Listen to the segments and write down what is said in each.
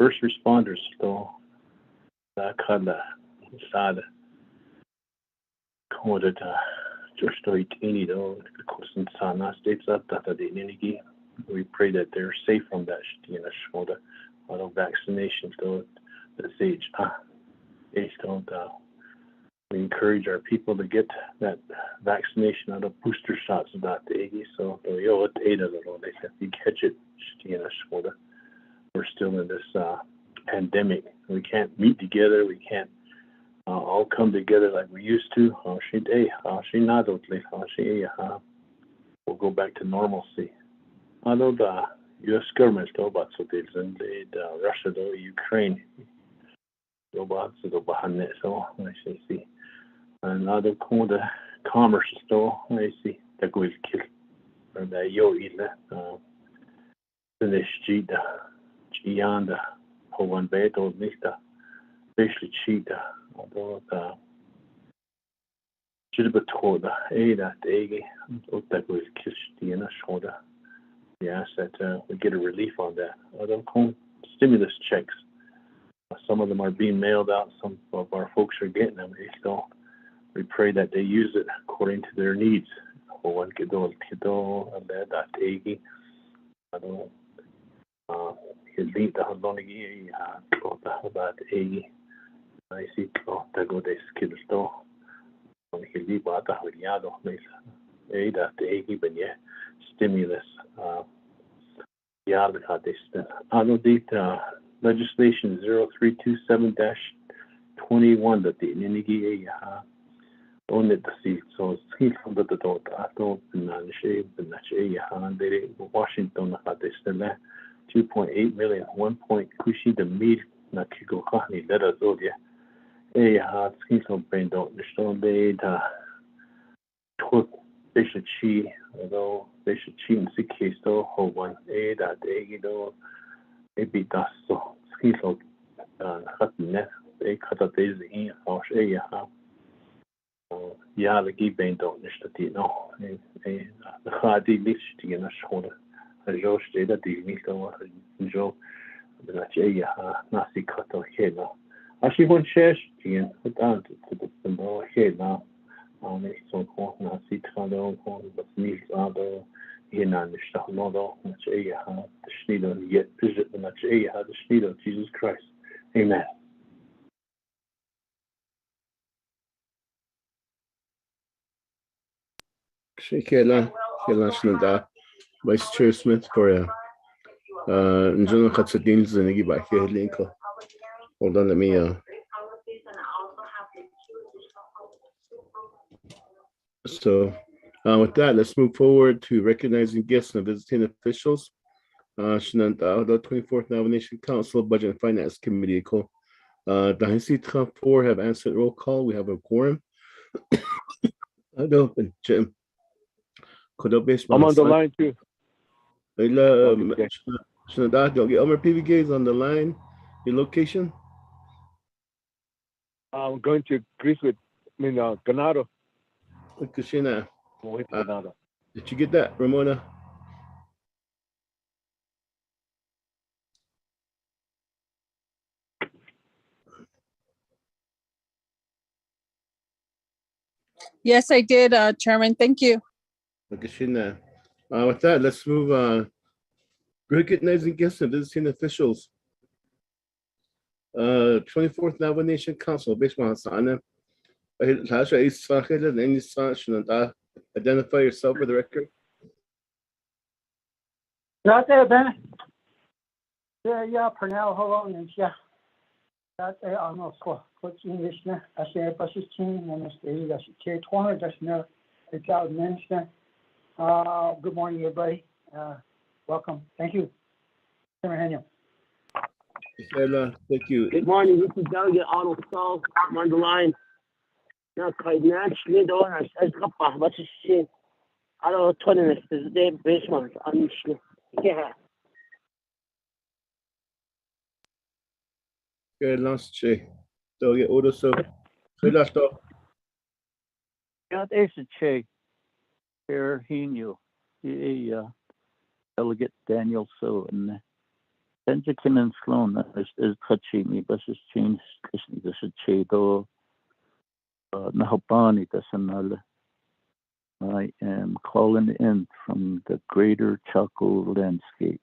first responders though that kada sada coded just to any though question sana states that the nigi. We pray that they're safe from that vaccinations though the age don't we encourage our people to get that vaccination out of booster shots of that so if you catch it we're still in this pandemic. We can't meet together. We can't all come together like we used to. We'll go back to normalcy. Although the U.S. government still about so Russia though Ukraine about so behind it so I see and other commerce still I see that goes kill or that yo finish Gianda Hovan Beto Nista Bishli Cheetah although Chilbatoda Ada Dagi that was Kishtina Shoda. Yes, that we get a relief on that. Although stimulus checks, some of them are being mailed out. Some of our folks are getting them. So we pray that they use it according to their needs. One kiddo and that Dagi. His lead the Hadonigi, about Agi. I see that go this kid store. He'll leave out the Hodiado, Ada Dagi, but yeah, stimulus. Legislation 0327-21 that the Ninigi on it the seat. So it's from the dot. I don't Washington had this 2.8 million, 1 point Kushi the meat Nakiko Kahni let us all yeah. A hard skin so brain don't understand the they should cheat, although they should cheat in the case though, hold one a that they though maybe that's so ski so net they cut up days in or yeah the key band don't no the hardy list in a shoulder a low state that the meter Joe the nasi cut off head now. Actually one shares again down to the head now. So na sit khado but nils ado hinan shtahmodo much the shnido yet visit the much the shnido Jesus Christ. Amen. Shekela Shnada Vice Chair Smith for Njuna Katsadin Zenigi by Linko. Hold on, let me So with that, let's move forward to recognizing guests and visiting officials. The 24th Nomination Council Budget and Finance Committee. The 4 have answered roll call. We have a quorum. I'm on the line too. Elmer PVK is on the line. Your location? I'm going to Greasewood, Ganado. Kushina. Did you get that, Ramona? Yes, I did, Chairman. Thank you. Kushina. With that, let's move recognizing guests and visiting officials. 24th Nomination Council, based on Hasana. Identify yourself for the record. Yeah, Pernell, hold on, yeah. That almost what's English now. I say, but it's team and it's the 20, that's no, it's out minister. Good morning, everybody. Welcome. Thank you. Thank you. Good morning. This is Delegate Otto Stahl. I'm on the line. Now, naturally, though, I said, what's this shit? I don't know, 20 minutes. This is the basement. Yeah. Good last Che. Delegate Otto so. Last off. Yeah, there's a Che. Here, he knew. Delegate Daniel So and Kenja Kinan Sloan is Hachimi, but is changed this is Chedo Nahopani Dasanala. I am calling in from the greater Chaco landscape.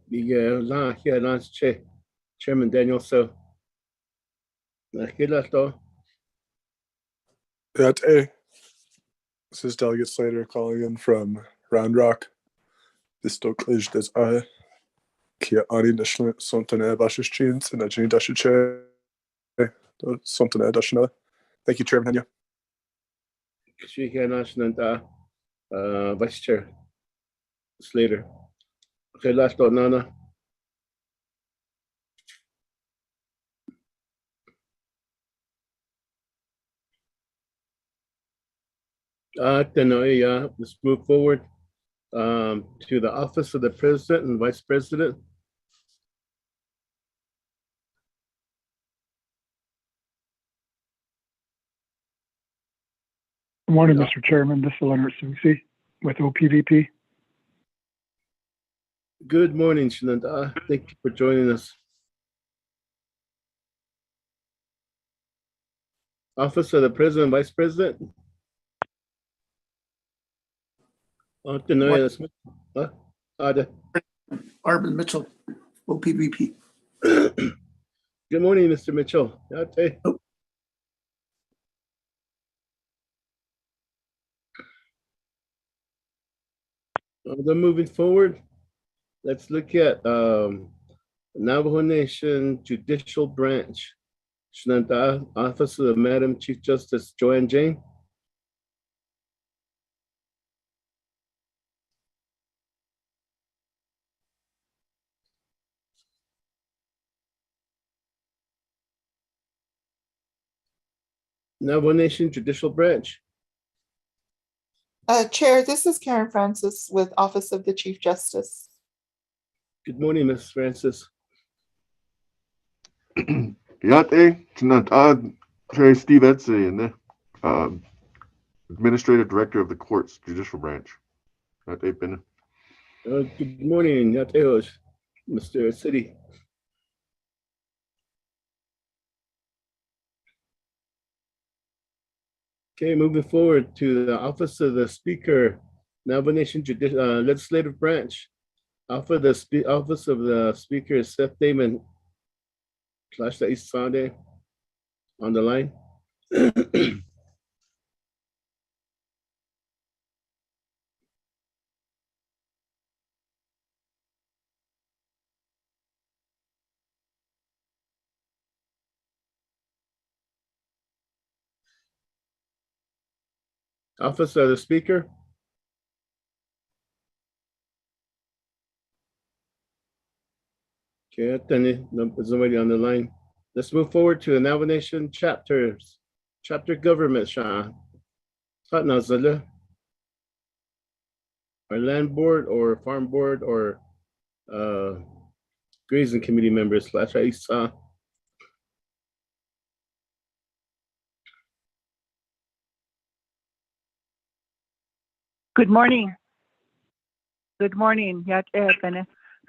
Here, Lance Chairman Daniel. So, This is Delegate Slater calling in from Round Rock. This Stoklij des A. Kia Ani Dashna Sontana Bashis Jeans and Ajini Dashiche Sontana Dashna. Thank you, Chairman Henya. Vice Chair Slater. Okay, last thought, Nana. Let's move forward to the office of the President and Vice President. Good morning, Mr. Chairman. This is Leonard Susi with OPVP. Good morning, Shananda. Thank you for joining us. Office of the President and Vice President. Arvin Mitchell, OPVP. Good morning, Mr. Mitchell. Then moving forward, let's look at Navajo Nation Judicial Branch. Shananta, Office of the Madam Chief Justice Joanne Jane. Navajo Nation Judicial Branch. Chair, this is Karen Francis with Office of the Chief Justice. Good morning, Ms. Francis. Yate, Chair Steve Edsey, Administrative Director of the Courts Judicial Branch. Good morning, Yate, Mr. City. Okay, moving forward to the Office of the Speaker, Navajo Nation Legislative Branch. Office of the Speaker, Seth Damon. Flash that East Sunday on the line. Office of the Speaker. Okay, there's nobody on the line. Let's move forward to the Navajo Nation chapters. Chapter government, Shah. Our land board or farm board or grazing committee members. Good morning. Good morning.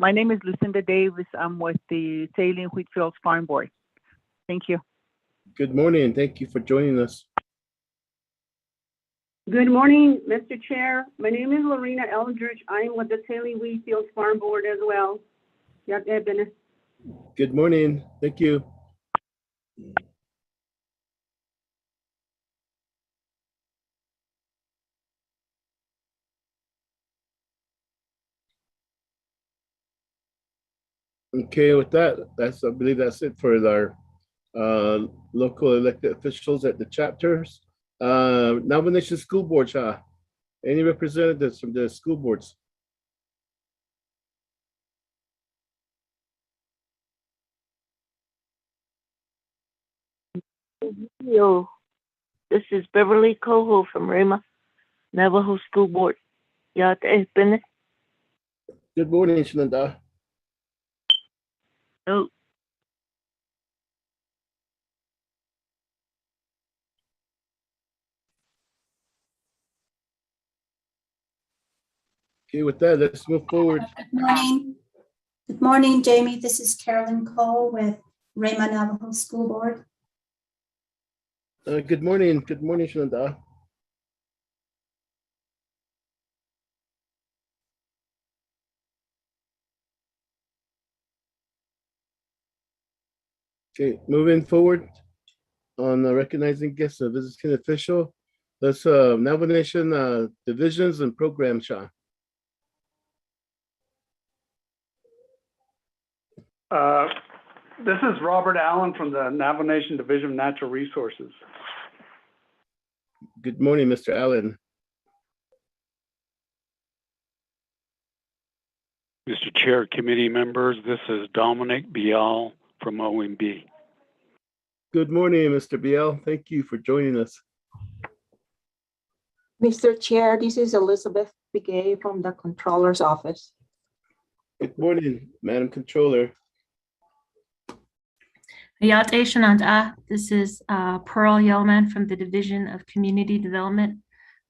My name is Lucinda Davis. I'm with the Saline Wheatfields Farm Board. Thank you. Good morning. Thank you for joining us. Good morning, Mr. Chair. My name is Lorena Eldridge. I'm with the Saline Wheatfields Farm Board as well. Good morning. Thank you. Okay, with that, I believe that's it for our local elected officials at the chapters. Navajo Nation School Board, any representatives from the school boards? Yo, this is Beverly Coho from Rama Navajo School Board. Good morning, Shananda. Oh. Okay, with that, let's move forward. Good morning. Good morning, Jamie. This is Carolyn Cole with Raymond Navajo School Board. Good morning. Good morning, Shananda. Okay, moving forward on recognizing guests and visiting official. Let's Navajo Nation divisions and programs, Sean. This is Robert Allen from the Navajo Nation Division of Natural Resources. Good morning, Mr. Allen. Mr. Chair, committee members, this is Dominic Bial from OMB. Good morning, Mr. Biel. Thank you for joining us. Mr. Chair, this is Elizabeth Bigay from the Controller's Office. Good morning, Madam Controller. Hayate Shananta. This is Pearl Yeoman from the Division of Community Development.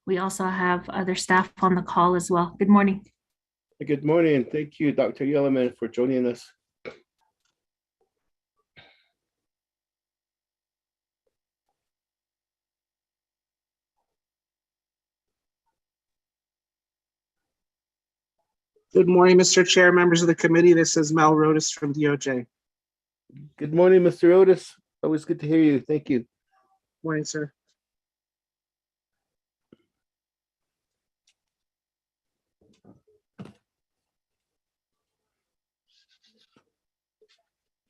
We also have other staff on the call as well. Good morning. Good morning. Thank you, Dr. Yellman, for joining us. Good morning, Mr. Chair, members of the committee. This is Mel Rodas from DOJ. Good morning, Mr. Otis. Always good to hear you. Thank you. Morning, sir.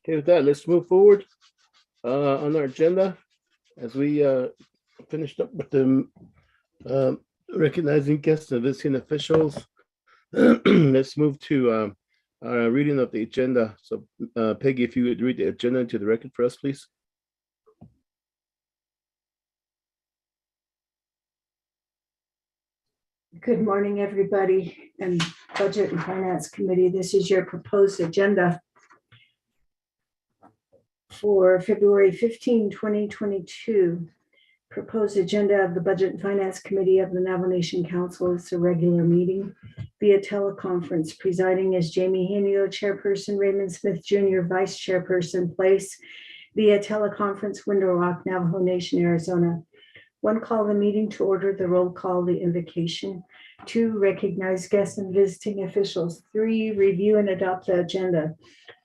Okay, with that, let's move forward on our agenda as we finished up with the recognizing guests and visiting officials. Let's move to reading of the agenda. So Peggy, if you would read the agenda into the record for us, please. Good morning, everybody, and Budget and Finance Committee. This is your proposed agenda for February 15, 2022. Proposed agenda of the Budget and Finance Committee of the Navajo Nation Council is a regular meeting via teleconference. Presiding is Jamie Henio, Chairperson, Raymond Smith Jr., Vice Chairperson, Place via teleconference, Window Rock, Navajo Nation, Arizona. 1, call the meeting to order, the roll call, the invocation. 2, recognize guests and visiting officials. 3, review and adopt the agenda.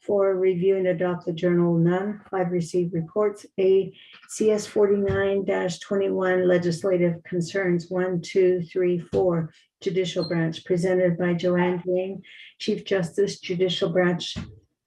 4, review and adopt the journal. None. 5, receive reports. A, CS 49-21 legislative concerns. 1, 2, 3, 4. Judicial branch presented by Joanne Jane, Chief Justice, Judicial branch,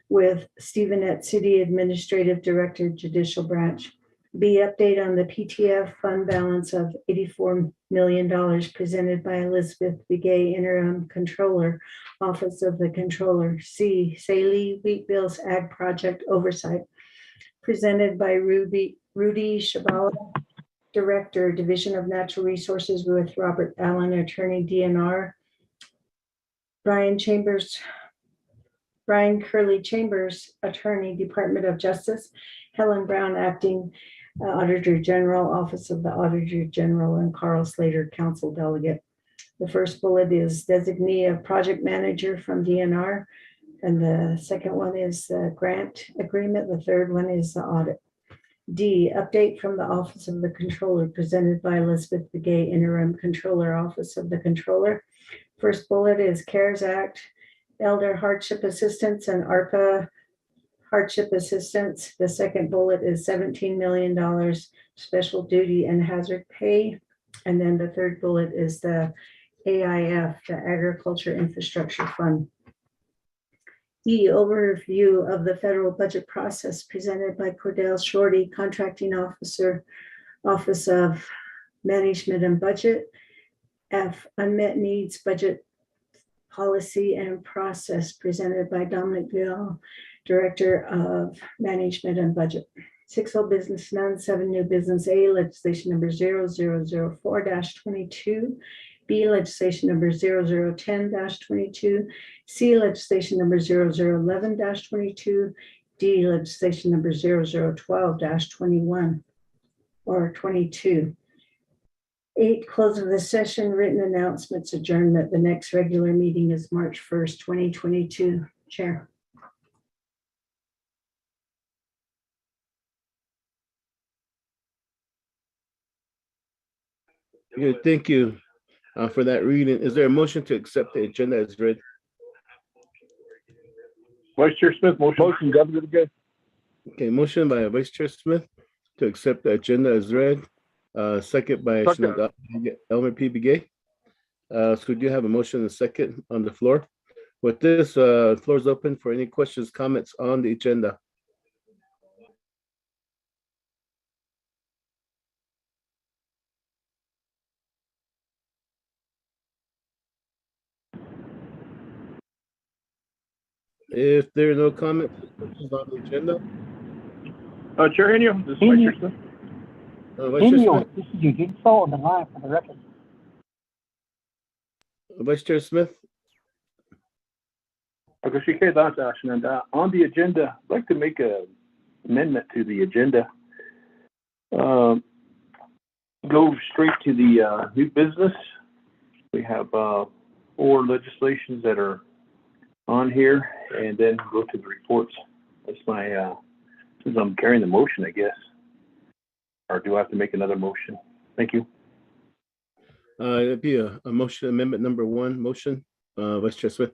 with Stevenette, City Administrative Director, Judicial branch. B, update on the PTF fund balance of $84 million presented by Elizabeth Bigay, Interim Controller, Office of the Controller. C, Saley Wheat Bills Ag Project Oversight presented by Rudy Shabala, Director, Division of Natural Resources, with Robert Allen, Attorney, DNR. Brian Curley Chambers, Attorney, Department of Justice. Helen Brown, Acting Auditor General, Office of the Auditor General, and Carl Slater, Council Delegate. The first bullet is designee of project manager from DNR, and the second one is the grant agreement. The third one is the audit. D, update from the Office of the Controller presented by Elizabeth Bigay, Interim Controller, Office of the Controller. First bullet is CARES Act, Elder Hardship Assistance, and ARPA hardship assistance. The second bullet is $17 million special duty and hazard pay. And then the third bullet is the AIF, the Agriculture Infrastructure Fund. E, overview of the federal budget process presented by Cordell Shorty, Contracting Officer, Office of Management and Budget. F, unmet needs budget policy and process presented by Dominic Bill, Director of Management and Budget. 6 old business, none. 7 new business. A, legislation number 0004-22. B, legislation number 0010-22. C, legislation number 0011-22. D, legislation number 0012-21 or 22. 8, close of the session, written announcements, adjournment. The next regular meeting is March 1st, 2022. Chair. Good, thank you for that reading. Is there a motion to accept the agenda as read? Vice Chair Smith, motion, Governor again. Okay, motion by Vice Chair Smith to accept the agenda as read. Second by Elmer P. Begay. So we do have a motion and a second on the floor. With this, the floor is open for any questions, comments on the agenda. If there are no comments on the agenda. Chair Henio, this is Vice Chair Smith. Vice Chair Smith. This is Eugene Saul on the line for the record. Vice Chair Smith. Okay, that's action. And on the agenda, I'd like to make an amendment to the agenda. Go straight to the new business. We have 4 legislations that are on here, and then go to the reports. That's my, since I'm carrying the motion, I guess. Or do I have to make another motion? Thank you. It'd be a motion, amendment number 1, motion, Vice Chair Smith.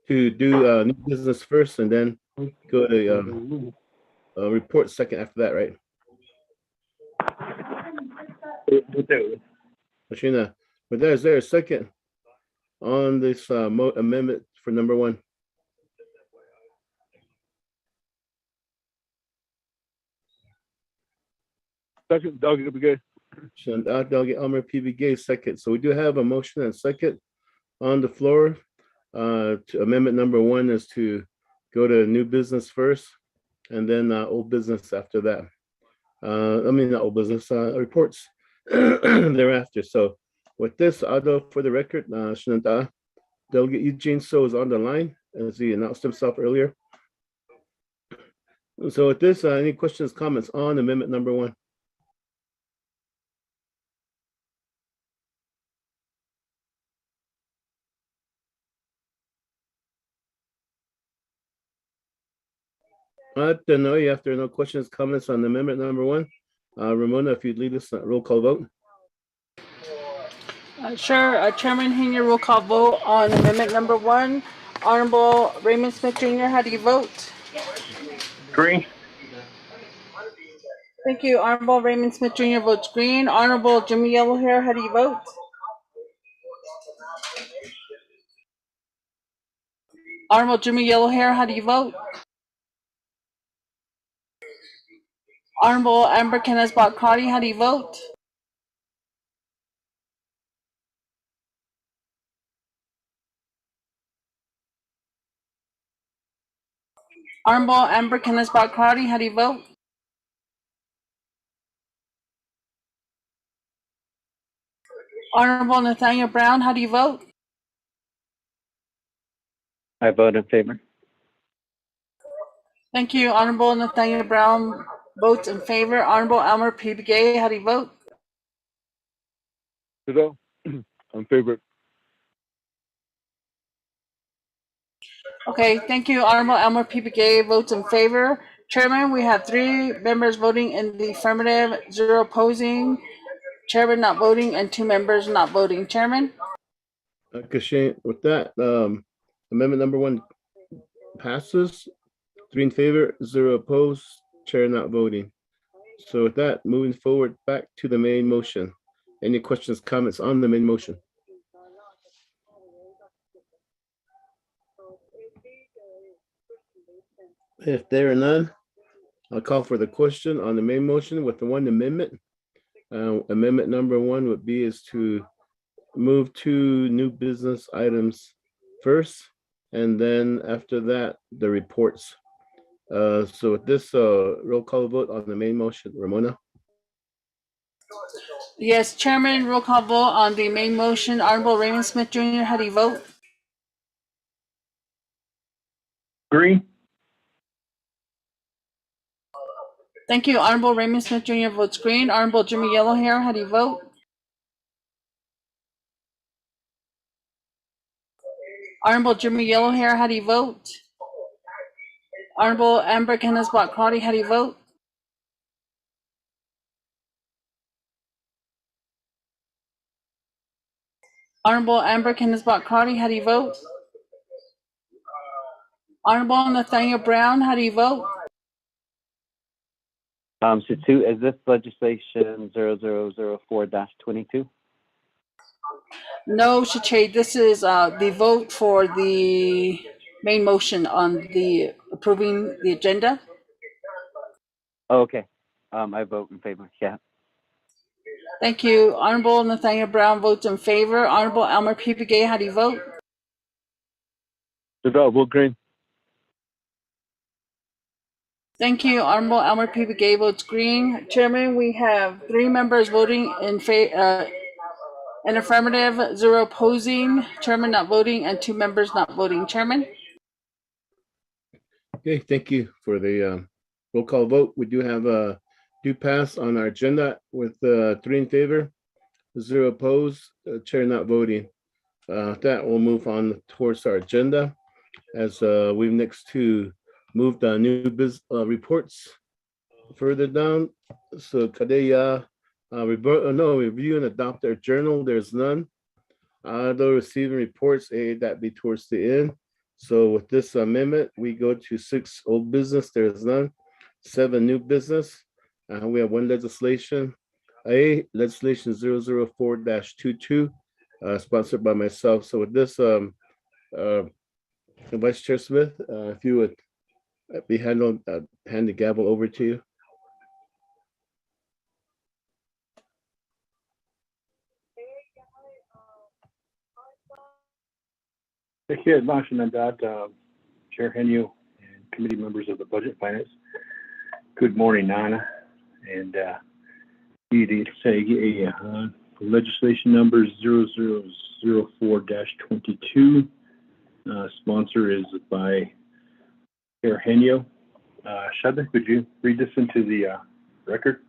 To do new business first, and then go to report second after that, right? Machina, with that, is there a second on this amendment for number 1? Second, Delegate Begay. Delegate Elmer P. Begay, second. So we do have a motion and second on the floor. To amendment number 1 is to go to new business first, and then old business after that. I mean, not old business, reports thereafter. So with this, although for the record, Delegate Eugene So is on the line, as he announced himself earlier. So with this, any questions, comments on amendment number 1? No, after no questions, comments on amendment number 1. Ramona, if you'd lead us roll call vote. Sure, Chairman Henry, roll call vote on amendment number 1. Honorable Raymond Smith Jr., how do you vote? Green. Thank you. Honorable Raymond Smith Jr. votes green. Honorable Jimmy Yellowhair, how do you vote? Honorable Jimmy Yellowhair, how do you vote? Honorable Amber Kenneth Bakari, how do you vote? Honorable Amber Kenneth Bakari, how do you vote? Honorable Nathaniel Brown, how do you vote? I vote in favor. Thank you. Honorable Nathaniel Brown votes in favor. Honorable Elmer P. Begay, how do you vote? I'm favorite. Okay, thank you. Honorable Elmer P. Begay votes in favor. Chairman, we have 3 members voting in the affirmative, 0 opposing, chairman not voting, and 2 members not voting. Chairman? With that, amendment number 1 passes. 3 in favor, 0 opposed, chair not voting. So with that, moving forward back to the main motion. Any questions, comments on the main motion? If there are none, I'll call for the question on the main motion with the 1 amendment. Amendment number 1 would be is to move 2 new business items first, and then after that, the reports. So with this roll call vote on the main motion, Ramona? Yes, Chairman, roll call vote on the main motion. Honorable Raymond Smith Jr., how do you vote? Green. Thank you. Honorable Raymond Smith Jr. votes green. Honorable Jimmy Yellowhair, how do you vote? Honorable Jimmy Yellowhair, how do you vote? Honorable Amber Kenneth-Bott Crotty, how do you vote? Honorable Amber Kenneth-Bott Crotty, how do you vote? Honorable Nathaniel Brown, how do you vote? Two, is this legislation 0004-22? No, Shache, this is the vote for the main motion on the approving the agenda. Oh, okay. I vote in favor. Yeah. Thank you. Honorable Nathaniel Brown votes in favor. Honorable Elmer P. Begay, how do you vote? Vote green. Thank you. Honorable Elmer P. Begay votes green. Chairman, we have 3 members voting in an affirmative, 0 opposing, chairman not voting, and 2 members not voting. Chairman? Okay, thank you for the roll call vote. We do have a do pass on our agenda with 3 in favor, 0 opposed, chair not voting. That will move on towards our agenda as we've next to move the new business reports further down. So Kadeya, review and adopt our journal. There's none. Though receiving reports, that be towards the end. So with this amendment, we go to 6 old business. There's none. 7 new business. We have 1 legislation. Legislation 004-22, sponsored by myself. So with this, Vice Chair Smith, if you would be hand the gavel over to you. Thank you, Chair Henio and committee members of the Budget Finance. Good morning, Nana. And legislation number 0004-22. Sponsor is by Chair Henio. Shada, could you read this into the record?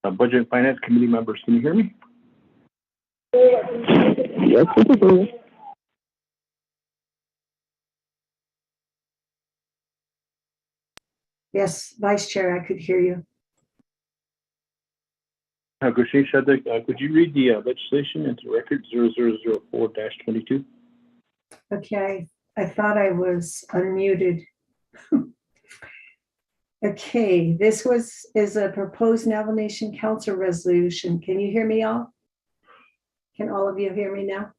Budget and Finance Committee members, can you hear me? Yes. Yes, Vice Chair, I could hear you. Gushin Shada, could you read the legislation into the record 0004-22? Okay, I thought I was unmuted. Okay, this is a proposed Navajo Nation Council resolution. Can you hear me all? Can all of you hear me now?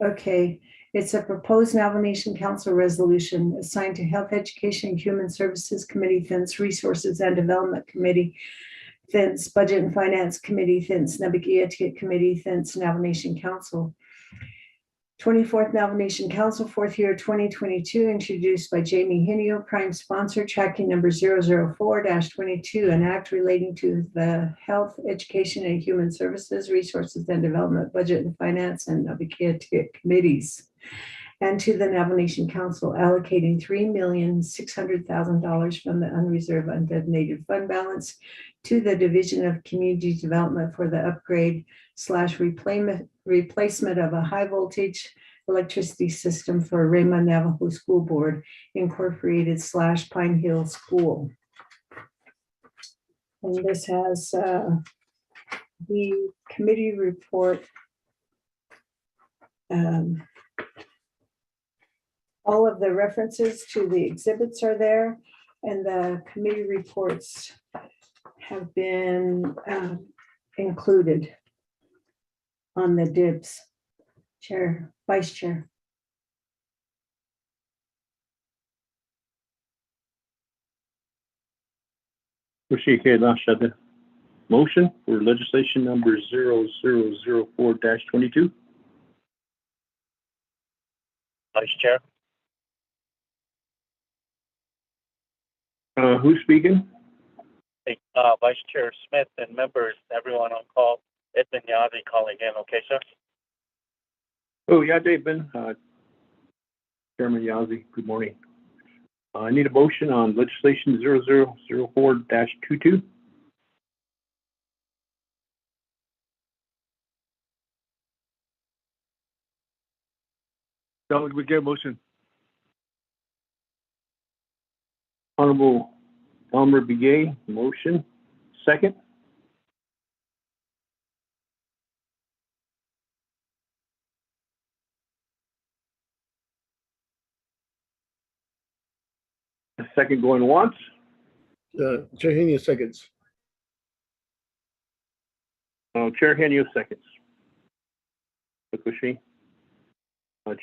Okay, it's a proposed Navajo Nation Council resolution assigned to Health, Education, and Human Services Committee, Thence Resources and Development Committee, Thence Budget and Finance Committee, Thence Navigatia Committee, Thence Navajo Nation Council. 24th Navajo Nation Council, 4th year 2022, introduced by Jamie Henio, prime sponsor, tracking number 004-22, an act relating to the Health, Education, and Human Services, Resources and Development, Budget and Finance, and Navigatia committees, and to the Navajo Nation Council allocating $3,600,000 from the unreserved undesignated fund balance to the Division of Community Development for the upgrade/replacement of a high voltage electricity system for Rema Navajo School Board Incorporated / Pine Hill School. And this has the committee report. All of the references to the exhibits are there, and the committee reports have been included on the dibs. Chair, Vice Chair. Motion for legislation number 0004-22. Vice Chair. Who's speaking? Vice Chair Smith and members, everyone on call. Edmund Yazi calling in. Okay, sir. Oh, yeah, David. Chairman Yazi, good morning. I need a motion on legislation 0004-22. We get a motion. Honorable Elmer Begay, motion. Second. A second going once. Chair Henio seconds. Chair Henio seconds.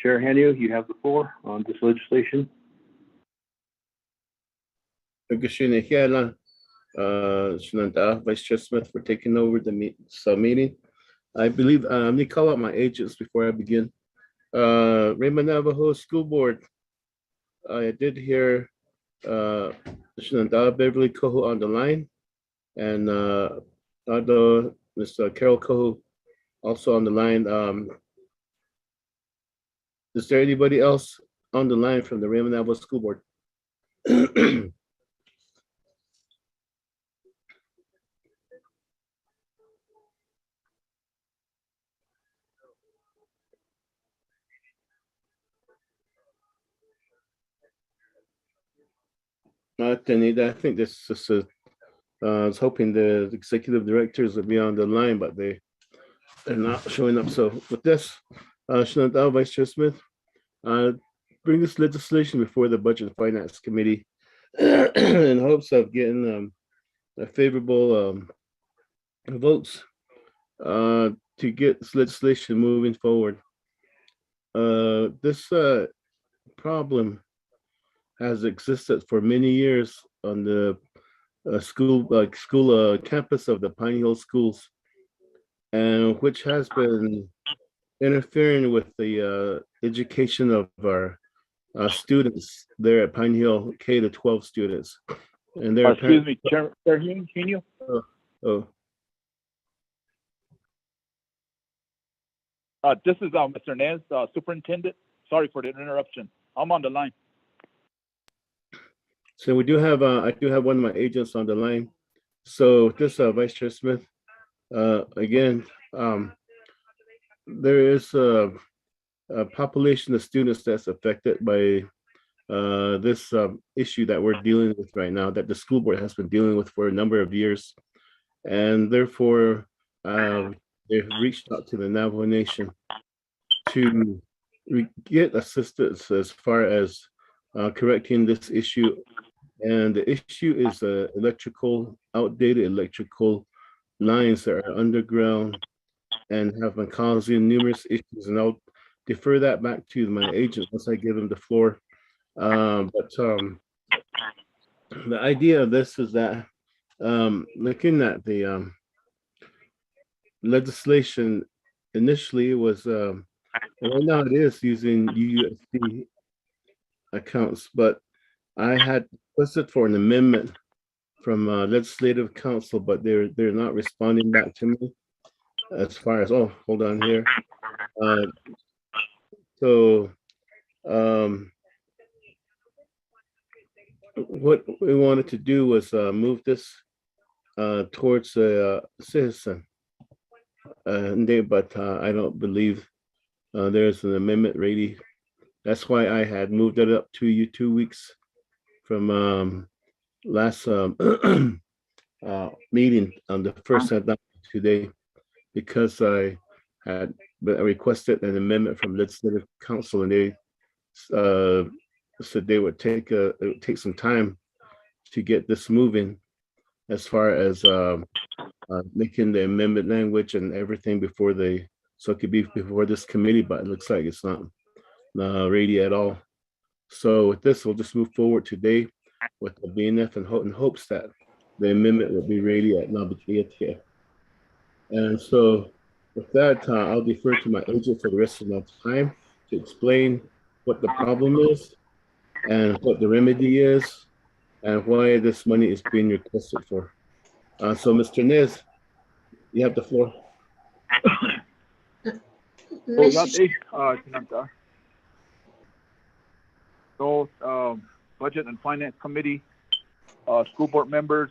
Chair Henio, you have the floor on this legislation. Vice Chair Smith for taking over the meeting. I believe let me call out my agents before I begin. Raymond Navajo School Board. I did hear Beverly Coho on the line, and Ms. Carol Coho also on the line. Is there anybody else on the line from the Raymond Navajo School Board? Tanita, I think this is I was hoping the executive directors would be on the line, but they're not showing up. So with this, Shananta, Vice Chair Smith, bring this legislation before the Budget and Finance Committee in hopes of getting a favorable votes to get this legislation moving forward. This problem has existed for many years on the school campus of the Pine Hill schools, and which has been interfering with the education of our students there at Pine Hill, K to 12 students. And their excuse me, Chair Henio. This is Mr. Nez, Superintendent. Sorry for the interruption. I'm on the line. So we do have, I do have one of my agents on the line. So this Vice Chair Smith, again, there is a population of students that's affected by this issue that we're dealing with right now, that the school board has been dealing with for a number of years. And therefore, they've reached out to the Navajo Nation to get assistance as far as correcting this issue. And the issue is outdated electrical lines that are underground and have been causing numerous issues. And I'll defer that back to my agent once I give him the floor. But the idea of this is that looking at the legislation initially was, right now it is using UUSD accounts, but I had requested for an amendment from legislative council, but they're not responding back to me as far as, oh, hold on here. What we wanted to do was move this towards a citizen, but I don't believe there's an amendment ready. That's why I had moved it up to you 2 weeks from last meeting on the first today. because I requested an amendment from Legislative Council, and they said they would take some time to get this moving as far as making the amendment language and everything so it could be before this committee, but it looks like it's not ready at all. So with this, we'll just move forward today with the BNF in hopes that the amendment will be ready at Nabatea. And so with that, I'll defer to my agent for the rest of my time to explain what the problem is and what the remedy is and why this money is being requested for. So Mr. Nez, you have the floor. So, Budget and Finance Committee, school board members,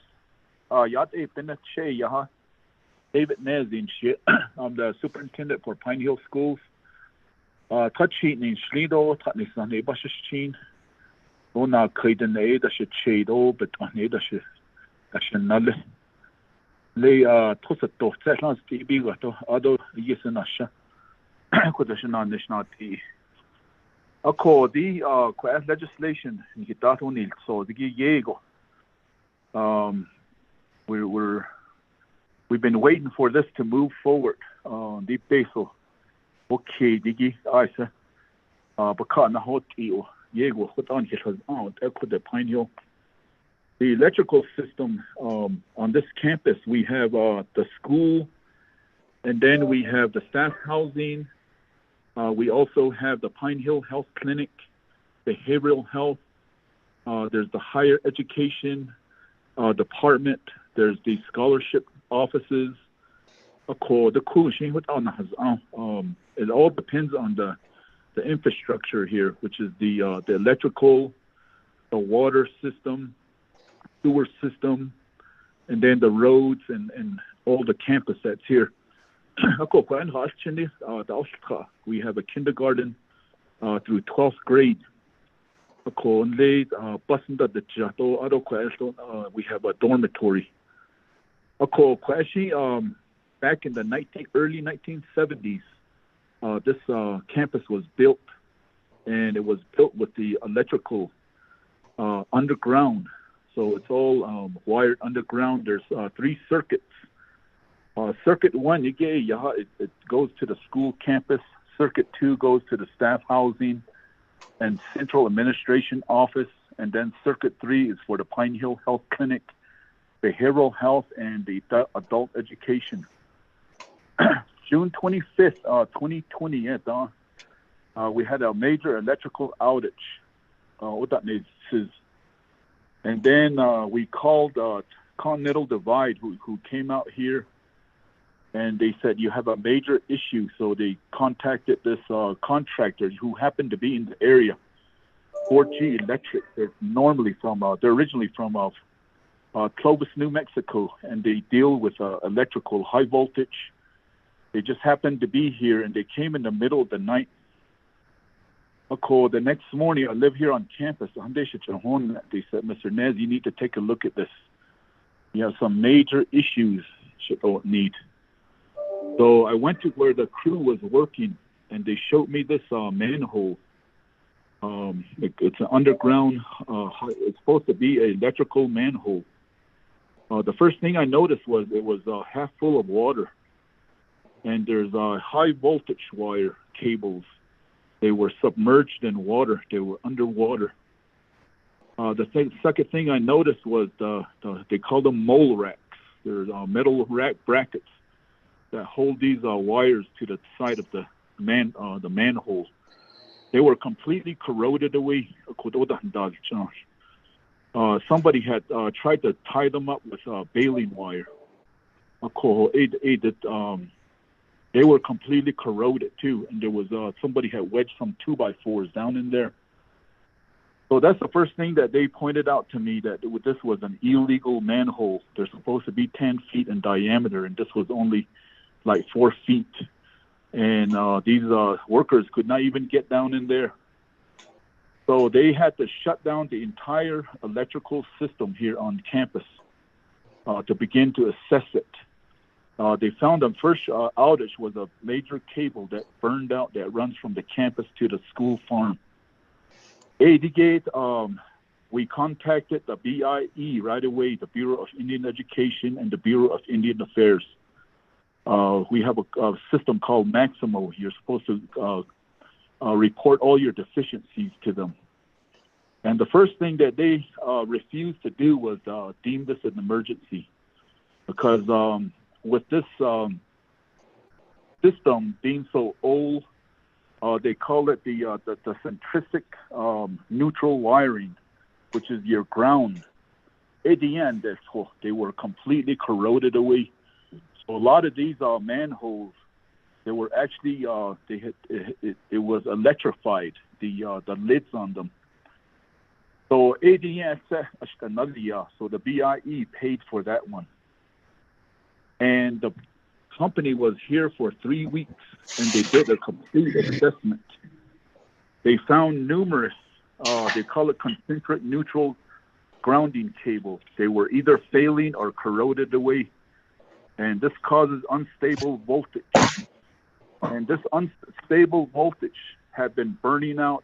David Nez in shit. I'm the superintendent for Pine Hill Schools. Touchy in Schlido, Tatnisan Ebashichin. Ona Kaiden da shit shado, but on Eda shit. National. Lay Tosato, Settlers TV, other yes and Asha. Kodashana National T. The class legislation in Gitato Nil, so the Giego. We've been waiting for this to move forward. Deep Basil. Okay, Digi, I said, Bakana Hot Eo, Yego, what on here has out, Echo the Pine Hill. The electrical system on this campus, we have the school, and then we have the staff housing. We also have the Pine Hill Health Clinic, behavioral health. There's the higher education department. There's the scholarship offices. It all depends on the infrastructure here, which is the electrical, the water system, sewer system, and then the roads and all the campus that's here. We have a kindergarten through 12th grade. We have a dormitory. Back in the early 1970s, this campus was built, and it was built with the electrical underground. So it's all wired underground. There's 3 circuits. Circuit 1, it goes to the school campus. Circuit 2 goes to the staff housing and central administration office. And then Circuit 3 is for the Pine Hill Health Clinic, behavioral health, and the adult education. June 25th, 2020, we had a major electrical outage. And then we called Continental Divide, who came out here, and they said, you have a major issue. So they contacted this contractor who happened to be in the area, 4G Electric. They're originally from Clovis, New Mexico, and they deal with electrical, high voltage. They just happened to be here, and they came in the middle of the night. The next morning, I live here on campus. They said, Mr. Nez, you need to take a look at this. You have some major issues need. So I went to where the crew was working, and they showed me this manhole. It's an underground, it's supposed to be an electrical manhole. The first thing I noticed was it was half full of water, and there's high voltage wire cables. They were submerged in water. They were underwater. The second thing I noticed was they call them mole racks. There's metal rack brackets that hold these wires to the side of the manhole. They were completely corroded away. Somebody had tried to tie them up with baling wire. They were completely corroded too, and there was somebody had wedged some 2x4s down in there. So that's the first thing that they pointed out to me, that this was an illegal manhole. They're supposed to be 10 feet in diameter, and this was only like 4 feet. And these workers could not even get down in there. So they had to shut down the entire electrical system here on campus to begin to assess it. They found the first outage was a major cable that burned out that runs from the campus to the school farm. We contacted the BIE right away, the Bureau of Indian Education and the Bureau of Indian Affairs. We have a system called Maximo. You're supposed to report all your deficiencies to them. And the first thing that they refused to do was deem this an emergency, because with this system being so old, they call it the centric neutral wiring, which is your ground. At the end, they were completely corroded away. So a lot of these manholes, they were actually it was electrified, the lids on them. So ADN, so the BIE paid for that one, and the company was here for 3 weeks, and they did a complete assessment. They found numerous, they call it concentric neutral grounding cables. They were either failing or corroded away, and this causes unstable voltage. And this unstable voltage had been burning out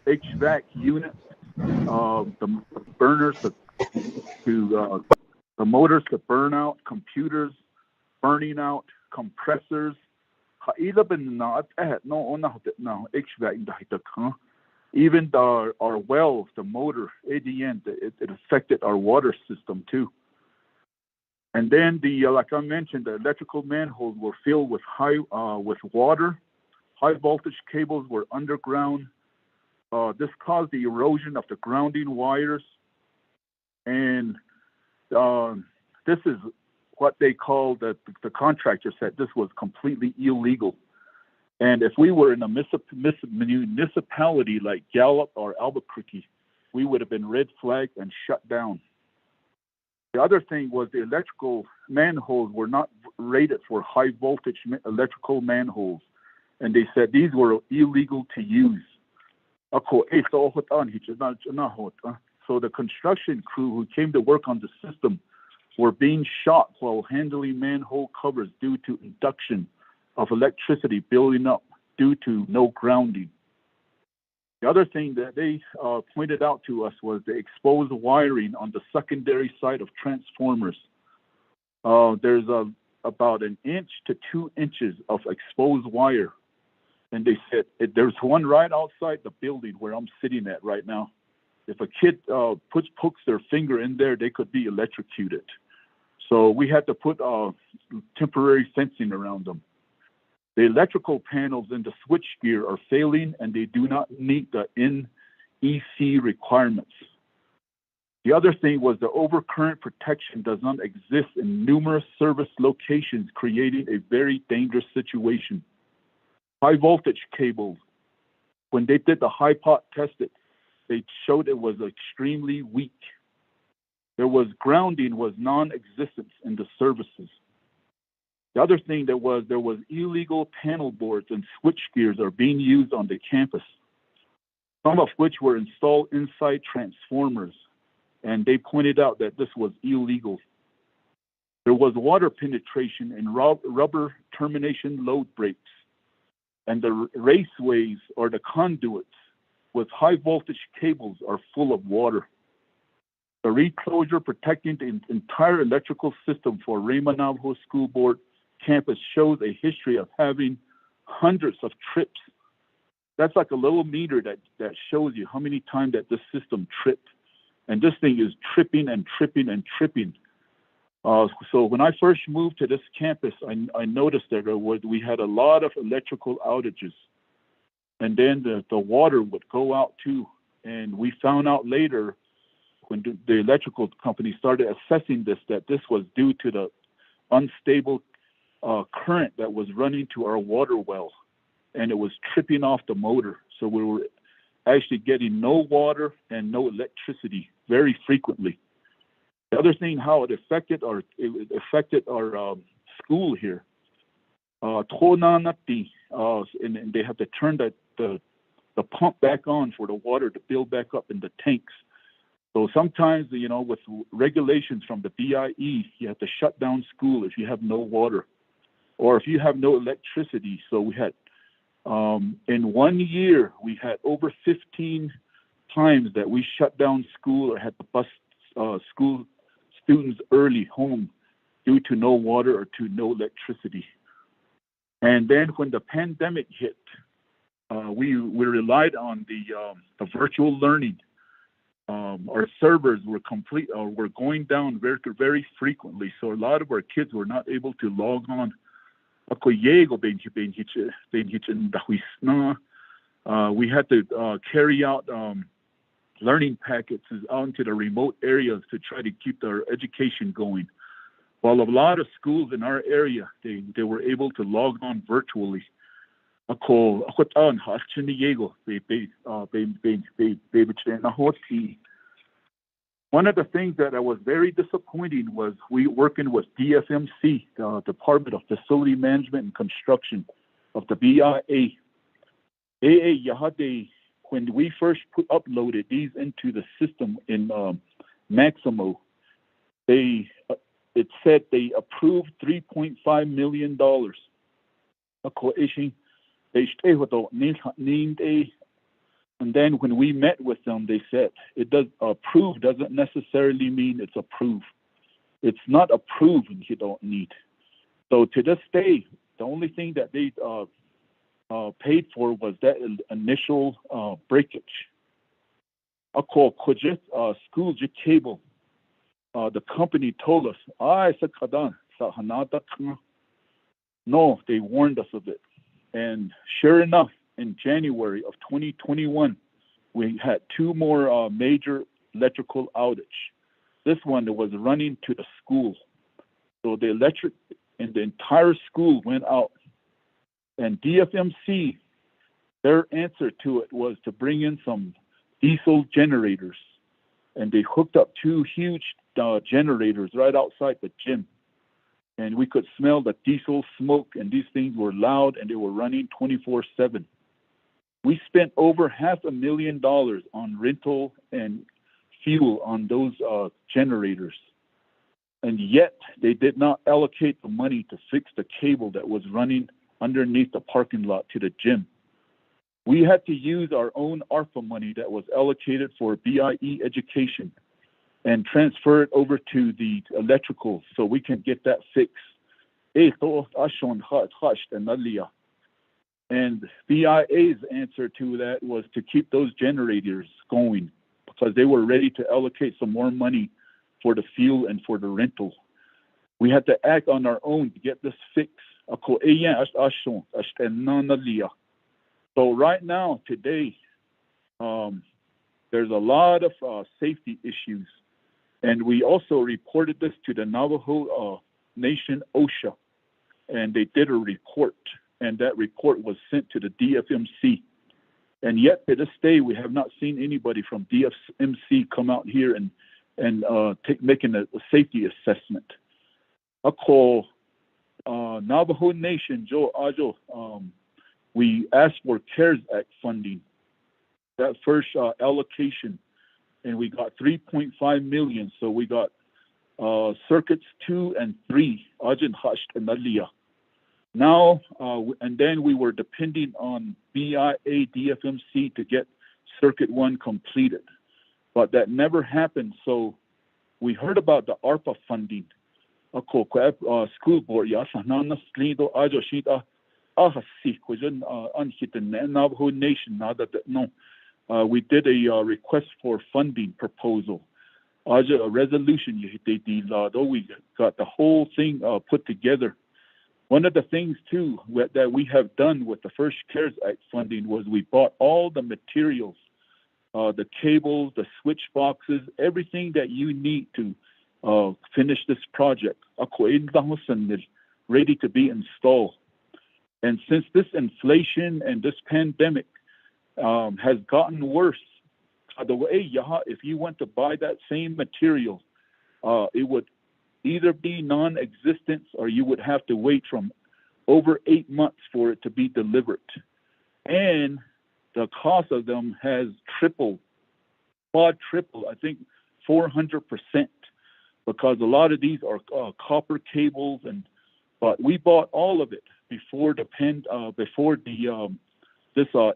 HVAC units, the burners to the motors to burn out, computers burning out, compressors. Even our wells, the motor, ADN, it affected our water system too. And then like I mentioned, the electrical manholes were filled with with water. High voltage cables were underground. This caused the erosion of the grounding wires. And this is what they called, the contractor said this was completely illegal. And if we were in a municipality like Gallup or Albuquerque, we would have been red flagged and shut down. The other thing was the electrical manholes were not rated for high voltage electrical manholes. And they said these were illegal to use. So the construction crew who came to work on the system were being shot while handling manhole covers due to induction of electricity building up due to no grounding. The other thing that they pointed out to us was the exposed wiring on the secondary side of transformers. There's about 1 inch to 2 inches of exposed wire. And they said, there's one right outside the building where I'm sitting at right now. If a kid pokes their finger in there, they could be electrocuted. So we had to put temporary fencing around them. The electrical panels in the switchgear are failing, and they do not meet the NEC requirements. The other thing was the overcurrent protection does not exist in numerous service locations, creating a very dangerous situation. High voltage cables, when they did the high pot tested, they showed it was extremely weak. Grounding was non-existent in the services. The other thing there was illegal panel boards and switch gears are being used on the campus, some of which were installed inside transformers, and they pointed out that this was illegal. There was water penetration in rubber termination load breaks, and the raceways or the conduits with high voltage cables are full of water. The reclosure protecting the entire electrical system for Raymond Navajo School Board campus shows a history of having hundreds of trips. That's like a little meter that shows you how many times that this system tripped. And this thing is tripping and tripping and tripping. So when I first moved to this campus, I noticed that we had a lot of electrical outages. And then the water would go out too. And we found out later when the electrical company started assessing this, that this was due to the unstable current that was running to our water well, and it was tripping off the motor. So we were actually getting no water and no electricity very frequently. The other thing, how it affected our school here, and they have to turn the pump back on for the water to build back up in the tanks. So sometimes, with regulations from the BIE, you have to shut down school if you have no water or if you have no electricity. So we had, in 1 year, we had over 15 times that we shut down school or had to bus school students early home due to no water or to no electricity. And then when the pandemic hit, we relied on the virtual learning. Our servers were were going down very, very frequently. So a lot of our kids were not able to log on. We had to carry out learning packets out into the remote areas to try to keep their education going. While a lot of schools in our area, they were able to log on virtually. One of the things that was very disappointing was we working with DFMC, the Department of Facility Management and Construction of the BIA. When we first uploaded these into the system in Maximo, it said they approved $3.5 million. And then when we met with them, they said approved doesn't necessarily mean it's approved. It's not approved and you don't need. So to this day, the only thing that they paid for was that initial breakage. School cable. The company told us, no, they warned us of it. And sure enough, in January of 2021, we had 2 more major electrical outage. This one was running to the school. So the electric in the entire school went out. And DFMC, their answer to it was to bring in some diesel generators. And they hooked up 2 huge generators right outside the gym. And we could smell the diesel smoke, and these things were loud, and they were running 24/7. We spent over $500,000 on rental and fuel on those generators. And yet they did not allocate the money to fix the cable that was running underneath the parking lot to the gym. We had to use our own ARPA money that was allocated for BIE education and transfer it over to the electrical so we can get that fixed. And BIA's answer to that was to keep those generators going because they were ready to allocate some more money for the fuel and for the rental. We had to act on our own to get this fixed. So right now, today, there's a lot of safety issues. And we also reported this to the Navajo Nation OSHA. And they did a report. And that report was sent to the DFMC. And yet, to this day, we have not seen anybody from DFMC come out here and making a safety assessment. Navajo Nation, we asked for CARES Act funding, that first allocation, and we got $3.5 million. So we got circuits 2 and 3, Now, and then we were depending on BIA DFMC to get circuit 1 completed, but that never happened. So we heard about the ARPA funding. School board, Navajo Nation, we did a request for funding proposal. A resolution, we got the whole thing put together. One of the things, too, that we have done with the first CARES Act funding was we bought all the materials, the cables, the switch boxes, everything that you need to finish this project, ready to be installed. And since this inflation and this pandemic has gotten worse, if you went to buy that same material, it would either be non-existent or you would have to wait from over 8 months for it to be delivered. And the cost of them has quadrupled. I think 400%, because a lot of these are copper cables, but we bought all of it before this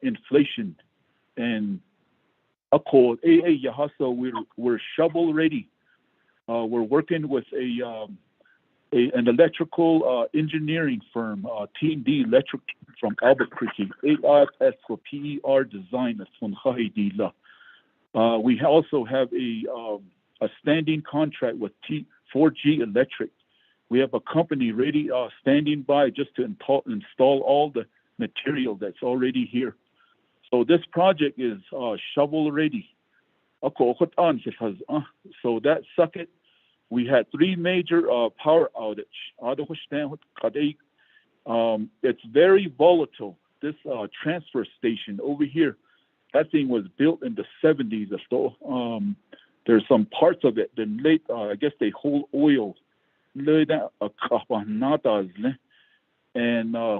inflation. And we're shovel ready. We're working with an electrical engineering firm, Team D Electric from Albuquerque, ARS for PER design. We also have a standing contract with 4G Electric. We have a company ready, standing by just to install all the material that's already here. So this project is shovel ready. So that sucked. We had 3 major power outage. It's very volatile. This transfer station over here, that thing was built in the 70s. There's some parts of it that late, I guess they hold oil. And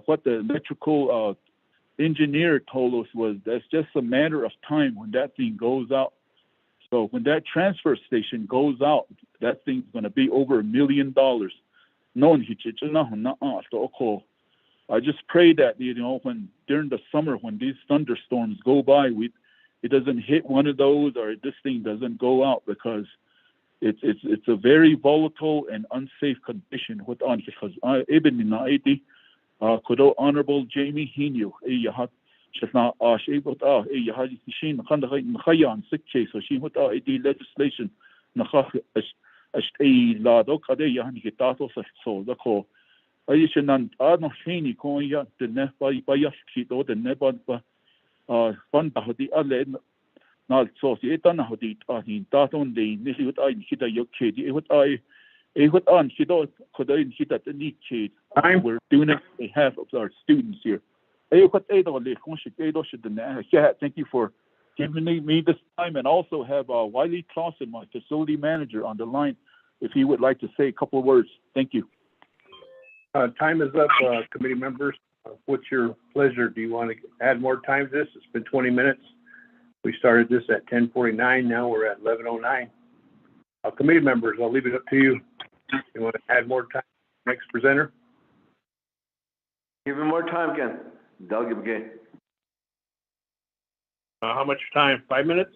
what the electrical engineer told us was that's just a matter of time when that thing goes out. So when that transfer station goes out, that thing's going to be over $1 million. I just pray that, when during the summer, when these thunderstorms go by, it doesn't hit one of those, or this thing doesn't go out, because it's a very volatile and unsafe condition. Honorable Jamie Hinu, legislation we're doing it on behalf of our students here. Thank you for giving me this time, and also have Wiley Clausen, my facility manager, on the line, if he would like to say a couple of words. Thank you. Time is up, committee members. What's your pleasure? Do you want to add more time to this? It's been 20 minutes. We started this at 10:49. Now we're at 11:09. Committee members, I'll leave it up to you. You want to add more time? Next presenter. Give him more time, Ken. Doug again. How much time? 5 minutes?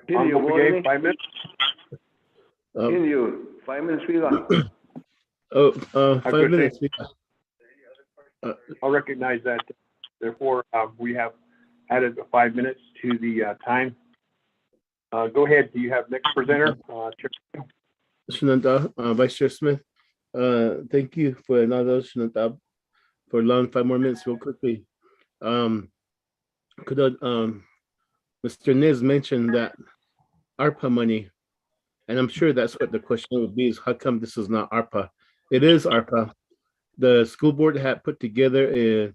Can you 5 minutes? Can you 5 minutes we got? 5 minutes. I'll recognize that. Therefore, we have added 5 minutes to the time. Go ahead. Do you have next presenter? Vice Chair Smith. Thank you for another for allowing 5 more minutes real quickly. Mr. Niz mentioned that ARPA money, and I'm sure that's what the question would be, is how come this is not ARPA? It is ARPA. The school board had put together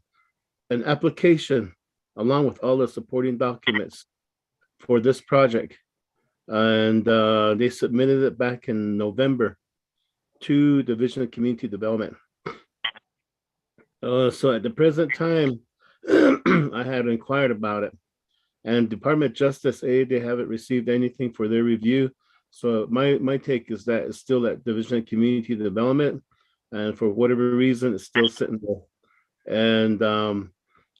an application along with all the supporting documents for this project, and they submitted it back in November to Division of Community Development. So at the present time, I had inquired about it, and Department of Justice, they haven't received anything for their review. So my take is that it's still at Division of Community Development, and for whatever reason, it's still sitting there. And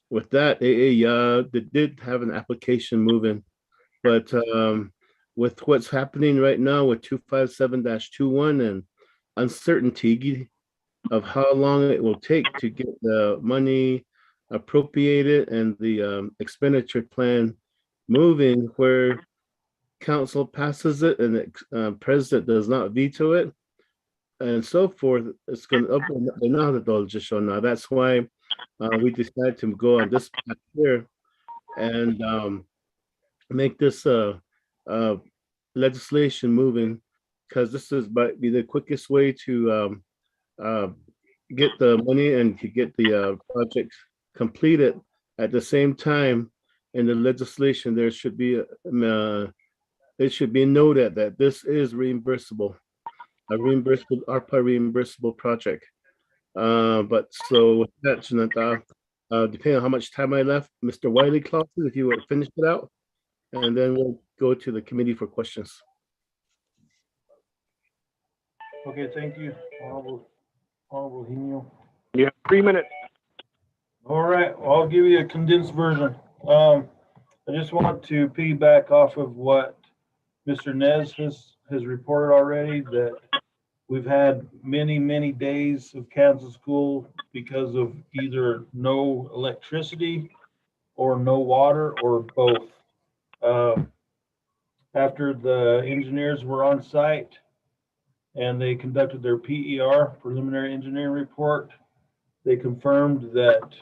with that, they did have an application moving, but with what's happening right now with 257-21 and uncertainty of how long it will take to get the money appropriated and the expenditure plan moving, where council passes it and the president does not veto it and so forth, it's going to open another Judicial now. That's why we decided to go on this path here and make this legislation moving, because this might be the quickest way to get the money and to get the project completed. At the same time, in the legislation, there should be it should be noted that this is reimbursable, a reimbursable ARPA reimbursable project. But so with that, depending on how much time I left, Mr. Wiley Clausen, if you would finish it out, And then we'll go to the committee for questions. Okay, thank you, Honorable Hino. You have 3 minutes. All right, well, I'll give you a condensed version. I just want to piggyback off of what Mr. Nez has reported already, that we've had many days of canceled school because of either no electricity or no water or both. After the engineers were on site and they conducted their PER, preliminary engineering report, they confirmed that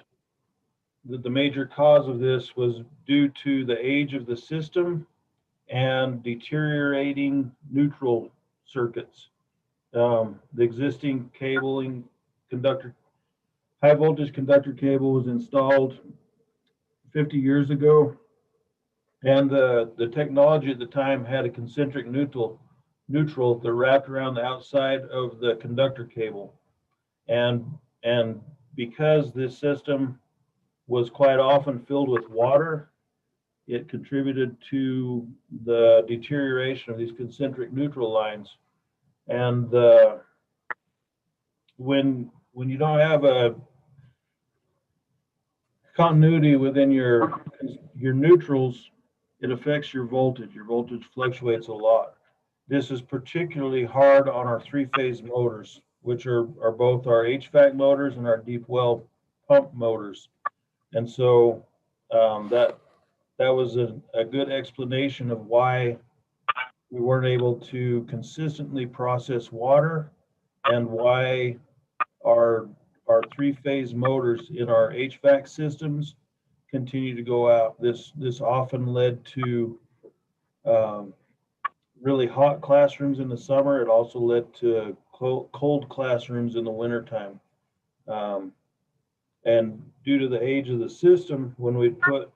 the major cause of this was due to the age of the system and deteriorating neutral circuits. The existing cabling conductor, high voltage conductor cable was installed 50 years ago, and the technology at the time had a concentric neutral that wrapped around the outside of the conductor cable. And because this system was quite often filled with water, it contributed to the deterioration of these concentric neutral lines. And when you don't have a continuity within your neutrals, it affects your voltage. Your voltage fluctuates a lot. This is particularly hard on our three-phase motors, which are both our HVAC motors and our deep well pump motors. And so that was a good explanation of why we weren't able to consistently process water and why our three-phase motors in our HVAC systems continue to go out. This often led to really hot classrooms in the summer. It also led to cold classrooms in the wintertime. And due to the age of the system, when we put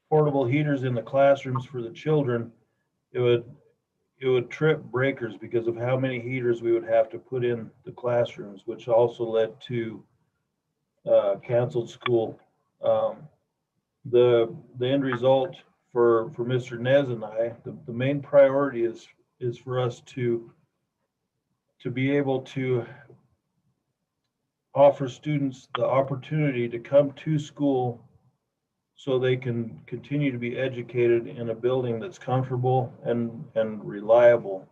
portable heaters in the classrooms for the children, it would trip breakers because of how many heaters we would have to put in the classrooms, which also led to canceled school. The end result for Mr. Nez and I, the main priority is for us to be able to offer students the opportunity to come to school so they can continue to be educated in a building that's comfortable and reliable.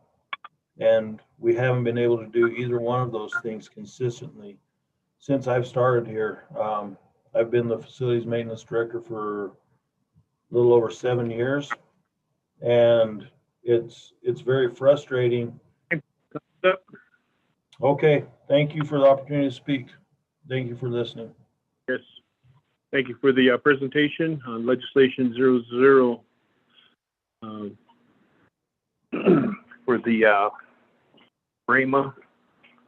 And we haven't been able to do either one of those things consistently since I've started here. I've been the facilities maintenance director for a little over 7 years, and it's very frustrating. Okay, thank you for the opportunity to speak. Thank you for listening. Yes, thank you for the presentation on legislation 00 for the RAMA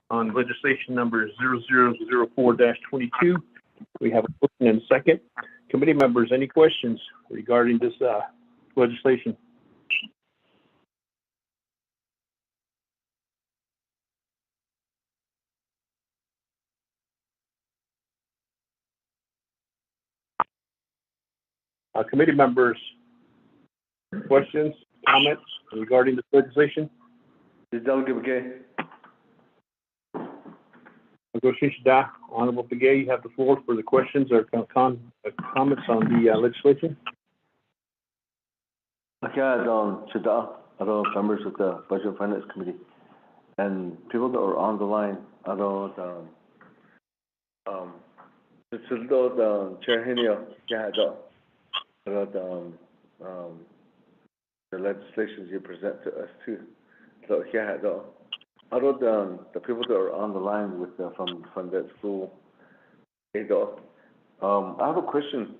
on legislation number 0004-22. We have a motion and a second. Committee members, any questions regarding this legislation? Committee members, questions, comments regarding this legislation? Honorable Begay, you have the floor for the questions or comments on the legislation. Members of the Budget and Finance Committee and people that are on the line, Chair Henio, the legislations you present to us too. So the people that are on the line with from that school. I have a question.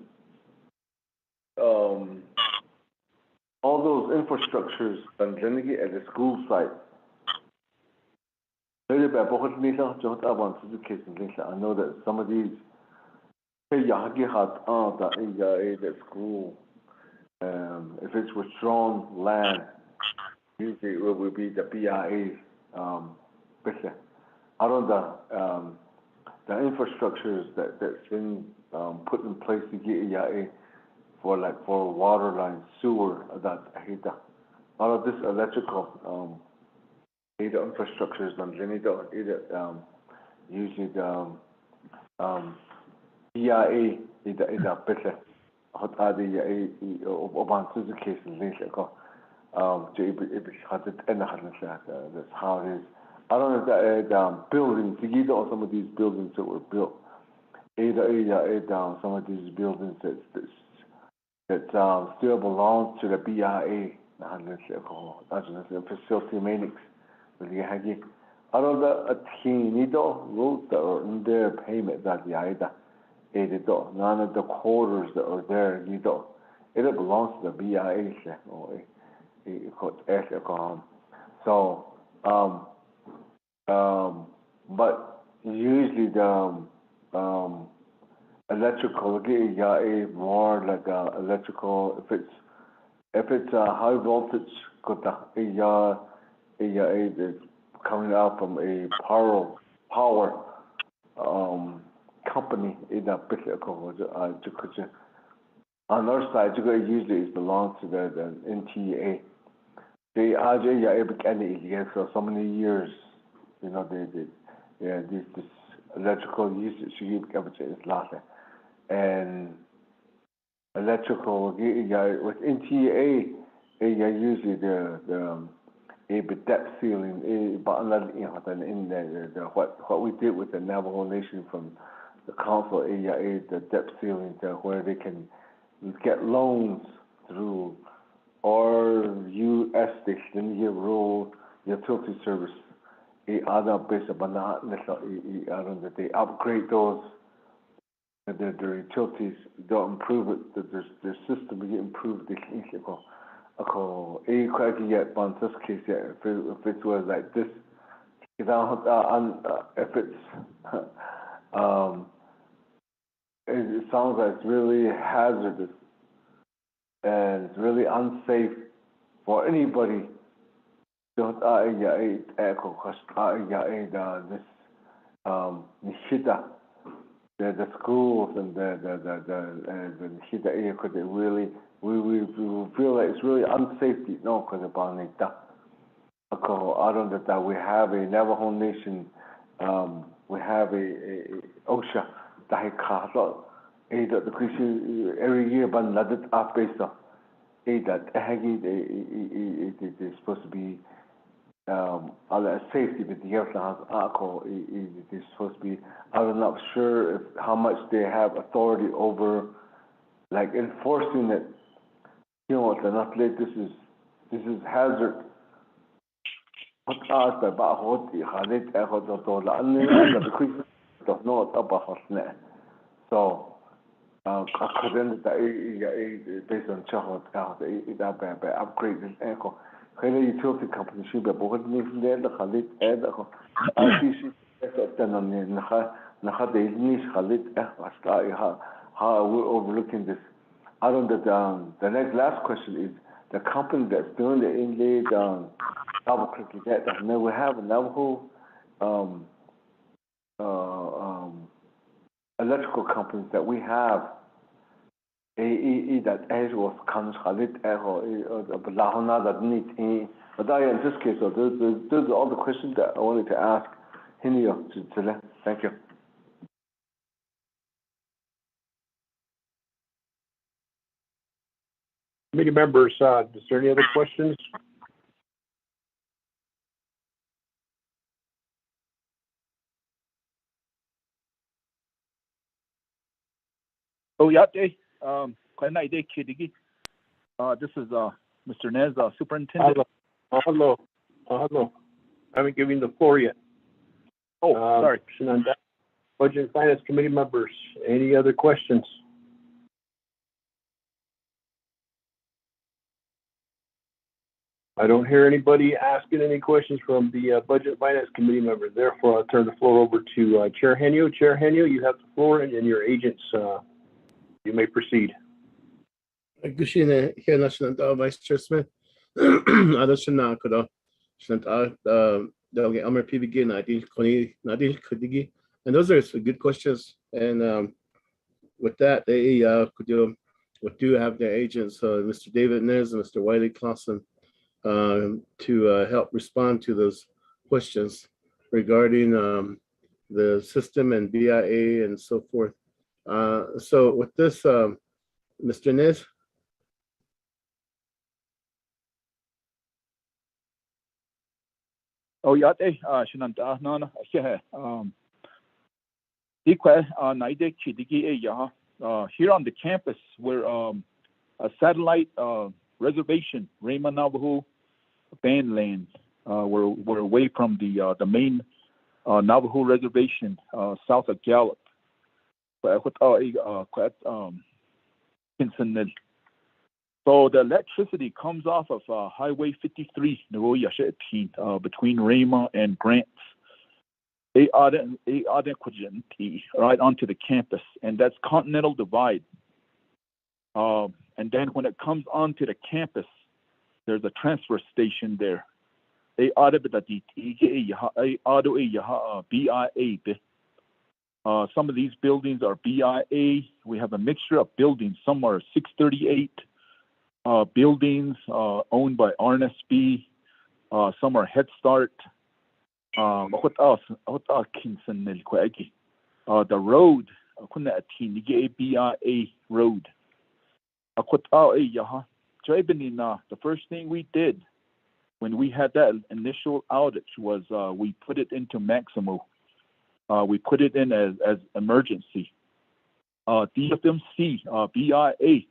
All those infrastructures and at the school site. I know that some of these that school, if it's withdrawn land, usually it will be the BIA's. I don't know the infrastructures that's been put in place to get EIA for water lines, sewer, that all of this electrical either infrastructures and either usually the EIA either better hot the oban case later that's how it is. I don't know if that buildings either or some of these buildings that were built either some of these buildings that still belong to the BIA facility maintenance. I don't know a teeny wrote in their payment that the IDA none of the quarters that are there it belongs to the BIA so but usually the electrical more like electrical if it's a high voltage it's coming out from a power company on our side usually it belongs to the NTA. They are for so many years, this electrical usage is lost. And electrical with NTA usually the depth ceiling but in what we did with the Navajo Nation from the council the depth ceiling where they can get loans through or US station rural utility service other base that they upgrade those their utilities don't improve it their system will improve the case if it was like this if it's it sounds like it's really hazardous and it's really unsafe for anybody the schools and the area could really we feel like it's really unsafe because about I don't know that we have a Navajo Nation we have a Osha every year but not up based on that they're supposed to be safety but the other is supposed to be I'm not sure how much they have authority over like enforcing it they're not late this is hazard so based on upgrade this echo utility company should be able how we're overlooking this. I don't know the next last question is the company that's doing the inlaid double clicking that we have a Navajo electrical companies that we have that as was comes Khalid that need but in this case those are all the questions that I wanted to ask Hinio to thank you. Committee members, is there any other questions? Oh, yeah, this is Mr. Nez, Superintendent. Hello. I haven't given you the floor yet. Oh, sorry. Budget and Finance Committee members, any other questions? I don't hear anybody asking any questions from the Budget and Finance Committee members. Therefore, I'll turn the floor over to Chair Henio. Chair Henio, you have the floor, and your agents, you may proceed. Vice Chair Smith. And those are good questions. And with that, they could you we do have the agents, Mr. David Nez and Mr. Wiley Clausen, to help respond to those questions regarding the system and BIA and so forth. So with this, Mr. Nez. Oh, yeah, Shinanta, no, here on the campus, we're a satellite reservation, Raymond Navajo band land. We're away from the main Navajo reservation south of Gallup. So the electricity comes off of Highway 53, between Raymond and Grants. Right onto the campus, and that's Continental Divide. And then when it comes onto the campus, there's a transfer station there. Some of these buildings are BIA. We have a mixture of buildings. Some are 638 buildings owned by RNSB. Some are Head Start. What else? The road, BIA road. The first thing we did when we had that initial outage was we put it into Maximo. We put it in as emergency. DFMC, BIA,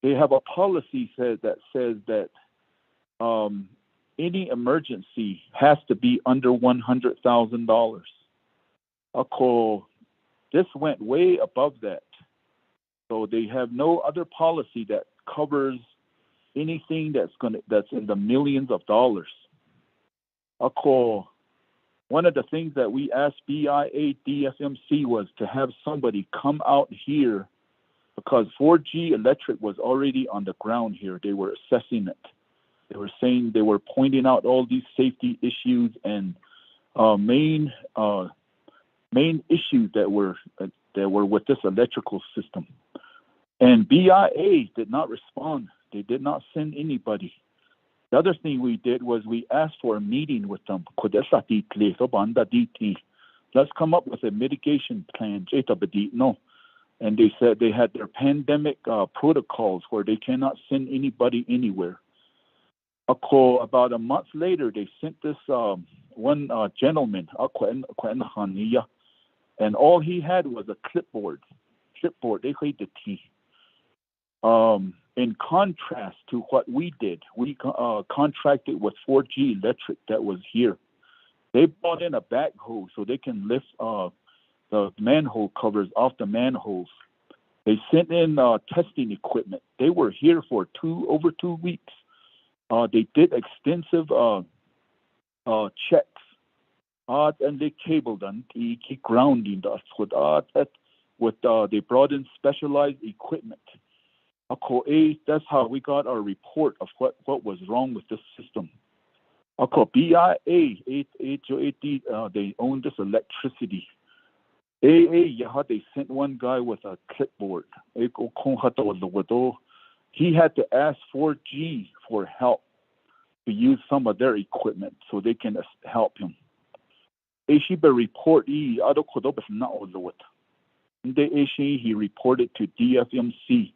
they have a policy that says that any emergency has to be under $100,000. This went way above that. So they have no other policy that covers anything that's in the millions of dollars. One of the things that we asked BIA DFMC was to have somebody come out here because 4G electric was already on the ground here. They were assessing it. They were saying, they were pointing out all these safety issues and main issues that were with this electrical system. And BIA did not respond. They did not send anybody. The other thing we did was we asked for a meeting with them. Let's come up with a mitigation plan. And they said they had their pandemic protocols where they cannot send anybody anywhere. About a month later, they sent this one gentleman, and all he had was a clipboard. They hate the T. In contrast to what we did, we contracted with 4G Electric that was here. They brought in a backhoe so they can lift the manhole covers off the manholes. They sent in testing equipment. They were here for over 2 weeks. They did extensive checks. And they cabled them, grounding us with they brought in specialized equipment. That's how we got our report of what was wrong with this system. BIA, they own this electricity. They sent one guy with a clipboard. He had to ask 4G for help to use some of their equipment so they can help him. He reported to DFMC.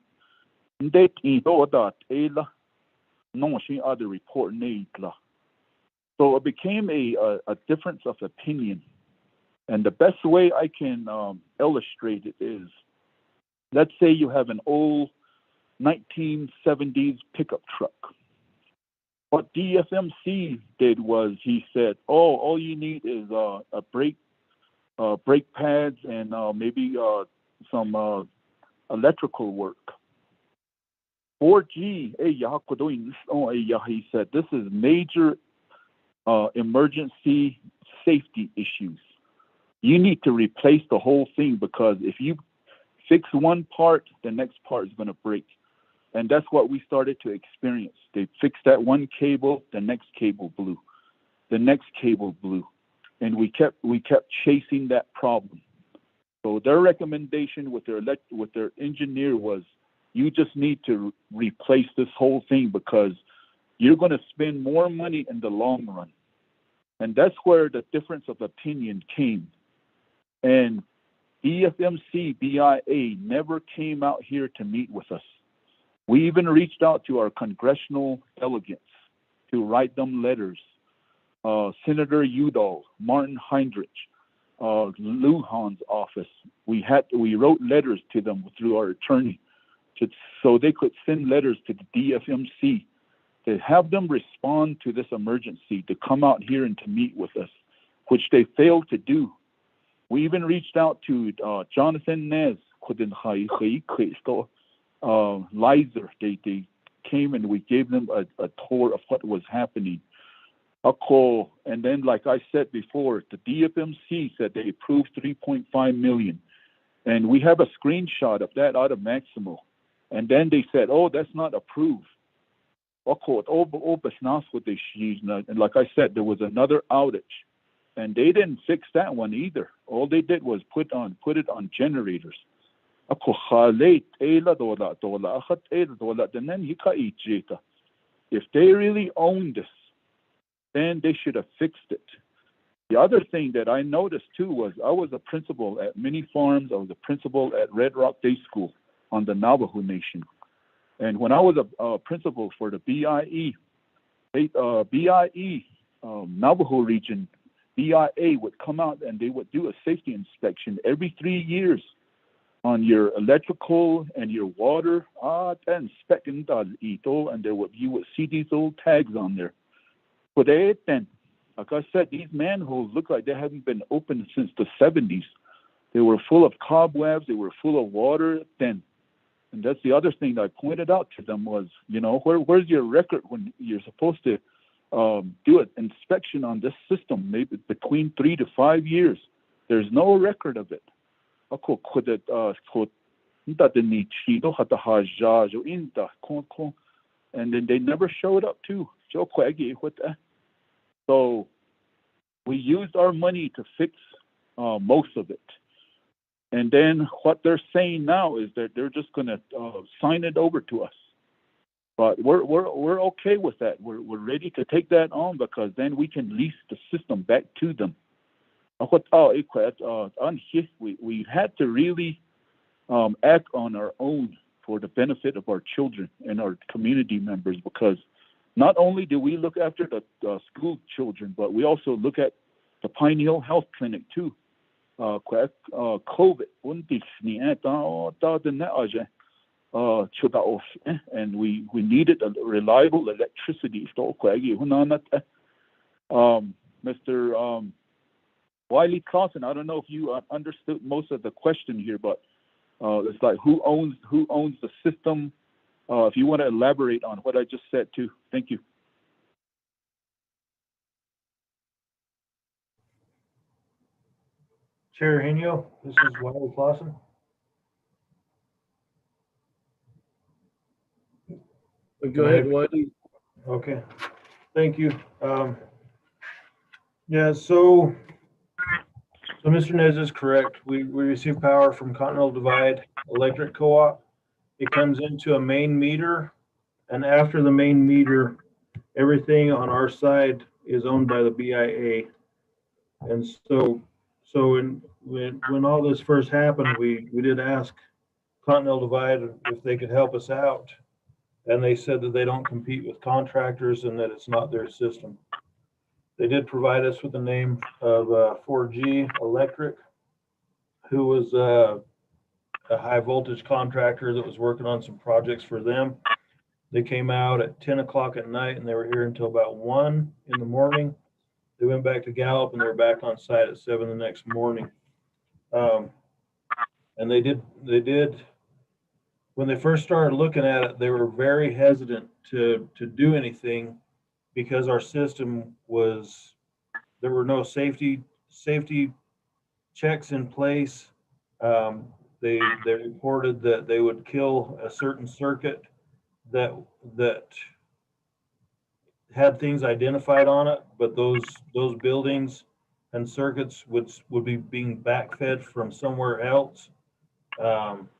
So it became a difference of opinion. And the best way I can illustrate it is, let's say you have an old 1970s pickup truck. What DFMC did was he said, all you need is a brake pads and maybe some electrical work. 4G, he said, this is major emergency safety issues. You need to replace the whole thing because if you fix one part, the next part is going to break. And that's what we started to experience. They fixed that one cable, the next cable blew. The next cable blew. And we kept chasing that problem. So their recommendation with their engineer was You just need to replace this whole thing because you're going to spend more money in the long run. And that's where the difference of opinion came. And DFMC BIA never came out here to meet with us. We even reached out to our congressional delegates to write them letters. Senator Udall, Martin Heinrich, Lujan's office. We wrote letters to them through our attorney so they could send letters to the DFMC to have them respond to this emergency, to come out here and to meet with us, which they failed to do. We even reached out to Jonathan Nez, Lizer. They came and we gave them a tour of what was happening. And then, like I said before, the DFMC said they approved $3.5 million. And we have a screenshot of that out of Maximo. And then they said, oh, that's not approved. And like I said, there was another outage. And they didn't fix that one either. All they did was put it on generators. If they really own this, then they should have fixed it. The other thing that I noticed too was I was a principal at many farms. I was a principal at Red Rock Day School on the Navajo Nation. And when I was a principal for the BIE, Navajo region, BIA would come out and they would do a safety inspection every 3 years on your electrical and your water. And you would see these little tags on there. But then, like I said, these manholes look like they haven't been opened since the 70s. They were full of cobwebs. They were full of water then. And that's the other thing that I pointed out to them was, where's your record when you're supposed to do an inspection on this system, maybe between 3 to 5 years? There's no record of it. And then they never showed up too. So we used our money to fix most of it. And then what they're saying now is that they're just going to sign it over to us. But we're okay with that. We're ready to take that on because then we can lease the system back to them. We had to really act on our own for the benefit of our children and our community members, because not only do we look after the school children, but we also look at the Pine Hill Health Clinic too. COVID, and we needed a reliable electricity. Mr. Wiley Clausen, I don't know if you understood most of the question here, but it's like who owns the system? If you want to elaborate on what I just said too, thank you. Chair Henio, this is Wiley Clausen. Go ahead, Wiley. Okay, thank you. Yeah, so Mr. Nez is correct. We receive power from Continental Divide Electric Co-op. It comes into a main meter, and after the main meter, everything on our side is owned by the BIA. And so when all this first happened, we did ask Continental Divide if they could help us out, and they said that they don't compete with contractors and that it's not their system. They did provide us with the name of 4G Electric, who was a high voltage contractor that was working on some projects for them. They came out at 10 o'clock at night and they were here until about 1 in the morning. They went back to Gallup and they were back on site at 7 the next morning. And they did, when they first started looking at it, they were very hesitant to do anything because our system was, there were no safety checks in place. They reported that they would kill a certain circuit that had things identified on it, but those buildings and circuits would be being backfed from somewhere else.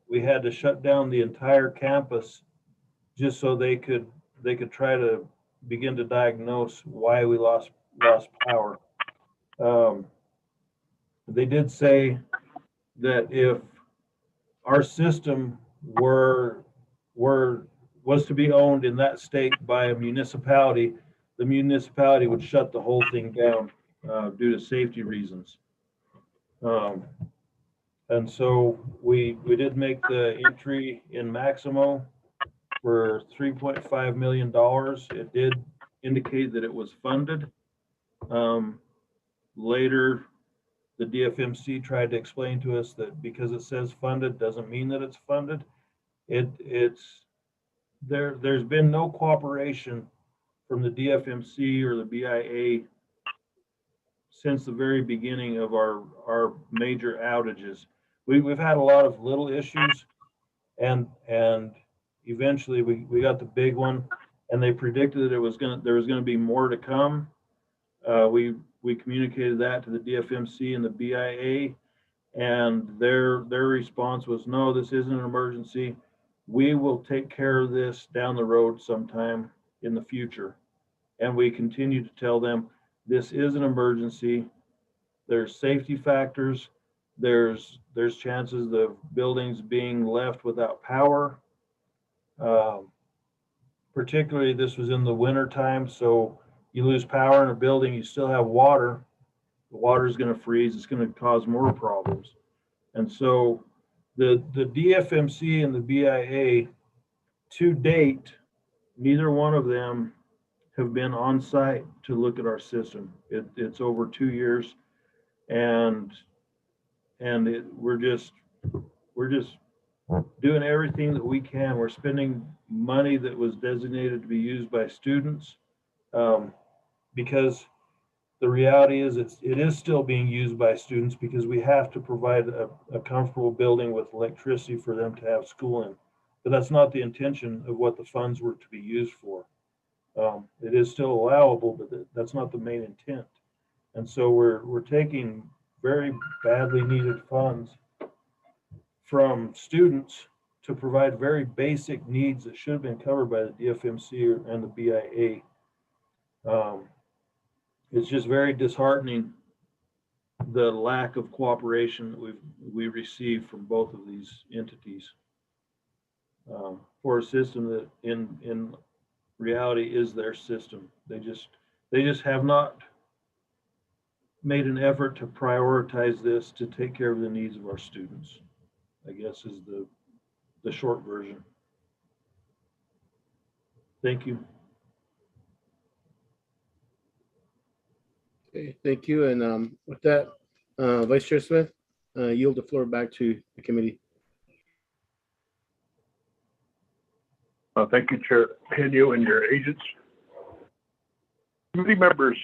We had to shut down the entire campus just so they could try to begin to diagnose why we lost power. They did say that if our system was to be owned in that state by a municipality, the municipality would shut the whole thing down due to safety reasons. And so we did make the entry in Maximo for $3.5 million. It did indicate that it was funded. Later, the DFMC tried to explain to us that because it says funded doesn't mean that it's funded. There's been no cooperation from the DFMC or the BIA since the very beginning of our major outages. We've had a lot of little issues, and eventually we got the big one, and they predicted that there was gonna be more to come. We communicated that to the DFMC and the BIA, and their response was, no, this isn't an emergency. We will take care of this down the road sometime in the future. And we continue to tell them this is an emergency. There's safety factors. There's chances of buildings being left without power. Particularly, this was in the winter time, so you lose power in a building, you still have water. The water is going to freeze. It's going to cause more problems. And so the DFMC and the BIA, to date, neither one of them have been on site to look at our system. It's over 2 years, and we're just doing everything that we can. We're spending money that was designated to be used by students, because the reality is it is still being used by students, because we have to provide a comfortable building with electricity for them to have school in. But that's not the intention of what the funds were to be used for. It is still allowable, but that's not the main intent. And so we're taking very badly needed funds from students to provide very basic needs that should have been covered by the DFMC and the BIA. It's just very disheartening, the lack of cooperation that we received from both of these entities for a system that in reality is their system. They just have not made an effort to prioritize this to take care of the needs of our students, I guess is the short version. Thank you. Okay, thank you. And with that, Vice Chair Smith, yield the floor back to the committee. Thank you, Chair Henio and your agents. Committee members,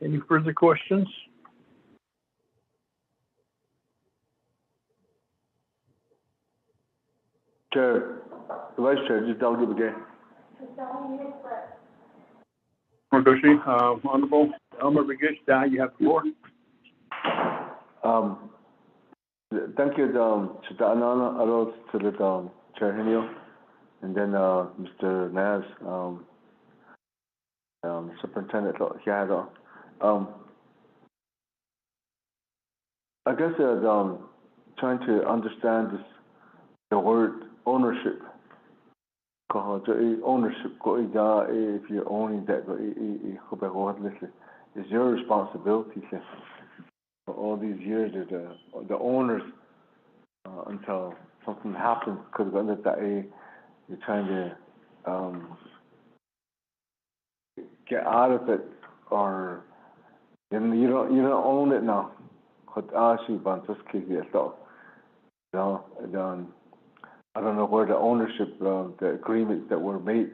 any further questions? Chair, the Vice Chair, just delegate again. Honorable Elmer Regish, you have the floor. Thank you, to the Chair Henio, and then Mr. Naz, Superintendent Hiado. I guess trying to understand the word ownership. Ownership, if you're owning that, is your responsibility. For all these years, the owners, until something happens, because you're trying to get out of it, or you don't own it now. I don't know where the ownership, the agreements that were made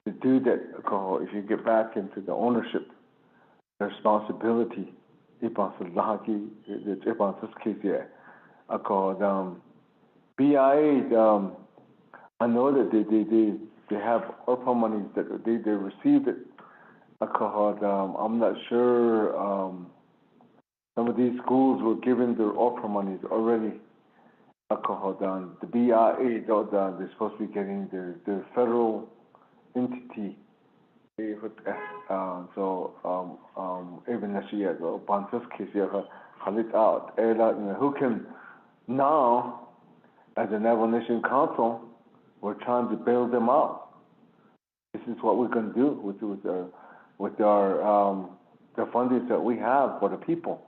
to do that. If you get back into the ownership, the responsibility, BIA, I know that they have ARPA money that they received it. I'm not sure. Some of these schools were given their ARPA monies already, the BIA, they're supposed to be getting the federal entity. So even this year, the Bantus case here, out. Who can now, as a Navajo Nation Council, we're trying to bail them out. This is what we're going to do with our the fundings that we have for the people.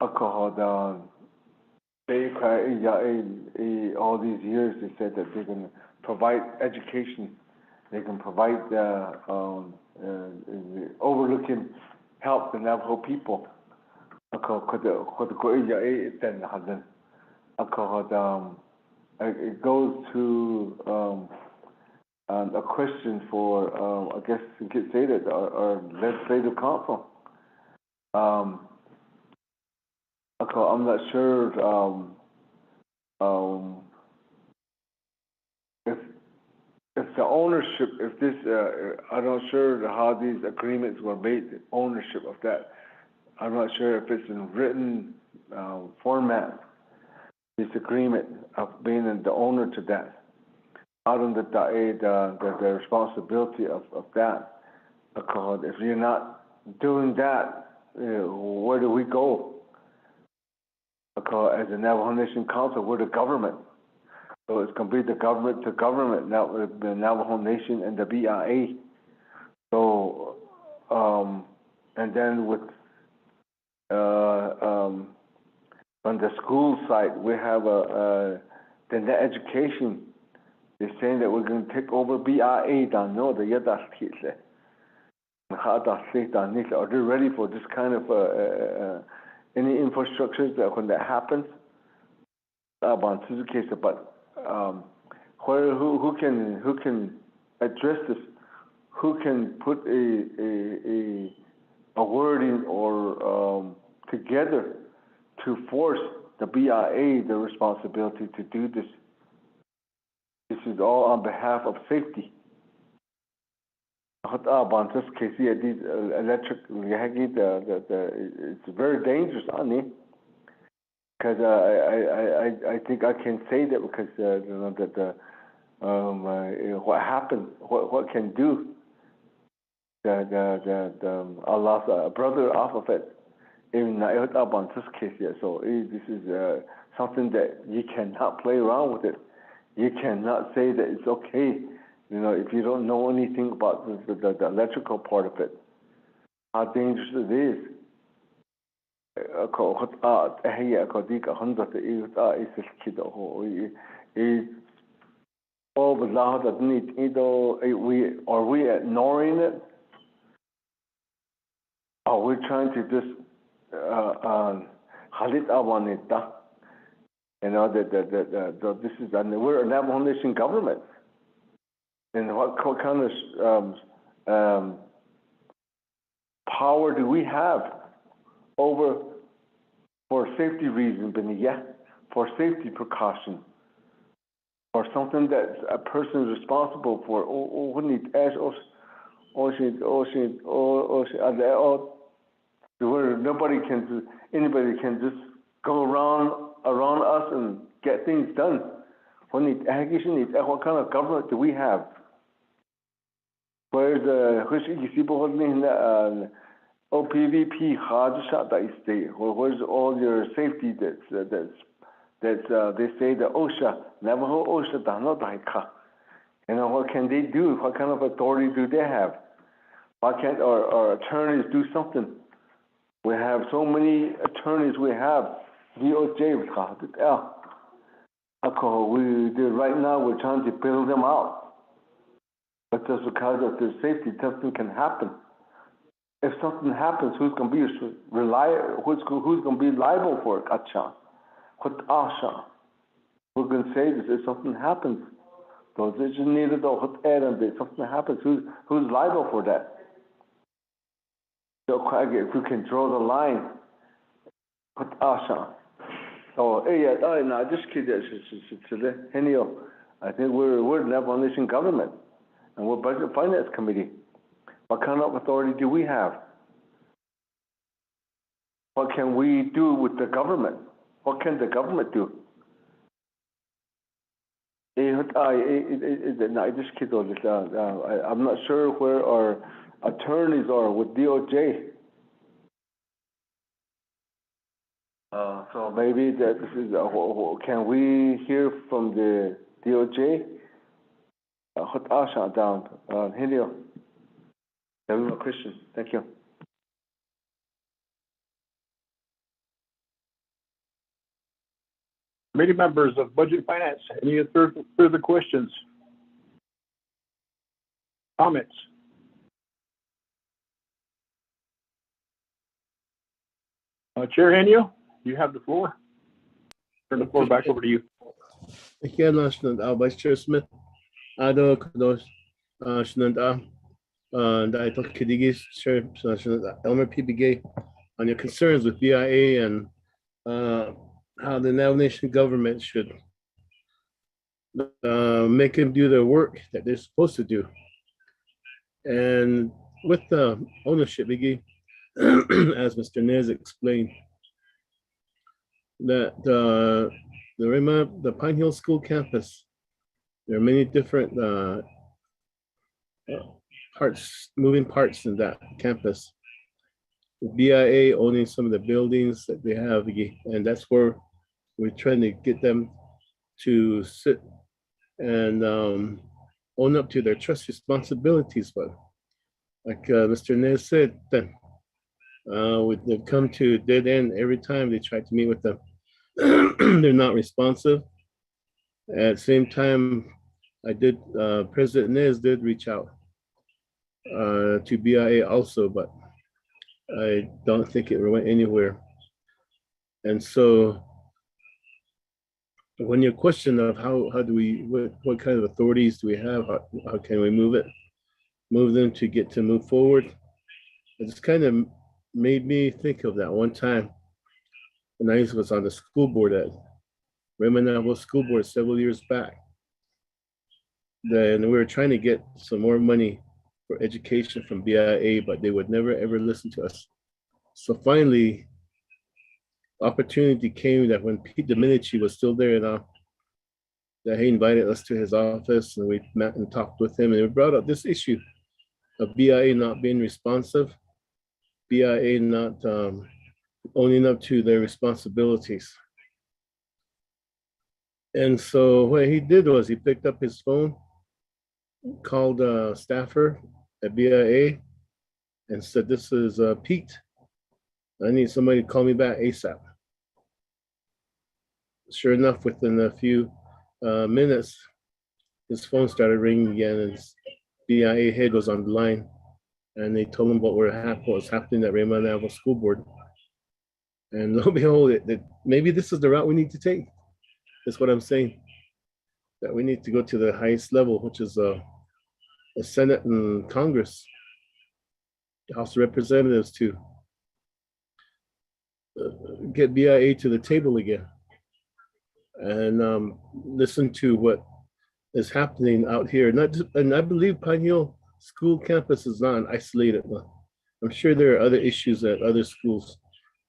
All these years, they said that they're going to provide education. They can provide overlooking help the Navajo people. It goes to a question for, I guess you could say that our legislative council. I'm not sure if the ownership, if this, I'm not sure how these agreements were made, the ownership of that. I'm not sure if it's in written format, this agreement of being the owner to that. Out on the responsibility of that. Because if you're not doing that, where do we go? Because as the Navajo Nation Council, we're the government. So it's going to be the government to government, now the Navajo Nation and the BIA. So, and then with, on the school side, we have the net education. They're saying that we're going to take over BIA. Are they ready for this kind of any infrastructures that when that happens? But who can address this? Who can put a wording or together to force the BIA the responsibility to do this? This is all on behalf of safety. These electric, it's very dangerous, because I think I can say that because what happened, what can do. I lost a brother off of it. Even so this is something that you cannot play around with it. You cannot say that it's okay, if you don't know anything about the electrical part of it, how dangerous it is. Are we ignoring it? Are we trying to just this is, we're a Navajo Nation government. And what kind of power do we have over, for safety reasons, for safety precaution, or something that a person is responsible for? Where anybody can just go around us and get things done. What kind of government do we have? Where's OPVP? Where's all your safety that's they say the Osha, Navajo Osha, what can they do? What kind of authority do they have? Why can't our attorneys do something? We have so many attorneys. We have DOJ. Right now, we're trying to build them out. But just because of their safety, something can happen. If something happens, who's going to be liable for it? We're going to say this if something happens. So if something happens, who's liable for that? So if we can draw the line, just kidding. I think we're the Navajo Nation government, and we're Budget and Finance Committee. What kind of authority do we have? What can we do with the government? What can the government do? I'm not sure where our attorneys are with DOJ. So maybe that this is, can we hear from the DOJ? Hot Asha down, Helio. Christian, thank you. Committee members of Budget and Finance, any further questions? Comments? Chair Henio, you have the floor. Turn the floor back over to you. Again, Vice Chair Smith, Ado Kadosh, Shinanda, Daito Kidigis, Chair Elmer PBG, on your concerns with BIA and how the Navajo Nation government should make them do their work that they're supposed to do. And with the ownership, Biggie, as Mr. Nez explained, that the Pine Hill School campus, there are many different moving parts in that campus. The BIA owning some of the buildings that they have, and that's where we're trying to get them to sit and own up to their trust responsibilities. But like Mr. Nez said, then they've come to a dead end every time they try to meet with them. They're not responsive. At the same time, President Nez did reach out to BIA also, but I don't think it went anywhere. And so when your question of how do we, what kind of authorities do we have, how can we move them to move forward, it's kind of made me think of that one time when I was on the school board at Navajo School Board several years back. Then we were trying to get some more money for education from BIA, but they would never ever listen to us. So finally, opportunity came that when Pete Dominici was still there, that he invited us to his office and we met and talked with him, and we brought up this issue of BIA not being responsive, BIA not owning up to their responsibilities. And so what he did was he picked up his phone, called a staffer at BIA and said, "This is Pete. I need somebody to call me back ASAP." Sure enough, within a few minutes, his phone started ringing again, and his BIA head was on the line, and they told him what was happening at Raymond Navajo School Board. And lo and behold, maybe this is the route we need to take. That's what I'm saying. That we need to go to the highest level, which is the Senate and Congress, the House of Representatives, to get BIA to the table again and listen to what is happening out here. And I believe Pine Hill School campus is not an isolated one. I'm sure there are other issues at other schools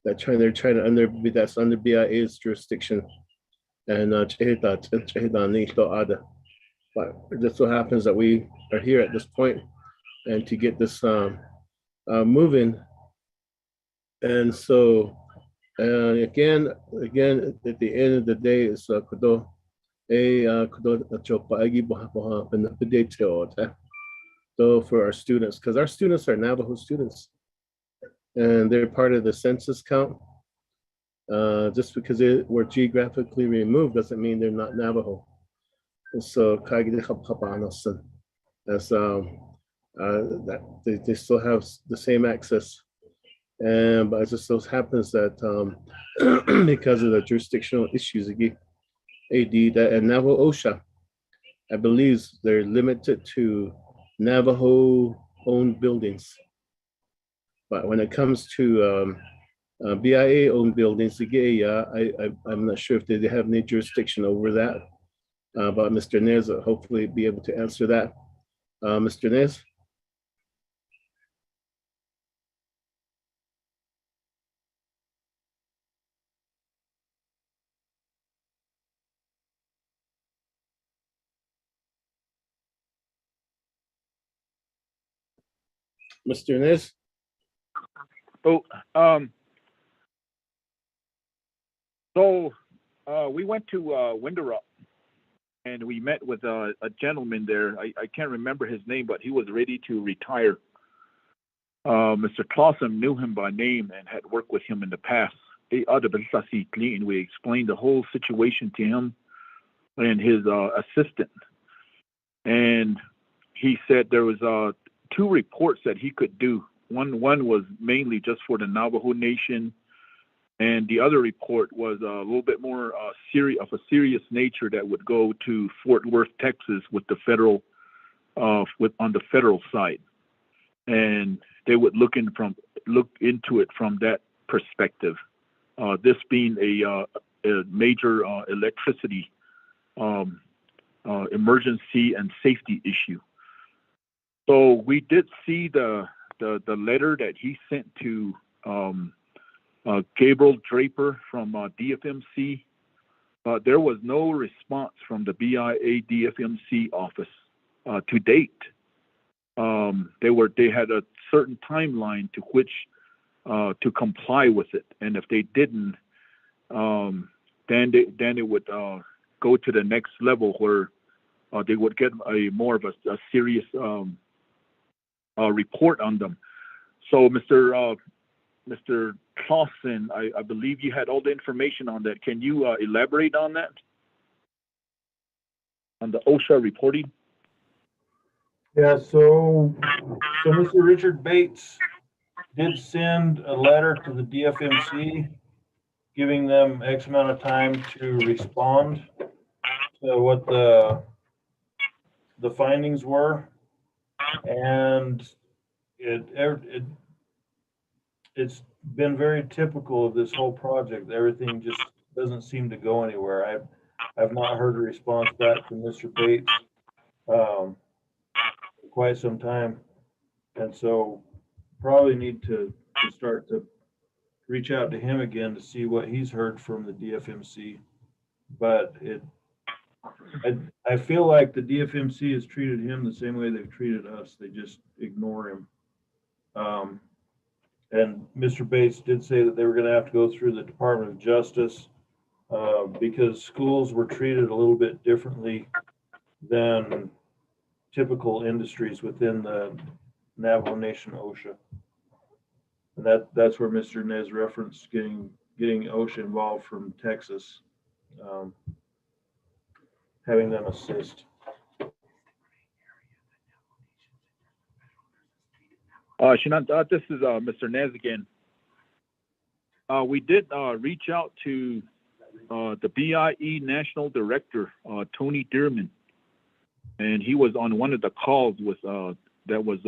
that they're trying to that's under BIA's jurisdiction. And but it just so happens that we are here at this point, and to get this moving. And so again, at the end of the day, it's for our students, because our students are Navajo students, and they're part of the census count. Just because they were geographically removed doesn't mean they're not Navajo. And so as that they still have the same access. But it just so happens that because of the jurisdictional issues, AD and Navajo Osha, I believe they're limited to Navajo-owned buildings. But when it comes to BIA-owned buildings, I'm not sure if they have any jurisdiction over that. But Mr. Nez will hopefully be able to answer that. Mr. Nez? Mr. Nez? We went to Winderup, and we met with a gentleman there. I can't remember his name, but he was ready to retire. Mr. Clausen knew him by name and had worked with him in the past. And we explained the whole situation to him and his assistant. And he said there was 2 reports that he could do. One was mainly just for the Navajo Nation, and the other report was a little bit more serious nature that would go to Fort Worth, Texas, with the federal, on the federal side, and they would look into it from that perspective. This being a major electricity emergency and safety issue. So we did see the letter that he sent to Gabriel Draper from DFMC. There was no response from the BIA DFMC office to date. They had a certain timeline to which to comply with it, and if they didn't, then it would go to the next level where they would get more of a serious report on them. So, Mr. Clausen, I believe you had all the information on that. Can you elaborate on that? On the OSHA reporting? Yeah, so Mr. Richard Bates did send a letter to the DFMC giving them X amount of time to respond to what the findings were, and it's been very typical of this whole project. Everything just doesn't seem to go anywhere. I've not heard a response back from Mr. Bates for quite some time, and so probably need to start to reach out to him again to see what he's heard from the DFMC. But I feel like the DFMC has treated him the same way they've treated us. They just ignore him. And Mr. Bates did say that they were going to have to go through the Department of Justice because schools were treated a little bit differently than typical industries within the Navajo Nation OSHA. And that's where Mr. Nez referenced getting OSHA involved from Texas, having them assist. Shanant, this is Mr. Nez again. We did reach out to the BIE National Director, Tony Dearman, and he was on one of the calls that was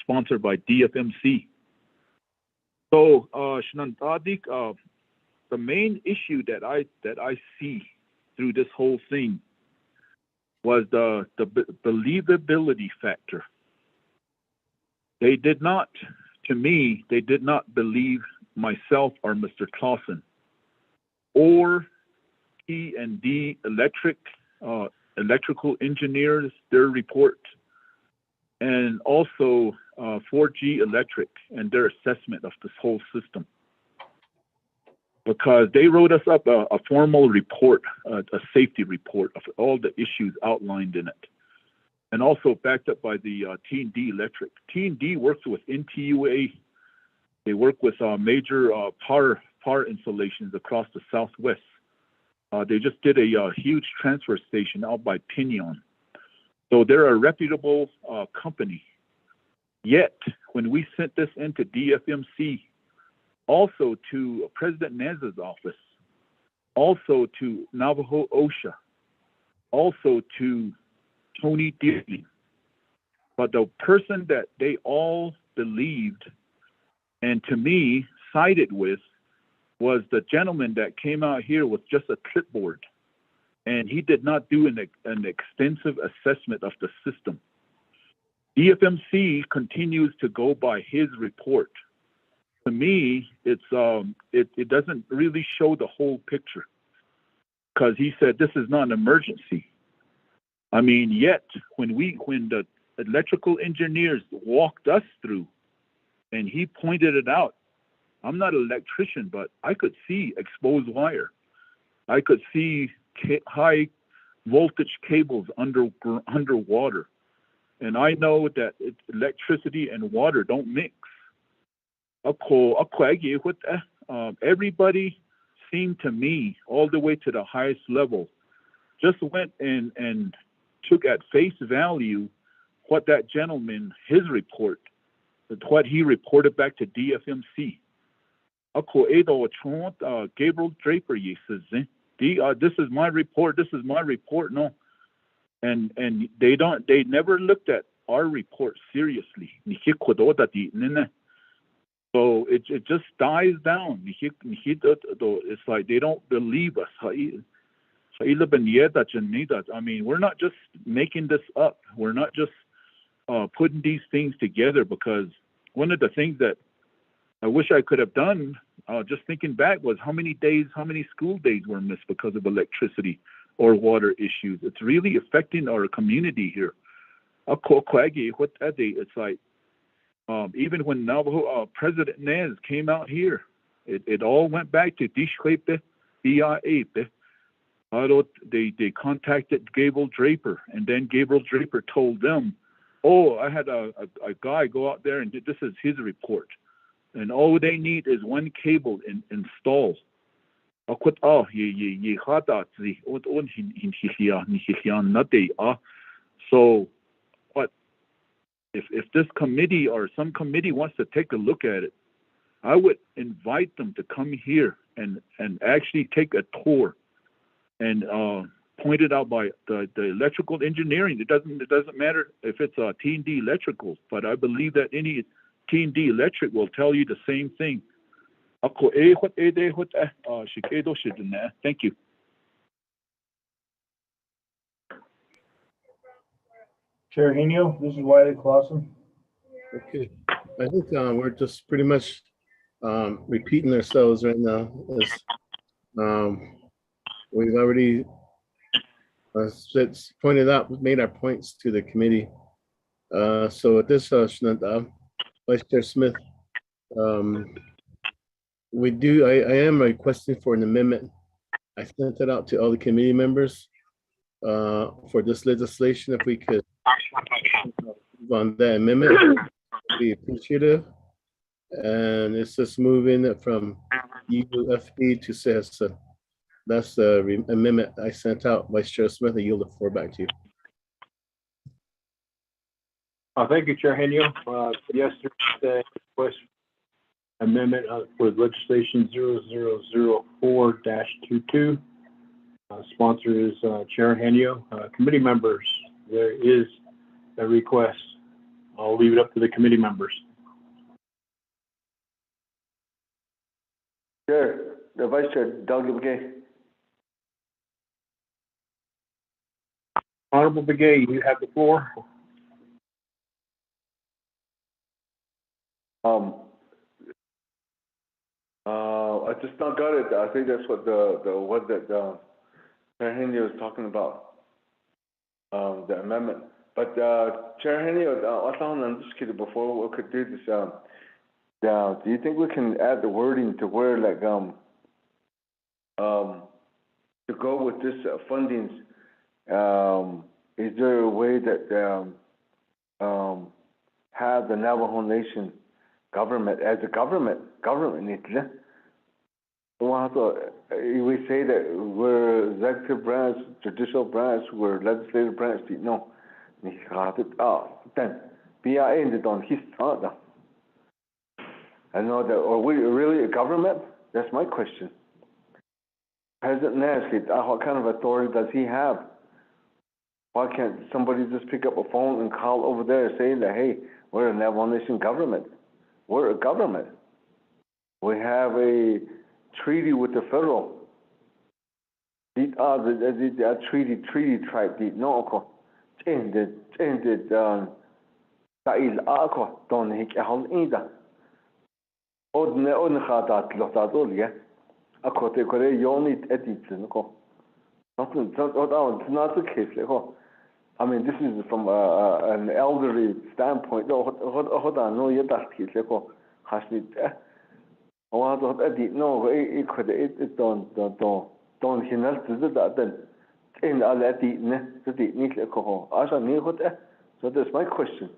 sponsored by DFMC. So, Shanant, the main issue that I see through this whole thing was the believability factor. They did not believe myself or Mr. Clausen or T&D electrical engineers, their report, and also 4G Electric and their assessment of this whole system. Because they wrote us up a formal report, a safety report of all the issues outlined in it, and also backed up by the T&D Electric. T&D works with NTUA. They work with major power installations across the Southwest. They just did a huge transfer station out by Pinion. So they're a reputable company. Yet, when we sent this into DFMC, also to President Nez's office, also to Navajo OSHA, also to Tony Dearman, but the person that they all believed and to me sided with was the gentleman that came out here with just a clipboard, and he did not do an extensive assessment of the system. DFMC continues to go by his report. To me, it doesn't really show the whole picture, because he said this is not an emergency. I mean, yet when the electrical engineers walked us through and he pointed it out. I'm not an electrician, but I could see exposed wire. I could see high voltage cables underwater. And I know that electricity and water don't mix. Everybody seemed to me, all the way to the highest level, just went and took at face value what that gentleman, his report, what he reported back to DFMC. Gabriel Draper says, this is my report, no. And they never looked at our report seriously. So it just dies down. It's like they don't believe us. I mean, we're not just making this up. We're not just putting these things together, because one of the things that I wish I could have done, just thinking back, was how many school days were missed because of electricity or water issues. It's really affecting our community here. It's like, even when Navajo President Nez came out here, it all went back to Dishlepe, BIA. They contacted Gabriel Draper, and then Gabriel Draper told them, oh, I had a guy go out there and this is his report. And all they need is one cable installed. So what if this committee or some committee wants to take a look at it, I would invite them to come here and actually take a tour and pointed out by the electrical engineering. It doesn't matter if it's T&D electrical, but I believe that any T&D electric will tell you the same thing. Thank you. Chair Henio, this is Wiley Clausen. Okay, I think we're just pretty much repeating ourselves right now. We've already pointed out, made our points to the committee. So at this, Vice Chair Smith, I am requesting for an amendment. I sent it out to all the committee members for this legislation. If we could move on that amendment, be appreciative. And it's just moving it from UFB to CESA. That's the amendment I sent out. Vice Chair Smith, I yield the floor back to you. Thank you, Chair Henio. Yes, there's a request amendment for legislation 0004-22. Sponsor is Chair Henio. Committee members, there is a request. I'll leave it up to the committee members. Chair, the Vice Chair, Doug Begay. Honorable Begay, you have the floor. I just not got it. I think that's what the what that Chair Henio was talking about, the amendment. But Chair Henio, I'm just kidding. Before we could do this, do you think we can add the wording to where like to go with this fundings? Is there a way that have the Navajo Nation government as a government needs? We say that we're executive branch, judicial branch, we're legislative branch. No, then BIA on his I know that. Are we really a government? That's my question. President Nash, what kind of authority does he have? Why can't somebody just pick up a phone and call over there saying that, hey, we're a Navajo Nation government? We're a government. We have a treaty with the federal. The treaty tribe. No, ended Sail Ako, Don Hikahon Ida. Odne Hadat Lotadolga. Akote Kore Yonit Editzenko. Not the case. I mean, this is from an elderly standpoint. No, hold on. No, you're that case. hasn't oh that edit no it could it don't hinal to that then in all edit ne to the need ko asa ni hot so that's my question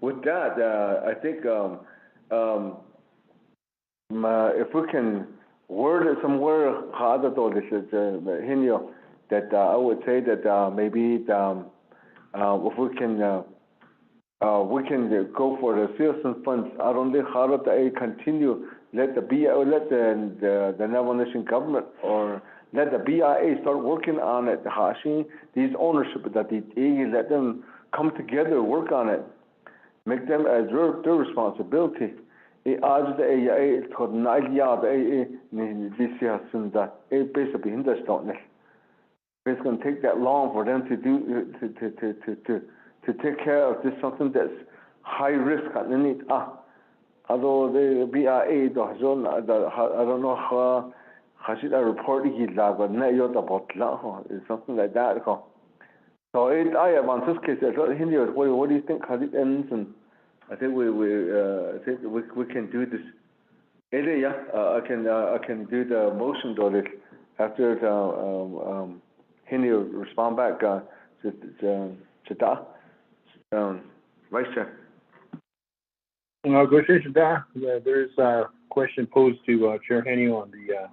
with that I think if we can word it somewhere harder to this is that I would say that maybe if we can go for the citizen funds. I don't think how to continue. Let the the Navajo Nation government or let the BIA start working on it. These ownership that let them come together, work on it, make them as their responsibility. It's going to take that long for them to do to take care of this something that's high risk. Although the BIA I don't know how should I report it something like that. So I have on this case what do you think how it ends? And I think we can do this. I can do the motion on it after the Henry respond back to that. Vice Chair. There's a question posed to Chair Henny on the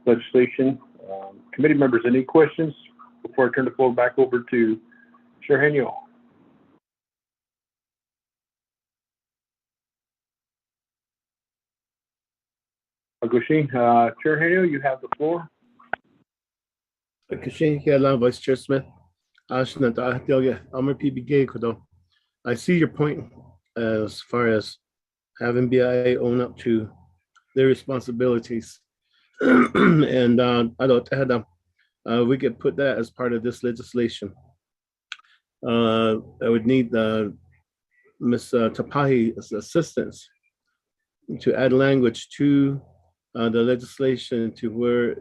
legislation. Committee members, any questions before I turn the floor back over to Chair Henny? Chair Henny, you have the floor. Vice Chair Smith. I see your point as far as having BIA own up to their responsibilities. And we could put that as part of this legislation. I would need Ms. Tapahi's assistance to add language to the legislation to where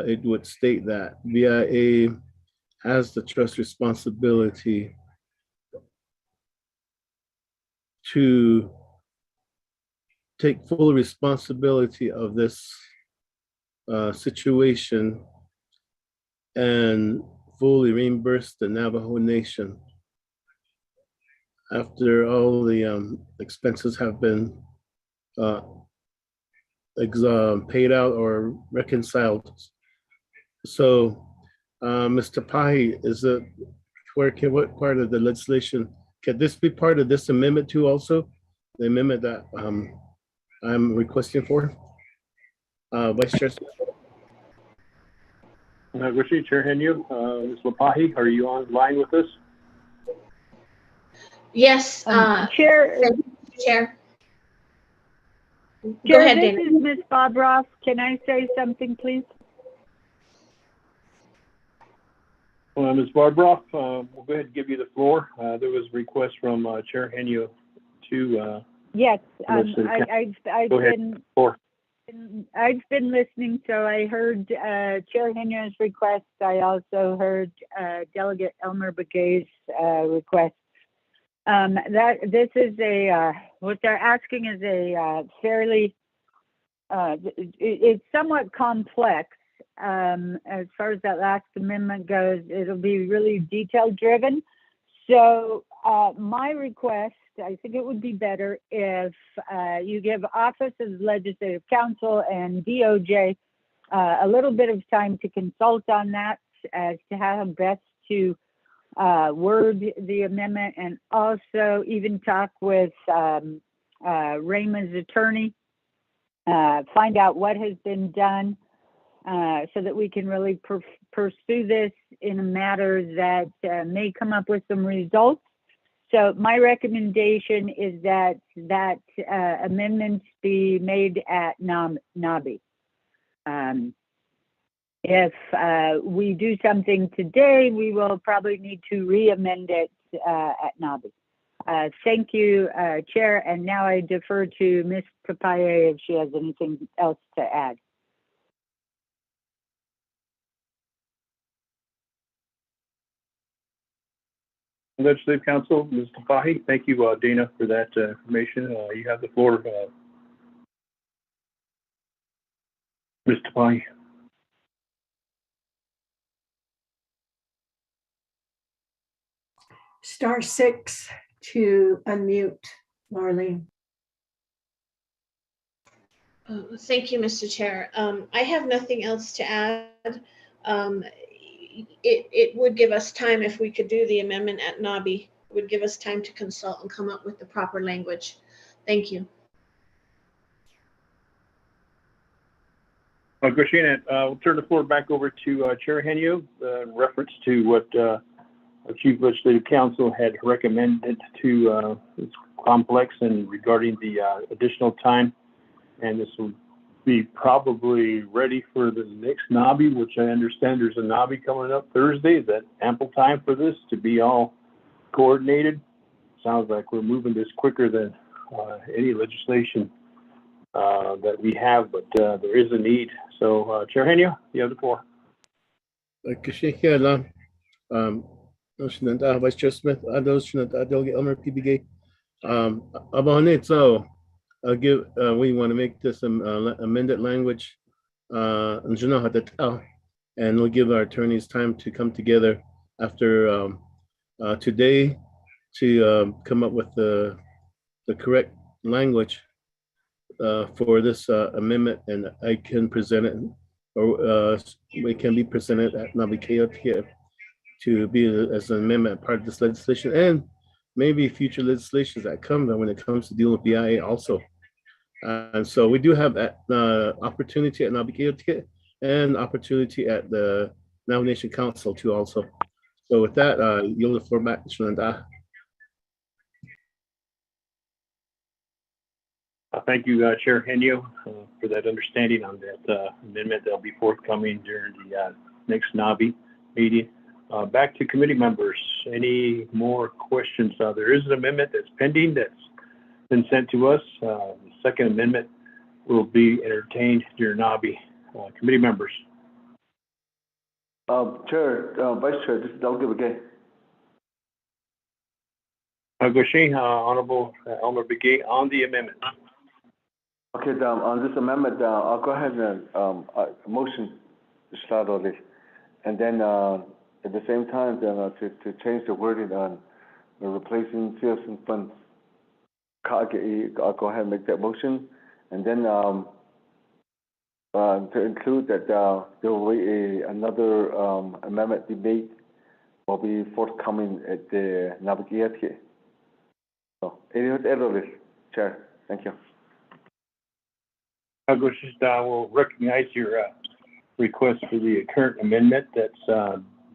it would state that BIA has the trust responsibility to take full responsibility of this situation and fully reimburse the Navajo Nation after all the expenses have been paid out or reconciled. So, Mr. Tapahi, what part of the legislation, can this be part of this amendment too also? The amendment that I'm requesting for? Vice Chair. Chair Henny, Ms. Lapahi, are you online with us? Yes, Chair. Go ahead, this Dana. is Ms. Bobroff. Can I say something, please? Ms. Barbroff, we'll go ahead and give you the floor. There was a request from Chair Henny to. Yes, I've been listening, so I heard Chair Henry's request. I also heard Delegate Elmer Begay's request. This is what they're asking is a fairly, it's somewhat complex. As far as that last amendment goes, it'll be really detail driven. So my request, I think it would be better if you give Office of Legislative Counsel and DOJ a little bit of time to consult on that as to how best to word the amendment, and also even talk with Raymond's attorney, find out what has been done so that we can really pursue this in a matter that may come up with some results. So my recommendation is that amendments be made at NABI. If we do something today, we will probably need to re-amend it at NABI. Thank you, Chair. And now I defer to Ms. Tapahi if she has anything else to add. Legislative Council, Ms. Tafahi. Thank you, Dana, for that information. You have the floor, Ms. Tafahi. *6 to unmute, Marlene. Thank you, Mr. Chair. I have nothing else to add. It would give us time if we could do the amendment at NABI. It would give us time to consult and come up with the proper language. Thank you. Christina, we'll turn the floor back over to Chair Henio in reference to what our Chief Legislative Counsel had recommended to this complex and regarding the additional time. And this will be probably ready for the next NABI, which I understand there's a NABI coming up Thursday. Is that ample time for this to be all coordinated? Sounds like we're moving this quicker than any legislation that we have, but there is a need. So, Chair Henio, you have the floor. Vice Chair Smith, Delegate Elmer PBG. About it, so I'll give. We want to make this amended language, and we'll give our attorneys time to come together after today to come up with the correct language for this amendment, and I can present it, or it can be presented at NABI to be as an amendment part of this legislation, and maybe future legislations that come when it comes to dealing with BIA also. And so we do have opportunity at NABI and opportunity at the Nomination Council too also. So with that, yield the floor back to Shananda. Thank you, Chair Henio, for that understanding on that amendment that'll be forthcoming during the next NABI meeting. Back to committee members. Any more questions? There is an amendment that's pending that's been sent to us. The second amendment will be entertained during NABI. Committee members. Chair, Vice Chair, this is Delegate Begay. Honorable Elmer Begay on the amendment. Okay, on this amendment, I'll go ahead and motion to start on this, and then at the same time, then to change the wording on replacing citizen funds. I'll go ahead and make that motion, and then to include that there will be another amendment debate will be forthcoming at the NABI. So, Chair, thank you. We'll recognize your request for the current amendment that's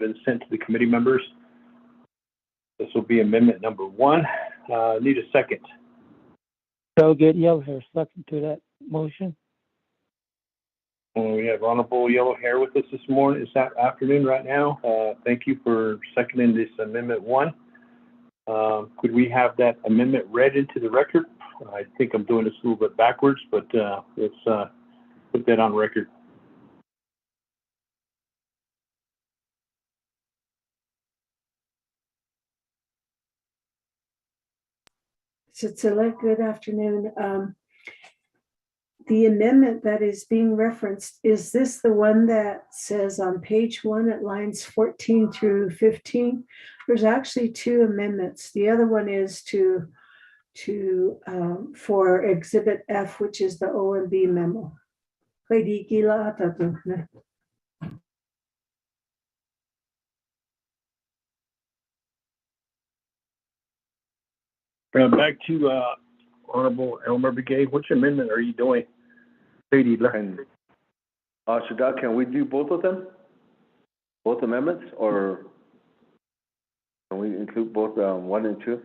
been sent to the committee members. This will be amendment number 1. Need a second. Delegate Yellowhair, second to that motion. We have Honorable Yellowhair with us this morning, this afternoon right now. Thank you for seconding this amendment 1. Could we have that amendment read into the record? I think I'm doing this a little bit backwards, but let's put that on record. Sitzila, good afternoon. The amendment that is being referenced, is this the one that says on page 1 at lines 14 through 15? There's actually 2 amendments. The other one is for Exhibit F, which is the OMB memo. Back to Honorable Elmer Begay. Which amendment are you doing? And can we do both of them? Both amendments, or can we include both 1 and 2?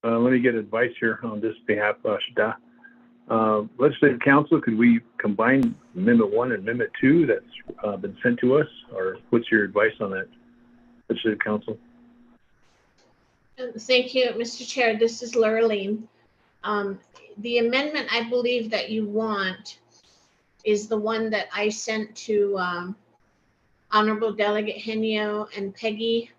Let me get advice here on this behalf, Shada. Legislative Council, could we combine Amendment 1 and Amendment 2 that's been sent to us, or what's your advice on that, Legislative Council? Thank you, Mr. Chair. This is Lurleen. The amendment I believe that you want is the one that I sent to Honorable Delegate Henio and Peggy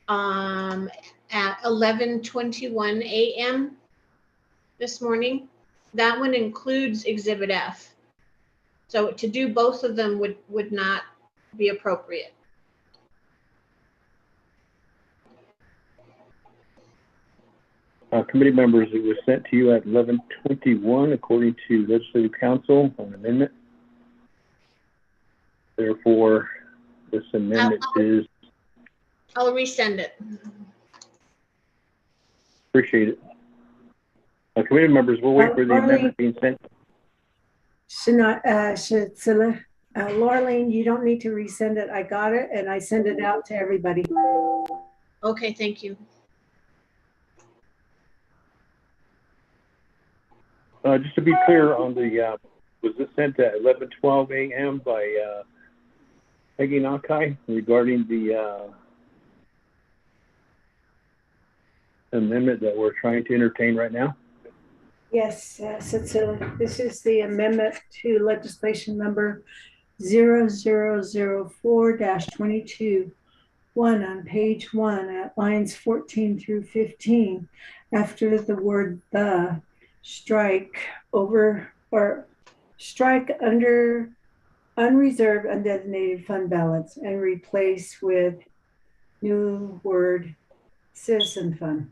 at 11:21 a.m. this morning. That one includes Exhibit F. So to do both of them would not be appropriate. Committee members, it was sent to you at 11:21 according to Legislative Council on amendment. Therefore, this amendment is. I'll resend it. Appreciate it. Committee members, we'll wait for the amendment being sent. Laurleen, you don't need to resend it. I got it and I send it out to everybody. Okay, thank you. Just to be clear on the, was this sent at 11:12 a.m. by Peggy Nakai regarding the amendment that we're trying to entertain right now? Yes, Cecilia, this is the amendment to legislation number 0004-22, on page 1 at lines 14 through 15. After the word "the," strike over or strike under unreserved undesignated fund balance and replace with new word citizen fund.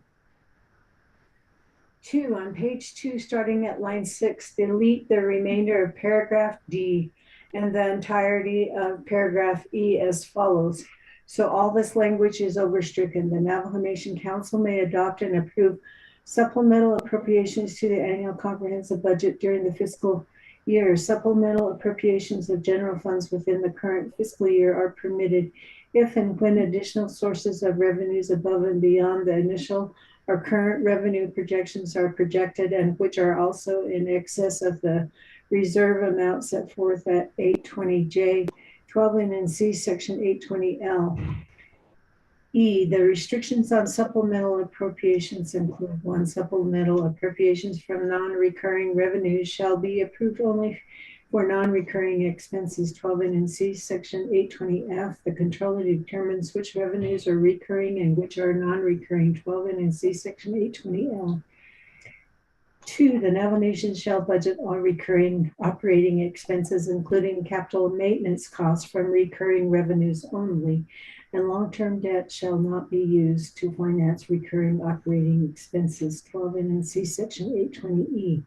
2, on page 2, starting at line 6, delete the remainder of paragraph D and the entirety of paragraph E as follows. So all this language is overstricken. The Navajo Nation Council may adopt and approve supplemental appropriations to the annual comprehensive budget during the fiscal year. Supplemental appropriations of general funds within the current fiscal year are permitted if and when additional sources of revenues above and beyond the initial or current revenue projections are projected and which are also in excess of the reserve amount set forth at 820J, 12N and C, section 820L. E, the restrictions on supplemental appropriations include: 1, supplemental appropriations from non-recurring revenues shall be approved only for non-recurring expenses. 12N and C, section 820F, the controller determines which revenues are recurring and which are non-recurring. 12N and C, section 820L. 2, the Navajo Nation shall budget all recurring operating expenses, including capital maintenance costs, from recurring revenues only, and long-term debt shall not be used to finance recurring operating expenses. 12N and C, section 820E.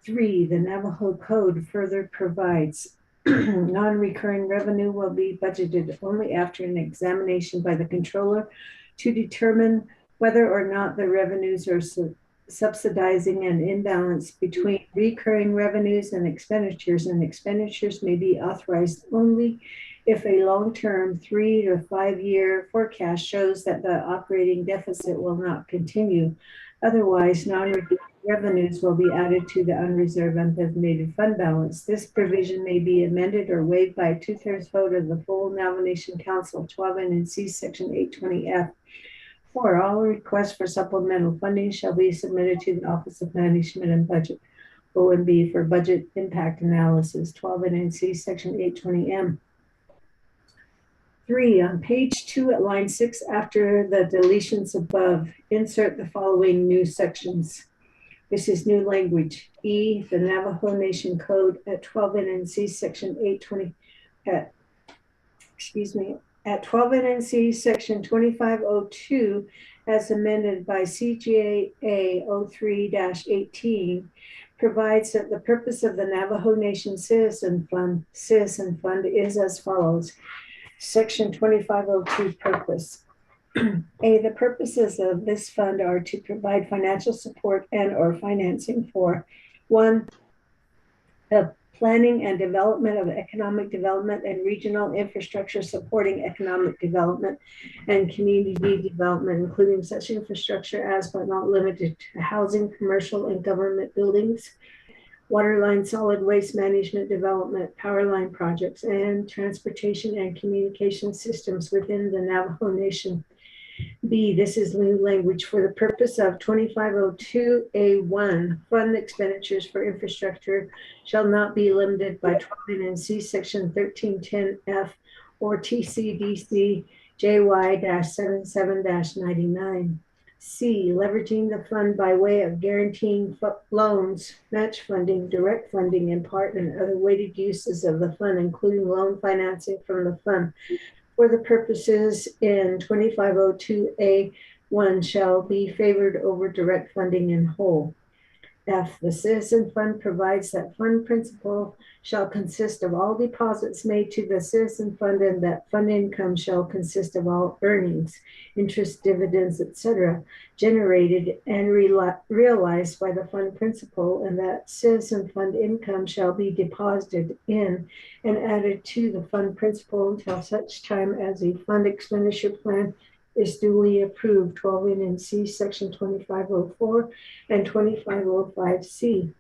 3, the Navajo Code further provides non-recurring revenue will be budgeted only after an examination by the controller to determine whether or not the revenues are subsidizing an imbalance between recurring revenues and expenditures may be authorized only if a long-term 3 to 5 year forecast shows that the operating deficit will not continue. Otherwise, non-recurring revenues will be added to the unreserved undesignated fund balance. This provision may be amended or waived by a 2/3 vote of the full Navajo Nation Council. 12N and C, section 820F. 4, all requests for supplemental funding shall be submitted to the Office of Management and Budget, OMB, for budget impact analysis. 12N and C, section 820M. 3, on page 2 at line 6, after the deletions above, insert the following new sections. This is new language. E, the Navajo Nation Code at 12N and C, section 820, at 12N and C, section 2502, as amended by CJA 03-18, provides that the purpose of the Navajo Nation Citizen Fund is as follows. Section 2502 purpose. A, the purposes of this fund are to provide financial support and or financing for: 1, the planning and development of economic development and regional infrastructure supporting economic development and community development, including such infrastructure as but not limited to housing, commercial and government buildings, waterline, solid waste management development, power line projects, and transportation and communication systems within the Navajo Nation. B, this is new language for the purpose of 2502A1, fund expenditures for infrastructure shall not be limited by 12 NC section 1310F or TCDC JY-77-99. C, leveraging the fund by way of guaranteeing loans, match funding, direct funding, and part and other weighted uses of the fund, including loan financing from the fund for the purposes in 2502A1 shall be favored over direct funding in whole. F, the Citizen Fund provides that fund principal shall consist of all deposits made to the Citizen Fund and that fund income shall consist of all earnings, interest, dividends, etc., generated and realized by the fund principal, and that Citizen Fund income shall be deposited in and added to the fund principal until such time as a fund expenditure plan is duly approved, 12 NC section 2504 and 2505C.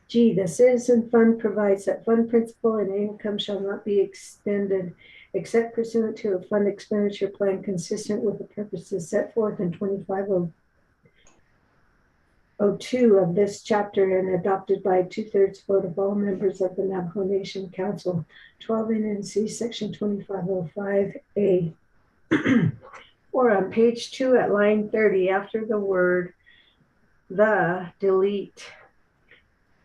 G, the Citizen Fund provides that fund principal and income shall not be expended except pursuant to a fund expenditure plan consistent with the purposes set forth in 2502 of this chapter and adopted by a 2/3 vote of all members of the Navajo Nation Council, 12 NC section 2505A. Or on page 2 at line 30, after the word the, delete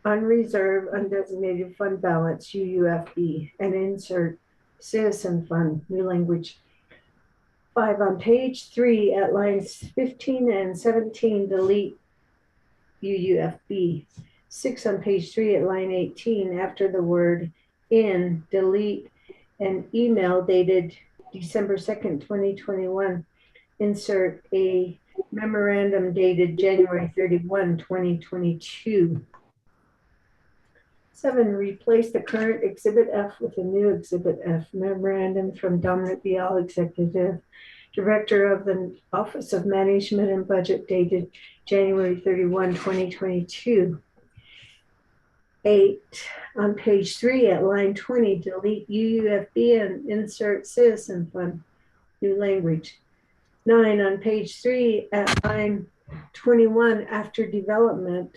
unreserved, undesignated fund balance, UUFB, and insert Citizen Fund, new language. 5, on page 3 at lines 15 and 17, delete UUFB. 6, on page 3 at line 18, after the word in, delete an email dated December 2nd, 2021. Insert a memorandum dated January 31, 2022. 7, replace the current Exhibit F with a new Exhibit F, memorandum from Dominic Bial, Executive Director of the Office of Management and Budget dated January 31, 2022. 8, on page 3 at line 20, delete UUFB and insert Citizen Fund, new language. 9, on page 3 at line 21, after development,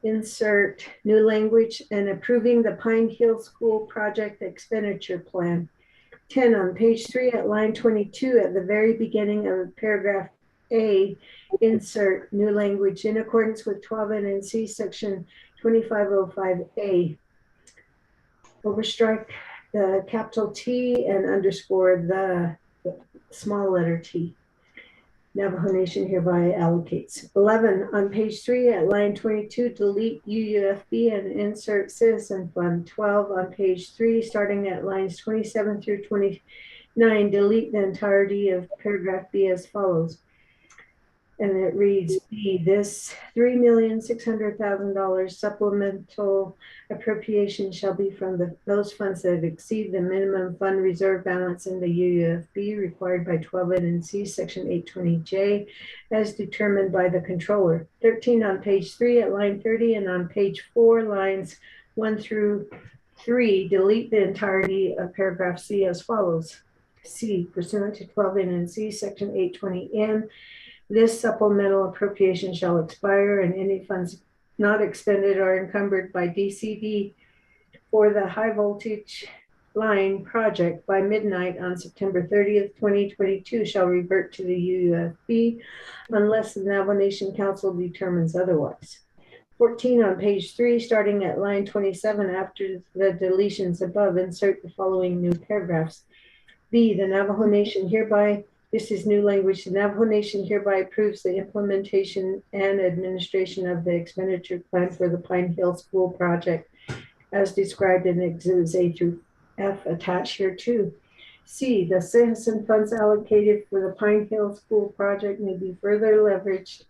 insert new language and approving the Pine Hill School project expenditure plan. 10, on page 3 at line 22, at the very beginning of paragraph A, insert new language in accordance with 12 NC section 2505A. Overstrike the capital T and underscore the small letter T. Navajo Nation hereby allocates. 11, on page 3 at line 22, delete UUFB and insert Citizen Fund. 12, on page 3, starting at lines 27 through 29, delete the entirety of paragraph B as follows. And it reads, B, this $3,600,000 supplemental appropriation shall be from those funds that exceed the minimum fund reserve balance in the UUFB required by 12 NC section 820J as determined by the controller. 13, on page 3 at line 30 and on page 4 lines 1 through 3, delete the entirety of paragraph C as follows. C, pursuant to 12 NC section 820M, this supplemental appropriation shall expire and any funds not expended or encumbered by DCD for the high voltage line project by midnight on September 30th, 2022 shall revert to the UUFB unless the Navajo Nation Council determines otherwise. 14, on page 3, starting at line 27, after the deletions above, insert the following new paragraphs. B, the Navajo Nation hereby, this is new language, the Navajo Nation hereby approves the implementation and administration of the expenditure plan for the Pine Hill School project as described in Exhibits A through F attached here too. C, the citizen funds allocated for the Pine Hill School project may be further leveraged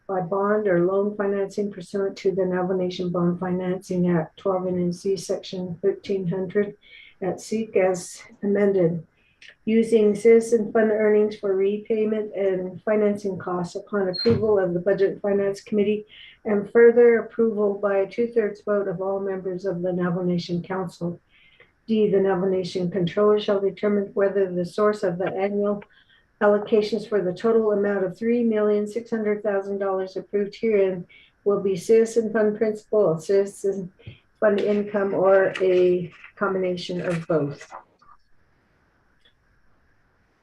by bond or loan financing pursuant to the Navajo Nation Bond Financing Act 12 NC section 1300 at SEEK as amended, using citizen fund earnings for repayment and financing costs upon approval of the Budget and Finance Committee and further approval by a 2/3 vote of all members of the Navajo Nation Council. D, the Navajo Nation Controller shall determine whether the source of the annual Allocations for the total amount of $3,600,000 approved herein will be citizen fund principal, citizen fund income, or a combination of both.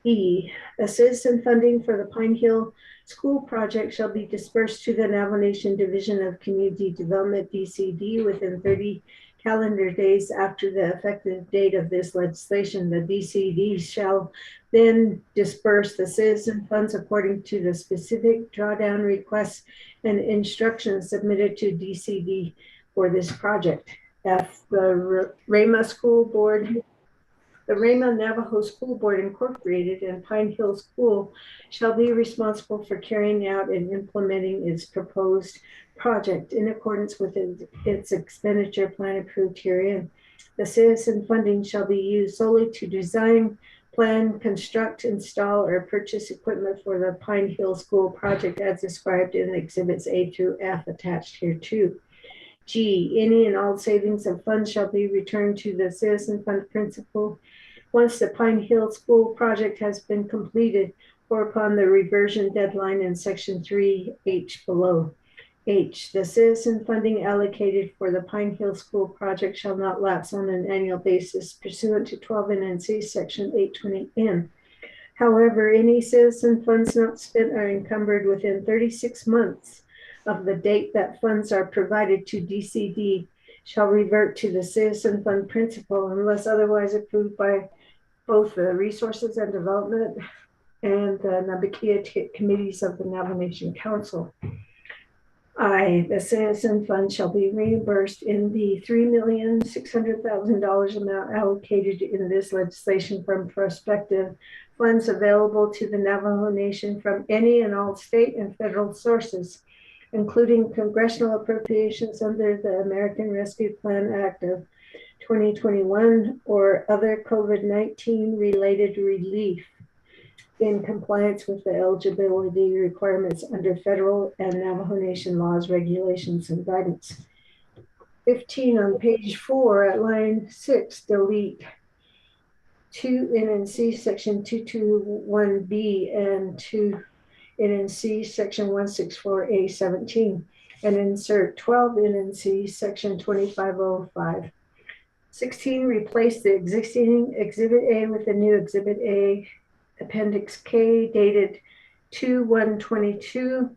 E, the citizen funding for the Pine Hill School project shall be dispersed to the Navajo Nation Division of Community Development, DCD, within 30 calendar days after the effective date of this legislation. The DCD shall then disperse the citizen funds according to the specific drawdown requests and instructions submitted to DCD for this project. F, the Rama School Board, the Rama Navajo School Board Incorporated and Pine Hill School shall be responsible for carrying out and implementing its proposed project in accordance with its expenditure plan approved herein. The citizen funding shall be used solely to design, plan, construct, install, or purchase equipment for the Pine Hill School project as described in Exhibits A through F attached hereto. G, any and all savings of funds shall be returned to the citizen fund principal once the Pine Hill School project has been completed or upon the reversion deadline in Section 3H below. H, the citizen funding allocated for the Pine Hill School project shall not lapse on an annual basis pursuant to 12 NNC Section 820M. However, any citizen funds not spent or encumbered within 36 months of the date that funds are provided to DCD shall revert to the citizen fund principal unless otherwise approved by both the Resources and Development and the Nabakia committees of the Navajo Nation Council. I, the citizen fund shall be reimbursed in the $3,600,000 amount allocated in this legislation from prospective funds available to the Navajo Nation from any and all state and federal sources, including congressional appropriations under the American Rescue Plan Act of 2021 or other COVID-19 related relief in compliance with the eligibility requirements under federal and Navajo Nation laws, regulations, and guidance. 15 on page 4 at line 6, delete 2 NNC section 221B and 2 NNC section 164A17 and insert 12 NNC section 2505. 16, replace the existing Exhibit A with the new Exhibit A, Appendix K, dated 2/1/22.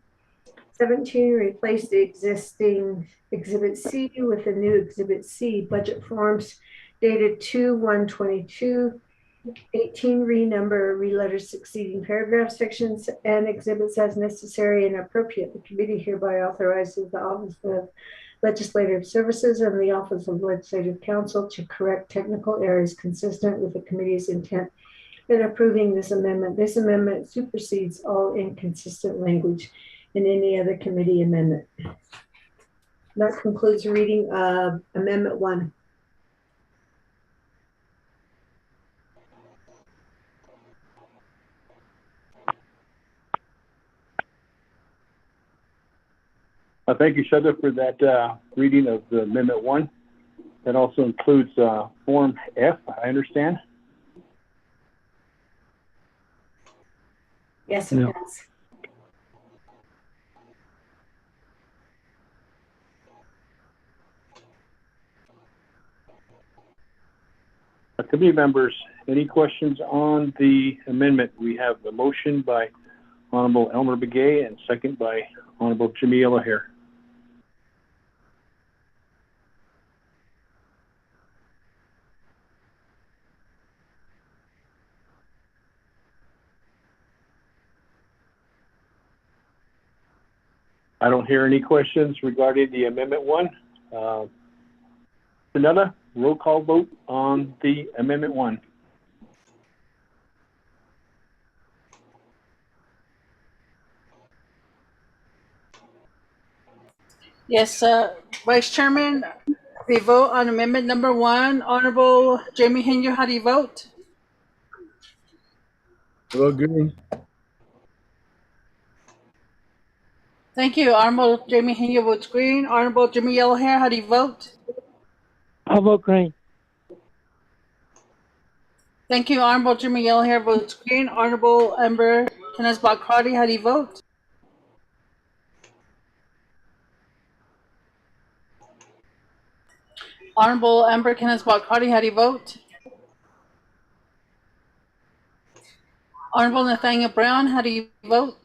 17, replace the existing Exhibit C with the new Exhibit C, budget forms, dated 2/1/22. 18, renumber, reletter succeeding paragraph sections and exhibits as necessary and appropriate. The committee hereby authorizes the Office of Legislative Services and the Office of Legislative Counsel to correct technical errors consistent with the committee's intent in approving this amendment. This amendment supersedes all inconsistent language in any other committee amendment. That concludes reading of Amendment 1. Thank you, Shudda, for that reading of the Amendment 1. That also includes Form F, I understand. Yes, it does. Committee members, any questions on the amendment? We have the motion by Honorable Elmer Begay and second by Honorable Jimmy O'Hare. I don't hear any questions regarding the Amendment 1. Another roll call vote on the Amendment 1. Yes, Vice Chairman, the vote on Amendment number 1. Honorable Jamie Henry, how do you vote? Hello, green. Thank you. Honorable Jamie Henry votes green. Honorable Jimmy Yellowhair, how do you vote? I'll vote green. Thank you. Honorable Jimmy Yell here votes green. Honorable Amber Kenneth Bakrati, how do you vote? Honorable Amber Kenneth Bakrati, how do you vote? Honorable Nathaniel Brown, how do you vote?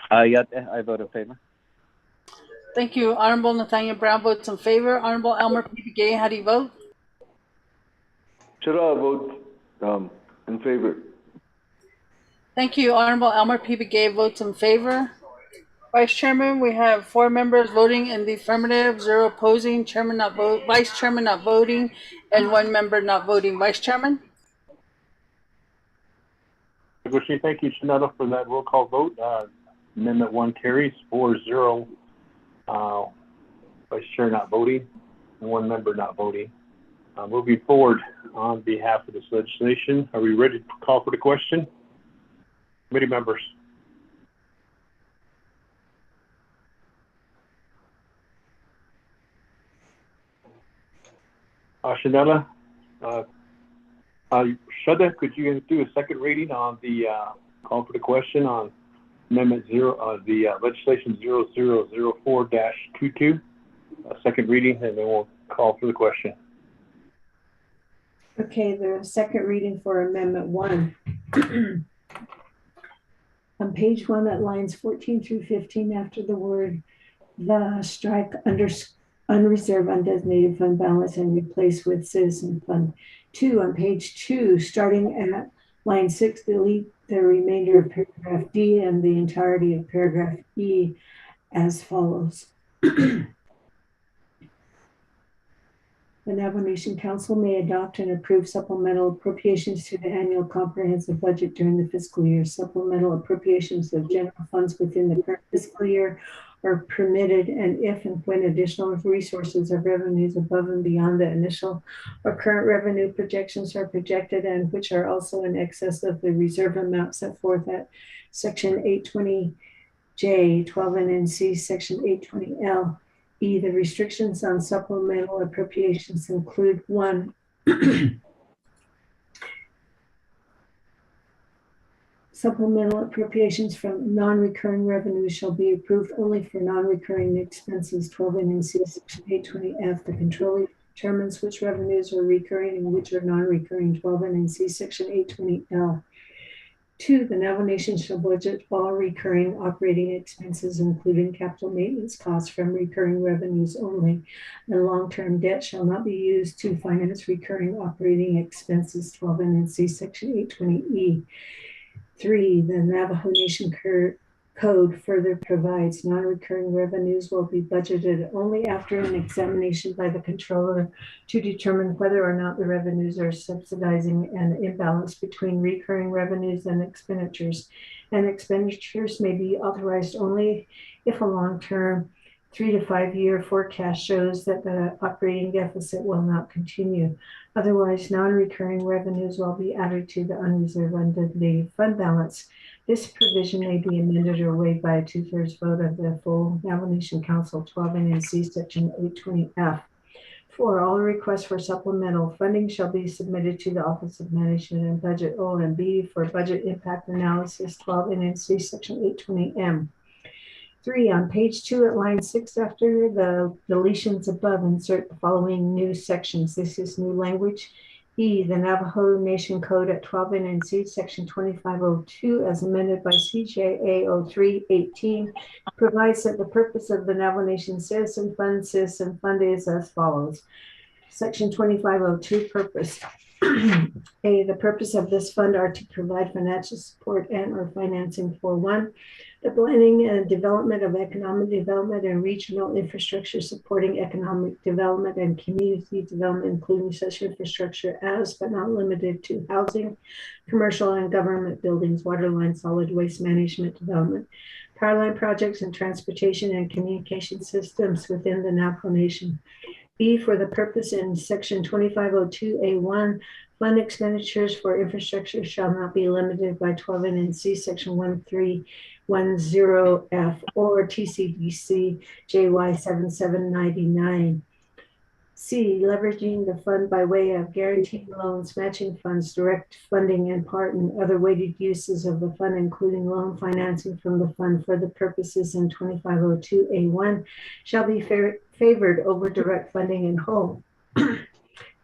Yeah, I vote in favor. Thank you. Honorable Nathaniel Brown votes in favor. Honorable Elmer P. Gay, how do you vote? Should I vote in favor? Thank you. Honorable Elmer P. Gay votes in favor. Vice Chairman, we have 4 members voting in the affirmative, 0 opposing, Chairman not vote, Vice Chairman not voting, and 1 member not voting. Vice Chairman? Thank you, Shanetta, for that roll call vote. Amendment 1 carries 4-0. Vice Chair not voting, and 1 member not voting. Moving forward on behalf of this legislation, are we ready to call for the question? Committee members. Shanetta, Shada, could you do a second reading on the call for the question on Amendment 0, the legislation 0004-22? Second reading, and then we'll call for the question. Okay, the second reading for Amendment 1. On page 1 at lines 14 through 15, after the word "the," strike under unreserved undesignated fund balance and replace with citizen fund. 2, on page 2, starting at line 6, delete the remainder of paragraph D and the entirety of paragraph E as follows. The Navajo Nation Council may adopt and approve supplemental appropriations to the annual comprehensive budget during the fiscal year. Supplemental appropriations of general funds within the current fiscal year are permitted, and if and when additional resources or revenues above and beyond the initial or current revenue projections are projected and which are also in excess of the reserve amount set forth at Section 820J, 12 NNC, Section 820L. E, the restrictions on supplemental appropriations include 1, supplemental appropriations from non-recurring revenues shall be approved only for non-recurring expenses. 12 NNC Section 820F. The controller determines which revenues are recurring and which are non-recurring. 12 NNC Section 820L. 2, the Navajo Nation shall budget all recurring operating expenses, including capital maintenance costs, from recurring revenues only, and long-term debt shall not be used to finance recurring operating expenses. 12 NNC Section 820E. 3, the Navajo Nation Code further provides non-recurring revenues will be budgeted only after an examination by the controller to determine whether or not the revenues are subsidizing an imbalance between recurring revenues and expenditures may be authorized only if a long-term 3 to 5 year forecast shows that the operating deficit will not continue. Otherwise, non-recurring revenues will be added to the unreserved undesignated fund balance. This provision may be amended or waived by a 2/3 vote of the full Navajo Nation Council. 12 NNC Section 820F. 4, all requests for supplemental funding shall be submitted to the Office of Management and Budget, OMB, for budget impact analysis. 12 NNC Section 820M. 3, on page 2 at line 6, after the deletions above, insert the following new sections. This is new language. E, the Navajo Nation Code at 12 NNC Section 2502, as amended by CJA 0318, provides that the purpose of the Navajo Nation Citizen Fund is as follows. Section 2502, purpose. A, the purpose of this fund are to provide financial support and or financing for 1, the planning and development of economic development and regional infrastructure supporting economic development and community development, including such infrastructure as, but not limited to, housing, commercial and government buildings, water line, solid waste management development, power line projects, and transportation and communication systems within the Navajo Nation. B, for the purpose in Section 2502A1, fund expenditures for infrastructure shall not be limited by 12 NNC Section 1310F or TCDC JY 7799. C, leveraging the fund by way of guaranteed loans, matching funds, direct funding, and part and other weighted uses of the fund, including loan financing from the fund for the purposes in 2502A1, shall be favored over direct funding in whole.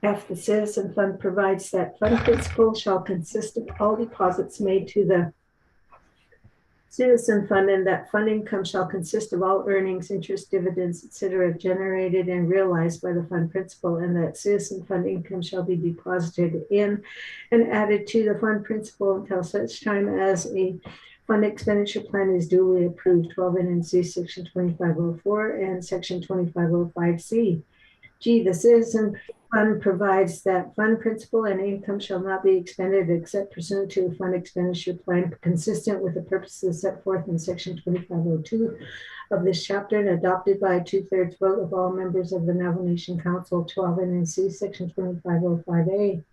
F, the citizen fund provides that fund principal shall consist of all deposits made to the citizen fund, and that fund income shall consist of all earnings, interest, dividends, etc., generated and realized by the fund principal, and that citizen fund income shall be deposited in and added to the fund principal until such time as a fund expenditure plan is duly approved. 12 NC section 2504 and section 2505C. G, the citizen fund provides that fund principal and income shall not be expended except pursuant to a fund expenditure plan consistent with the purposes set forth in section 2502 of this chapter and adopted by a 2/3 vote of all members of the Navajo Nation Council. 12 NC section 2505A.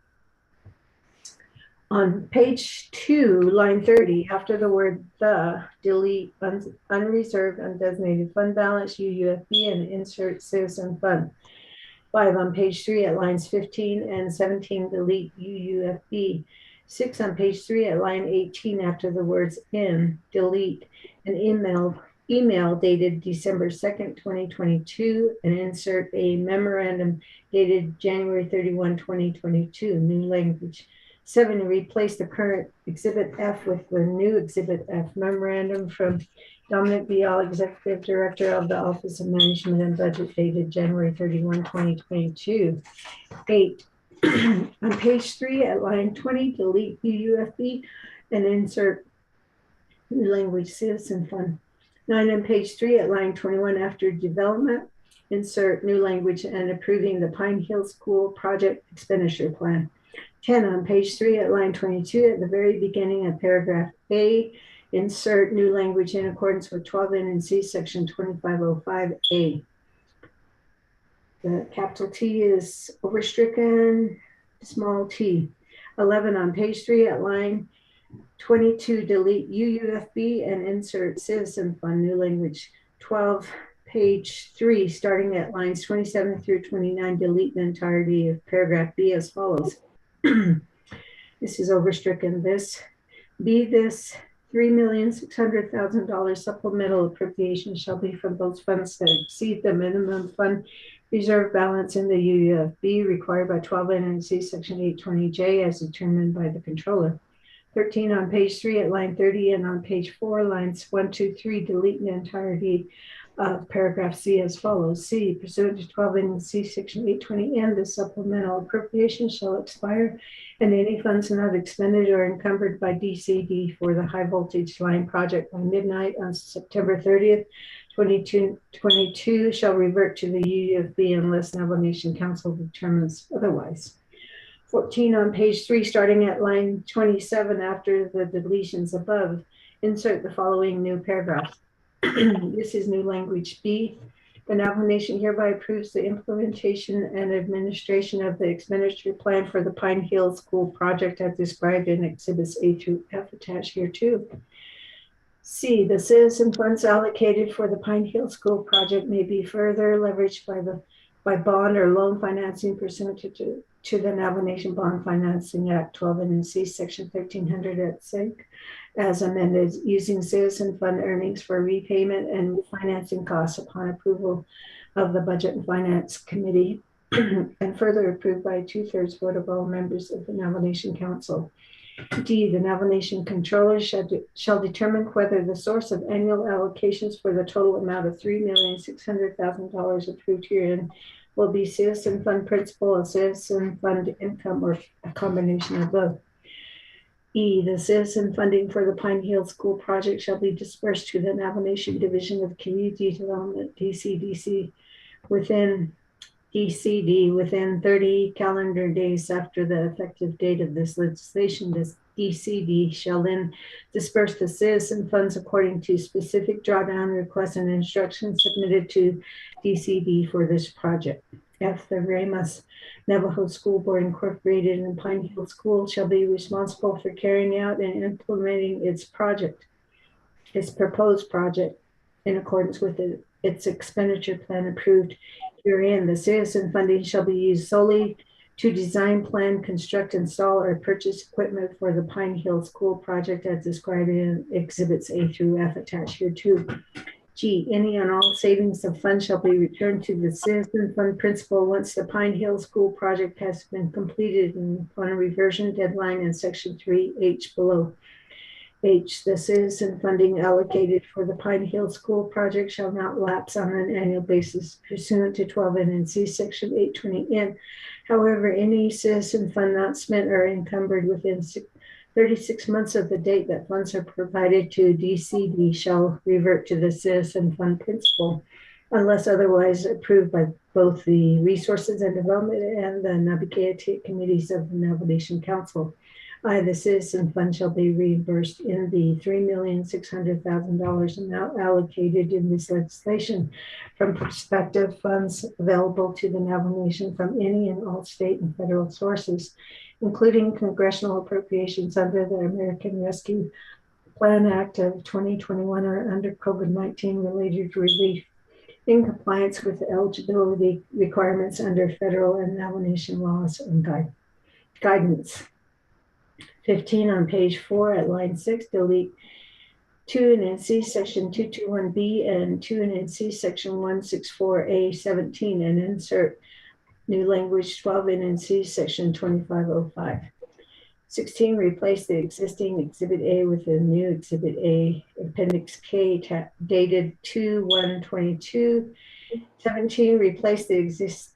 On page 2, line 30, after the word the, delete unreserved, undesignated fund balance, UUFB, and insert citizen fund. 5 on page 3 at lines 15 and 17, delete UUFB. 6 on page 3 at line 18, after the words in, delete an email dated December 2nd, 2022, and insert a memorandum dated January 31, 2022, new language. 7, replace the current Exhibit F with the new Exhibit F, memorandum from Dominic Bial, Executive Director of the Office of Management and Budget, dated January 31, 2022. 8, on page 3 at line 20, delete UUFB and insert new language citizen fund. 9 on page 3 at line 21, after development, insert new language and approving the Pine Hill School project expenditure plan. 10 on page 3 at line 22, at the very beginning of paragraph A, insert new language in accordance with 12 NC section 2505A. The capital T is overstricken, small t. 11 on page 3 at line 22, delete UUFB and insert citizen fund, new language. 12, page 3, starting at lines 27 through 29, delete the entirety of paragraph B as follows. This is overstricken. This $3,600,000 supplemental appropriation shall be from those funds that exceed the minimum fund reserve balance in the UUFB required by 12 NC section 820J as determined by the controller. 13 on page 3 at line 30 and on page 4 lines 1, 2, 3, delete the entirety of paragraph C as follows. C, pursuant to 12 NC section 820N, the supplemental appropriation shall expire and any funds not expended or encumbered by DCD for the high voltage line project by midnight on September 30th, 2022 shall revert to the UUFB unless Navajo Nation Council determines otherwise. 14 on page 3, starting at line 27, after the deletions above, insert the following new paragraph. This is new language B. The Navajo Nation hereby approves the implementation and administration of the expenditure plan for the Pine Hill School project as described in Exhibits A through F attached here too. C, the citizen funds allocated for the Pine Hill School project may be further leveraged by bond or loan financing pursuant to the Navajo Nation Bond Financing Act 12 NC section 1300 at SINC as amended, using citizen fund earnings for repayment and financing costs upon approval of the Budget and Finance Committee and further approved by a 2/3 vote of all members of the Navajo Nation Council. D, the Navajo Nation Controller shall determine whether the source of annual allocations for the total amount of $3,600,000 approved herein will be citizen fund principal or citizen fund income or a combination of both. E, the citizen funding for the Pine Hill School project shall be dispersed to the Navajo Nation Division of Community Development, DCD, within 30 calendar days after the effective date of this legislation. This DCD shall then disperse the citizen funds according to specific drawdown requests and instructions submitted to DCD for this project. F, the Ramos Navajo School Board Incorporated in Pine Hill School shall be responsible for carrying out and implementing its proposed project in accordance with its expenditure plan approved Herein, the citizen funding shall be used solely to design, plan, construct, install, or purchase equipment for the Pine Hill School project as described in Exhibits A through F attached here too. G, any and all savings of funds shall be returned to the citizen fund principal once the Pine Hill School project has been completed and upon a reversion deadline in section 3H below. H, the citizen funding allocated for the Pine Hill School project shall not lapse on an annual basis pursuant to 12 NNC section 820N. However, any citizen fund not spent or encumbered within 36 months of the date that funds are provided to DCD shall revert to the citizen fund principal unless otherwise approved by both the Resources and Development and the Navigated Committees of the Navigation Council. I, the citizen fund shall be reimbursed in the $3,600,000 amount allocated in this legislation from prospective funds available to the Navajo Nation from any and all state and federal sources, including congressional appropriations under the American Rescue Plan Act of 2021 or under COVID-19 related relief in compliance with the eligibility requirements under federal and Navajo Nation laws and guidance. 15 on page 4 at line 6, delete 2 NNC section 221B and 2 NNC section 164A 17 and insert new language 12 NNC section 2505. 16, replace the existing Exhibit A with a new Exhibit A, Appendix K, dated 2/1/22. 17, replace the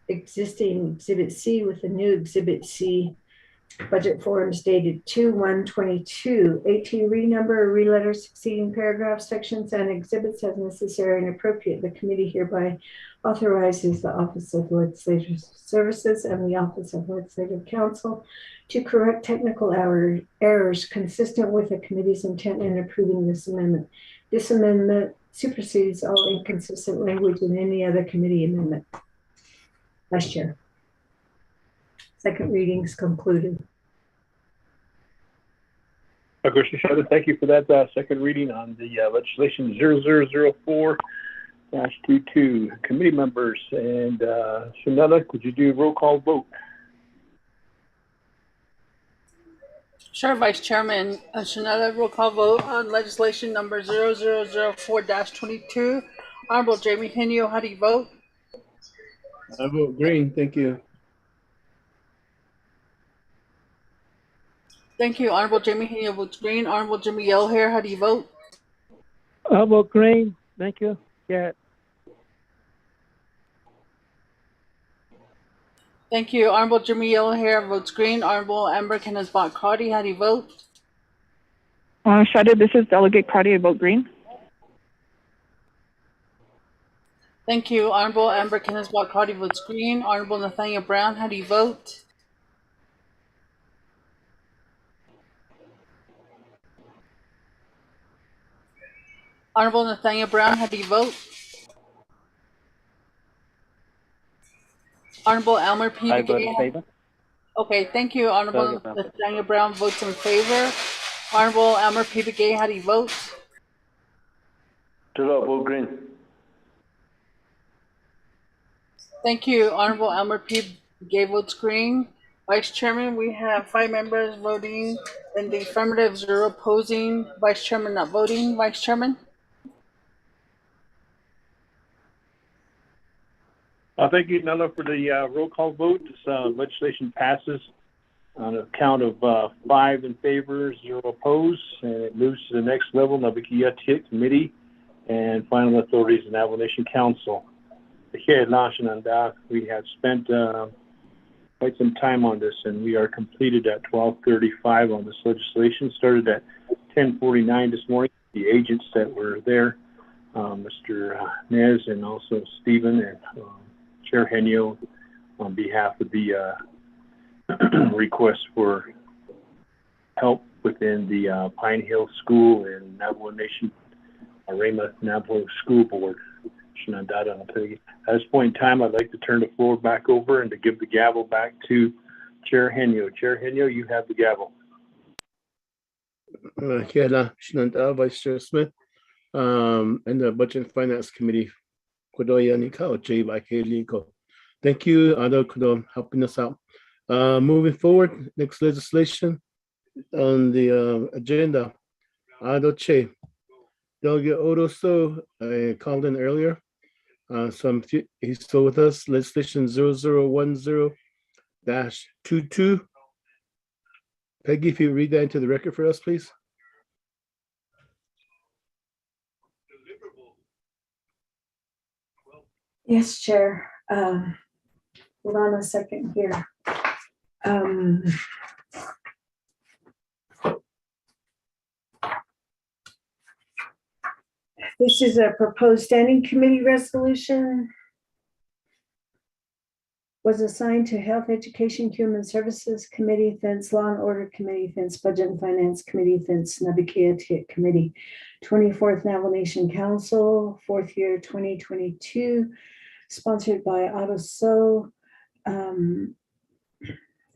existing Exhibit C with a new Exhibit C, budget forms dated 2/1/22. 18, renumber or reletter succeeding paragraphs, sections, and exhibits as necessary and appropriate. The committee hereby authorizes the Office of Legislative Services and the Office of Legislative Counsel to correct technical errors consistent with the committee's intent in approving this amendment. This amendment supersedes all inconsistent language in any other committee amendment. Vice Chair. Second reading is concluded. Commissioner Shadid, thank you for that second reading on the legislation 0004-22. Committee members and Shanetta, could you do a roll call vote? Sure, Vice Chairman. Shanetta, roll call vote on legislation number 0004-22. Honorable Jamie Henio, how do you vote? I vote green. Thank you. Thank you. Honorable Jamie Henio votes green. Honorable Jimmy Yellowhair, how do you vote? I vote green. Thank you. Yeah. Thank you. Honorable Jimmy Yellowhair votes green. Honorable Amber Kenneth-Bott Crotty, how do you vote? Shadid, this is Delegate Crotty. I vote green. Thank you. Honorable Amber Kenneth-Bott Crotty votes green. Honorable Nathaniel Brown, how do you vote? Honorable Nathaniel Brown, how do you vote? Honorable Elmer P. I vote in favor. Okay, thank you. Honorable Nathaniel Brown votes in favor. Honorable Elmer P. Begay, how do you vote? Vote green. Thank you. Honorable Elmer P. Begay votes green. Vice Chairman, we have 5 members voting in the affirmative, 0 opposing. Vice Chairman not voting. Vice Chairman? Thank you, Nella, for the roll call vote. This legislation passes on a count of 5 in favor, 0 opposed, and it moves to the next level, Navigated Committee and final authorities in Navajo Nation Council. Here at Lashananda, we have spent quite some time on this, and we are completed at 12:35 on this legislation. Started at 10:49 this morning. The agents that were there, Mr. Nez and also Stephen and Chair Henio, on behalf of the request for help within the Pine Hill School and Navajo Nation Arema Navajo School Board. At this point in time, I'd like to turn the floor back over and to give the gavel back to Chair Henio. Chair Henio, you have the gavel. Vice Chair Smith, and the Budget and Finance Committee. Kodoya Nikao, J. Liko. Thank you, Ado Kudo, helping us out. Moving forward, next legislation on the agenda. Ado Che, Delegate Odoso, I called in earlier. So he's still with us. Legislation 0010-22. Peggy, if you read that into the record for us, please. Yes, Chair. Hold on a second here. This is a proposed standing committee resolution. Was assigned to Health, Education, Human Services Committee, Fence, Law and Order Committee, Fence, Budget and Finance Committee, Fence, Nabikia Committee, 24th Navajo Nation Council, 4th year 2022, sponsored by Otto So,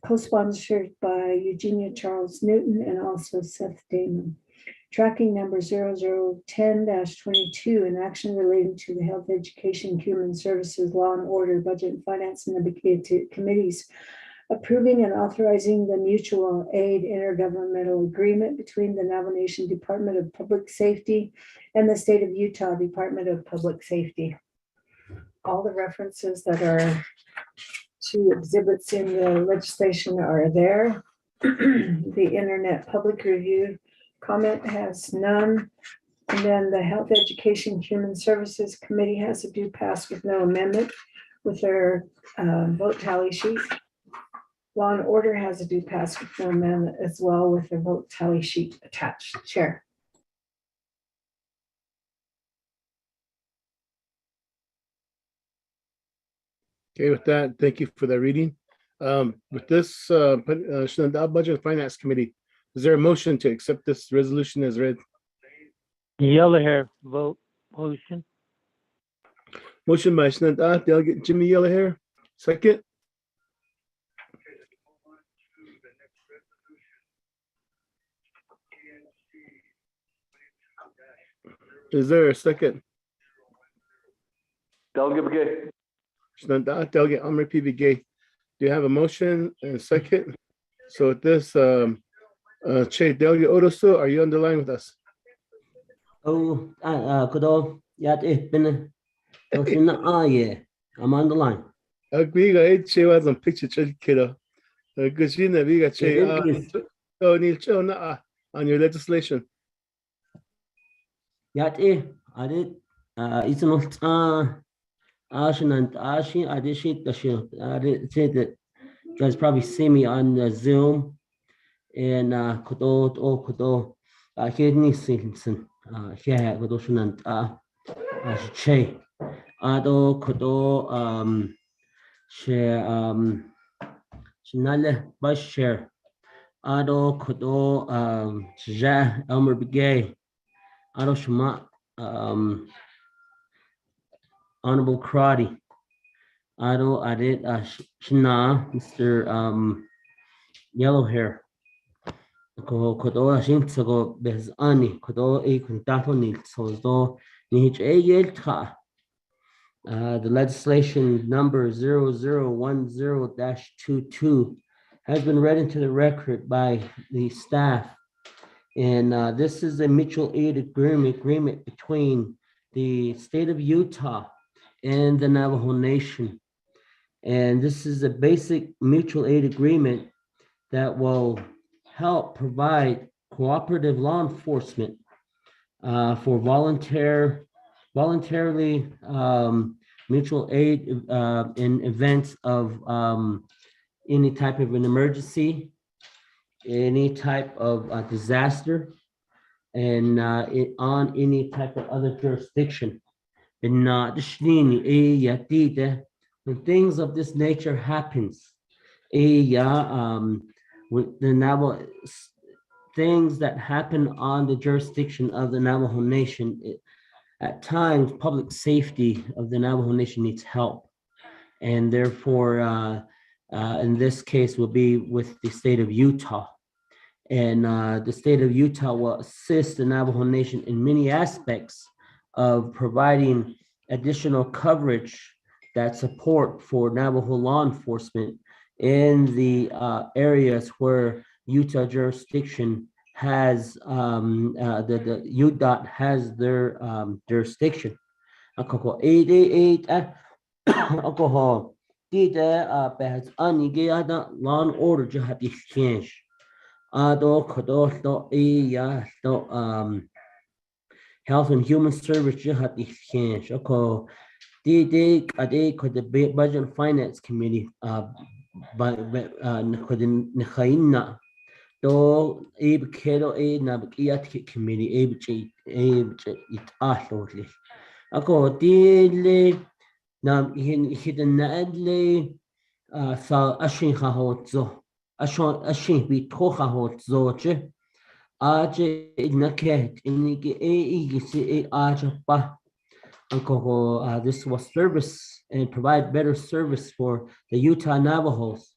co-sponsored by Eugenia Charles Newton and also Seth Damon. Tracking number 0010-22, an action relating to the Health, Education, Human Services, Law and Order, Budget and Finance, and the committees approving and authorizing the mutual aid intergovernmental agreement between the Navajo Nation Department of Public Safety and the State of Utah Department of Public Safety. All the references that are to exhibits in the legislation are there. The Internet Public Review comment has none. And then the Health, Education, Human Services Committee has a due pass with no amendment with their vote tally sheet. Law and Order has a due pass with no amendment as well with their vote tally sheet attached. Chair. Okay, with that, thank you for that reading. With this, Budget and Finance Committee, is there a motion to accept this resolution as read? Yellow hair, vote motion. Motion by Shinanda, Delegate Jimmy Yellowhair. Second. Is there a second? Delegate Begay. Shinanda, Delegate Amr P. Begay. Do you have a motion and a second? So with this, Che, Delegate Odoso, are you on the line with us? Oh, Kudo, yat been yeah, I'm on the line. Agbiga, Che was on picture kiddo. Because you know, we got Che, Neil Cho on your legislation. Yat I did, it's not, Ashin and Ashin, I did shit the show. I did say that you guys probably see me on the Zoom and Kudo, Hidney Simpson. Here, Kudo Shunan, Che, Ado Kudo, share, Shinale, Vice Chair, Ado Kudo, Ja, Elmer Begay, Ado Shema, Honorable Karate, Ado Adit Shina, Mr. Yellowhair. Kodo Shinsago Bez Ani, Kodo A Kuntato Nilso, Nich A Yelta. The legislation number 0010-22 has been read into the record by the staff. And this is a mutual aid agreement between the state of Utah and the Navajo Nation. And this is a basic mutual aid agreement that will help provide cooperative law enforcement for voluntarily mutual aid in events of any type of an emergency, any type of disaster, and on any type of other jurisdiction. And when things of this nature happens, with the Navajo things that happen on the jurisdiction of the Navajo Nation, at times public safety of the Navajo Nation needs help, and therefore in this case will be with the state of Utah, and the state of Utah will assist the Navajo Nation in many aspects of providing additional coverage that support for Navajo law enforcement in the areas where Utah jurisdiction has the UDOT has their jurisdiction. Ako 88 alcohol did has anigada law and order jihad exchange. Ado kodo do ya do Health and Human Service jihad exchange. Ako did ade could the Budget and Finance Committee by could the do able kedo na committee able it ahli. Ako dile nam hidden nadle sa ashin hahotzo ashin be toha hotzoche aje naket inige igisi aja pa. Uncle, this was service and provide better service for the Utah Navajos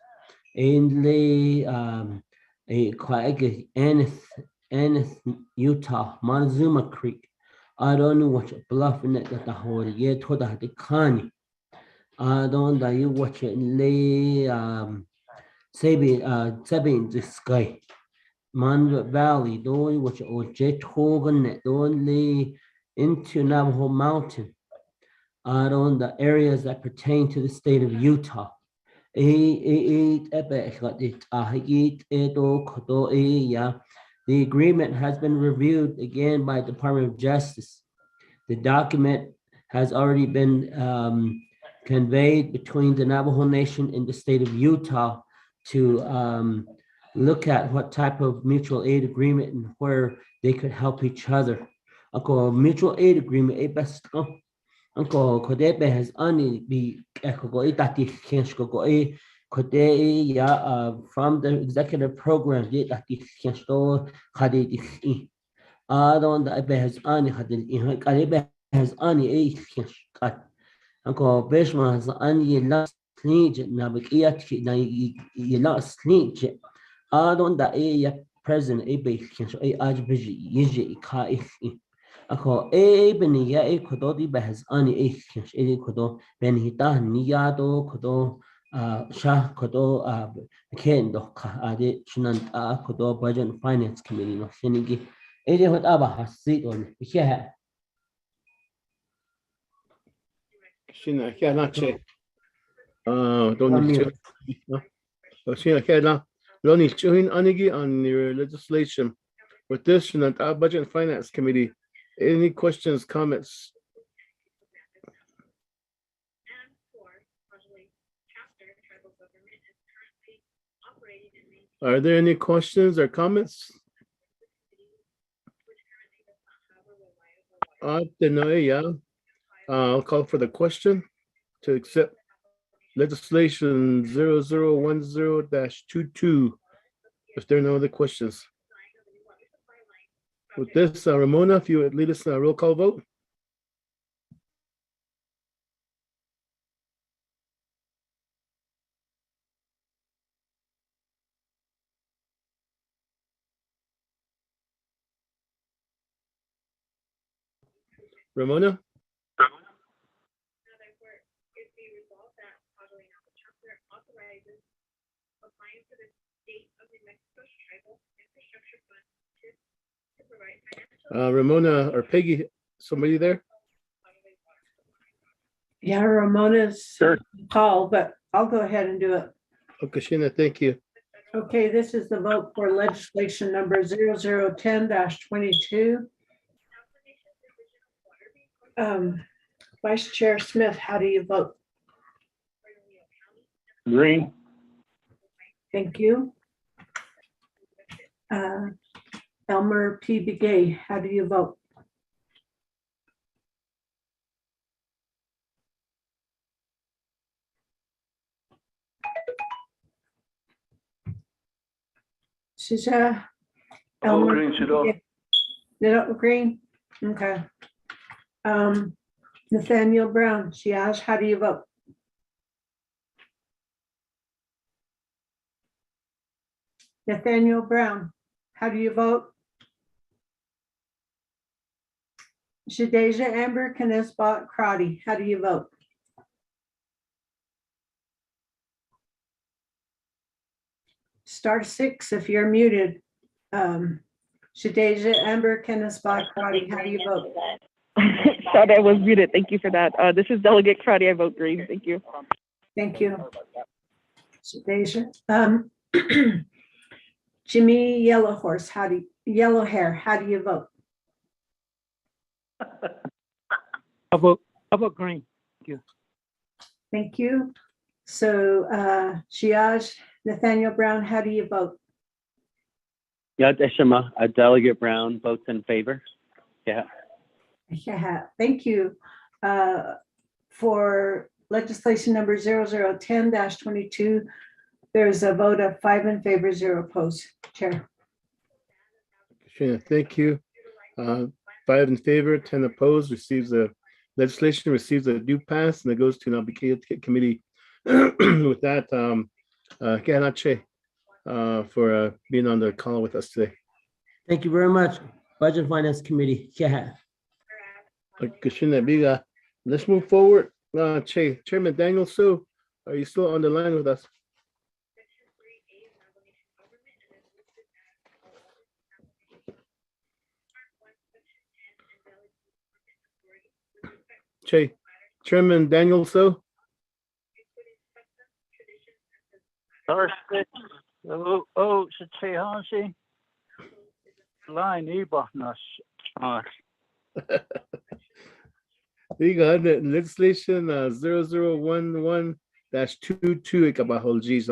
in the Aneth, Utah, Montezuma Creek. I don't know what bluff in it that the whole year to the Kani. I don't know you watch it lay Sabin the sky. Man Valley, don't watch it or jet hogan, don't lay into Navajo Mountain. On the areas that pertain to the state of Utah. The agreement has been reviewed again by the Department of Justice. The document has already been conveyed between the Navajo Nation and the state of Utah to look at what type of mutual aid agreement and where they could help each other. A mutual aid agreement, Uncle Kodebe has only be echogoitati kenshko Kode ya from the executive program that kenshko haditi. Adon the Ebe has only hadin Kalebe has only a kenshkat. Uncle Beshma has only last sneak nabikiat na you last sneak. Adon the a president Ebe kenshko a ajbiji yiji ka Ako beni ya kodo di bahas ani kodo benhita niyado kodo shah kodo kendo ka ade chunan kodo Budget and Finance Committee no sinigi hot aba hasit on yeah. Shina nache don't need Shina don't need anigi on your legislation. With this, Budget and Finance Committee. Any questions, comments? Are there any questions or comments? I'll call for the question to accept legislation 0010-22 if there are no other questions. With this, Ramona, if you would lead us in a roll call vote. Ramona? Ramona or Peggy, somebody there? Yeah, Ramona's call, but I'll go ahead and do it. Okay, Sheena, thank you. Okay, this is the vote for legislation number 0010-22. Vice Chair Smith, how do you vote? Green. Thank you. Elmer P. Begay, how do you vote? Susa. Elmer Green, Green. Okay. Nathaniel Brown, she asked, how do you vote? Nathaniel Brown, how do you vote? Shadeja Amber Canisbot Crotty, how do you vote? *6 if you're muted. Shadeja, Amber, Kenneth, Spot, Crowdy, how do you vote? Thought I was muted. Thank you for that. This is Delegate Crowdy. I vote green. Thank you. Thank you. Shadeja. Jimmy Yellowhair, how do you vote? I vote green. Thank you. Thank you. So, Shiaj, Nathaniel Brown, how do you vote? Yad Eshama, Delegate Brown votes in favor. Yeah. Yeah, thank you. For legislation number 0010-22, there's a vote of 5 in favor, 0 opposed. Chair. Katrina, thank you. 5 in favor, 10 opposed. Legislation receives a due pass, and it goes to an Navajo committee. With that, Kehanache, for being on the call with us today. Thank you very much. Budget and Finance Committee. Yeah. Katrina Biga. Let's move forward. Chairman Daniel Su, are you still on the line with us? Chairman Daniel Su. Line We got the legislation 0011-22 Ikabaholji's.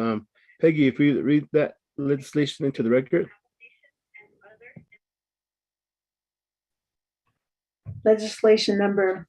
Peggy, if you read that legislation into the record. Legislation number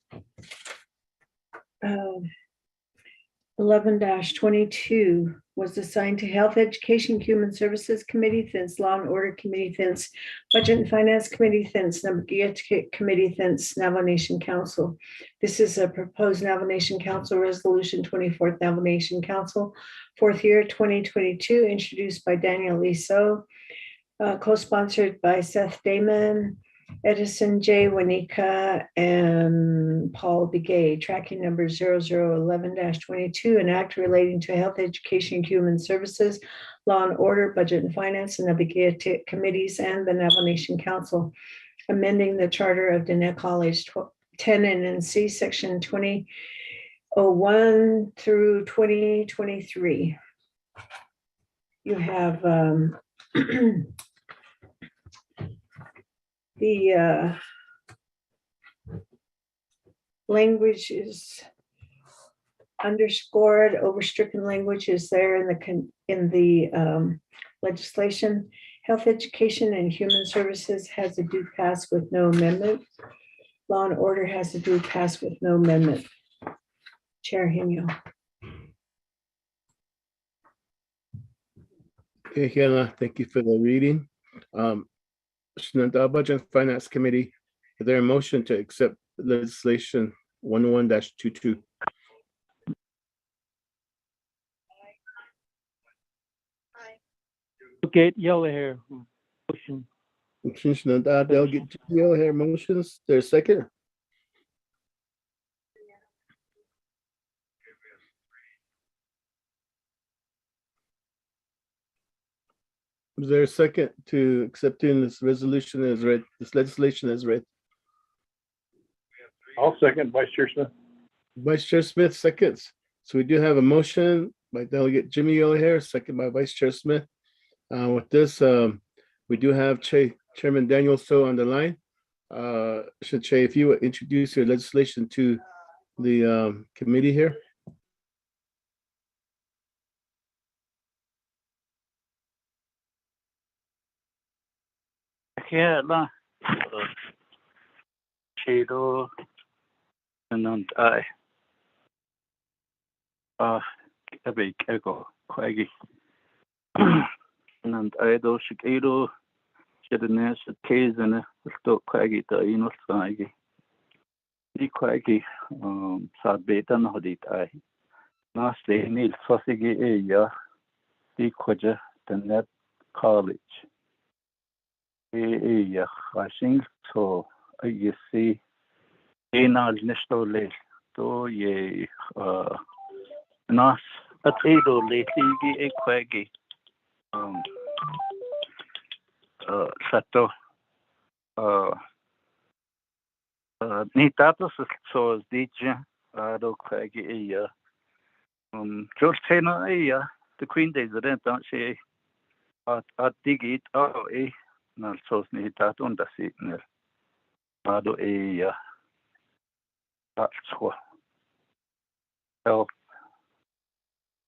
11-22 was assigned to Health, Education, Human Services Committee, thence Law and Order Committee, thence Budget and Finance Committee, thence Navajo Committee, thence Navajo Nation Council. This is a proposed Navajo Nation Council Resolution 24th Navajo Nation Council, 4th year 2022, introduced by Daniel Lee So, co-sponsored by Seth Damon, Edison J. Wanika, and Paul Begay, tracking number 0011-22, an act relating to health, education, human services, law and order, budget and finance, and Navajo committees, and the Navajo Nation Council, amending the charter of Diné College 10 NNC section 2001 through 2023. You have the language is underscored, overstricken language is there in the legislation. Health, education, and human services has a due pass with no amendment. Law and order has a due pass with no amendment. Chair Hinyo. Okay, Hannah, thank you for the reading. Budget and Finance Committee, is there a motion to accept legislation 11-22? Delegate Yellowhair, motion. Delegate Yellowhair motions. There's a second. Is there a second to accepting this resolution as read, this legislation as read? I'll second, Vice Chair Smith. Vice Chair Smith seconds. So we do have a motion by Delegate Jimmy Yellowhair, second by Vice Chair Smith. With this, we do have Chairman Daniel So on the line. Che, if you would introduce your legislation to the committee here. Hela Chedo and I a big echo quaggy and I do Shikado Shednes case and still quaggy the inner side. The quaggy sad beta no did I. Nasty Neil Sausage area the quadja the net college. I think so. I see. Enal Nestole to ye Nas at Edo lately a quaggy. Sato ni datos so DJ ado kwagi George Taylor the Queen Days don't say at digit nal sos ni dat on da signal ado health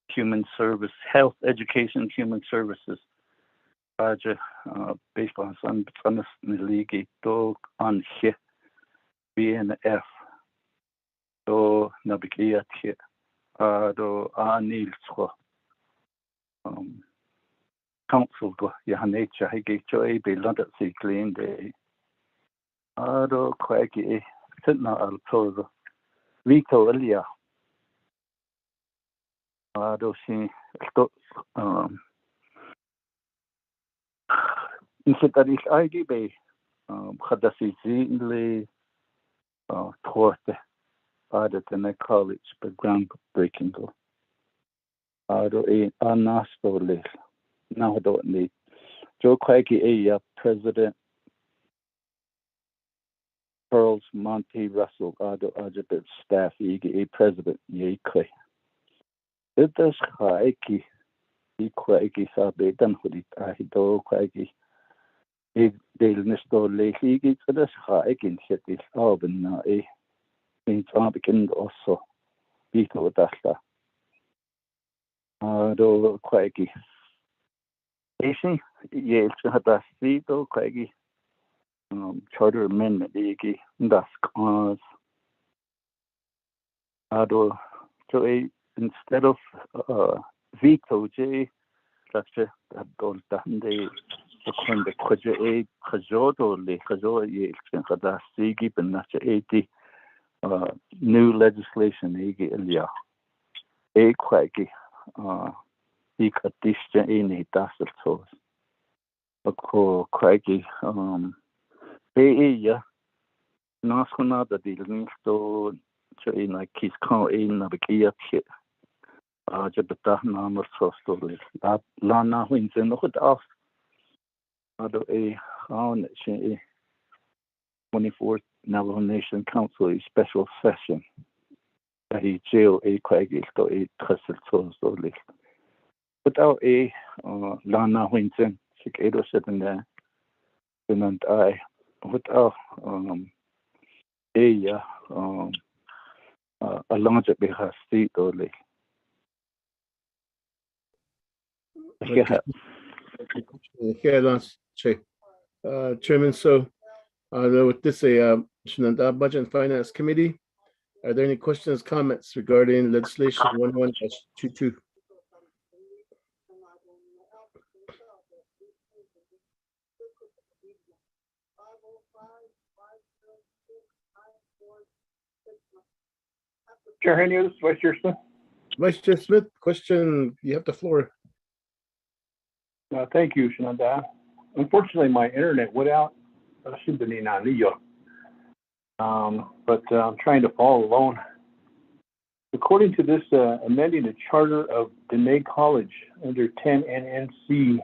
human service health education human services Aja based on some league dog on here BNF do nabikia here do anil sco council go ya nature hige joy be london see clean day do quaggy sitna al todo Vito earlier do see instead is IGB Khadasi le Torte added in a college but groundbreaking go ado anasto le now don't need Joe Quaggy President Charles Monty Russell ado adjunct staff President Yekwe it does Quaggy Quaggy sabe dan hudit ahido Quaggy Dale Nisto Lake it's this high in cities Auburn in Tropican also Vito Dasta do Quaggy Asi Yale Hada Vito Quaggy Charter Amendment Igi das cause Ado so instead of Vito J structure that don't they when the Kwaja Kajodo Le Kajo Hada Sigi and that's 80 new legislation Igi Elia Quaggy Ikadisha any dasel sos Ako Quaggy Naskuna the dealing to like his call in the Kia kit Jabata number so story Lana wins in the hood off Ado on 24th Navajo Nation Council a special session he jail Quaggy to Trestle story without Lana wins in Chicago sitting there and I without a larger behind state only. Okay, last check. Chairman, so with this Shenandoah Budget and Finance Committee, are there any questions, comments regarding legislation 11-22? Chair Henry, this is Vice Chair Smith. Vice Chair Smith, question, you have the floor. Thank you, Shenandoah. Unfortunately, my internet went out. But I'm trying to follow along. According to this amending the charter of Dene College under 10 NNC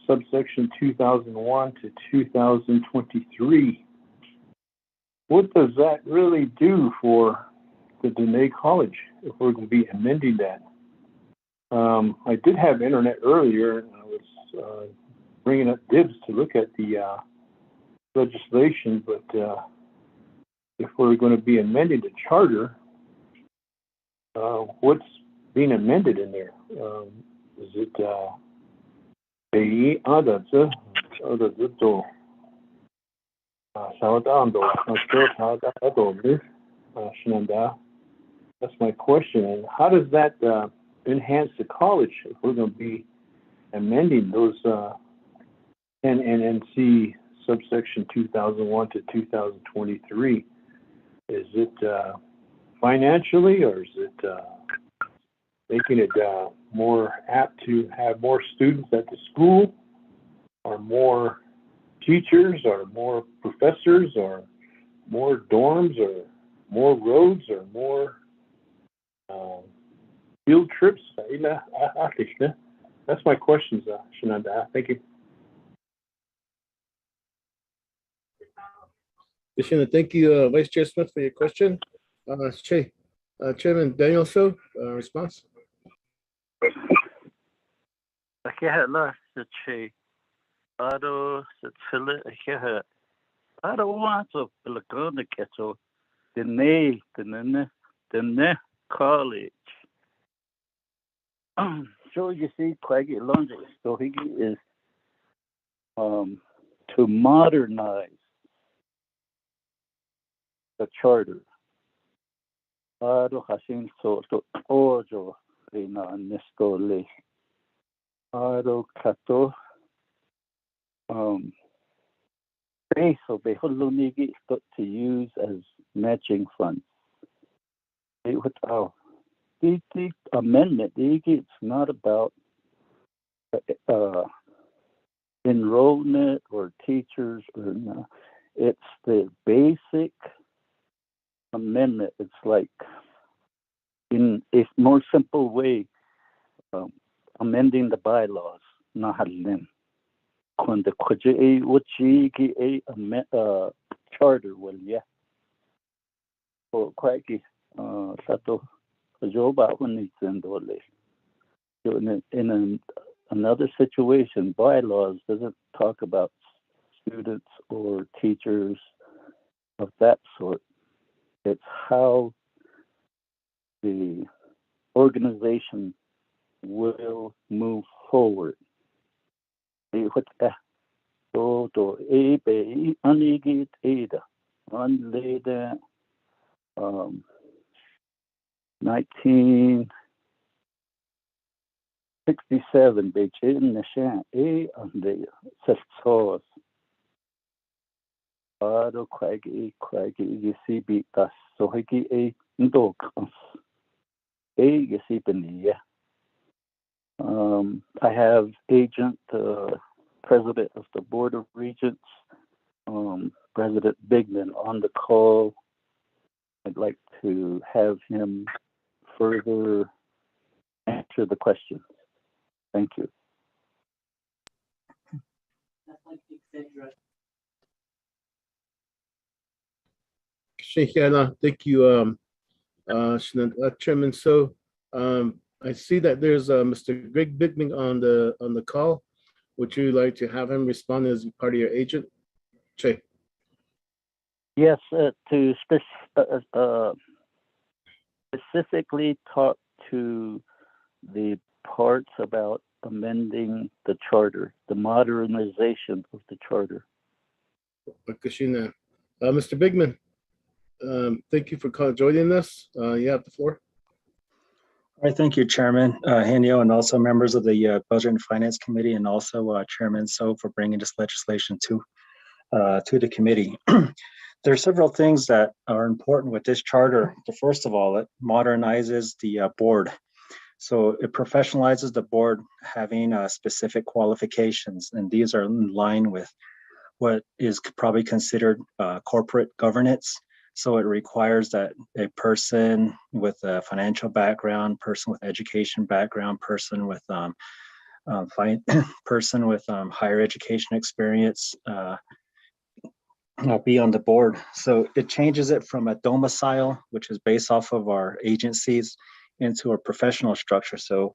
subsection 2001 to 2023, what does that really do for the Dene College if we're going to be amending that? I did have internet earlier, and I was bringing up dibs to look at the legislation, but if we're going to be amending the charter, what's being amended in there? Is it that's my question. And how does that enhance the college if we're going to be amending those 10 NNC subsection 2001 to 2023? Is it financially, or is it making it more apt to have more students at the school, or more teachers, or more professors, or more dorms, or more roads, or more field trips? That's That's my questions, Shenandoah. Thank you. Commissioner, thank you, Vice Chair Smith, for your question. Chairman Daniel So, response. Akehela Che Ado Sitsilla Akeha Ado Wato Pilagona Keto Dene College. So you see Quaggy London. So he is to modernize the charter. Ado Hasin so to Ojo Rina Nestole. Ado Kato base of the Holunigi to use as matching funds. The amendment, it's not about enrollment or teachers or no. It's the basic amendment. It's like in a more simple way, amending the bylaws. Nahalin. Quando a charter will for Quaggy Sato Joba when it's in another situation, bylaws doesn't talk about students or teachers of that sort. It's how the organization will move forward. So to a be unigit ada unlaid 1967 beach in the shan a on the source. Ado Quaggy you see beat us so hiki a dog a you see benia. I have agent president of the Board of Regents, President Bigman on the call. I'd like to have him further answer the questions. Thank you. Thank you, Chairman. So I see that there's Mr. Greg Bigman on the call. Would you like to have him respond as part of your agent? Che. Yes, to specifically talk to the parts about amending the charter, the modernization of the charter. Mr. Bigman, thank you for joining us. You have the floor. All right, thank you, Chairman Henio, and also members of the Budget and Finance Committee, and also Chairman So for bringing this legislation to the committee. There are several things that are important with this charter. First of all, it modernizes the board. So it professionalizes the board having specific qualifications, and these are in line with what is probably considered corporate governance. So it requires that a person with a financial background, person with education background, person with higher education experience be on the board. So it changes it from a domicile, which is based off of our agencies, into a professional structure. So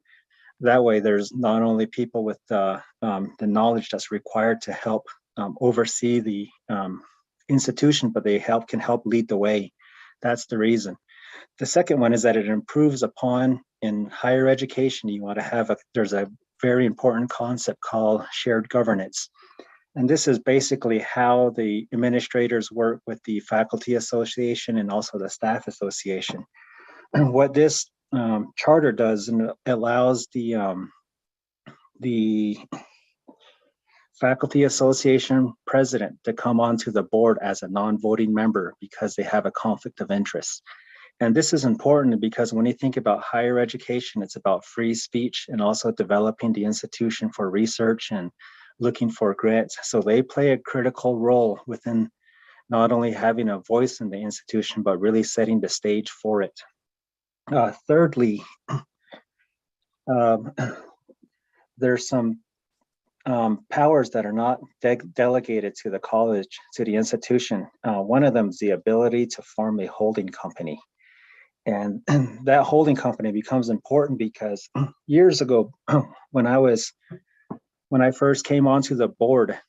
that way there's not only people with the knowledge that's required to help oversee the institution, but they can help lead the way. That's the reason. The second one is that it improves upon in higher education. You want to have there's a very important concept called shared governance. And this is basically how the administrators work with the faculty association and also the staff association. And what this charter does, and allows the faculty association president to come onto the board as a non-voting member because they have a conflict of interest. And this is important because when you think about higher education, it's about free speech and also developing the institution for research and looking for grants. So they play a critical role within not only having a voice in the institution, but really setting the stage for it. Thirdly, there's some powers that are not delegated to the college, to the institution. One of them is the ability to form a holding company. And that holding company becomes important because years ago, when I first came onto the board,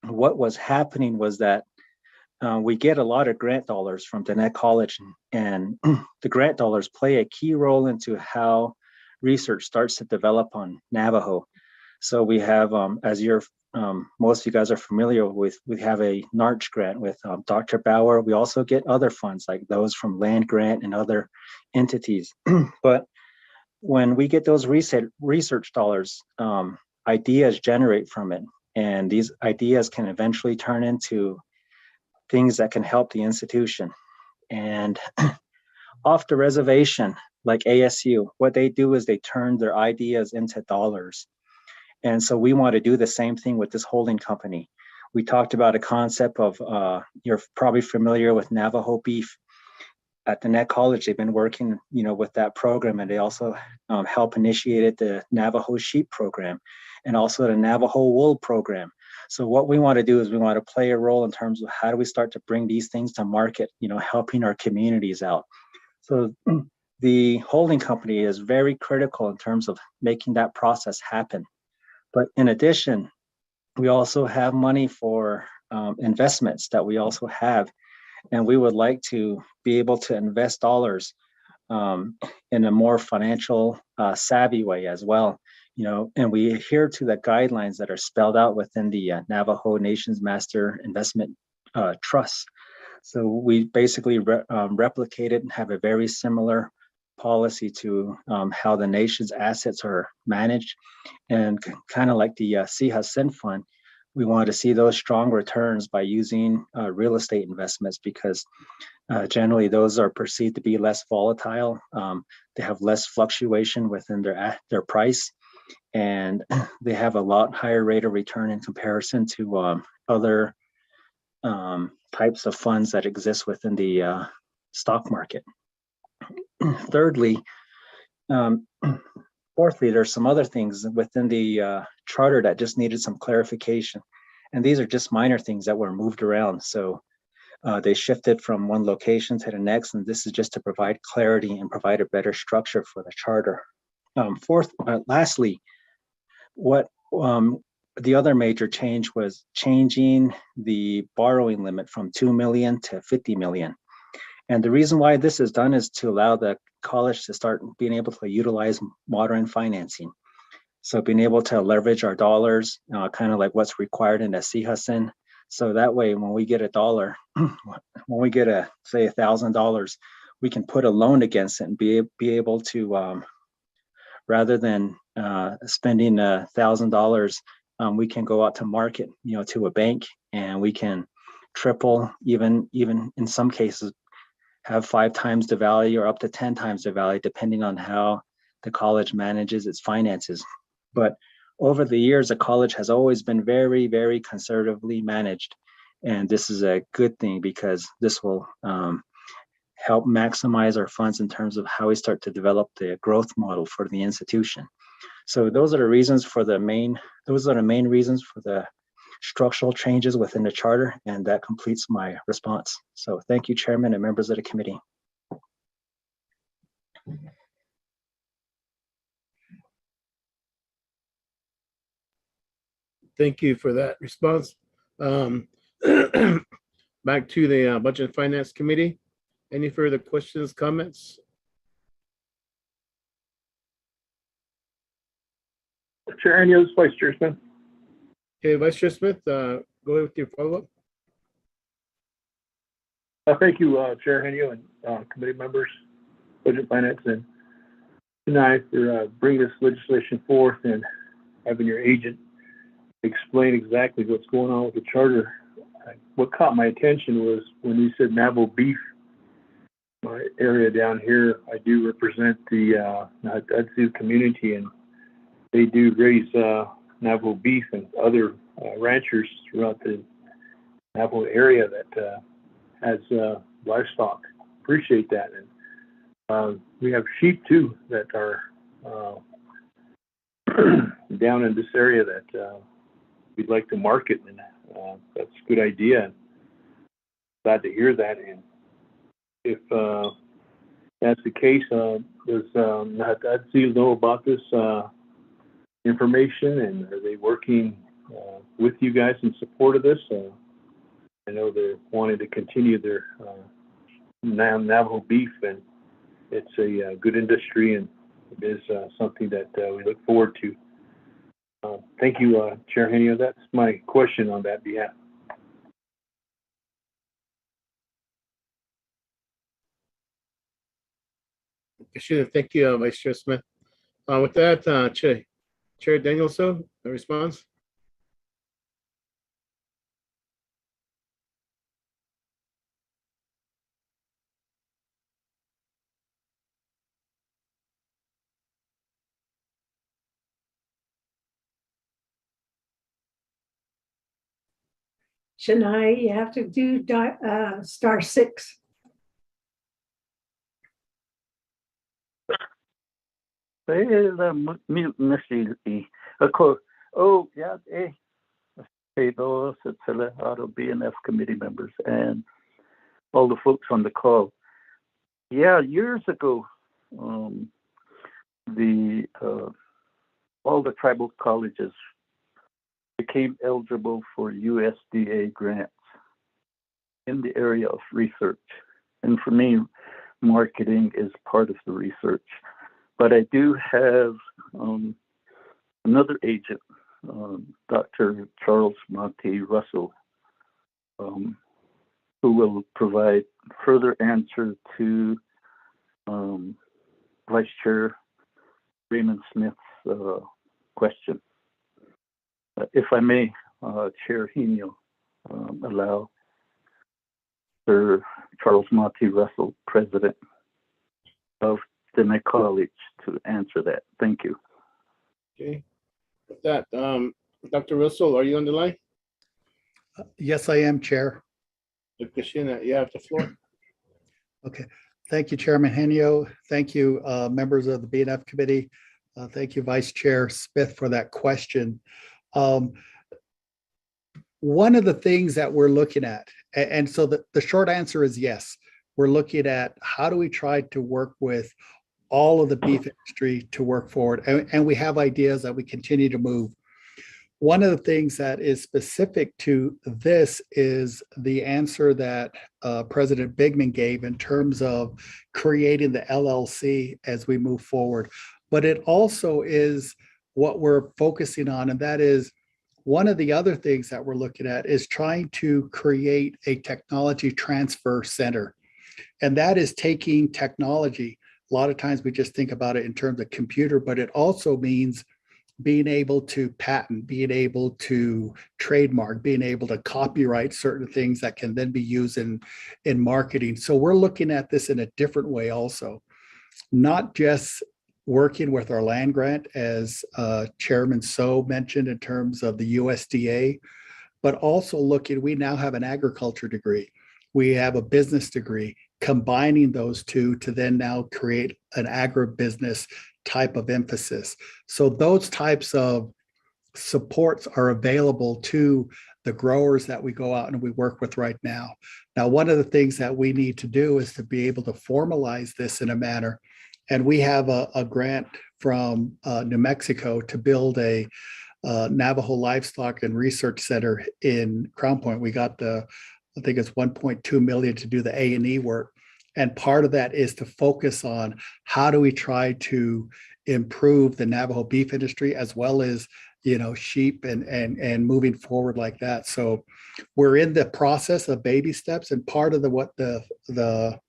what was happening was that we get a lot of grant dollars from Diné College, and the grant dollars play a key role into how research starts to develop on Navajo. So we have, as most of you guys are familiar with, we have a NARCH grant with Dr. Bauer. We also get other funds like those from Land Grant and other entities. But when we get those research dollars, ideas generate from it. And these ideas can eventually turn into things that can help the institution. And off the reservation, like ASU, what they do is they turn their ideas into dollars. And so we want to do the same thing with this holding company. We talked about a concept of, you're probably familiar with Navajo beef. At Diné College, they've been working, with that program, and they also help initiated the Navajo sheep program and also the Navajo wool program. So what we want to do is we want to play a role in terms of how do we start to bring these things to market, helping our communities out. So the holding company is very critical in terms of making that process happen. But in addition, we also have money for investments that we also have. And we would like to be able to invest dollars in a more financial savvy way as well. And we adhere to the guidelines that are spelled out within the Navajo Nation's Master Investment Trust. So we basically replicate it and have a very similar policy to how the nation's assets are managed. And kind of like the CHACIN fund, we want to see those strong returns by using real estate investments because generally those are perceived to be less volatile. They have less fluctuation within their price, and they have a lot higher rate of return in comparison to other types of funds that exist within the stock market. Fourthly, there's some other things within the charter that just needed some clarification. And these are just minor things that were moved around. So they shifted from one location to the next, and this is just to provide clarity and provide a better structure for the charter. Lastly, what the other major change was changing the borrowing limit from 2 million to 50 million. And the reason why this is done is to allow the college to start being able to utilize modern financing. So being able to leverage our dollars, kind of like what's required in a CHACIN. So that way, when we get $1, when we get say $1,000, we can put a loan against it and be able to, rather than spending $1,000, we can go out to market, to a bank, and we can triple, even in some cases, have 5 times the value or up to 10 times the value, depending on how the college manages its finances. But over the years, the college has always been very, very conservatively managed. And this is a good thing because this will help maximize our funds in terms of how we start to develop the growth model for the institution. So those are the reasons for the main reasons for the structural changes within the charter, and that completes my response. So thank you, Chairman and members of the committee. Thank you for that response. Back to the Budget and Finance Committee. Any further questions, comments? Chair Henios, Vice Chair Smith. Okay, Vice Chair Smith, go ahead with your follow-up. Thank you, Chair Henio and committee members, Budget Finance, and tonight for bringing this legislation forth and having your agent explain exactly what's going on with the charter. What caught my attention was when you said Navajo beef. My area down here, I do represent the Outages community, and they do raise Navajo beef and other ranchers throughout the Navajo area that has livestock. Appreciate that. And we have sheep too that are down in this area that we'd like to market, and that's a good idea. Glad to hear that. And if that's the case, does Nahadzi know about this information, and are they working with you guys in support of this? I know they're wanting to continue their Navajo beef, and it's a good industry, and it is something that we look forward to. Thank you, Chair Henio. That's my question on that behalf. Thank you, Vice Chair Smith. With that, Chair Danielson, a response? Shania, you have to do *6. Oh, yeah, hey, those BNF committee members and all the folks on the call. Yeah, years ago, all the tribal colleges became eligible for USDA grants in the area of research. And for me, marketing is part of the research. But I do have another agent, Dr. Charles Monty Russell, who will provide further answer to Vice Chair Raymond Smith's question. If I may, Chair Henio, allow Sir Charles Monty Russell, President of the College, to answer that. Thank you. Okay. With that, Dr. Russell, are you on the line? Yes, I am, Chair. Kashina, you have the floor. Okay. Thank you, Chairman Henio. Thank you, members of the BNF committee. Thank you, Vice Chair Smith, for that question. One of the things that we're looking at, and so the short answer is yes, we're looking at how do we try to work with all of the beef industry to work forward, and we have ideas that we continue to move. One of the things that is specific to this is the answer that President Bigman gave in terms of creating the LLC as we move forward. But it also is what we're focusing on, and that is one of the other things that we're looking at is trying to create a technology transfer center. And that is taking technology. A lot of times we just think about it in terms of computer, but it also means being able to patent, being able to trademark, being able to copyright certain things that can then be used in marketing. So we're looking at this in a different way also, not just working with our land grant, as Chairman So mentioned in terms of the USDA, but also looking, we now have an agriculture degree. We have a business degree, combining those two to then now create an agribusiness type of emphasis. So those types of supports are available to the growers that we go out and we work with right now. Now, one of the things that we need to do is to be able to formalize this in a manner. And we have a grant from New Mexico to build a Navajo Livestock and Research Center in Crown Point. We got I think it's 1.2 million to do the A&E work. And part of that is to focus on how do we try to improve the Navajo beef industry as well as, sheep and moving forward like that. So we're in the process of baby steps, and part of what the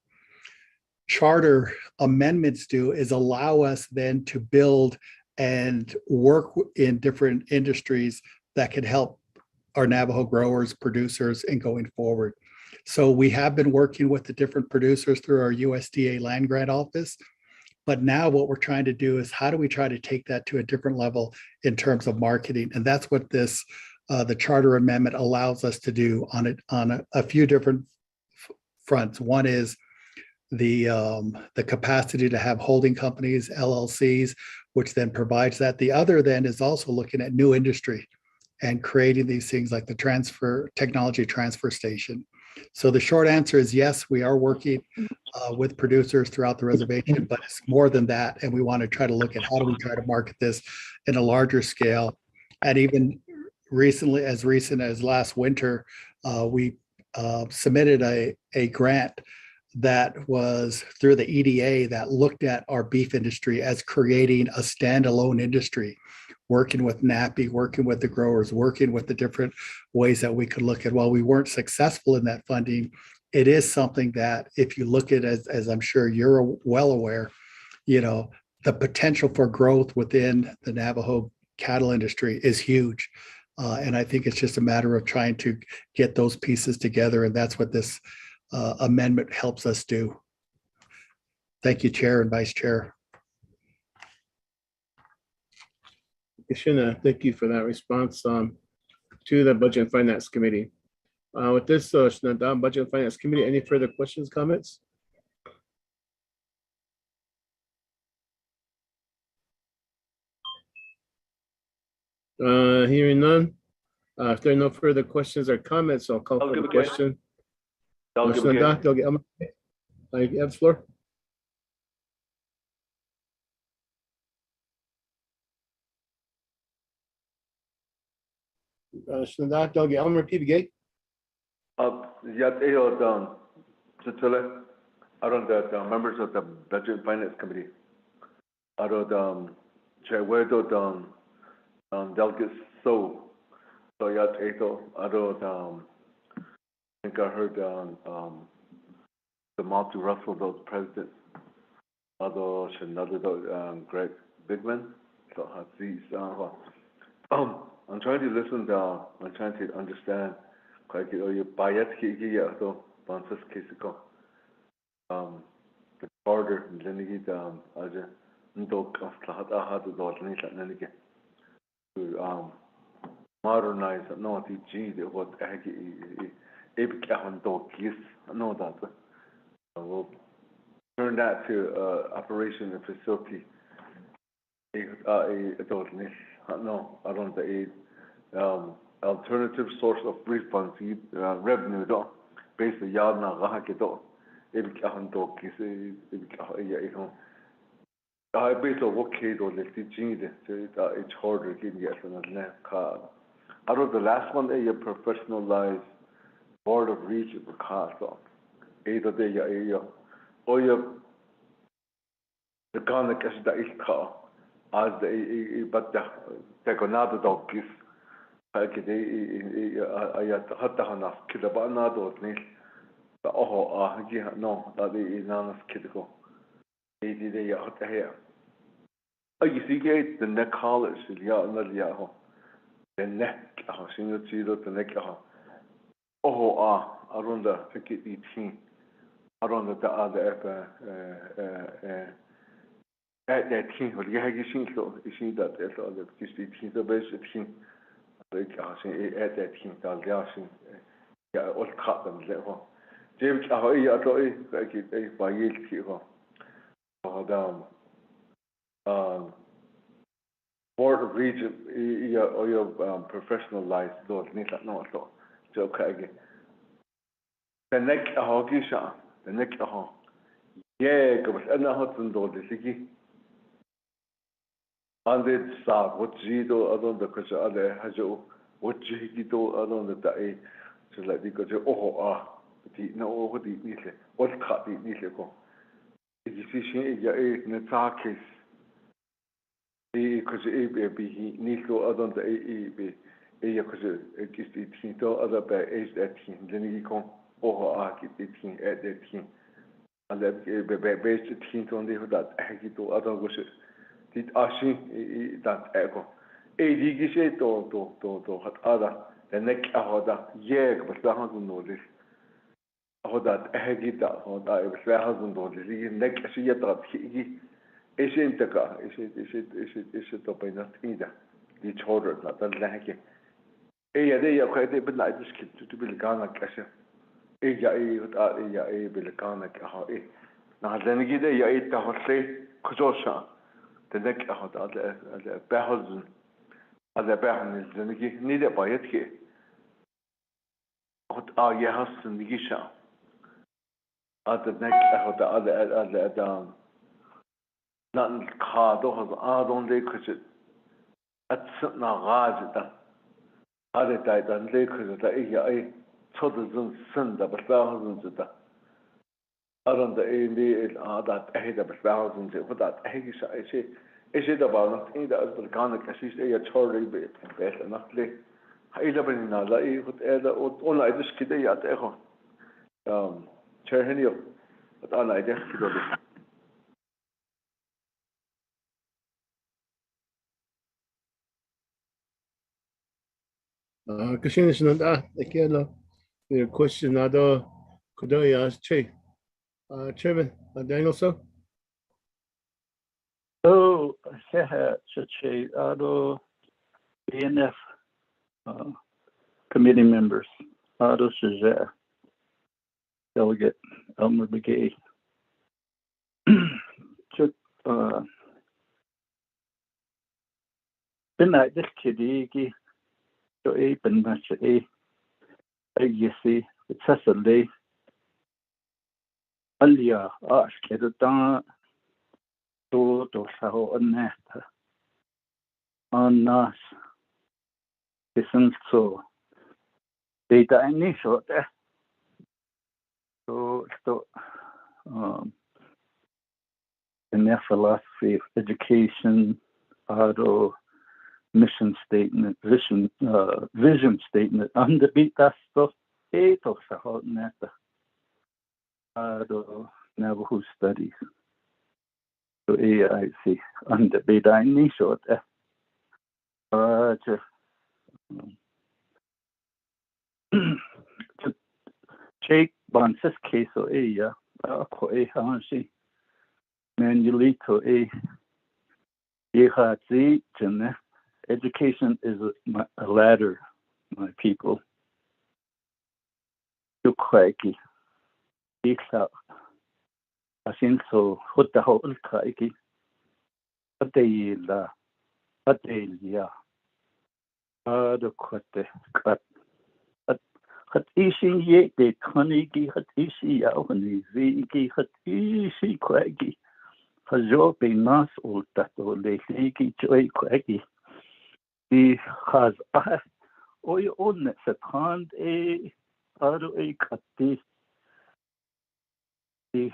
charter amendments do is allow us then to build and work in different industries that can help our Navajo growers, producers, and going forward. So we have been working with the different producers through our USDA land grant office. But now what we're trying to do is how do we try to take that to a different level in terms of marketing? And that's what this, the charter amendment allows us to do on a few different fronts. One is the capacity to have holding companies, LLCs. which then provides that. The other then is also looking at new industry and creating these things like the technology transfer station. So the short answer is yes, we are working with producers throughout the reservation, but it's more than that. And we want to try to look at how do we try to market this in a larger scale. And even recently, as recent as last winter, we submitted a grant that was through the EDA that looked at our beef industry as creating a standalone industry, working with NAPI, working with the growers, working with the different ways that we could look at. While we weren't successful in that funding, it is something that if you look at it, as I'm sure you're well aware, the potential for growth within the Navajo cattle industry is huge. And I think it's just a matter of trying to get those pieces together. And that's what this amendment helps us do. Thank you, Chair and Vice Chair. Commissioner, thank you for that response to the Budget and Finance Committee. With this, Budget and Finance Committee, any further questions, comments? Hearing none. If there are no further questions or comments, I'll call for the question. You have the floor. Delegate Elmer P. Yet around the members of the Budget and Finance Committee, around Chair Wedo, Delegate So yet around I think I heard the Monty Russell, those president, although another Greg Bigman. So I'm trying to listen down. I'm trying to understand. Quite you buy it here, so bounces case go. The order, then you get as a dog of Lahata to dot Nike to modernize no TG, what Epic dog kiss, no that. We'll turn that to operation and facility. No, I don't the alternative source of refunds, revenue, based on Yadna Rahakido, Epic dog kiss, I based on what kid or the teaching, it's harder to get another card. Out of the last one, a professionalized board of region for Castle. Either they or you the Ghana is the Ilka as the but the Tegonado dog is like I had the Hanas Kilabana dot Nil. Oh, no, that is Nanas Kidko. They did a hot hair. Oh, you see, the neck collars, the neck, single zero, the neck. Oh, around the 18, around the other at that team, or you have seen so, you see that there's other 15 the best team, like at that team, all cut them there. James, I thought like it by Yale, board of region, or your professionalized those, no, so. Okay. The neck a hogisha, the neck a hog. Yeah, because I know how to do the city. And it's sad, what Zido, I don't know, because other has what Zido, I don't know that I so like because no, what the needle, what cut the needle. If you see, in a dark case, because it be needle, I don't know, because it is the team to other by age that team, then you come get the team at that team. And that based the team on the that I get to other was it asking that echo. A digit to other the neck other, yeah, but I don't know this. How that I get that, how that I was there, husband or the neck, I see that he is in the car, is it up in that either. The children, not the lacking. They are quite able to be Ghana cashier. Bill Ghana. Now then, get a Kososha. تنك أخذ على بحوز على بحوز نجي نيدا بايتك أخذ يهص نجيشا أتنك أخذ على نان كادو هذا آدون ليكشت أتسنا غاجدا هذا تايدان ليكشت إيه أي صدق سند بس زدا أرند إيه العادات أهيدا بس زد فدات أهيدا شيء إيش ده بعرف إيه ده أصل كانك أشيش إيه تشوري بيت نقلي هيدا بنينا لا إيه فت إيه ده ولا إيش كده يا تأخو شرحنيو أنا إيش كده ده Kashin Shinanda, Akela, your question, Nado, Kudoya, Che. Chairman, Daniel, so? Oh, Chache, Ado, BNF committee members, Ado Shaja, Delegate Elmer Begay. Been at this kiddie, so a ben match a see, it's a day. Alia, ask it down to Saho and Nata. On us, isn't so. Data initial there. So, in their philosophy of education, auto mission statement, vision statement, underbeat that stuff, eight of Saho and Nata. Navajo studies. So AIC under Bedani short. To take Bansis case or a Hanshi manually to a education is a ladder, my people. To quacky. I think so. What the whole crikey? A day la, a day ya. The quite cut. Hat easy ye, the conigi, hat easy out and the zigi, hat easy craggy. Has your been nice old that old lady joy craggy. He has your own second a auto a cut the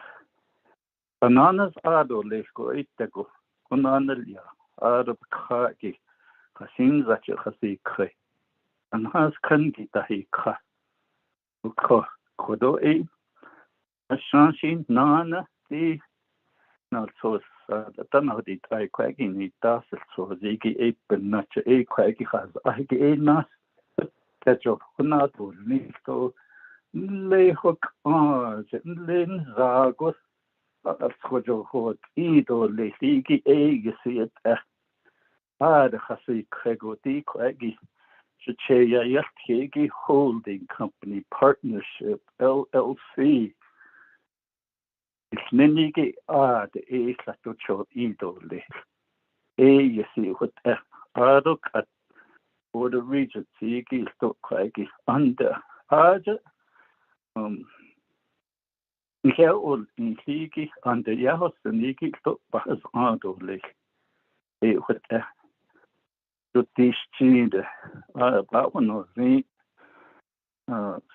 bananas ado lesko itego unanalia ado kagi hasin zache hasi kre and has kandi tahi ka kodo a shanshi nana the not so the tana di tai kwagi ni das so zigi a benacha a kwagi has agi a nas kecho kunato nisto le hook on len zagos Schojo Ido Legi Egg see it the Hasi Kregoti Quaggy Chicheya Yatkegi Holding Company Partnership LLC. It's Ninigi the A Satocho Ido Le. You see what Adok at Border Regency Sto Quaggy under Aja Here old in Ligi and the Yahos and Ligi took Bahas Ado Lake. What to teach about one of the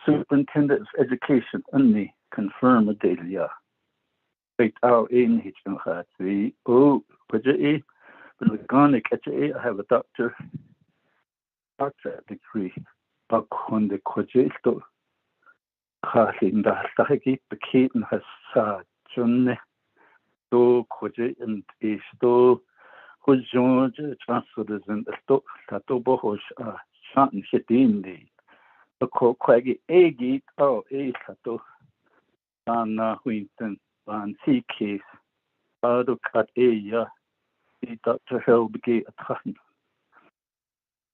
superintendent's education only confirm a daily. Right out in Hitchin had the but I have a doctorate degree. But on the Quajato. Halin da stahigi beketen has junne do koje and is do hujonge transfers and the tato bohosh shan't in the quaggy eggy or a tato Anna Winton and sea case Ado cat a the Dr. Helbigate a ton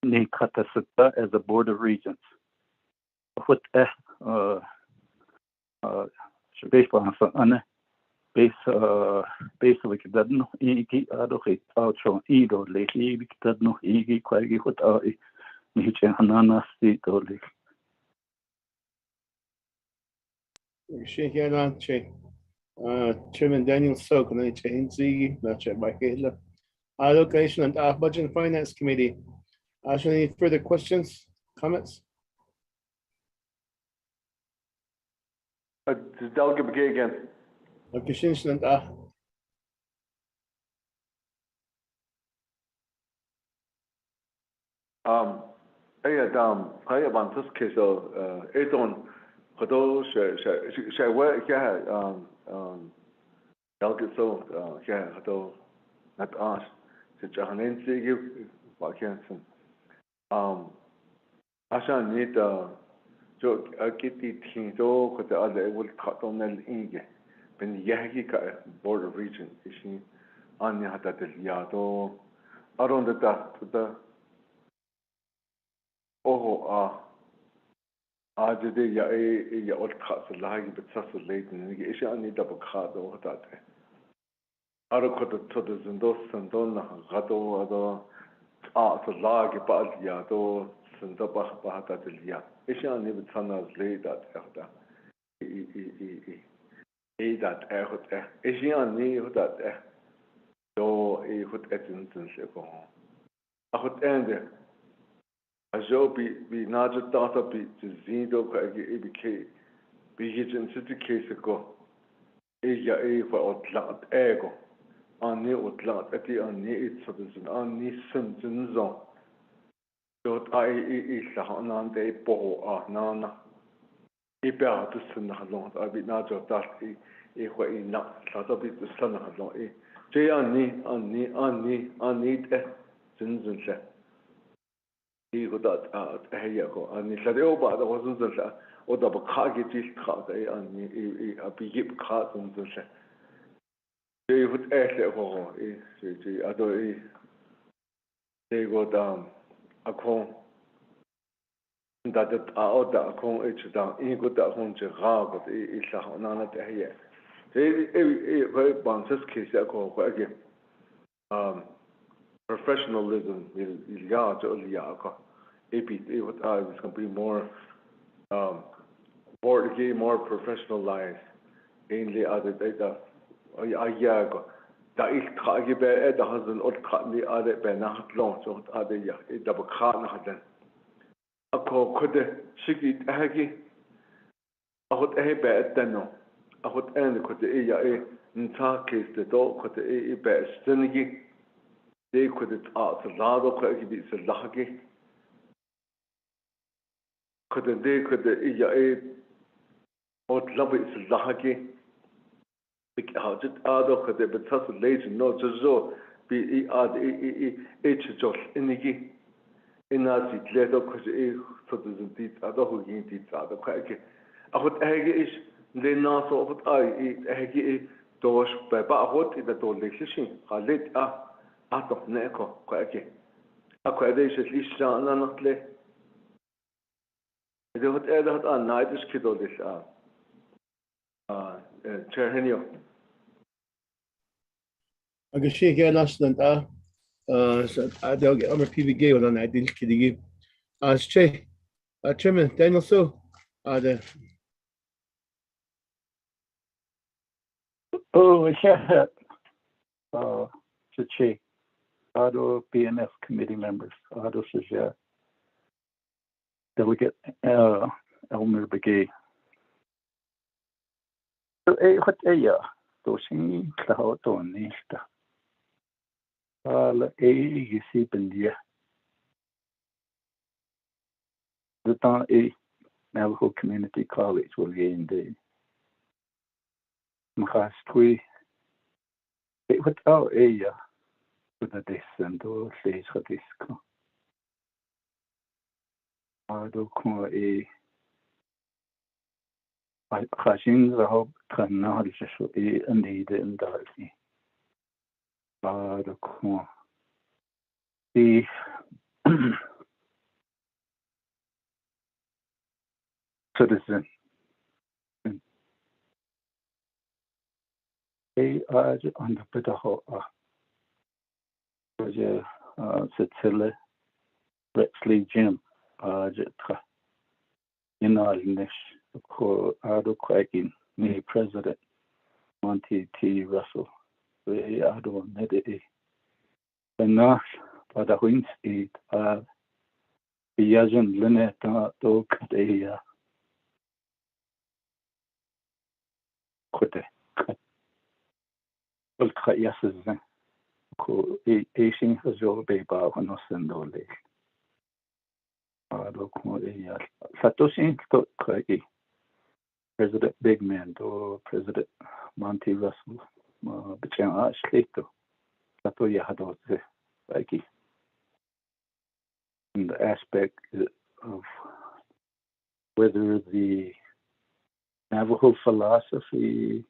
ne katasutta as a board of regents. What based on Anna basically that no igi adohi aucho ido lately that no igi kwagi hot ai ni chen hanana sti dole. Chairman Daniel Sok, and I change the allocation and Budget and Finance Committee. Any further questions, comments? Delegate McGee again. Kaya bantus keso eton kado she where delegate so kado not us to Jahanen sige vacancy Asha need jo kitty team do kado other will cut on the inge ben yaki board of region ishi anya hata del yado around the Oh, today ya old cuts a lag, but such a late and I need double card over that. I don't cut the todders and those and donna, gado, other art a lag, but yado, sendaba bahatalia. I need tunnels late that elder. That air, Asian need that so a hood essence and go. I would end there. Ajo be naja data be to zindo ka ebk be hidden city case go ya for outland ego on new outland at the on it citizen on ni sun zone dot I sa nan de bo nana iba to sun halong I be naja data for in na data be to sun halong j on ni zun he got that Hayako, and he said, oh, but I wasn't the or the Bakagi card, and a big card on the set. They would ask they got a con that out the con each down, he got that home to Rab, it's a none at the hair. They very bounces case again. Professionalism is large only APT what I was going to be more more professionalized mainly other data ayago that is kage be the husband or cut the other be na long so other ya double cut na hadan ako could shiki hagi ahot be dano ahot and could ya in ta case the dog could be stingy. They could art a lot of be a lucky. Could they could love it a lucky. How did other could they be tough lazy no to zo be each just in the Nazi letter because so doesn't teach other who can teach other quacky. I would egg is they not so what I egg dosh by what is the door legislation. I let out of Neko, quacky. A quadration is not lay. They would add out a night is kiddo this Chair Henio. I can shake your last and I don't get on a PVG on I didn't kidding. Chairman Daniel So the Yeah. Che. Auto BNF committee members. Auto Suja. Delegate Elmer Begay. What Doshing Tahoto Nista. You see Bendia. The town Navajo Community College will gain the Mahastui. What with a descent or stage for disco. I don't call I catching the hope can not just be indeed in Darcy. I don't call the citizen. on the Pedaho, Sicily, Rexley Jim, Jetra, Nish, Ado Quaggin, me President, Monty T. Russell, Ado Nede, and Nash, Padawins eat, Yajan Linnet, Dog, Quite. Well, yes, Asian has your baby on us and all this. Satoshi Tokai, President Big Man, or President Monty Russell, Bichan Ashlito, Satoya Hadoze, Reiki. And the aspect of whether the Navajo philosophy,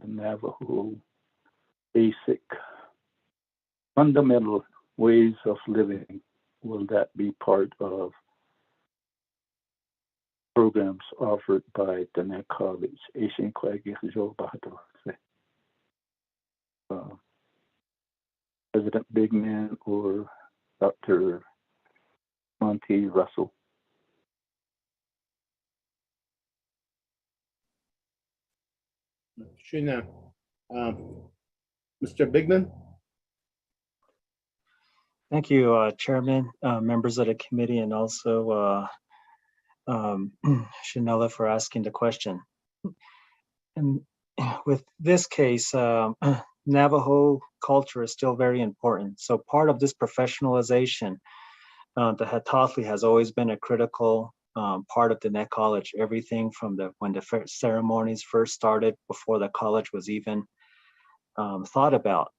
the Navajo basic fundamental ways of living, will that be part of programs offered by the Net College, Asian Kwagi President Bigman or Dr. Monty Russell? Shuna, Mr. Bigman? Thank you, Chairman, members of the committee, and also Shanella for asking the question. And with this case, Navajo culture is still very important. So part of this professionalization, the Hatathli has always been a critical part of the Net College. Everything from when the ceremonies first started, before the college was even thought about,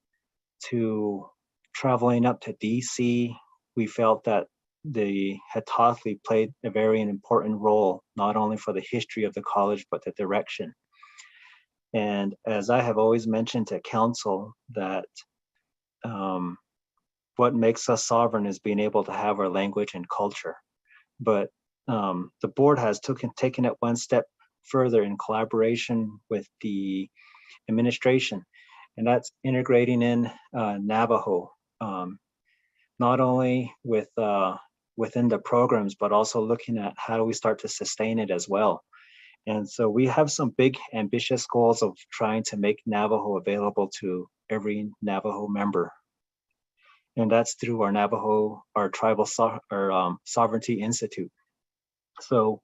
to traveling up to DC, we felt that the Hatathli played a very important role, not only for the history of the college, but the direction. And as I have always mentioned to council, that what makes us sovereign is being able to have our language and culture. But the board has taken it one step further in collaboration with the administration, and that's integrating in Navajo, not only within the programs, but also looking at how do we start to sustain it as well. And so we have some big ambitious goals of trying to make Navajo available to every Navajo member. And that's through our Tribal Sovereignty Institute. So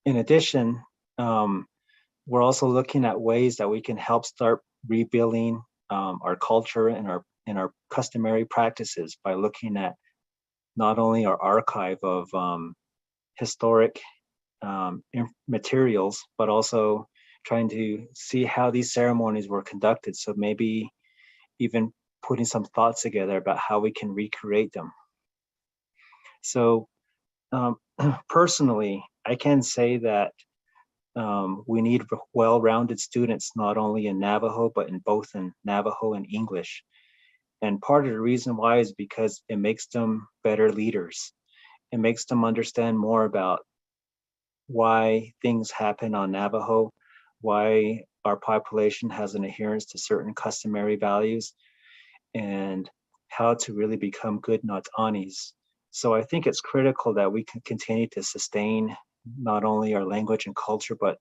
in addition, we're also looking at ways that we can help start rebuilding our culture and our customary practices by looking at not only our archive of historic materials, but also trying to see how these ceremonies were conducted. So maybe even putting some thoughts together about how we can recreate them. So personally, I can say that we need well-rounded students, not only in Navajo, but in both in Navajo and English. And part of the reason why is because it makes them better leaders. It makes them understand more about why things happen on Navajo, why our population has an adherence to certain customary values, and how to really become good Nat'anis. So I think it's critical that we can continue to sustain not only our language and culture, but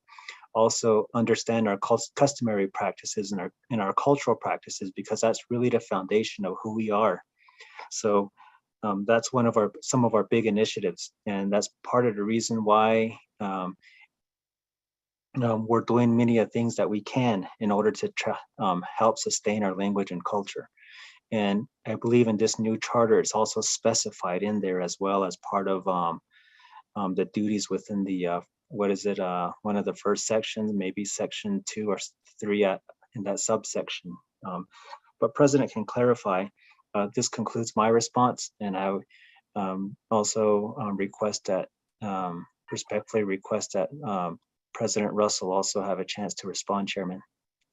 also understand our customary practices and our cultural practices, because that's really the foundation of who we are. So that's some of our big initiatives, and that's part of the reason why we're doing many of things that we can in order to help sustain our language and culture. And I believe in this new charter, it's also specified in there as well as part of the duties within the, one of the first sections, maybe section 2 or 3 in that subsection. But President can clarify. This concludes my response, and I also respectfully request that President Russell also have a chance to respond, Chairman.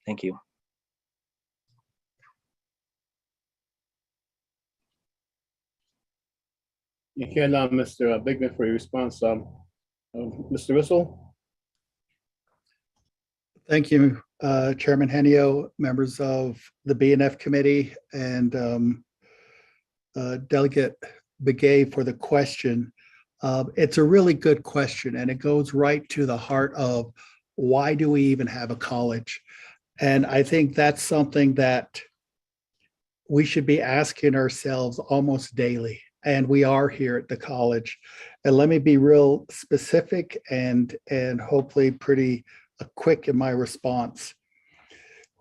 Thank you. You can, Mr. Bigman, for your response. Mr. Russell? Thank you, Chairman Henio, members of the BNF committee, and Delegate Begay for the question. It's a really good question, and it goes right to the heart of why do we even have a college? And I think that's something that we should be asking ourselves almost daily. And we are here at the college. And let me be real specific and hopefully pretty quick in my response.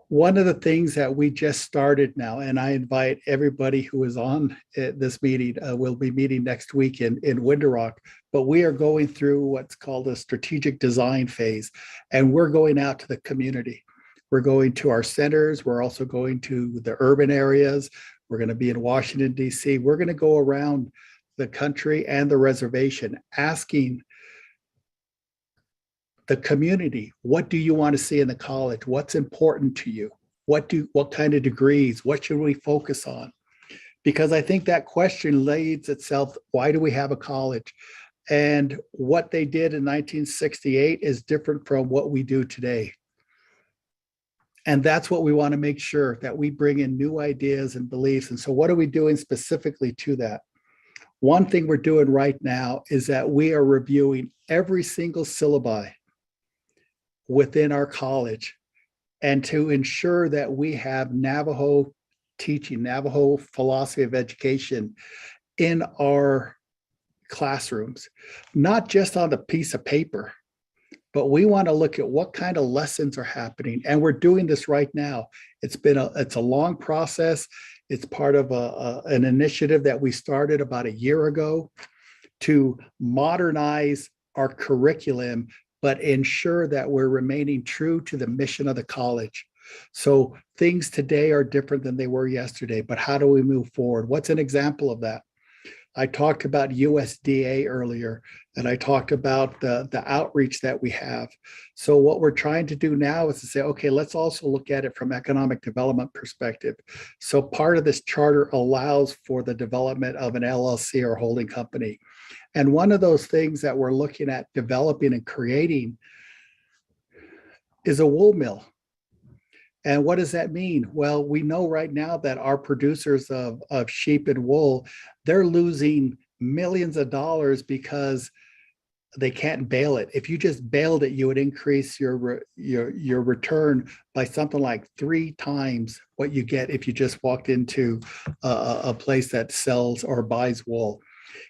One of the things that we just started now, and I invite everybody who is on this meeting, we'll be meeting next week in Winter Rock, but we are going through what's called a strategic design phase, and we're going out to the community. We're going to our centers. We're also going to the urban areas. We're going to be in Washington, D.C. We're going to go around the country and the reservation asking the community, what do you want to see in the college? What's important to you? What kind of degrees? What should we focus on? Because I think that question leads itself, why do we have a college? And what they did in 1968 is different from what we do today. And that's what we want to make sure, that we bring in new ideas and beliefs. And so what are we doing specifically to that? One thing we're doing right now is that we are reviewing every single syllabi within our college, and to ensure that we have Navajo teaching, Navajo philosophy of education in our classrooms, not just on the piece of paper, but we want to look at what kind of lessons are happening. And we're doing this right now. It's a long process. It's part of an initiative that we started about a year ago to modernize our curriculum, but ensure that we're remaining true to the mission of the college. So things today are different than they were yesterday, but how do we move forward? What's an example of that? I talked about USDA earlier, and I talked about the outreach that we have. So what we're trying to do now is to say, okay, let's also look at it from economic development perspective. So part of this charter allows for the development of an LLC or holding company. And one of those things that we're looking at developing and creating is a wool mill. And what does that mean? Well, we know right now that our producers of sheep and wool, they're losing millions of dollars because they can't bale it. If you just baled it, you would increase your return by something like 3 times what you get if you just walked into a place that sells or buys wool.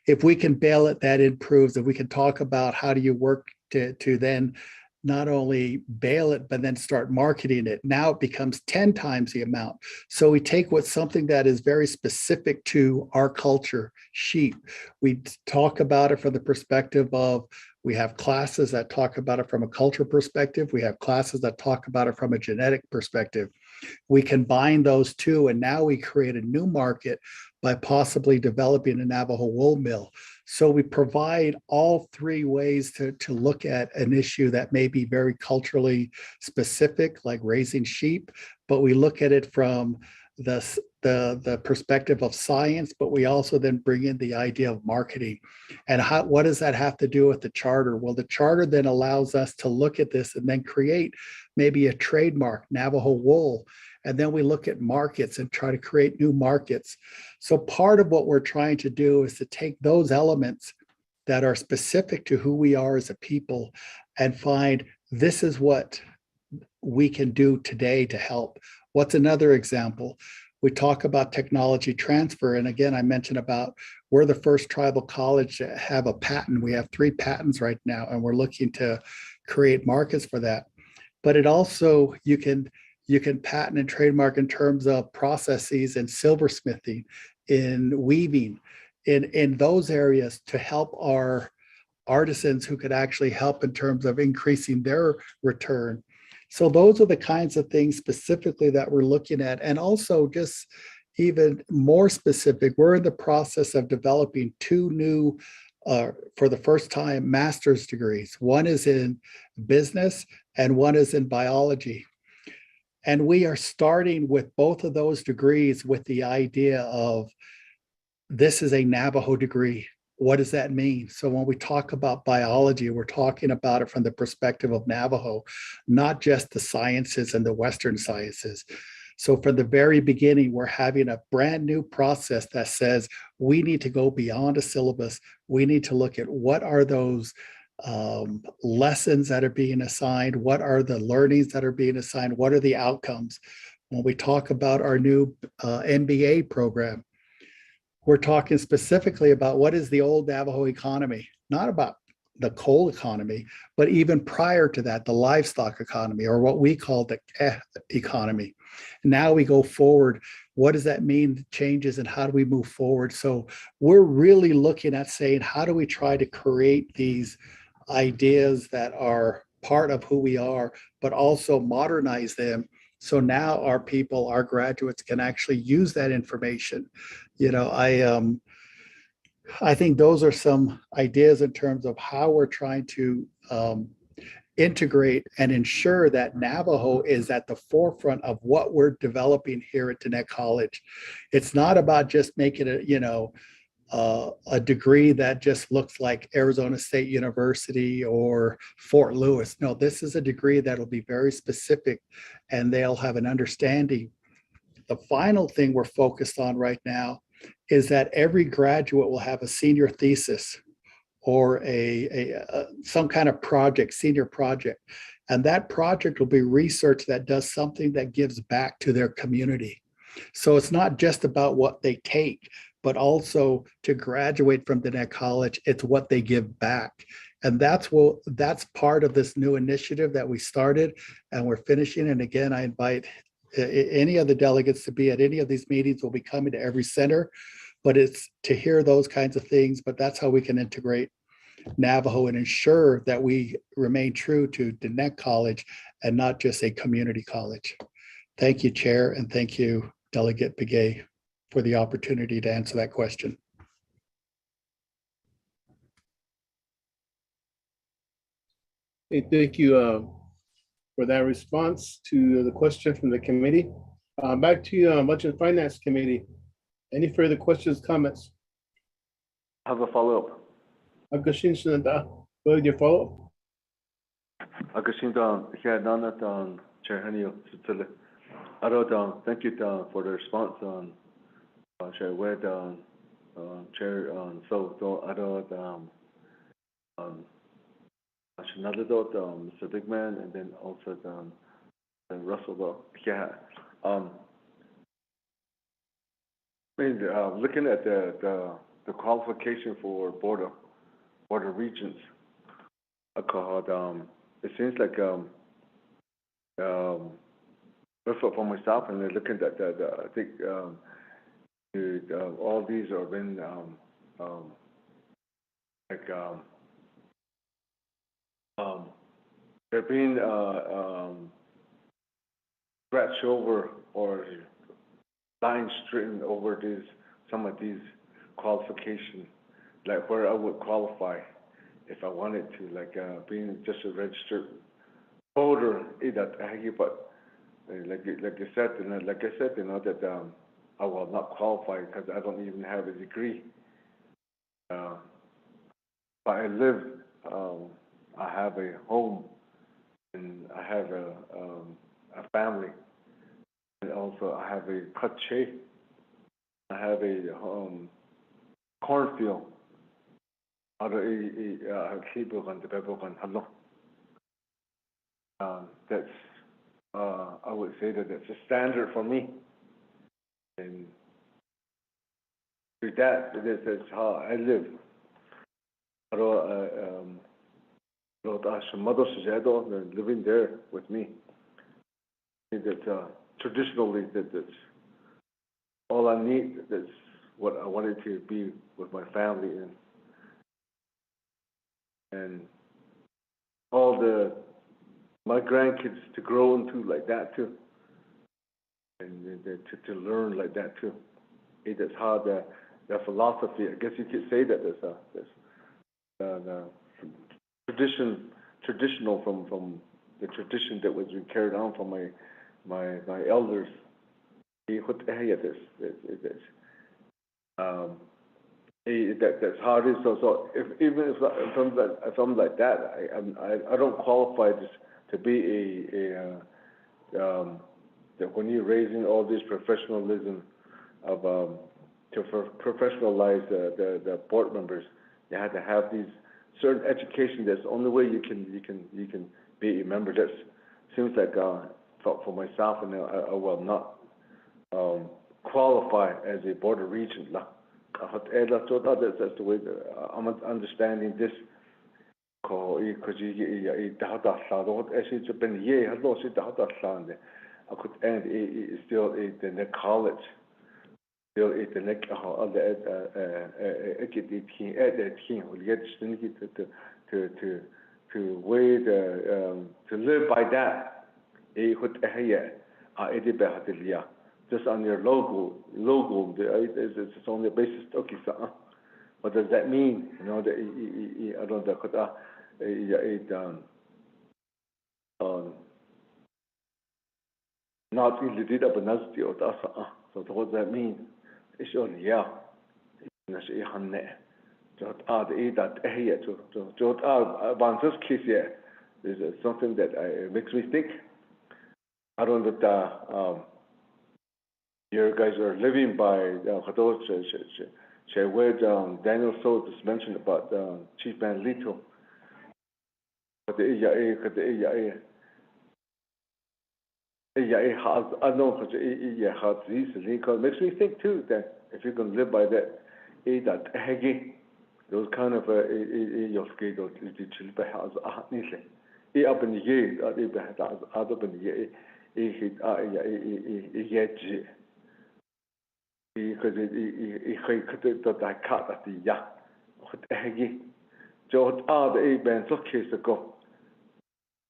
If we can bale it, that improves. If we can talk about how do you work to then not only bale it, but then start marketing it. Now it becomes 10 times the amount. So we take what's something that is very specific to our culture, sheep. We talk about it from the perspective of, we have classes that talk about it from a culture perspective. We have classes that talk about it from a genetic perspective. We combine those two, and now we create a new market by possibly developing a Navajo wool mill. So we provide all 3 ways to look at an issue that may be very culturally specific, like raising sheep, but we look at it from the perspective of science, but we also then bring in the idea of marketing. And what does that have to do with the charter? Well, the charter then allows us to look at this and then create maybe a trademark, Navajo wool. And then we look at markets and try to create new markets. So part of what we're trying to do is to take those elements that are specific to who we are as a people and find this is what we can do today to help. What's another example? We talk about technology transfer. And again, I mentioned about we're the first tribal college to have a patent. We have 3 patents right now, and we're looking to create markets for that. But it also, you can patent and trademark in terms of processes in silversmithing, in weaving, in those areas to help our artisans who could actually help in terms of increasing their return. So those are the kinds of things specifically that we're looking at. And also just even more specific, we're in the process of developing 2 new, for the first time, master's degrees. One is in business and one is in biology. And we are starting with both of those degrees with the idea of this is a Navajo degree. what does that mean? So when we talk about biology, we're talking about it from the perspective of Navajo, not just the sciences and the Western sciences. So from the very beginning, we're having a brand new process that says we need to go beyond a syllabus. We need to look at what are those lessons that are being assigned, what are the learnings that are being assigned, what are the outcomes. When we talk about our new MBA program, we're talking specifically about what is the old Navajo economy, not about the coal economy, but even prior to that, the livestock economy, or what we call the economy. Now we go forward. What does that mean, changes, and how do we move forward? So we're really looking at saying, how do we try to create these ideas that are part of who we are, but also modernize them. So now our people, our graduates can actually use that information. You know, I think those are some ideas in terms of how we're trying to integrate and ensure that Navajo is at the forefront of what we're developing here at Diné College. It's not about just making it, you know, a degree that just looks like Arizona State University or Fort Lewis. No, this is a degree that'll be very specific and they'll have an understanding. The final thing we're focused on right now is that every graduate will have a senior thesis or some kind of project, senior project. And that project will be research that does something that gives back to their community. So it's not just about what they take, but also to graduate from Diné College, it's what they give back. And that's part of this new initiative that we started and we're finishing. And again, I invite any of the delegates to be at any of these meetings. We'll be coming to every center, but it's to hear those kinds of things. But that's how we can integrate Navajo and ensure that we remain true to Diné College and not just a community college. Thank you, Chair, and thank you, Delegate Begay, for the opportunity to answer that question. Hey, thank you for that response to the question from the committee. Back to you, Budget and Finance Committee. Any further questions, comments? I have a follow-up. Agashin Shinanda, go with your follow-up. Agashin, here, Nana, Chair Henio, thank you for the response on Chair Wed, Chair so another Mr. Bigman, and then also Russell. Yeah. Looking at the qualification for border regions, it seems like for myself, and then looking at I think all these are been they're being scratched over or line straightened over some of these qualifications, like where I would qualify if I wanted to, like being just a registered voter. But like you said, that I will not qualify because I don't even have a degree. But I live. I have a home, and I have a family, and also I have a kache. I have a cornfield. That's I would say that it's a standard for me, and with that, that's how I live. Living there with me. That traditionally, that's all I need. That's what I wanted to be with my family, and all my grandkids to grow into like that too, and to learn like that too. That's how the philosophy. I guess you could say that traditional from the tradition that was carried on from my elders. that's how it is. So even if I'm like that, I don't qualify to be that when you're raising all this professionalism of to professionalize the board members, you have to have these certain education. That's the only way you can be a member. That seems like for myself, and I will not qualify as a board of regent. That's the way I'm understanding this. Because I could end still in the college, still in the neck to way to live by that. Just on your logo, it's on the basis. Okay, so what does that mean? You know, I don't know. Not really did up another deal. So what does that mean? It's only It's something that makes me think. I don't know that you guys are living by where Daniel Soul just mentioned about Chief Man Lito. I know it makes me think too that if you can live by that, those kind of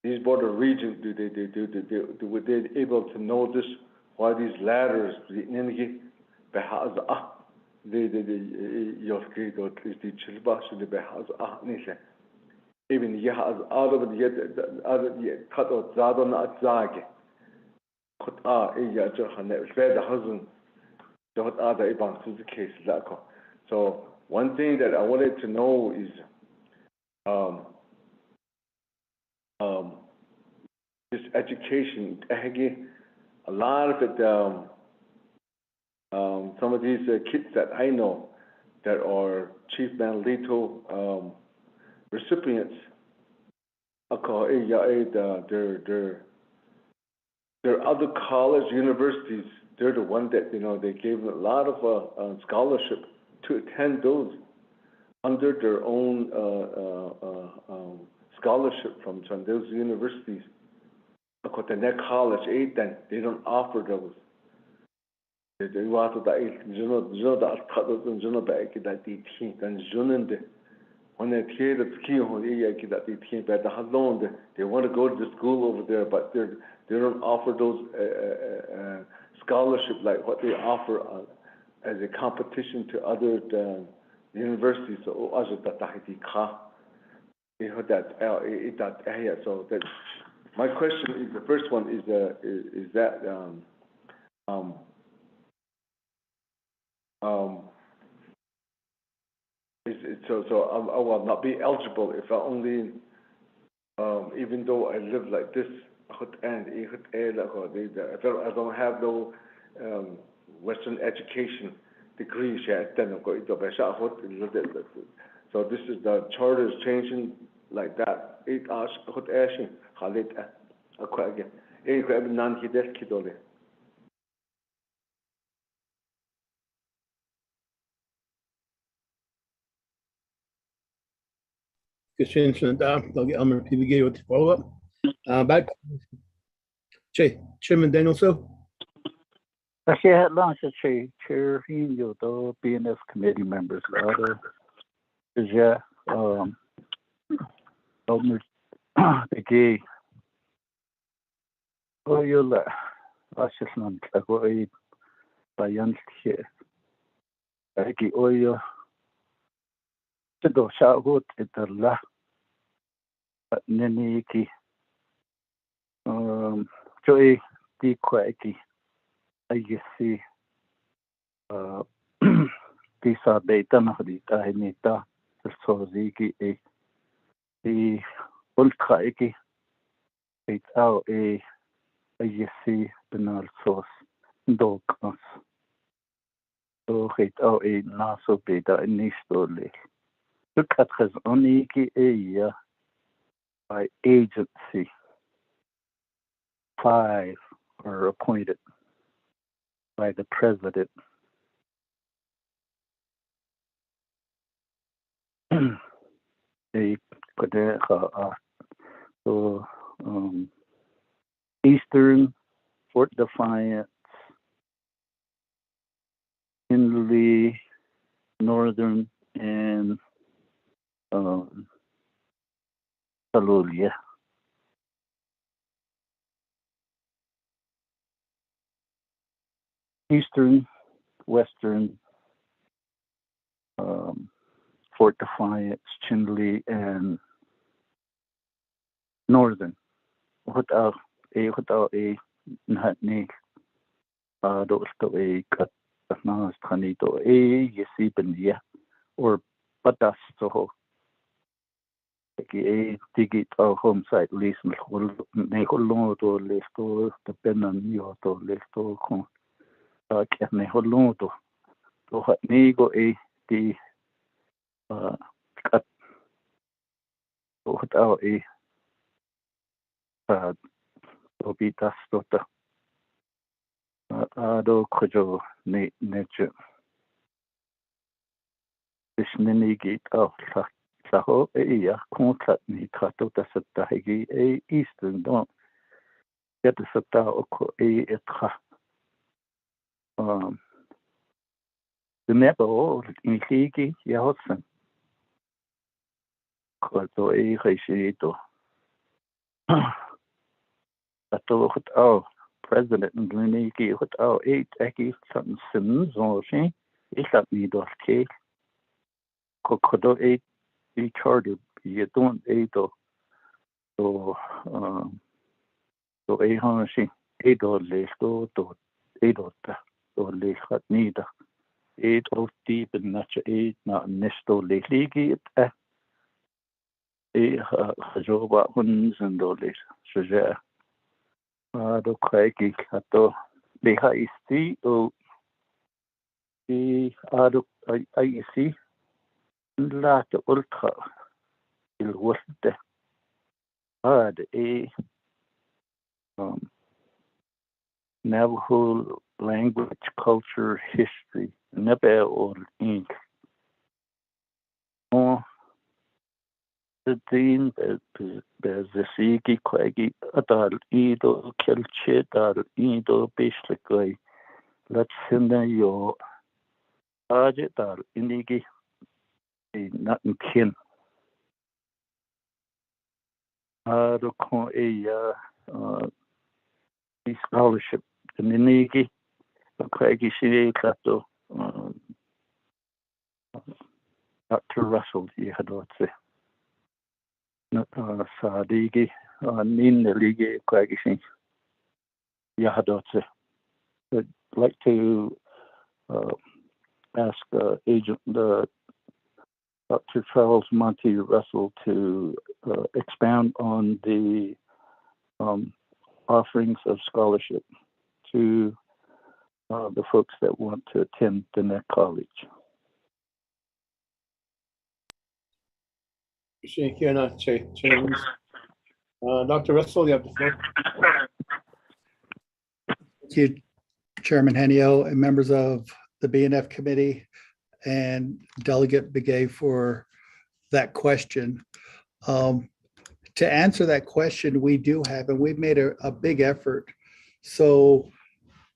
these board of regents, were they able to notice why these ladders, even so one thing that I wanted to know is this education, a lot of it, some of these kids that I know that are Chief Man Lito recipients, they're other college universities. They're the one that they gave a lot of scholarship to attend those under their own scholarship from those universities. The next college, then they don't offer those. They want to when they hear the they want to go to the school over there, but they don't offer those scholarships like what they offer as a competition to other universities. So that my question is, the first one is that so I will not be eligible if I only even though I live like this, if I don't have no Western education degree yet, so this is the charter is changing like that. Good change. I'll get Elmer PBG with the follow up. Back Chairman Daniel So. Actually, I had lunch at Chair the BNF committee members. Elmer PBG. Oh, you'll that's just not like what I bayan here. I get oil. To do shout at the la Neniki Joy the quacky I guess see di sa beta na hodi tayo nita so ziki e ultra iki it au yesi benal sos dokas so it au naso beta inistole look at his oniki by agency 5 are appointed by the president. So Eastern, Fort Defiance, Hindley, Northern, and Salulia. Eastern, Western, Fort Defiance, Chinley, and Northern. Without a Natni, those to a cut nas Tanito, Yesibendia, or Patas to a digit of home site lease, Neholon to Lesto, the Benan Yoto, Lesto, Neholon to Nego the cut without a Obitas Tota Ado Kojo nature. This mini gate of Saho contract me trato da Satahigi Eastern don't get the Sata Oko etra. The Nebo in Higi Yahotson. Koto Heshito. Ato President and Gleniki with our 8 Eki something Sims or she is that me dos cake. Kokodo 8 be chartered. You don't 8 so 800 she 8 or less to 8 or less at neither 8 of deep and natural 8 not nesto lately get Hajoba Huns and Dolis Shaja. Do Craigie at the BHC o the Ado IEC Lat Ultra il Worte had a Navajo language, culture, history, Nebe or Inc. Oh, the Dean Bezasiki Craigie Adal Edo Kelche Dal Edo Bishlikai. Let's send your Ajet Dal Inigi not in kin. The con a scholarship the Ninigi, the Craigie City Clapto, Dr. Russell, you had what say. Sadigi, Nin the League, Craigie City. You had what say. I'd like to ask Agent Dr. Charles Monty Russell to expound on the offerings of scholarship to the folks that want to attend the Net College. Dr. Russell, you have the floor. Thank you, Chairman Henio, and members of the BNF committee and Delegate Begay for that question. To answer that question, we do have, and we've made a big effort. So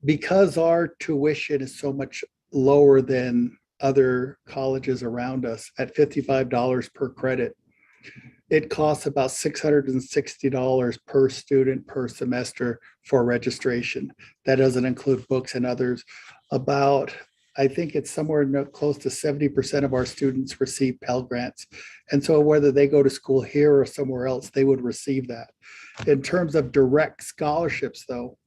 because our tuition is so much lower than other colleges around us at $55 per credit, it costs about $660 per student per semester for registration. That doesn't include books and others. I think it's somewhere close to 70% of our students receive Pell Grants. And so whether they go to school here or somewhere else, they would receive that. In terms of direct scholarships though,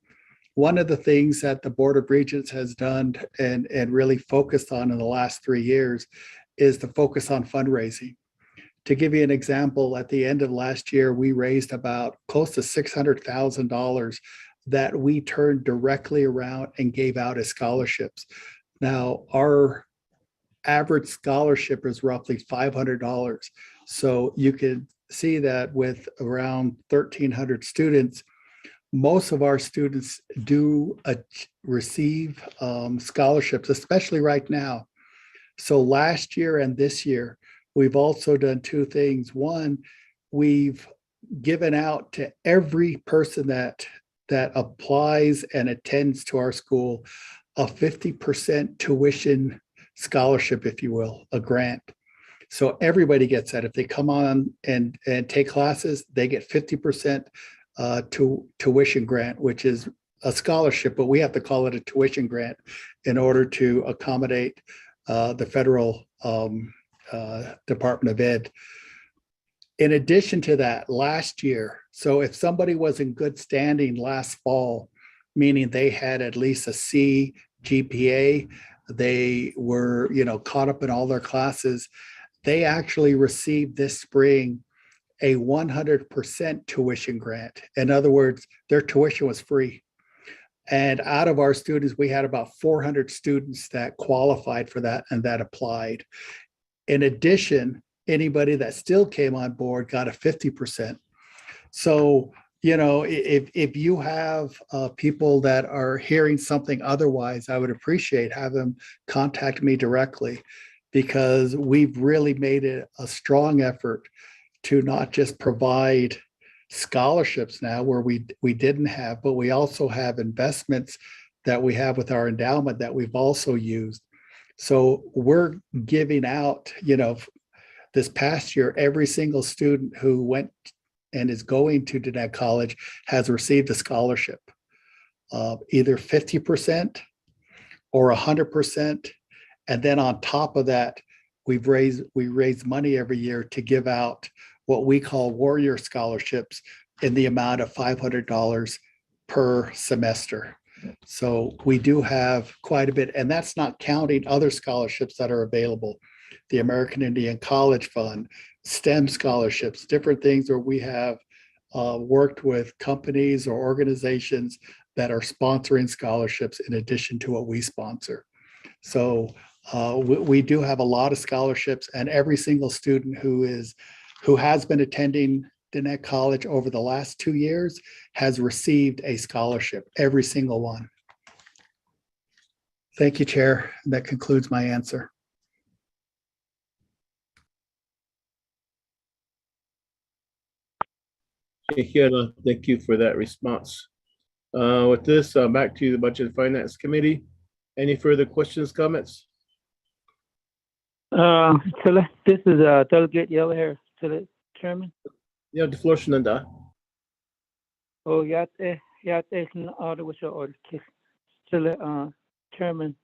one of the things that the Board of Regents has done and really focused on in the last 3 years is the focus on fundraising. To give you an example, at the end of last year, we raised about close to $600,000 that we turned directly around and gave out as scholarships. Now, our average scholarship is roughly $500. So you can see that with around 1,300 students, most of our students do receive scholarships, especially right now. So last year and this year, we've also done two things. One, we've given out to every person that applies and attends to our school a 50% tuition scholarship, if you will, a grant. So everybody gets that. If they come on and take classes, they get 50% tuition grant, which is a scholarship, but we have to call it a tuition grant in order to accommodate the federal Department of Ed. In addition to that, last year, so if somebody was in good standing last fall, meaning they had at least a C GPA, they were, caught up in all their classes, they actually received this spring a 100% tuition grant. In other words, their tuition was free. And out of our students, we had about 400 students that qualified for that and that applied. In addition, anybody that still came on board got a 50%. So, if you have people that are hearing something otherwise, I would appreciate have them contact me directly, because we've really made it a strong effort to not just provide scholarships now where we didn't have, but we also have investments that we have with our endowment that we've also used. So we're giving out, this past year, every single student who went and is going to Diné College has received a scholarship, either 50% or 100%. And then on top of that, we raise money every year to give out what we call warrior scholarships in the amount of $500 per semester. So we do have quite a bit, and that's not counting other scholarships that are available. The American Indian College Fund, STEM scholarships, different things where we have worked with companies or organizations that are sponsoring scholarships in addition to what we sponsor. So we do have a lot of scholarships, and every single student who has been attending Diné College over the last 2 years has received a scholarship, every single one. Thank you, Chair. That concludes my answer. Okay, Hiana, thank you for that response. With this, back to the Budget and Finance Committee. Any further questions, comments? This is Delegate Yellowhair, Chairman. Yeah, the floor, Shananda. Oh, yeah, in order with your order, Chairman,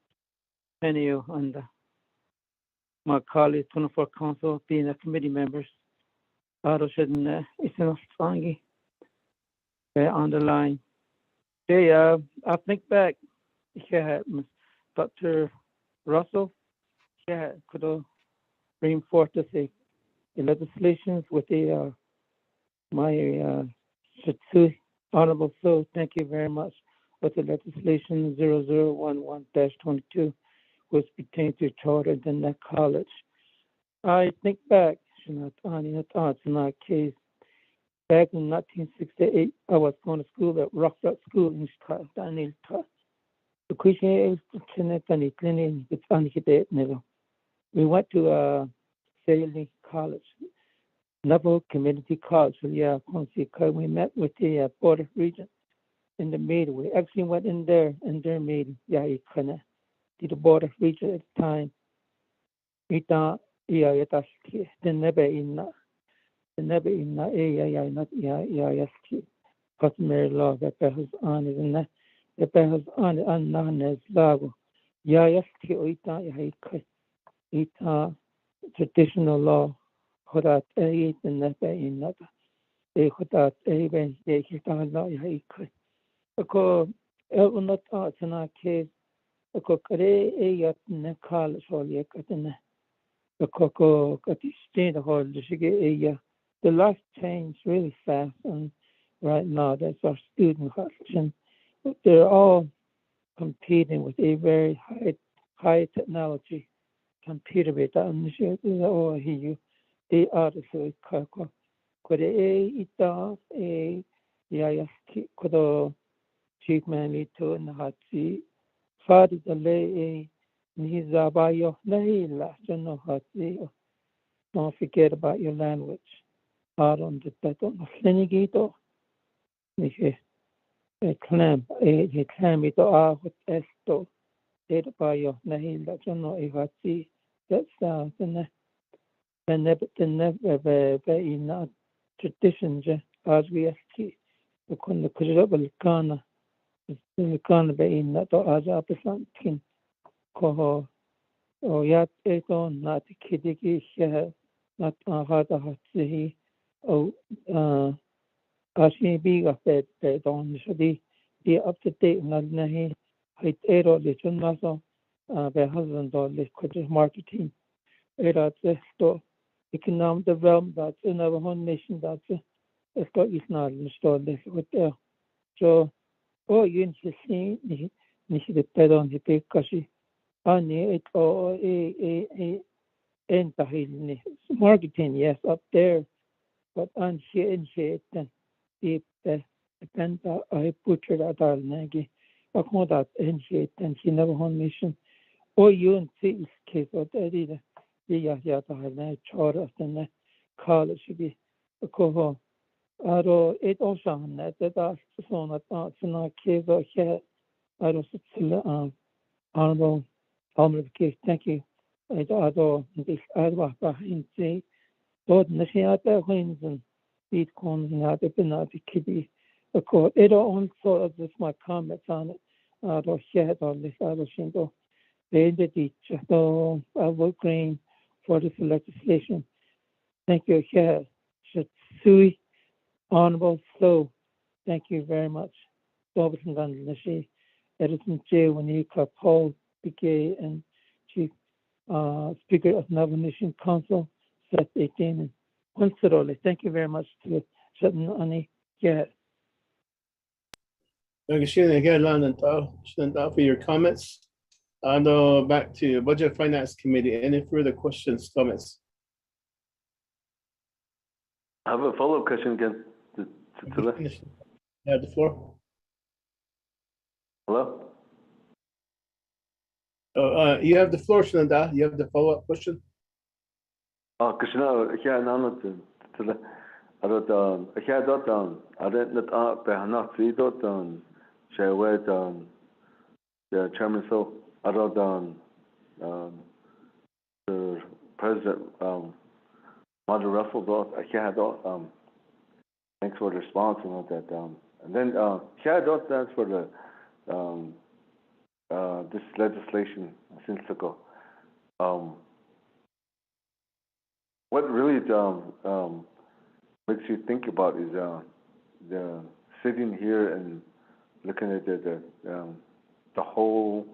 and you and my colleagues, 24 Council, being a committee members, it's enough songy on the line. Hey, I think back, Dr. Russell, could bring forth the legislations with the my honorable flow. Thank you very much. With the legislation 0011-22, which pertains to charter Diné College. I think back, in our case, back in 1968, I was going to school at Rockford School in Daniel. We went to Saley College, Navajo Community College. We met with the Board of Regents in the meeting. We actually went in their meeting. The Board of Regents at the time. Customary law that was on it, and that was on it, unknown as law. Traditional law. Hodat eight and that in that. They hodat even they hit on law. Not Artana case, a cockare, a yacht, and a call, so yet at the cocoa, at the state of all the sugar area. The life changed really fast, and right now that's our student question. They're all competing with a very high technology computer with that initiative or he they are the kako could ita a yaski could chief man to nahati fadi the lay ni zabayo nahila no hati don't forget about your language out on the beton senigito ni clam ito ahot esto data bayo nahila no ihati that's the never tradition as we ask the kun the credible kana the kana be in that as a person kin ko o yat eto not kidiki she not hata hatsi o ashi biga pe don shadi the up to date not nahi hit ero le chunmaso be husband or le marketing era to economic development that's in Navajo nation that's it's got is not installed this with so oh you need see ni the pedon the pekashi ani it oh entahil marketing yes up there but on she then the penta I butchered at all nagi akoda and she Navajo nation oh you see case of that yeah, the high charter and college should be a coho. Aro it also that that's so not not case or here. I don't honorable case. Thank you. I do this Adwa behind say Lord Nashiata Wins and beat cones and out the penalty kiddy. A court it also just my comments on it. I don't share it on this other shingle. They did each so I will green for this legislation. Thank you, Chair. Sui, Honorable Slow. Thank you very much. Robertson Gandhi, Edison J. Wanika, Paul Piquet, and Chief Speaker of Navajo Nation Council, Seth 18. And Considerably. Thank you very much to Shetan Ani. Yeah. Thank you, Shannon. Again, Shannon, for your comments. And back to Budget Finance Committee. Any further questions, comments? I have a follow-up question again. To you have the floor. Hello? You have the floor, Shannon. You have the follow-up question? Krishna, here now to the I had I didn't not see share with the chairman so I the president Mother Russell I had thanks for the response and all that and then thanks for the this legislation since ago what really makes you think about is the sitting here and looking at the whole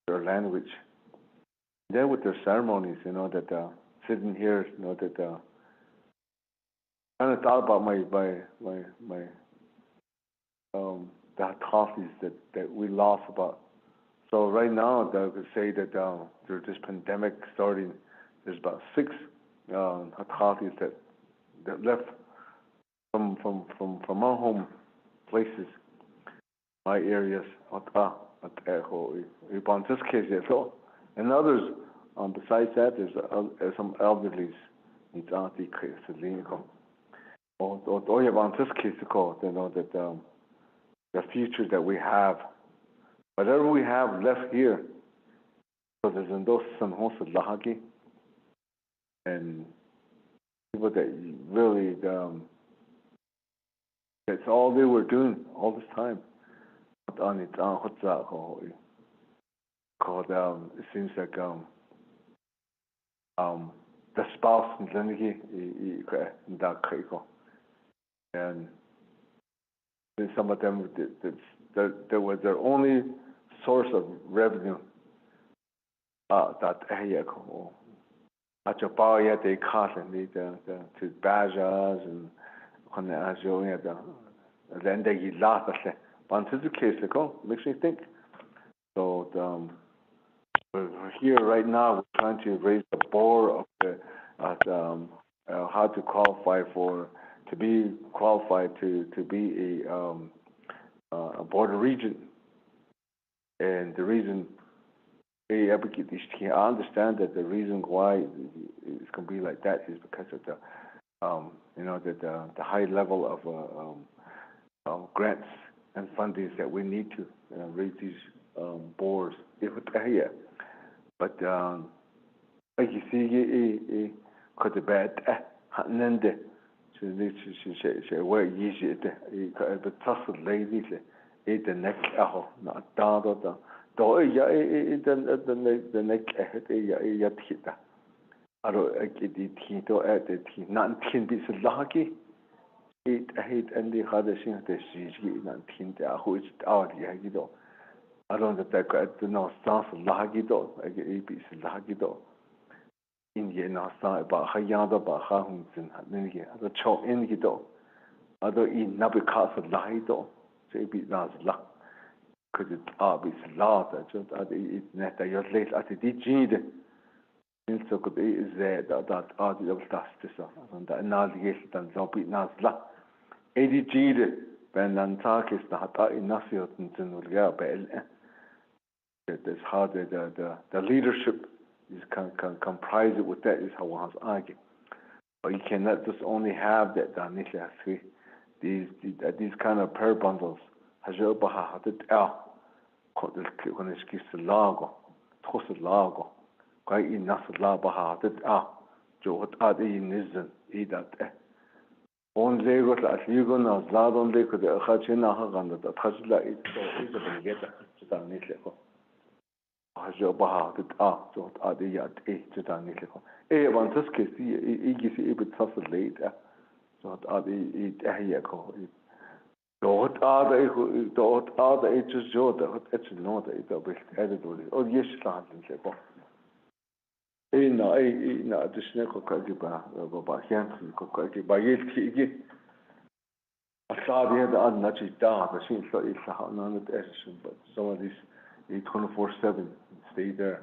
their language. Then with their ceremonies, that sitting here, that kind of thought about my the coffees that we lost about. So right now, I could say that there's this pandemic starting. There's about 6 coffees that left from our home places, my areas. This case, and others. Besides that, there's some elderlies. It's auntie or you want this case to call that the future that we have. Whatever we have left here, so there's those lahaki and people that really that's all they were doing all this time. Called it seems like the spouse and some of them that was their only source of revenue. That Acho Bauer they caught and the badgers and on the Azure then they laugh at it. But this is the case makes me think. So we're here right now. We're trying to raise the bar of the how to qualify to be qualified to be a border region, and the reason. I understand that the reason why it's going to be like that is because of the, the high level of grants and fundings that we need to raise these boards. But like you see, could the bad nende she where easy but tough lady the neck not down. The neck hit. I don't at the tea, not 10 bits of lucky. 8 and the other thing that she's 19 who is out here. I don't know, sounds lucky though. I get 8 bits of lucky though. Indian outside about Hayada about Hahunson, the chow in the door. I don't eat Nabicas of lucky though. So it be not luck. Because it is lot, just it's not that you're late at the DG. So could is there that the dust is on the navigation and zombie Nazla. ADG, Ben Nantakis, the Hata in Nasio and Ulga Bell. That's how the leadership is can comprise it with that is how one has argued. But you cannot just only have that these kind of pair bundles. Hajobaha had it out. When it's kissed the lago, toss the lago, quite enough laba had it out. Joe what are the nizen, eat that. On Lego, as you go now, Ladon Lake, the Hachina Hagan, that Hajla, it's a get to Danilo. Hajobaha had it out, so what are the yard 8 to Danilo. One just kiss the Iggy, it would suffer later. So what are the Ahiyako? Dort are the H's Jordan, what it's not a bit edited. Oh, yes, Landon. No, the snake of Kagiba, by Hansen, by Yelki. I saw the other unnatural dog, I think it's a none of Edison, but some of these 24/7 stay there.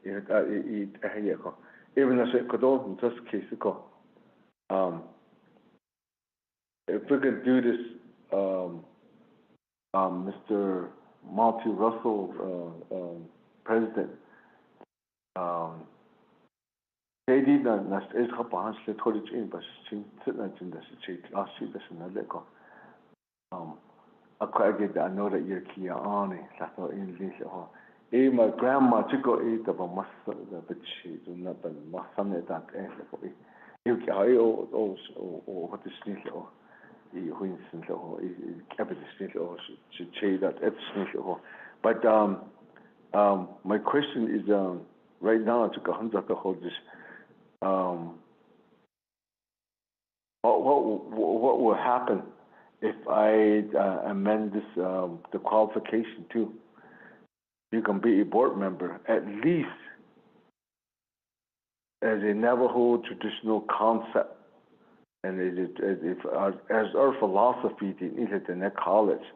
Eat a hayako. Even as it could open, just case ago. If we could do this. Mr. Monty Russell, President, they did not is a bunch of college in, but she said that in the street last year. That's another go. I know that you're here on it. That's all in this. My grandma took it of a muscle, but she do not but muscle that for it. You can what is this? Winston or capitalist or should say that ethnic. But my question is right now I took 100 to hold this. What will happen if I amend this the qualification to you can be a board member at least as a Navajo traditional concept. And as our philosophy in the college,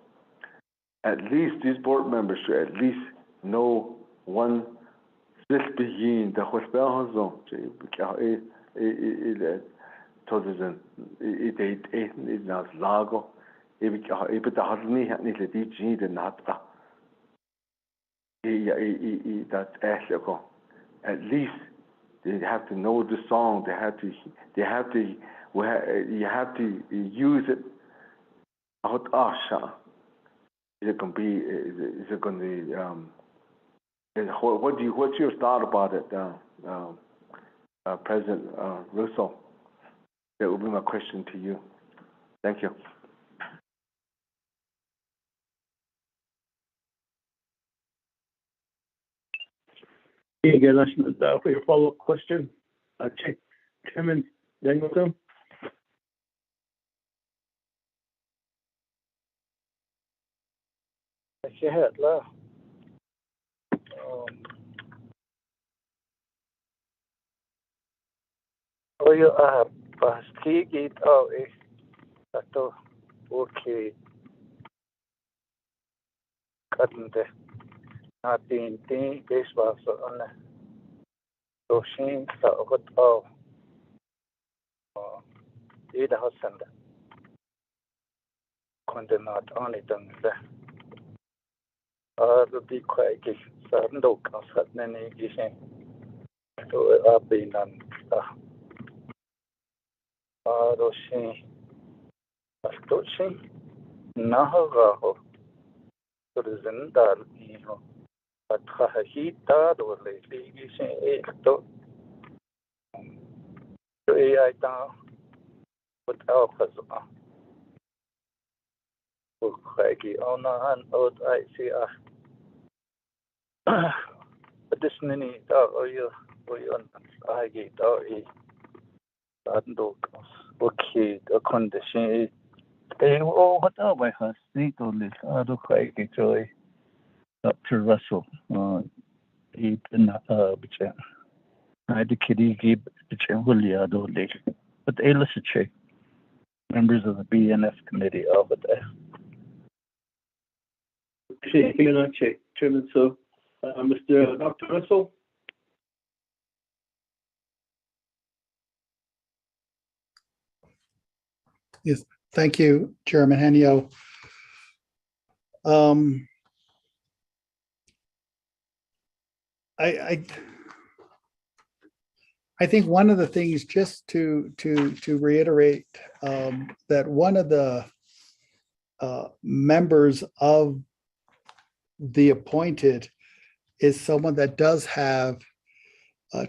at least these board members should at least know one this begin the hospital zone. It not lago. If the hasn't the DG the not that at least they have to know the song. They have to. You have to use it. Out Osha. Is it going to be? Is it going to be? What's your thought about it, President Russo? That will be my question to you. Thank you. Again, for your follow-up question, Chairman Danielson. شهد لا oyo pastigi to is tato okay kadante atin tin baseball so on so shin sa got oh ida hasanda konde not on it on the the big quake sa ndo ka sa nene gishen to abinan ro shin to shin naho Zindal, but Hahita, or lately, you say, to AI down with Alpha. Craggy on an old ICR. Additionally, or you I get or a dog. Okay, a condition. What are my husband on this? I do quite enjoy Dr. Russell. Even which I the kitty gave which Julia do late. But illicit check members of the BNF committee over there. Check, Chairman. So, Mr. Dr. Russell. Yes, thank you, Chairman Henio. I think one of the things, just to reiterate, that one of the members of the appointed is someone that does have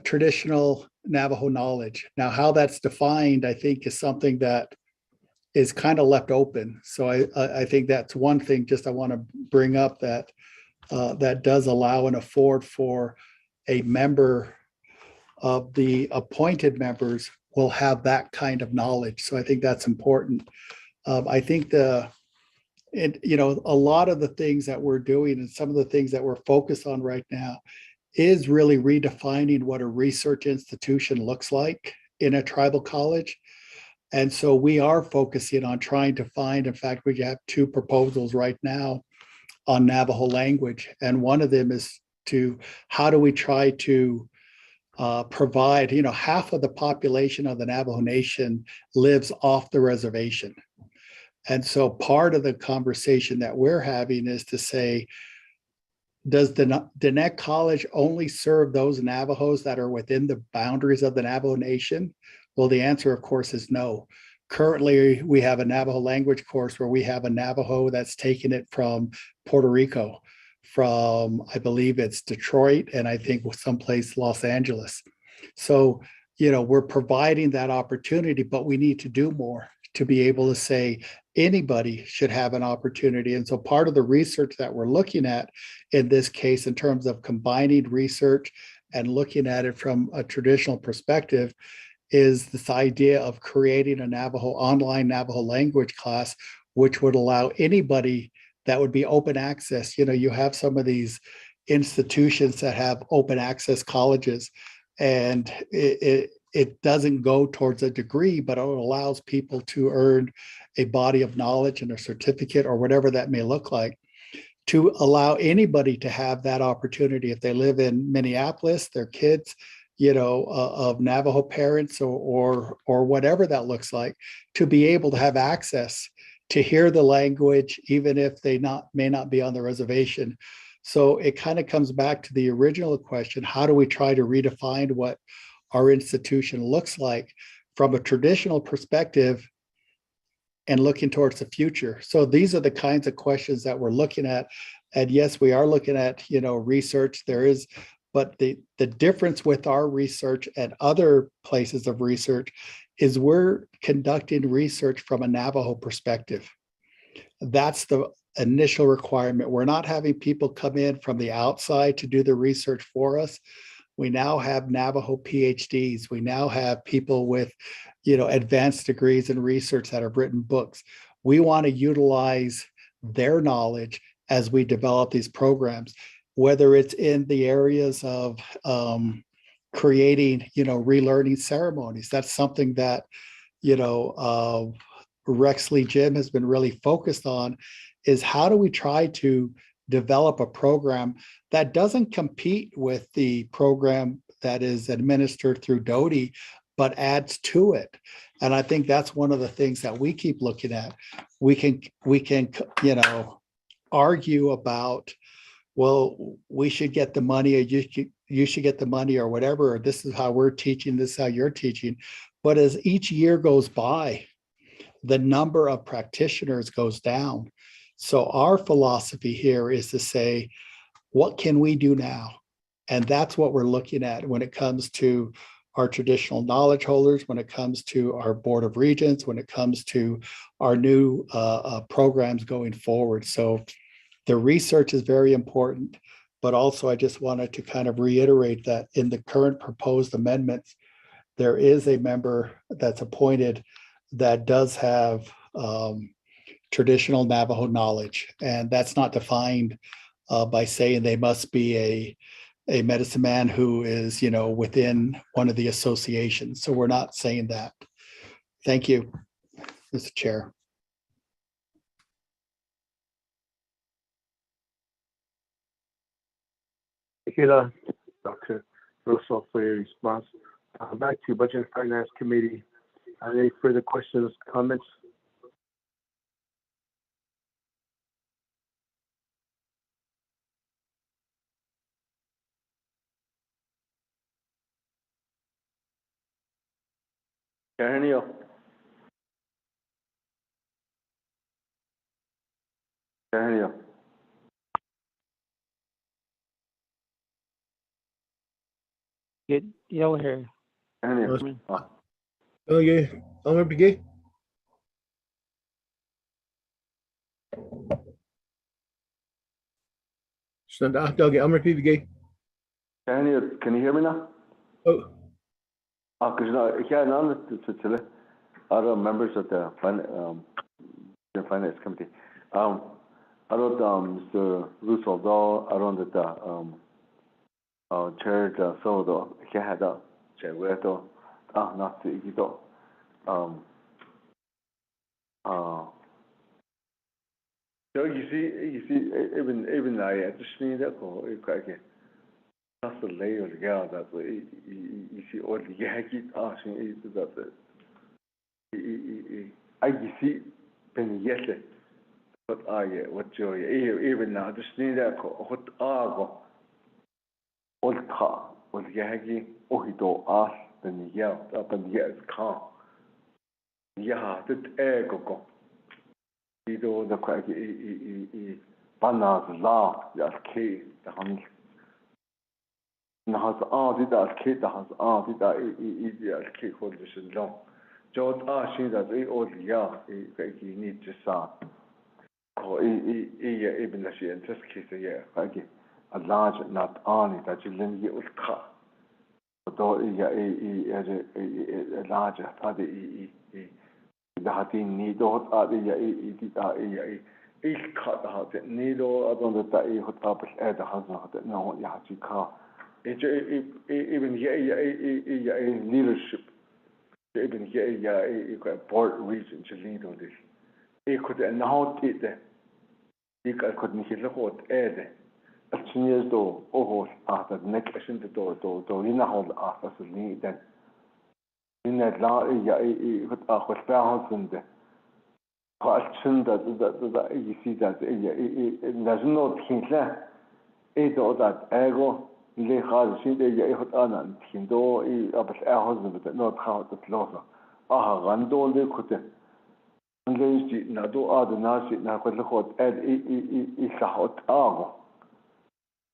traditional Navajo knowledge. Now, how that's defined, I think, is something that is kind of left open. So I think that's one thing just I want to bring up, that that does allow and afford for a member of the appointed members will have that kind of knowledge. So I think that's important. I think a lot of the things that we're doing and some of the things that we're focused on right now is really redefining what a research institution looks like in a tribal college. And so we are focusing on trying to find, in fact, we have 2 proposals right now on Navajo language. And one of them is how do we try to provide, half of the population of the Navajo Nation lives off the reservation. And so part of the conversation that we're having is to say, does the Diné College only serve those Navajos that are within the boundaries of the Navajo Nation? Well, the answer, of course, is no. Currently, we have a Navajo language course where we have a Navajo that's taken it from Puerto Rico, from, I believe it's Detroit, and I think someplace Los Angeles. So, we're providing that opportunity, but we need to do more to be able to say anybody should have an opportunity. And so part of the research that we're looking at in this case, in terms of combining research and looking at it from a traditional perspective, is this idea of creating a online Navajo language class, which would allow anybody, that would be open access. You have some of these institutions that have open access colleges, and it doesn't go towards a degree, but it allows people to earn a body of knowledge and a certificate or whatever that may look like, to allow anybody to have that opportunity. If they live in Minneapolis, their kids, of Navajo parents or whatever that looks like, to be able to have access to hear the language, even if they may not be on the reservation. So it kind of comes back to the original question: how do we try to redefine what our institution looks like from a traditional perspective and looking towards the future? So these are the kinds of questions that we're looking at. And yes, we are looking at, research. There is, but the difference with our research and other places of research is we're conducting research from a Navajo perspective. That's the initial requirement. We're not having people come in from the outside to do the research for us. We now have Navajo PhDs. We now have people with, advanced degrees in research that have written books. We want to utilize their knowledge as we develop these programs, whether it's in the areas of creating, relearning ceremonies. That's something that, Rexley Jim has been really focused on, is how do we try to develop a program that doesn't compete with the program that is administered through Doty, but adds to it. And I think that's one of the things that we keep looking at. We can, argue about, well, we should get the money, or you should get the money, or whatever, or this is how we're teaching, this is how you're teaching. But as each year goes by, the number of practitioners goes down. So our philosophy here is to say, what can we do now? And that's what we're looking at when it comes to our traditional knowledge holders, when it comes to our Board of Regents, when it comes to our new programs going forward. So the research is very important, but also I just wanted to kind of reiterate that in the current proposed amendments, there is a member that's appointed that does have traditional Navajo knowledge, and that's not defined by saying they must be a medicine man who is, within one of the associations. So we're not saying that. Thank you, Mr. Chair. Thank you, Dr. Russell, for your response. Back to Budget and Finance Committee. Are there any further questions, comments? Carnio. Carnio. Get yellow hair. Carnio. Okay, Elmer Begay. Elmer Begay. Carnio, can you hear me now? Oh. Because other members of the Finance Committee. I wrote Mr. Russell, I wrote the Chair Sodo, Kahada, Cheweto, not the Ido. So you see, even I just need that for okay. That's the layer of the girl that way. You see, all the Yaki asking that. I see, Ben Yet, but what joy, even now, just need that what argo. Old car, was Yaki, Ohido asked, Ben Yell, up and yes, car. Yeah, that ego. Ido the crack, Banas laugh, that's key, the honey. Has did that kid that has did that kid for this long. George asking that all you need to start. Or even as you just kiss a large not on it that you lend you with car. But though a larger the Hatin need all each cut out it need all upon the day hot up at the husband no Yachi car. Even here, leadership, even here, a board reason to lead on this. He could not eat it. He couldn't hear the hot air. As soon as though, after the next in the door, you know how after the need then. In that law, what husband, question that you see that there's no thing there. It all that ego. اللي خارج ياخد أنا تيندو أبس أهوز بدنا نتخاط تلوثا غندو اللي كده اللي يجي نادو ناسي ناخد لخود يسحوت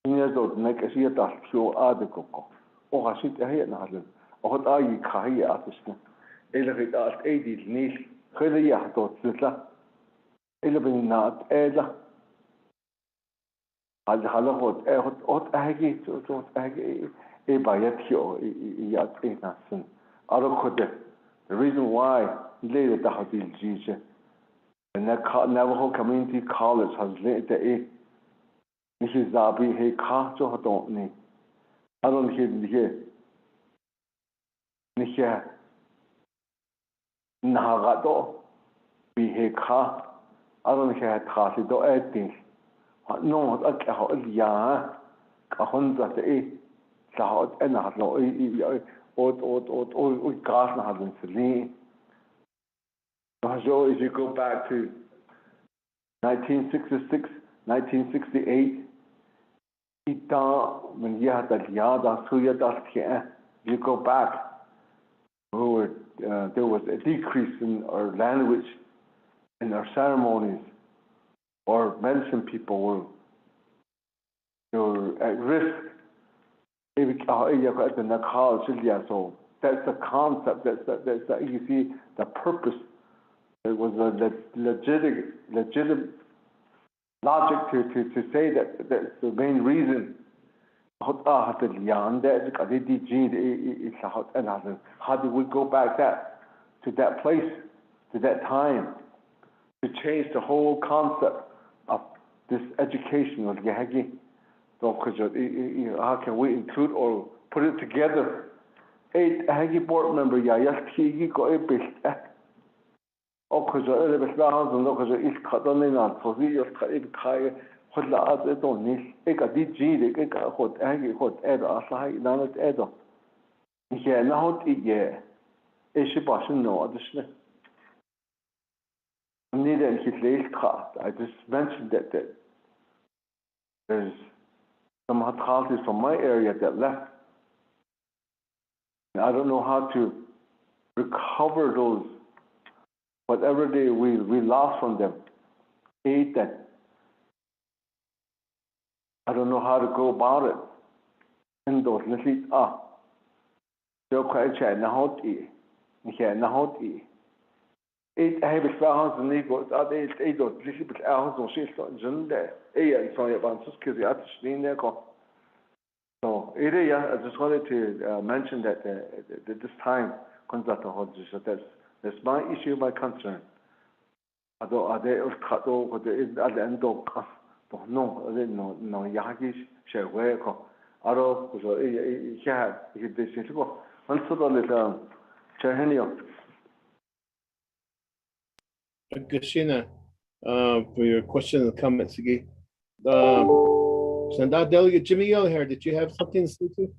يزود نك أشياء تحشو كوكو وخشيت هي نهلن أخد كهية أتشنا إلا غير أيدي النيل خير يحطوا تسلا إلا بينات إلا هذا خلاص أخذ أهجي بايتيو ناسن أركض the reason why later تحدي الجيش Navajo Community College has later This is Zabi He Ka to don't need. I don't hear here. Nisha Nagato be He Ka. I don't hear Tasi do eating. No, I can't. Yeah, a hundred Sahot and I have no or gas and have been so if you go back to 1966, 1968, when you had that you go back, there was a decrease in our language, in our ceremonies, or medicine people were at risk. So that's the concept, that's you see the purpose. It was a legitimate logic to say that that's the main reason. How do we go back to that place, to that time, to change the whole concept of this education of Yahagi? So, how can we include or put it together? 8 Yahagi board member, because it's not because it's cut on in on so he just cut it high. What the other don't need a DG, they got hot angry hot add a side, none of add up. Yeah, now it, yeah. A ship I should know additional. Neither his lace cut. I just mentioned that there's some hot houses from my area that left. I don't know how to recover those. Whatever we lost from them, ate that. I don't know how to go about it. And those little they'll quite chat now hot eat. Now hot eat. I have a house and they go, they don't listen to hours or she's not in there. And so about because the other thing there go. So I just wanted to mention that this time comes out of that's my issue, my concern. Although are they cut over the end of no, Yahagi share where although so he this is go. Once the Chahenio. Kashina, for your question and comments again. Send out Delegate Jimmy Yell here. Did you have something to say too?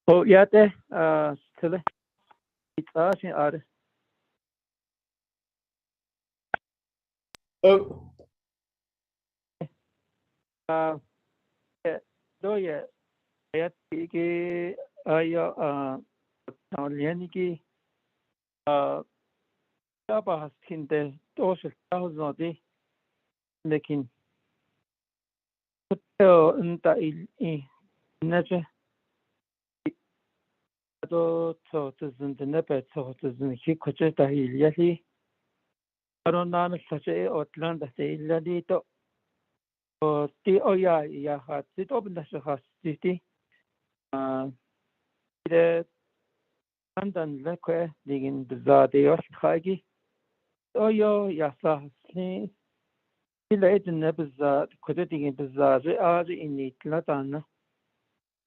Oh, yeah, today. It's asking other. Oh. Yeah, do yeah. I think now Leniki Jabba in the social thousand day making in the nature. So to the nepet, so to the Hikocheta Yasi. I don't know such a Atlanta say Ladito. Or the Oya Yahat, it opened the city. The London Leque digging the Zadi Oshkagi. Oyo Yasa, he laid the Nebazat, quoting in the Zazi in it Latana.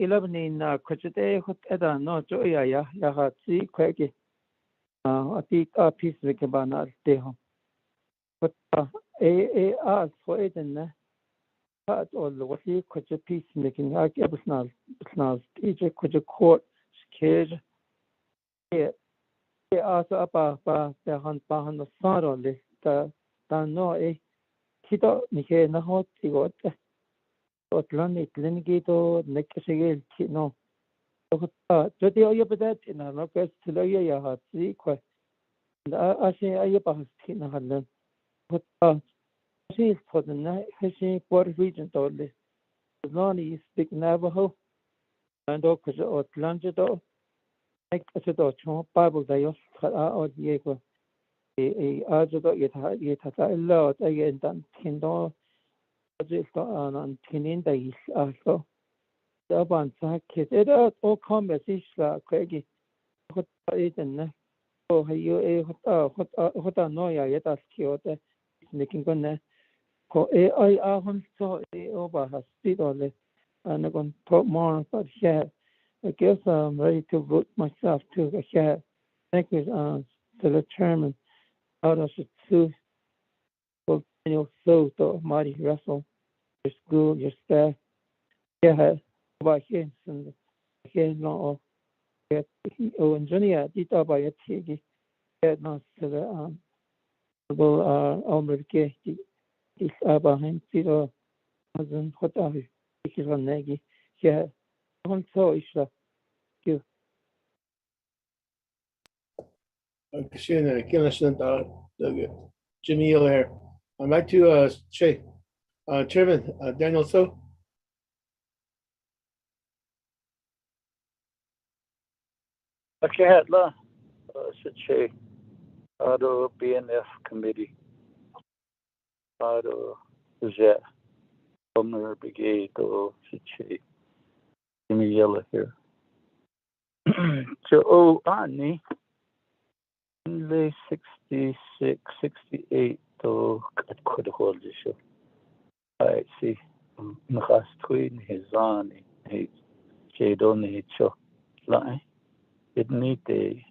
11 in Cochete, what Eda no Joya Yahatsi, Quaggy. I think a piece of the Cabana Deho. But a ask for it and part all the what he could a piece making like ever snarl, Egypt could a court cage. Here, they also about the hunt behind the sun on this. The no a kiddo, Nike, no hot, he got Atlantic, Lenigito, Nekashigil, no. So the Oya Badet in a local to the Yahat, see, quite. I say Ayabas, Tina Hadlen. But she is for the night, Hessian Port Region told this. The Lonnie speak Navajo, and or Tlangito, like a Bible, they also cut out Diego. A Ajudo yet has a lot again than Tindo, on Tinin days also. The Aban Sakit, it all conversation, Craigie. What is in oh, you what I know, yet ask you. sneaking on there. Ko AI ahon so over has speed on it, and I'm going to talk more about here. I guess I'm ready to vote myself too. Here, thank you, to the chairman. Out of the two, Daniel So to Marty Russell, your school, your staff. Yeah, about here, and here no. Oh, and Johnny, did about your tea. Yeah, no, to the Almerke. Is behind Peter Hazen Hotavi, Negi. Yeah, on so is you. Jimmy Hill here. I'd like to say, Chairman Daniel So. Okay, la, say, the BNF committee, the Homer Brigade, say, Jimmy Yella here. So, Annie, in 66, 68, could hold the show. I see. Nahas twin his on, he shade on the show. Line. It need a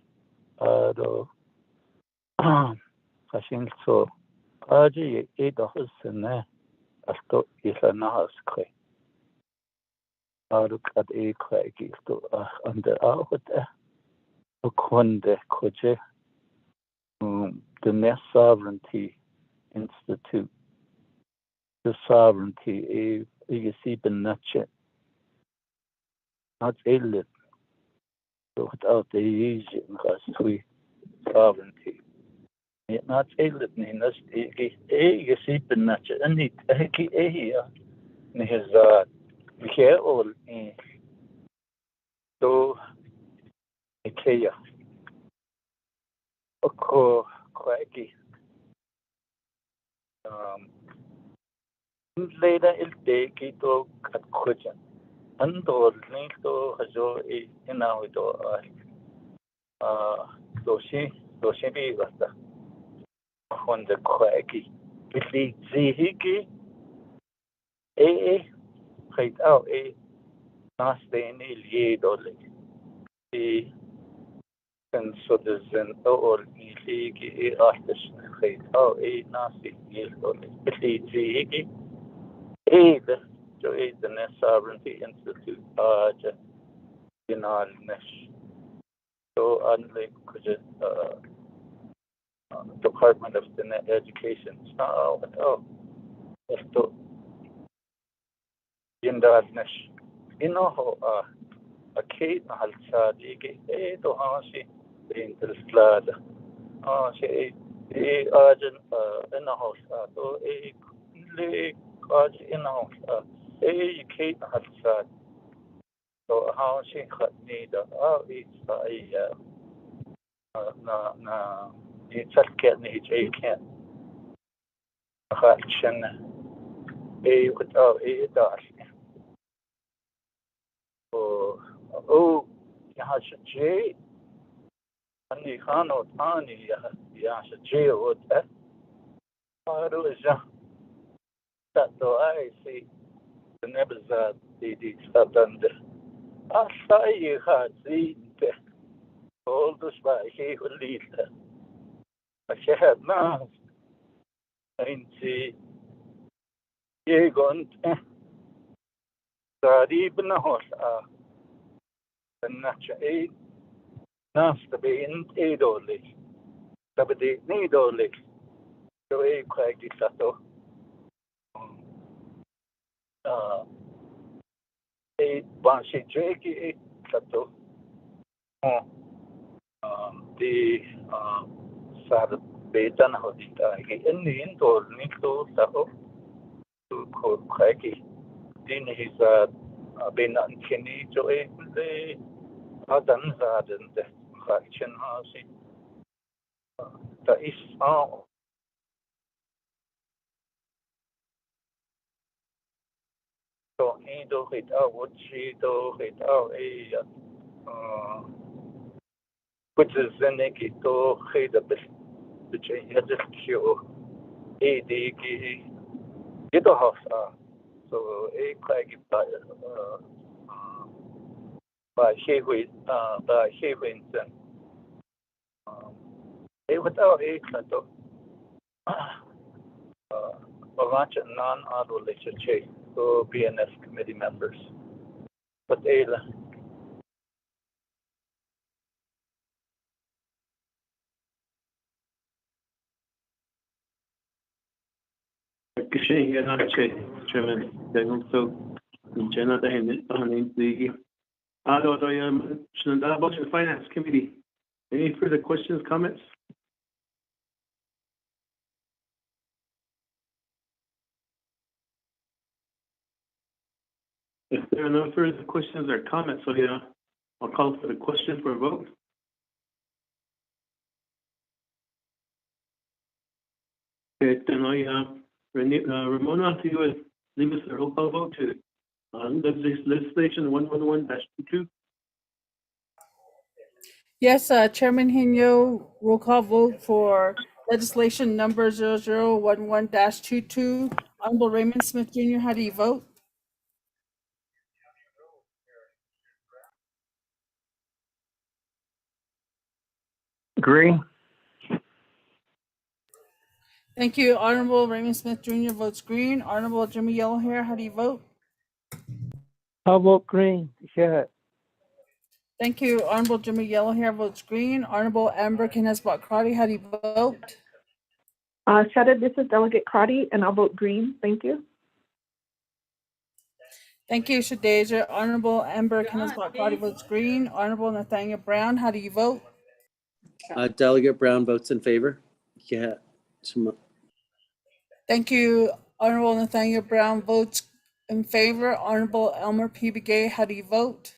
Hashing so. Aji, 8 hours and I thought is a nahas quay. Look at a craggy to under our Okonde Koje, the Nest Sovereignty Institute, the sovereignty, you see, the nutchet, not a lit, without the easy we sovereignty. It not a lit, Ninas, you see, the nutchet, and it a here, his care all in so Ikea. Oko Quaggy. Later il day to cut question. Ando nito hazo inawito doshi be gasta. On the Quaggy. If zihiki height out nasty ye dolly. And so there's an or easy artist height out nasty ye dolly. If the Nest Sovereignty Institute, so unlike Department of Education, esto Yindadnesh. A Kate Halsadi, to Hansi, the Interslada. She urgent in the house, lake in the house, Kate Halsad. So how she cut neither. It's it's a cat nature can't. Action without a dash. Oh, Yash Ani Hano Tani Yash J would that though I see the Nebazad the Sabanda. I saw you had seen all this by he will lead her. I had now and see ye gone even a horse and not a Nasta be in a dolly. Somebody need only. So a quaggy sato. A banshee jakey sato. The sad betan hodita in the indoor nito sato to call quaggy. Then he's been uncanny to the Adamzad and the faction housing. The is so do it out what she do it out which is the negative to hate the best which I had to cure Ito house so quite by Sheway without kato a bunch of non-related so BNS committee members. But Chairman Daniel, so Jenna, the Budget and Finance Committee. Any further questions, comments? If there are no further questions or comments, so yeah, I'll call for the question for a vote. Okay, then Ramona, if you would leave us a roll call vote to legislation 111-22. Yes, Chairman Hino, roll call vote for legislation number 0011-22. Honorable Raymond Smith Jr., how do you vote? Agree. Thank you. Honorable Raymond Smith Jr. votes green. Honorable Jimmy Yellowhair, how do you vote? I'll vote green. Yeah. Thank you. Honorable Jimmy Yellowhair votes green. Honorable Amber Kines-Bokrati, how do you vote? Shada, this is Delegate Crotty, and I'll vote green. Thank you. Thank you, Shadeja. Honorable Amber Kines-Bokrati votes green. Honorable Nathaniel Brown, how do you vote? Delegate Brown votes in favor. Yeah. Thank you. Honorable Nathaniel Brown votes in favor. Honorable Elmer P. Begay, how do you vote?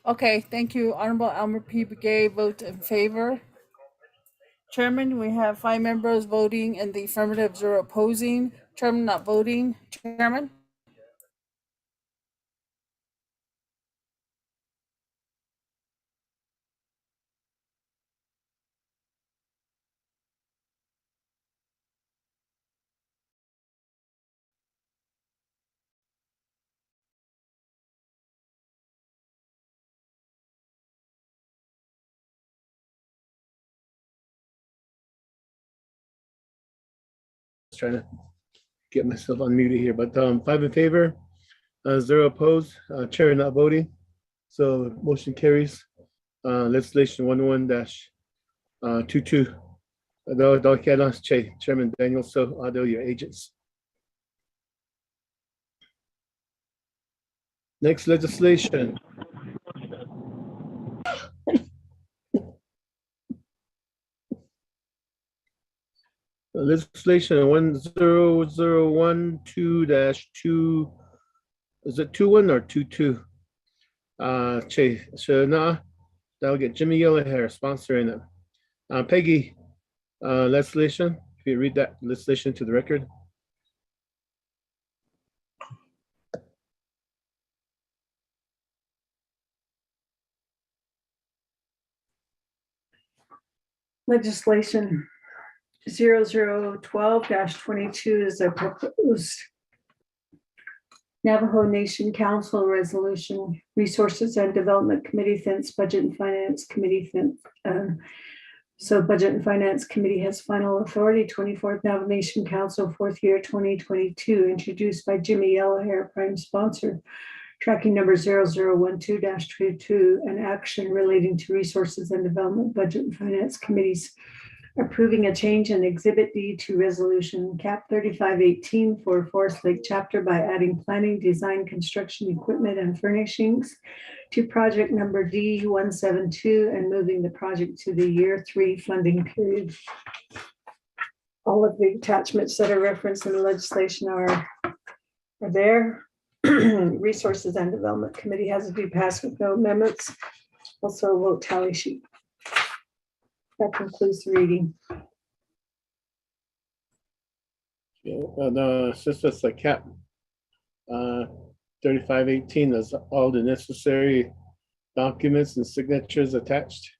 Okay, thank you. Honorable Elmer P. Begay votes in favor. Chairman, we have 5 members voting in the affirmative, 0 opposing. Chairman not voting. Chairman? Trying to get myself unmuted here, but 5 in favor, 0 opposed, chair not voting. So motion carries. Legislation 11-22. Chairman Daniel, so are your agents. Next legislation. Legislation 10012-2. Is it 21 or 22? That'll get Jimmy Yellowhair sponsoring it. Peggy, legislation. If you read that legislation to the record. Legislation 0012-22 is a proposed Navajo Nation Council Resolution, Resources and Development Committee, Fence, Budget and Finance Committee, so Budget and Finance Committee has final authority. 24th Navajo Nation Council, 4th year 2022, introduced by Jimmy Yellowhair, prime sponsor. Tracking number 0012-22, an action relating to Resources and Development, Budget and Finance Committees approving a change in Exhibit D to Resolution Cap 3518 for Forest Lake Chapter by adding planning, design, construction, equipment, and furnishings to project number D172 and moving the project to the year 3 funding period. All of the attachments that are referenced in the legislation are there. Resources and Development Committee has to be passed with no amendments. Also a vote tally sheet. That concludes the reading. Since it's a cap 3518, that's all the necessary documents and signatures attached.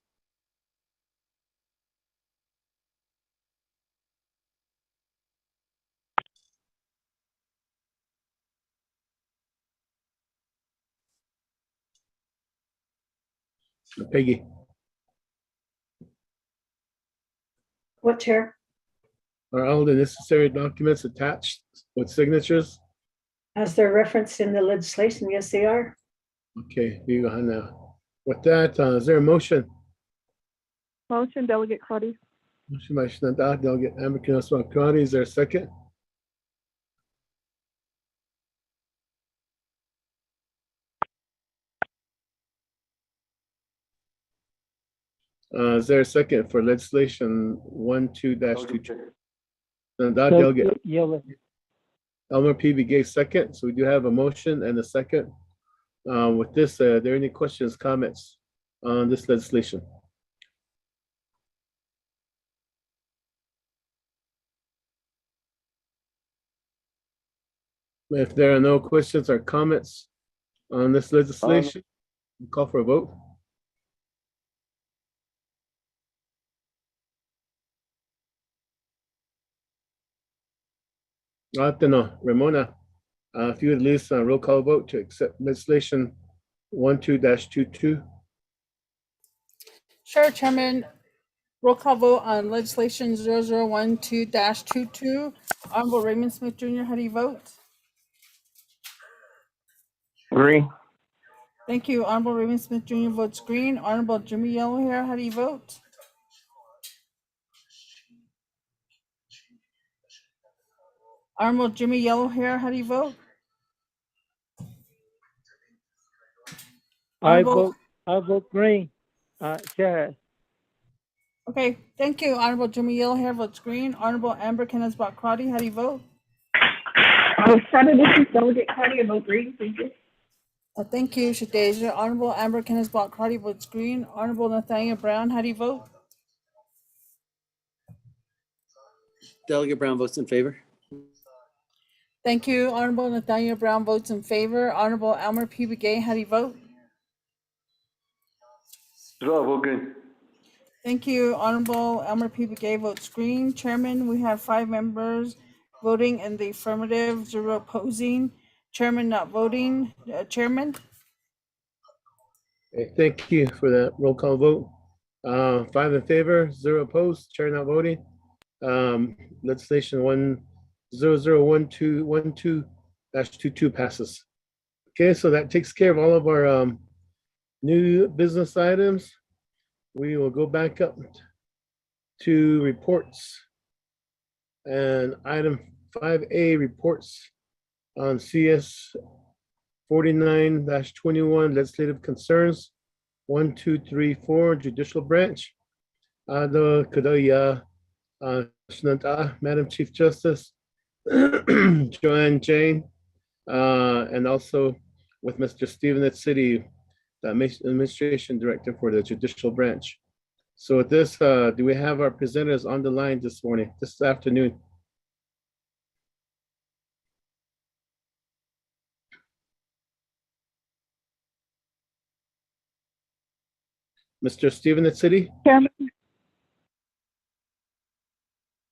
Peggy. What, Chair? Are all the necessary documents attached with signatures? As they're referenced in the legislation, yes, they are. Okay, we go on now. With that, is there a motion? Motion, Delegate Crotty. Motion by Shinanda, Delegate Amber Knowles-Mokrati. Is there a second? Is there a second for legislation 12-22? Delegate Yellow. Elmer Peavy gave second, so we do have a motion and a second. With this, are there any questions, comments on this legislation? If there are no questions or comments on this legislation, we'll call for a vote. Ramona, if you would list a roll call vote to accept legislation 12-22. Sure, Chairman. Roll call vote on legislation 0012-22. Honorable Raymond Smith Jr., how do you vote? Agree. Thank you. Honorable Raymond Smith Jr. votes green. Honorable Jimmy Yellowhair, how do you vote? Honorable Jimmy Yellowhair, how do you vote? I vote green. Chair. Okay, thank you. Honorable Jimmy Yellowhair votes green. Honorable Amber Knowles-Mokrati, how do you vote? Senator, this is Delegate Crotty. I vote green. Thank you. Thank you, Shadeja. Honorable Amber Knowles-Mokrati votes green. Honorable Nathaniel Brown, how do you vote? Delegate Brown votes in favor. Thank you. Honorable Nathaniel Brown votes in favor. Honorable Elmer P. Begay, how do you vote? Vote green. Thank you. Honorable Elmer P. Begay votes green. Chairman, we have 5 members voting in the affirmative, 0 opposing. Chairman not voting. Chairman? Okay, thank you for that roll call vote. 5 in favor, 0 opposed, chair not voting. Legislation 0012-22 passes. Okay, so that takes care of all of our new business items. We will go back up to reports. And item 5A, reports on CS 49-21 legislative concerns. 1, 2, 3, 4 judicial branch. Madam Chief Justice Joanne Jane, and also with Mr. Stephen at City, the Administration Director for the Judicial Branch. So with this, do we have our presenters on the line this morning, this afternoon? Mr. Stephen at City?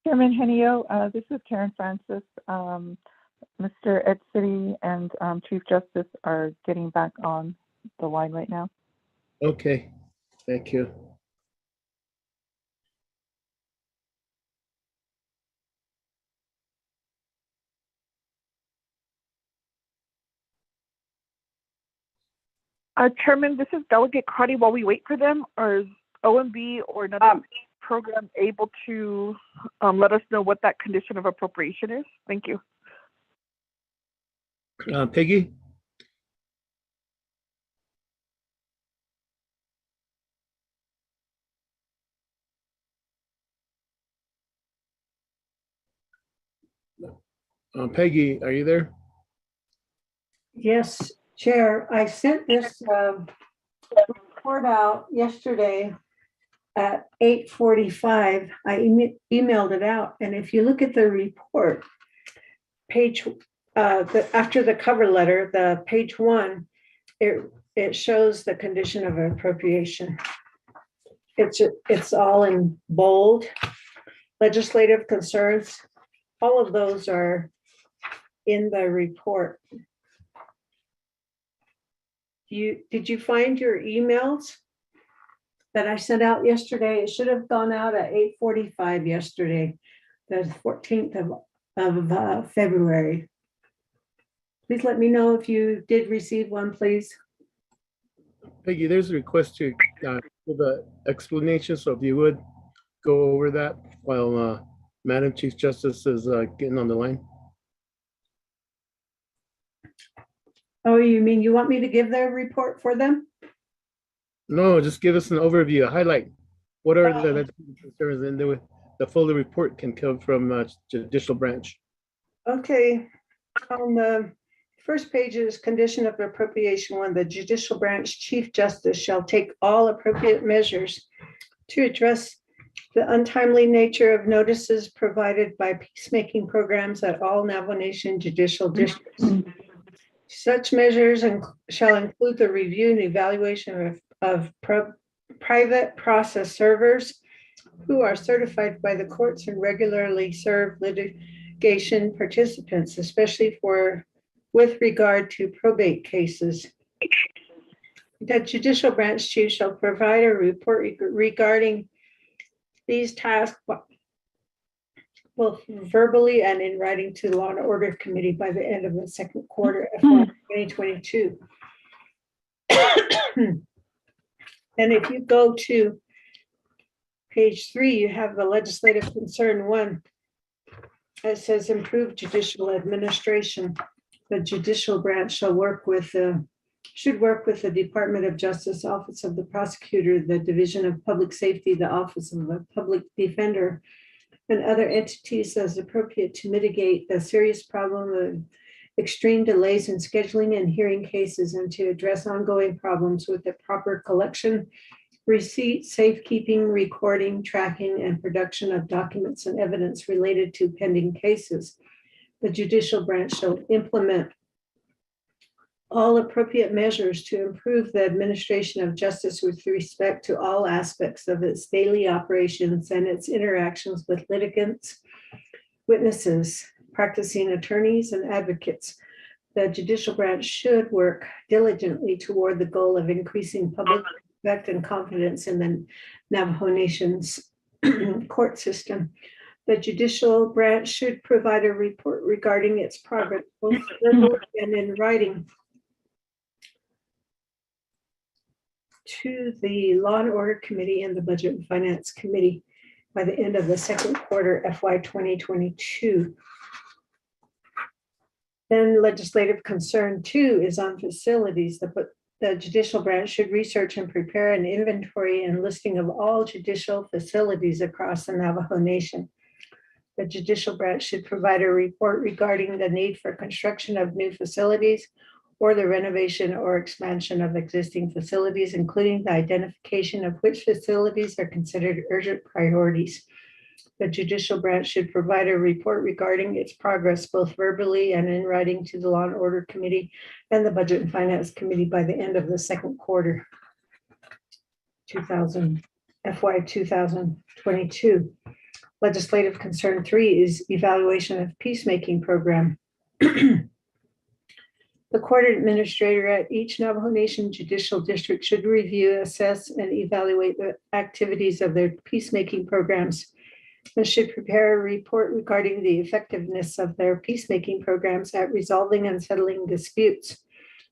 Chairman Henio, this is Karen Francis. Mr. Ed City and Chief Justice are getting back on the line right now. Okay, thank you. Chairman, this is Delegate Crotty. While we wait for them, is OMB or another program able to let us know what that condition of appropriation is? Thank you. Peggy? Peggy, are you there? Yes, Chair. I sent this report out yesterday at 8:45. I emailed it out, and if you look at the report, page after the cover letter, the page 1, it it shows the condition of appropriation. It's all in bold. Legislative concerns, all of those are in the report. Did you find your emails that I sent out yesterday? It should have gone out at 8:45 yesterday, the 14th of February. Please let me know if you did receive one, please. Peggy, there's a request to give an explanation, so if you would go over that while Madam Chief Justice is getting on the line. Oh, you mean you want me to give their report for them? No, just give us an overview, a highlight. What are the concerns, and the full report can come from Judicial Branch. Okay, on the first page is condition of appropriation 1. The Judicial Branch Chief Justice shall take all appropriate measures to address the untimely nature of notices provided by peacemaking programs at all Navajo Nation judicial districts. Such measures shall include the review and evaluation of private process servers who are certified by the courts and regularly serve litigation participants, especially with regard to probate cases. The Judicial Branch Chief shall provide a report regarding these tasks both verbally and in writing to the Law and Order Committee by the end of the second quarter of 2022. And if you go to page 3, you have the legislative concern 1. It says improve judicial administration. The Judicial Branch should work with the Department of Justice, Office of the Prosecutor, the Division of Public Safety, the Office of the Public Defender, and other entities as appropriate to mitigate the serious problem of extreme delays in scheduling and hearing cases, and to address ongoing problems with the proper collection, receipt, safekeeping, recording, tracking, and production of documents and evidence related to pending cases. The Judicial Branch shall implement all appropriate measures to improve the administration of justice with respect to all aspects of its daily operations and its interactions with litigants, witnesses, practicing attorneys, and advocates. The Judicial Branch should work diligently toward the goal of increasing public respect and confidence in the Navajo Nation's court system. The Judicial Branch should provide a report regarding its progress, both verbal and in writing, to the Law and Order Committee and the Budget and Finance Committee by the end of the second quarter FY 2022. Then legislative concern 2 is on facilities. The Judicial Branch should research and prepare an inventory and listing of all judicial facilities across the Navajo Nation. The Judicial Branch should provide a report regarding the need for construction of new facilities or the renovation or expansion of existing facilities, including the identification of which facilities are considered urgent priorities. The Judicial Branch should provide a report regarding its progress, both verbally and in writing, to the Law and Order Committee and the Budget and Finance Committee by the end of the second quarter FY 2022. Legislative concern 3 is evaluation of peacemaking program. The court administrator at each Navajo Nation judicial district should review, assess, and evaluate the activities of their peacemaking programs, and should prepare a report regarding the effectiveness of their peacemaking programs at resolving and settling disputes.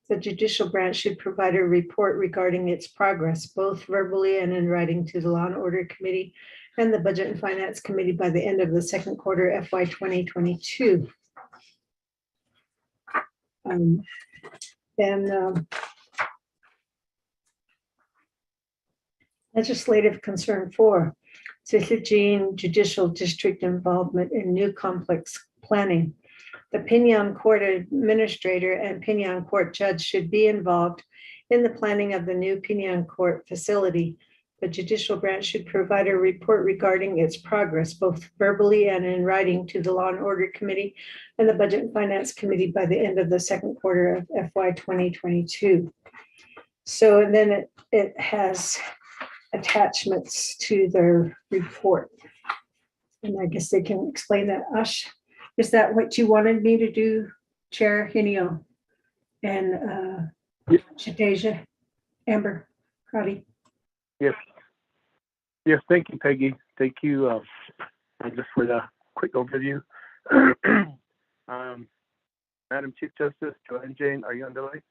The Judicial Branch should provide a report regarding its progress, both verbally and in writing, to the Law and Order Committee and the Budget and Finance Committee by the end of the second quarter FY 2022. Legislative concern 4, Sisseton Judicial District involvement in new complex planning. The Pinyon Court Administrator and Pinyon Court Judge should be involved in the planning of the new Pinyon Court facility. The Judicial Branch should provide a report regarding its progress, both verbally and in writing, to the Law and Order Committee and the Budget and Finance Committee by the end of the second quarter of FY 2022. So then it has attachments to their report. And I guess they can explain that. Ush, is that what you wanted me to do, Chair Hinio and Shadeja, Amber, Crowdy? Yes. Yes, thank you, Peggy. Thank you just for the quick overview. Madam Chief Justice, Joanne Jane, are you on the line?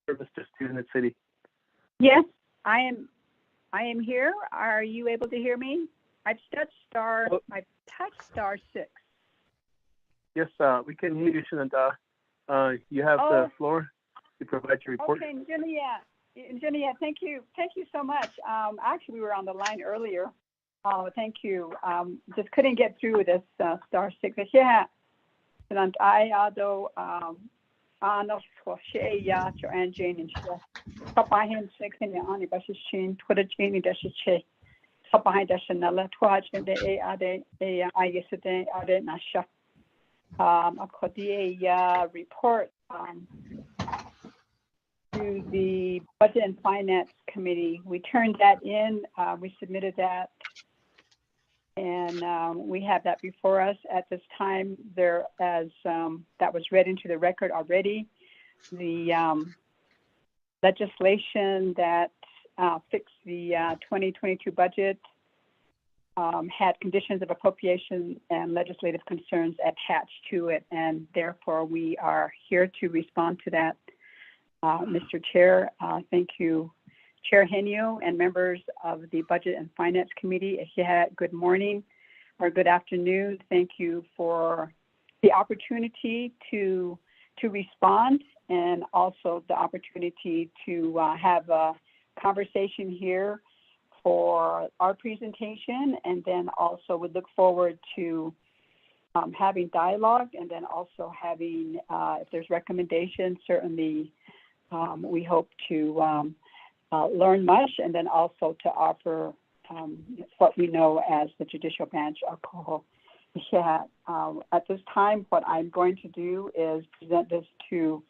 Mr. Stephen City. Yes, I am here. Are you able to hear me? I've touched star 6. Yes, we can hear you, Shananta. You have the floor to provide your report. Okay, Jania, thank you so much. Actually, we were on the line earlier. Thank you. Just couldn't get through with this star 6. Yeah, and I though no for ya Joanne Jane and Papa hand 6 in the on the chain Twitter Jane dash che Papa hand dash another twatch and the I yesterday I didn't nasha. A report to the Budget and Finance Committee. We turned that in, we submitted that, and we have that before us at this time. There, as that was read into the record already, the legislation that fixed the 2022 budget had conditions of appropriation and legislative concerns attached to it, and therefore we are here to respond to that. Mr. Chair, thank you, Chair Henio and members of the Budget and Finance Committee. Good morning or good afternoon. Thank you for the opportunity to respond, and also the opportunity to have a conversation here for our presentation, and then also we look forward to having dialogue, and then also having, if there's recommendations, certainly we hope to learn much, and then also to offer what we know as the judicial branch of Koho. Yeah, at this time, what I'm going to do is present this to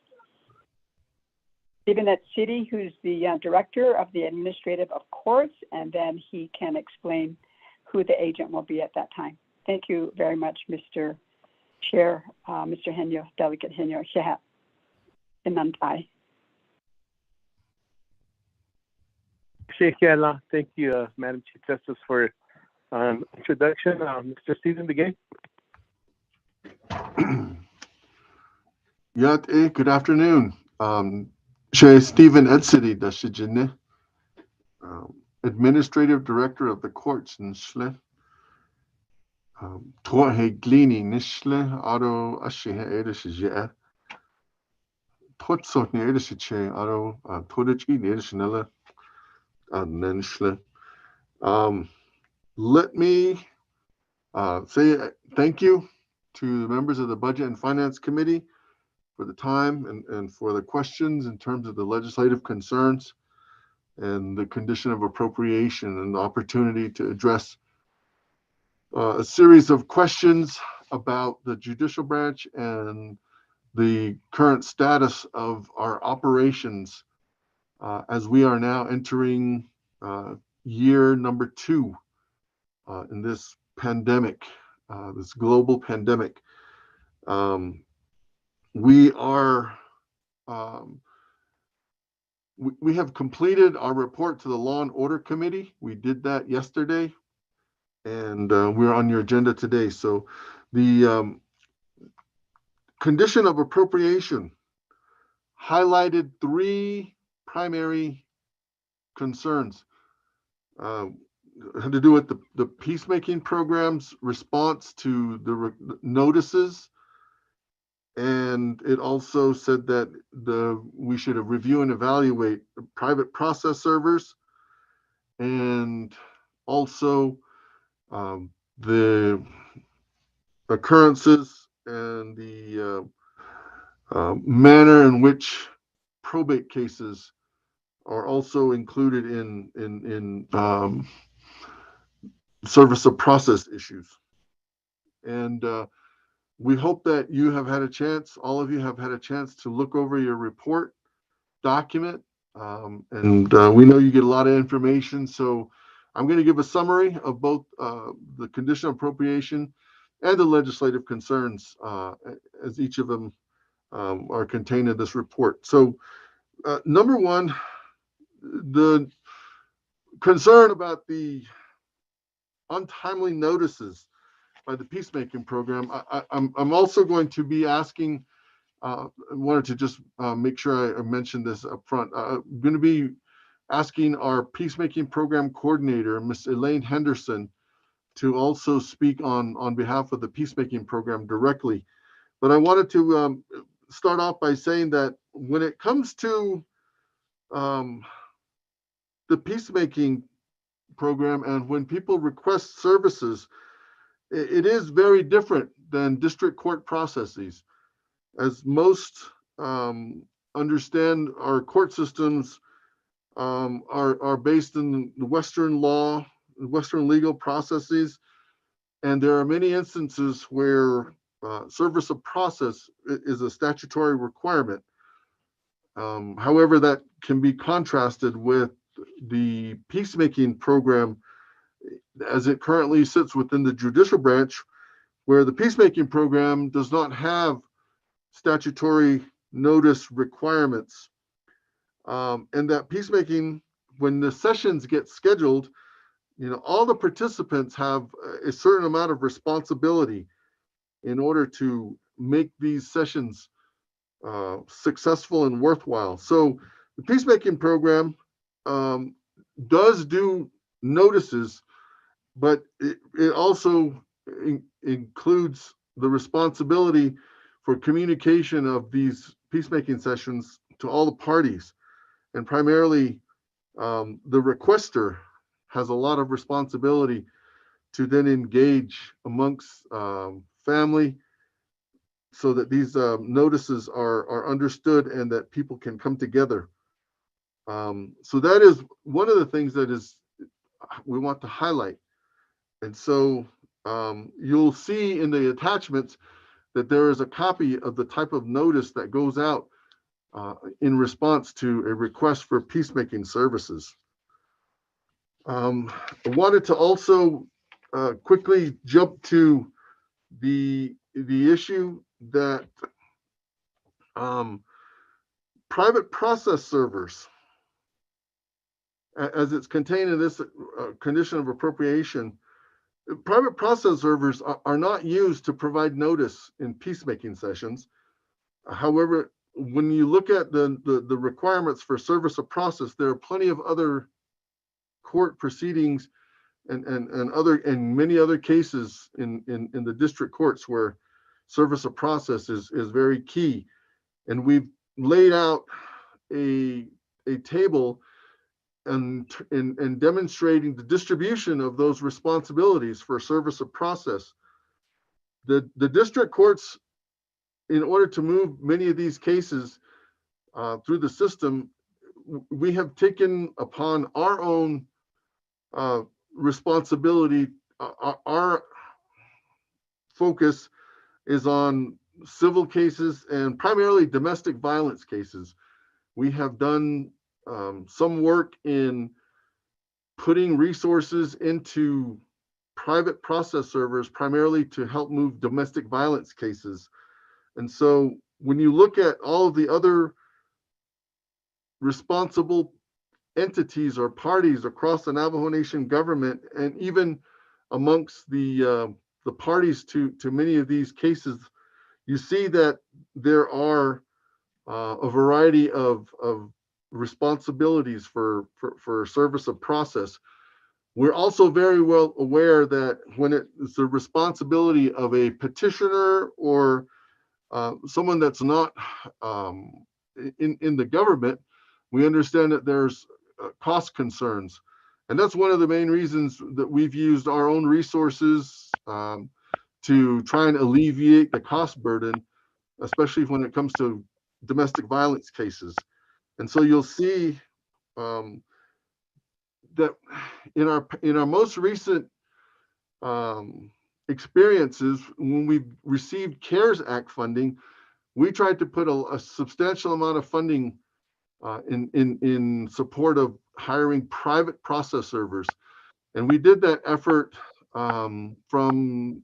Stephen City, who's the director of the administrative of courts, and then he can explain who the agent will be at that time. Thank you very much, Mr. Chair, Mr. Henyo, Delegate Henyo, Shehat, Inantai. Thank you, Madam Chief Justice, for introduction. Mr. Stephen, begin. Good afternoon. Stephen Edsity, Administrative Director of the Courts in Schle. Tohe Glini Nishle, Auto Ashihe Edishia. Totso Nedische, Auto Todich Edishnella, and Nenschle. Let me say thank you to the members of the Budget and Finance Committee for the time and for the questions in terms of the legislative concerns and the condition of appropriation, and the opportunity to address a series of questions about the judicial branch and the current status of our operations as we are now entering year number 2 in this pandemic, this global pandemic. We are we have completed our report to the Law and Order Committee. We did that yesterday, and we're on your agenda today. So the condition of appropriation highlighted 3 primary concerns. Had to do with the peacemaking program's response to the notices. And it also said that we should review and evaluate private process servers, and also the occurrences and the manner in which probate cases are also included in service of process issues. And We hope that you have had a chance, all of you have had a chance to look over your report document. And we know you get a lot of information. So I'm going to give a summary of both the conditional appropriation and the legislative concerns as each of them are contained in this report. So number one, the concern about the untimely notices by the peacemaking program. I'm also going to be asking, I wanted to just make sure I mentioned this up front. I'm going to be asking our peacemaking program coordinator, Ms. Elaine Henderson, to also speak on behalf of the peacemaking program directly. But I wanted to start off by saying that when it comes to the peacemaking program and when people request services, it is very different than district court processes. As most understand, our court systems are based in the Western law, Western legal processes, and there are many instances where service of process is a statutory requirement. However, that can be contrasted with the peacemaking program as it currently sits within the judicial branch, where the peacemaking program does not have statutory notice requirements. And that peacemaking, when the sessions get scheduled, all the participants have a certain amount of responsibility in order to make these sessions successful and worthwhile. So the peacemaking program does do notices, but it also includes the responsibility for communication of these peacemaking sessions to all the parties. And primarily, the requester has a lot of responsibility to then engage amongst family so that these notices are understood and that people can come together. So that is one of the things that we want to highlight. And so you'll see in the attachments that there is a copy of the type of notice that goes out in response to a request for peacemaking services. I wanted to also quickly jump to the issue that private process servers, as it's contained in this condition of appropriation, private process servers are not used to provide notice in peacemaking sessions. However, when you look at the requirements for service of process, there are plenty of other court proceedings and many other cases in the district courts where service of process is very key. And we've laid out a table and demonstrating the distribution of those responsibilities for service of process. The district courts, in order to move many of these cases through the system, we have taken upon our own responsibility. Our focus is on civil cases and primarily domestic violence cases. We have done some work in putting resources into private process servers, primarily to help move domestic violence cases. And so when you look at all of the other responsible entities or parties across the Navajo Nation government, and even amongst the parties to many of these cases, you see that there are a variety of responsibilities for service of process. We're also very well aware that when it's the responsibility of a petitioner or someone that's not in the government, we understand that there's cost concerns. And that's one of the main reasons that we've used our own resources to try and alleviate the cost burden, especially when it comes to domestic violence cases. And so you'll see that in our most recent experiences, when we received CARES Act funding, we tried to put a substantial amount of funding in support of hiring private process servers. And we did that effort from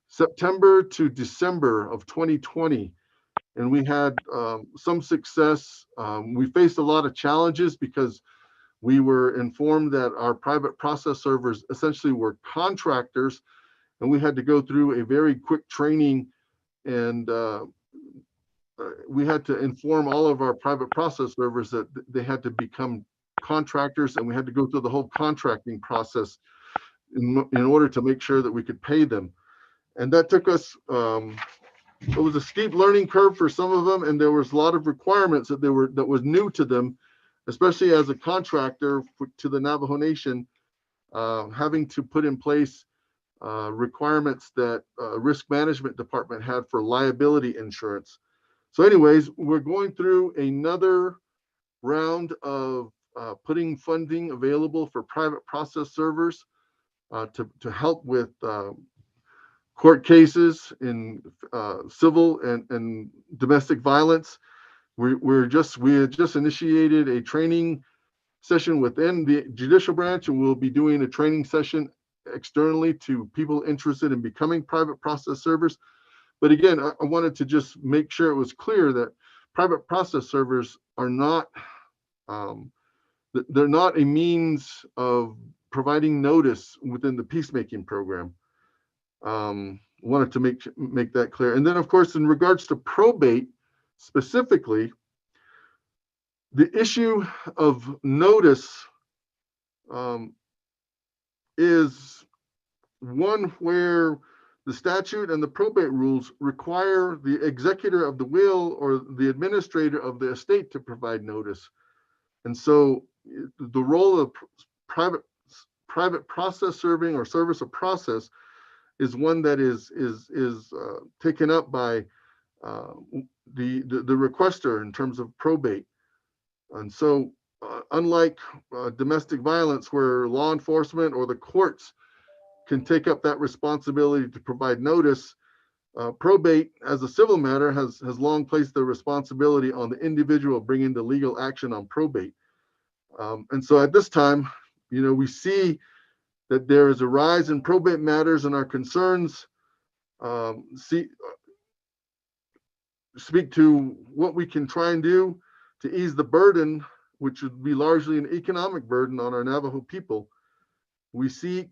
September to December of 2020. And we had some success. We faced a lot of challenges because we were informed that our private process servers essentially were contractors, and we had to go through a very quick training, and we had to inform all of our private process servers that they had to become contractors, and we had to go through the whole contracting process in order to make sure that we could pay them. And that took us, it was a steep learning curve for some of them, and there was a lot of requirements that was new to them, especially as a contractor to the Navajo Nation, having to put in place requirements that risk management department had for liability insurance. So anyways, we're going through another round of putting funding available for private process servers to help with court cases in civil and domestic violence. We had just initiated a training session within the judicial branch, and we'll be doing a training session externally to people interested in becoming private process servers. But again, I wanted to just make sure it was clear that private process servers are not, they're not a means of providing notice within the peacemaking program. Wanted to make that clear. And then, of course, in regards to probate specifically, the issue of notice is one where the statute and the probate rules require the executor of the will or the administrator of the estate to provide notice. And so the role of private process serving or service of process is one that is taken up by the requester in terms of probate. And so unlike domestic violence, where law enforcement or the courts can take up that responsibility to provide notice, probate as a civil matter has long placed the responsibility on the individual bringing the legal action on probate. And so at this time, we see that there is a rise in probate matters, and our concerns speak to what we can try and do to ease the burden, which would be largely an economic burden on our Navajo people. We seek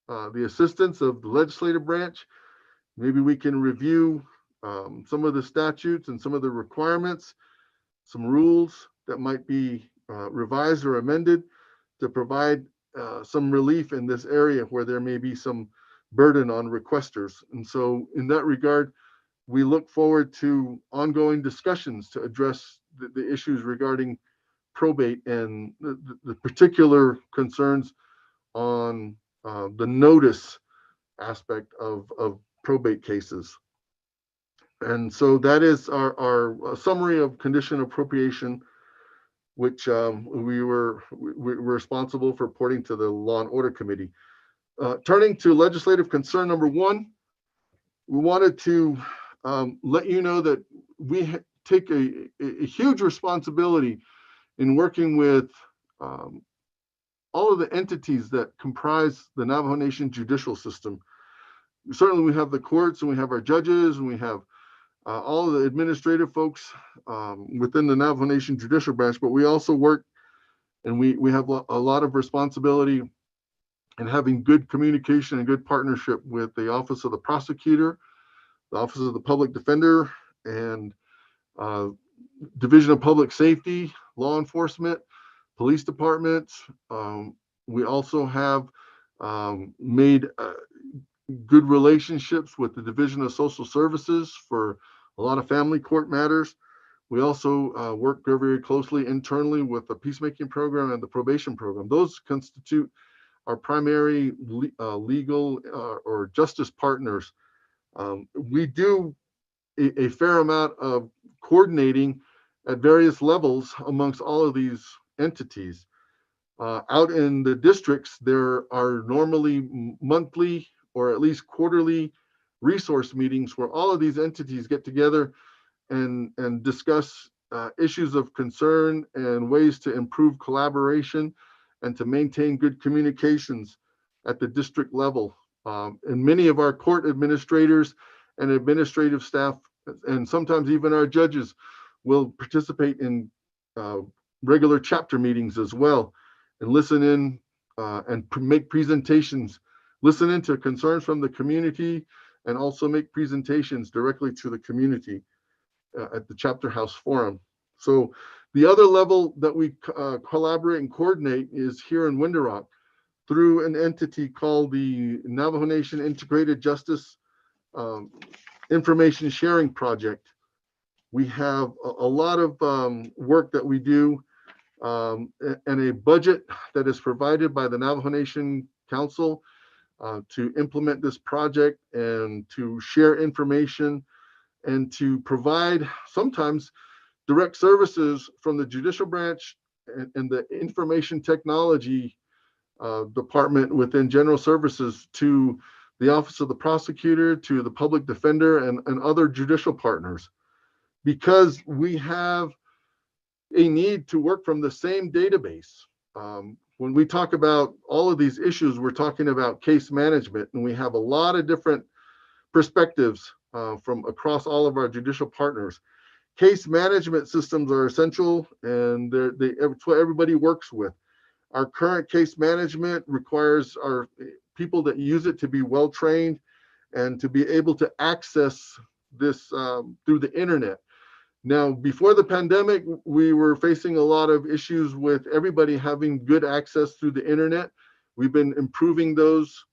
the assistance of the legislative branch. Maybe we can review some of the statutes and some of the requirements, some rules that might be revised or amended to provide some relief in this area where there may be some burden on requesters. And so in that regard, we look forward to ongoing discussions to address the issues regarding probate and the particular concerns on the notice aspect of probate cases. And so that is our summary of condition appropriation, which we were responsible for reporting to the Law and Order Committee. Turning to legislative concern number one, we wanted to let you know that we take a huge responsibility in working with all of the entities that comprise the Navajo Nation judicial system. Certainly we have the courts, and we have our judges, and we have all of the administrative folks within the Navajo Nation judicial branch, but we also work, and we have a lot of responsibility in having good communication and good partnership with the Office of the Prosecutor, the Office of the Public Defender, and Division of Public Safety, law enforcement, police departments. We also have made good relationships with the Division of Social Services for a lot of family court matters. We also work very, very closely internally with the peacemaking program and the probation program. Those constitute our primary legal or justice partners. We do a fair amount of coordinating at various levels amongst all of these entities. Out in the districts, there are normally monthly or at least quarterly resource meetings where all of these entities get together and discuss issues of concern and ways to improve collaboration and to maintain good communications at the district level. And many of our court administrators and administrative staff, and sometimes even our judges, will participate in regular chapter meetings as well, and listen in and make presentations, listen into concerns from the community, and also make presentations directly to the community at the Chapter House Forum. So the other level that we collaborate and coordinate is here in Window Rock through an entity called the Navajo Nation Integrated Justice Information Sharing Project. We have a lot of work that we do and a budget that is provided by the Navajo Nation Council to implement this project and to share information and to provide sometimes direct services from the judicial branch and the information technology department within general services to the office of the prosecutor, to the public defender, and other judicial partners, because we have a need to work from the same database. When we talk about all of these issues, we're talking about case management, and we have a lot of different perspectives from across all of our judicial partners. Case management systems are essential, and it's what everybody works with. Our current case management requires our people that use it to be well-trained and to be able to access this through the internet. Now, before the pandemic, we were facing a lot of issues with everybody having good access through the internet. We've been improving those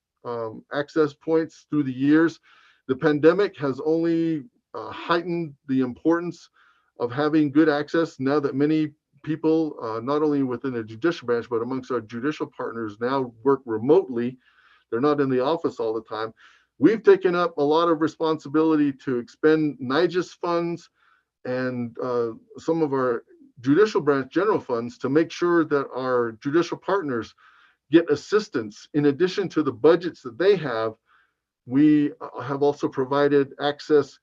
access points through the years. The pandemic has only heightened the importance of having good access now that many people, not only within the judicial branch, but amongst our judicial partners now work remotely. They're not in the office all the time. We've taken up a lot of responsibility to expend NIGIS funds and some of our judicial branch general funds to make sure that our judicial partners get assistance. In addition to the budgets that they have, we have also provided access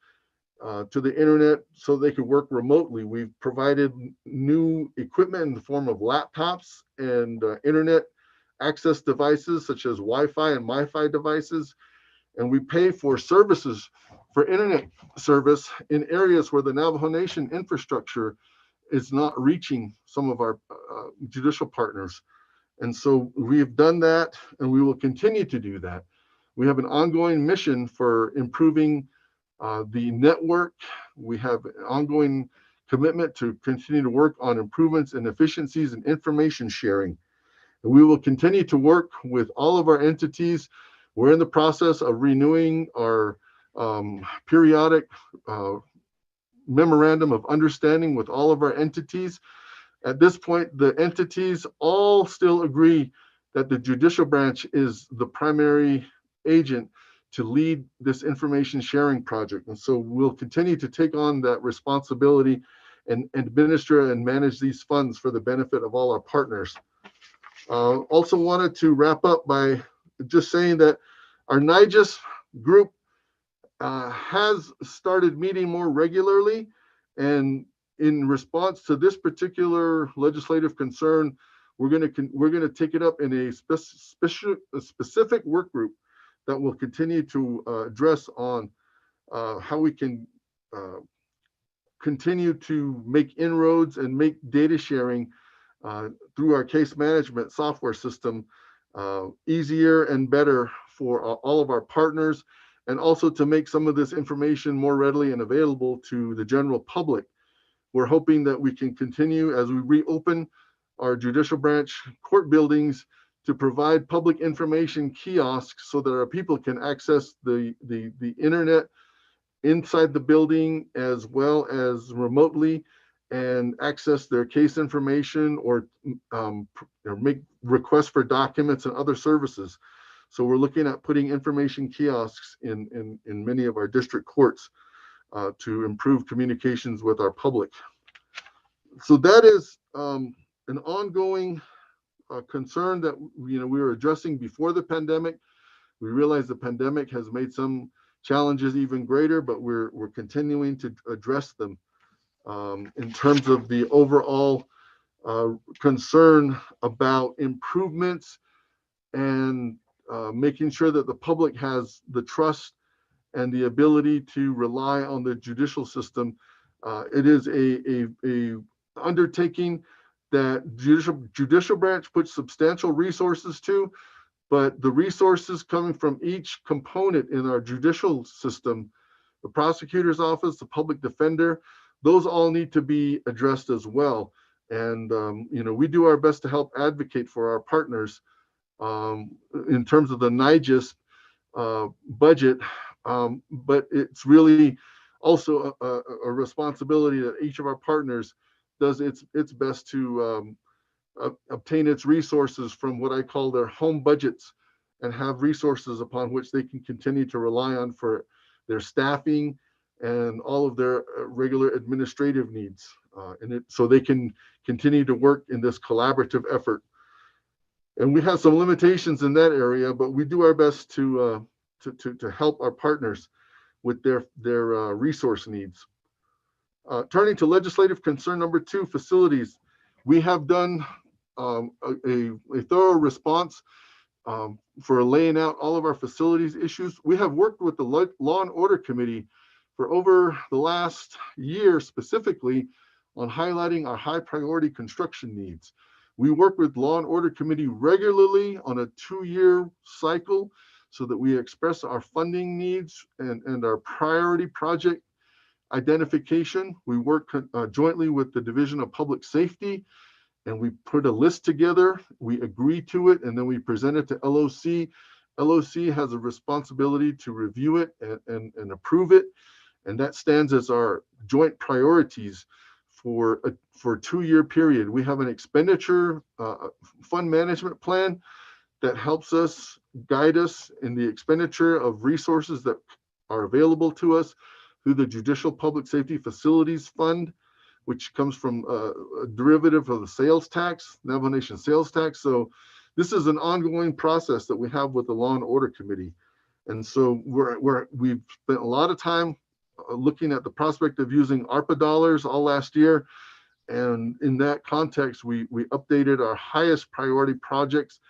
to the internet so they could work remotely. We've provided new equipment in the form of laptops and internet access devices such as Wi-Fi and MiFi devices. And we pay for services for internet service in areas where the Navajo Nation infrastructure is not reaching some of our judicial partners. And so we have done that, and we will continue to do that. We have an ongoing mission for improving the network. We have an ongoing commitment to continue to work on improvements and efficiencies and information sharing. And we will continue to work with all of our entities. We're in the process of renewing our periodic memorandum of understanding with all of our entities. At this point, the entities all still agree that the judicial branch is the primary agent to lead this information sharing project. And so we'll continue to take on that responsibility and administer and manage these funds for the benefit of all our partners. Also wanted to wrap up by just saying that our NIGIS group has started meeting more regularly, and in response to this particular legislative concern, we're going to take it up in a specific work group that will continue to address on how we can continue to make inroads and make data sharing through our case management software system easier and better for all of our partners, and also to make some of this information more readily and available to the general public. We're hoping that we can continue as we reopen our judicial branch court buildings to provide public information kiosks so that our people can access the internet inside the building as well as remotely and access their case information or make requests for documents and other services. So we're looking at putting information kiosks in many of our district courts to improve communications with our public. So that is an ongoing concern that we were addressing before the pandemic. We realize the pandemic has made some challenges even greater, but we're continuing to address them. In terms of the overall concern about improvements and making sure that the public has the trust and the ability to rely on the judicial system. It is a undertaking that judicial branch puts substantial resources to, but the resources coming from each component in our judicial system, the prosecutor's office, the public defender, those all need to be addressed as well. And we do our best to help advocate for our partners in terms of the NIGIS budget, but it's really also a responsibility that each of our partners does its best to obtain its resources from what I call their home budgets, and have resources upon which they can continue to rely on for their staffing and all of their regular administrative needs, so they can continue to work in this collaborative effort. And we have some limitations in that area, but we do our best to help our partners with their resource needs. Turning to legislative concern number 2, facilities. We have done a thorough response for laying out all of our facilities issues. We have worked with the Law and Order Committee for over the last year specifically on highlighting our high priority construction needs. We work with Law and Order Committee regularly on a 2-year cycle so that we express our funding needs and our priority project identification. We work jointly with the Division of Public Safety, and we put a list together, we agree to it, and then we present it to LOC. LOC has a responsibility to review it and approve it, and that stands as our joint priorities for a 2-year period. We have an expenditure fund management plan that helps us guide us in the expenditure of resources that are available to us through the Judicial Public Safety Facilities Fund, which comes from a derivative of the sales tax, Navajo Nation sales tax. So this is an ongoing process that we have with the Law and Order Committee. And so we've spent a lot of time looking at the prospect of using ARPA dollars all last year. And in that context, we updated our highest priority projects.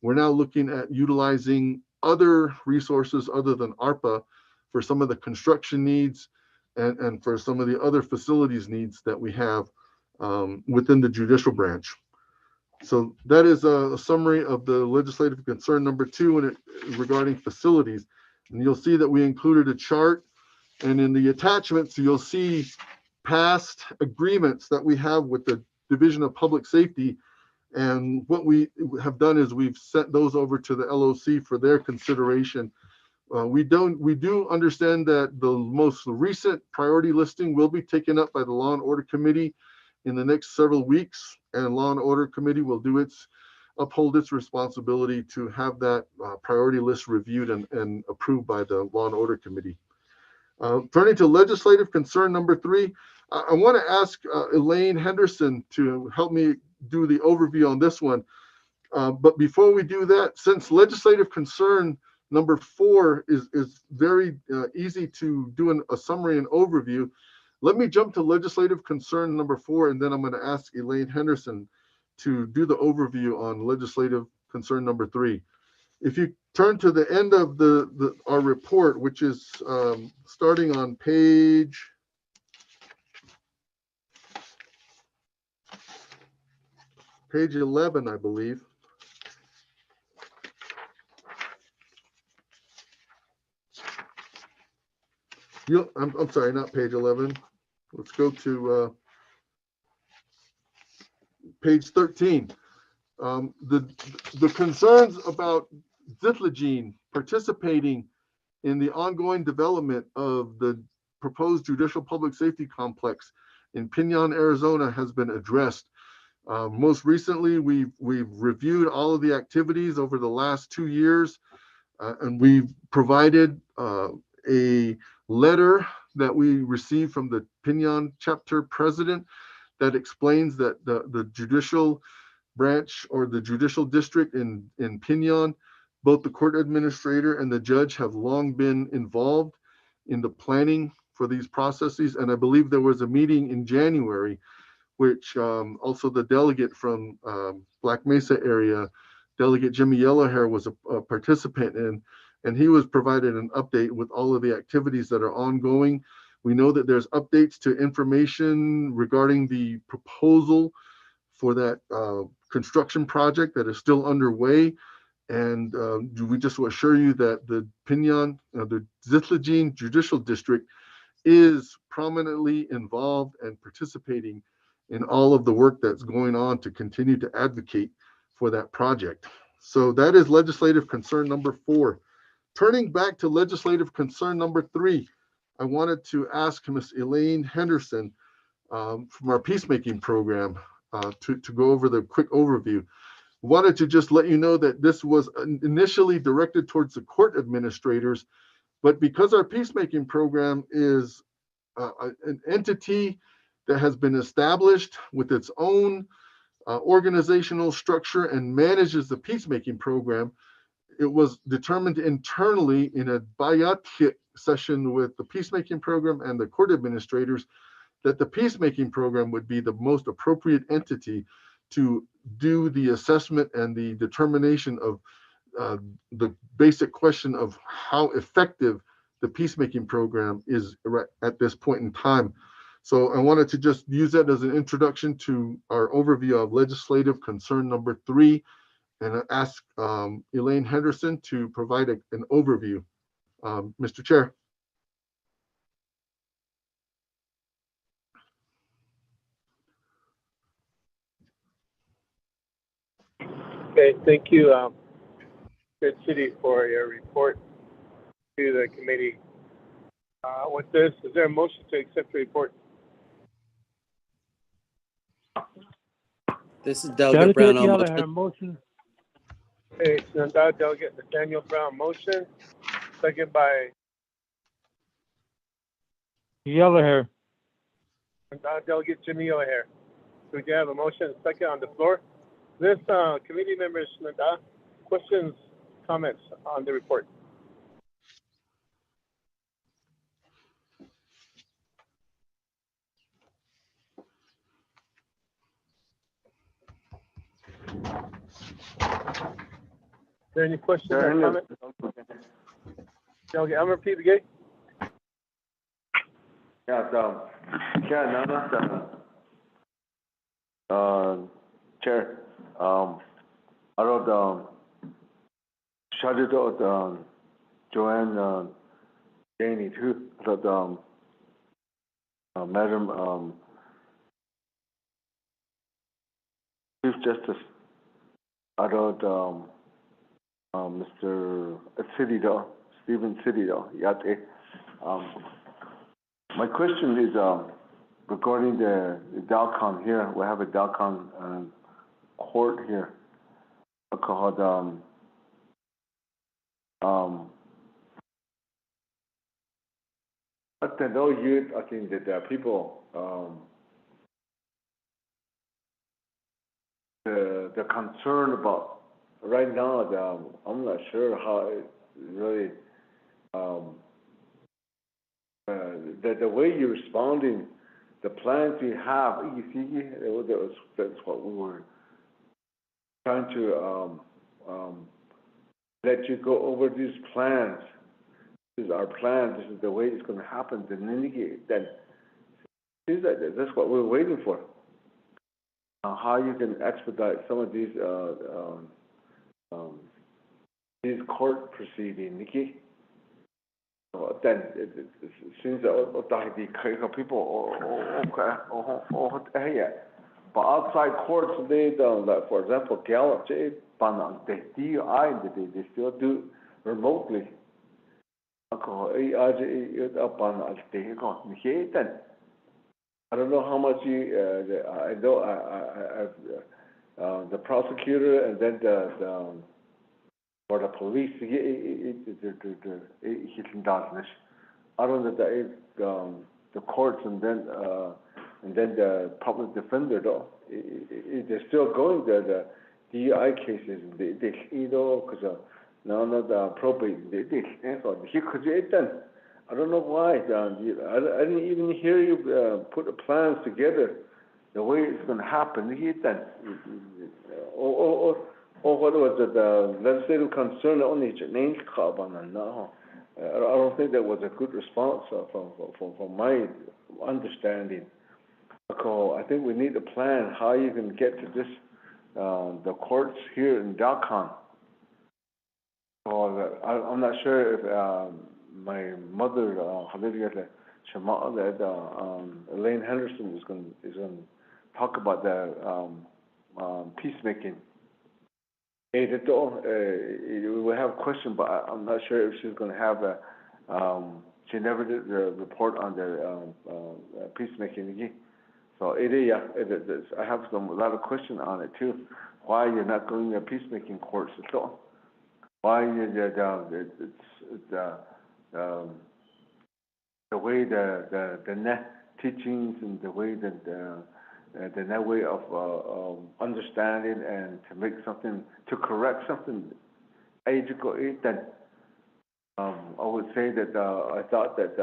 We're now looking at utilizing other resources other than ARPA for some of the construction needs and for some of the other facilities needs that we have within the judicial branch. So that is a summary of the legislative concern number 2 regarding facilities. And you'll see that we included a chart, and in the attachments, you'll see past agreements that we have with the Division of Public Safety. And what we have done is we've sent those over to the LOC for their consideration. We do understand that the most recent priority listing will be taken up by the Law and Order Committee in the next several weeks, and Law and Order Committee will uphold its responsibility to have that priority list reviewed and approved by the Law and Order Committee. Turning to legislative concern number 3, I want to ask Elaine Henderson to help me do the overview on this one. But before we do that, since legislative concern number 4 is very easy to do a summary and overview, let me jump to legislative concern number 4, and then I'm going to ask Elaine Henderson to do the overview on legislative concern number 3. If you turn to the end of our report, which is starting on page 11, I believe. I'm sorry, not page 11. Let's go to page 13. The concerns about Zithlegene participating in the ongoing development of the proposed judicial public safety complex in Pinon, Arizona has been addressed. Most recently, we've reviewed all of the activities over the last 2 years, and we've provided a letter that we received from the Pinon chapter president that explains that the judicial branch or the judicial district in Pinon Both the court administrator and the judge have long been involved in the planning for these processes. And I believe there was a meeting in January, which also the delegate from Black Mesa area, Delegate Jimmy Yellowhair, was a participant in, and he was provided an update with all of the activities that are ongoing. We know that there's updates to information regarding the proposal for that construction project that is still underway. And we just will assure you that the Pinyon, the Zithlegene Judicial District is prominently involved and participating in all of the work that's going on to continue to advocate for that project. So that is legislative concern number 4. Turning back to legislative concern number 3, I wanted to ask Ms. Elaine Henderson from our peacemaking program to go over the quick overview. Wanted to just let you know that this was initially directed towards the court administrators, but because our peacemaking program is an entity that has been established with its own organizational structure and manages the peacemaking program, it was determined internally in a bayat session with the peacemaking program and the court administrators that the peacemaking program would be the most appropriate entity to do the assessment and the determination of the basic question of how effective the peacemaking program is at this point in time. So I wanted to just use that as an introduction to our overview of legislative concern number 3, and ask Elaine Henderson to provide an overview. Mr. Chair. Okay, thank you, Good City, for your report to the committee. With this, is there a motion to accept the report? This is Delegate Brown. Yellowhair, motion. Okay, Delegate Nathaniel Brown, motion. Second by Yellowhair. Delegate Jimmy Yellowhair. So we can have a motion and second on the floor. This committee members, questions, comments on the report? Is there any questions or comments? Delegate Elmer P. Begay? Yeah, Chair, I wrote shouted out Joanne Daney too. That Madam Chief Justice, I wrote Mr. Stephen Citydale, Yate. My question is regarding the Dalcon here. We have a Dalcon court here called I know you. I think that there are people the concern about right now. I'm not sure how it really the way you're responding, the plans you have. You see, that's what we were trying to let you go over these plans. This is our plan. This is the way it's going to happen. Then that's what we're waiting for. How you can expedite some of these court proceedings, Nikki. Then it seems that people but outside courts they don't. Like for example, Gallup, they still do remotely. I don't know how much you. I know the prosecutor and then or the police. I don't know the courts and then the public defender though. They're still going the DEI cases. Because no, not appropriate. They thought he could 일단 I don't know why. I didn't even hear you put the plans together. The way it's going to happen. 일단 or what was it? The legislative concern only name now. I don't think that was a good response from my understanding. So I think we need a plan how you can get to this the courts here in Dakan. So I'm not sure if my mother, Elaine Henderson is going to talk about the peacemaking. We have a question, but I'm not sure if she's going to have a. She never did the report on the peacemaking. So I have a lot of questions on it too. Why you're not going to peacemaking courts at all? Why the way the net teachings and the way that the net way of understanding and to make something to correct something then I would say that I thought that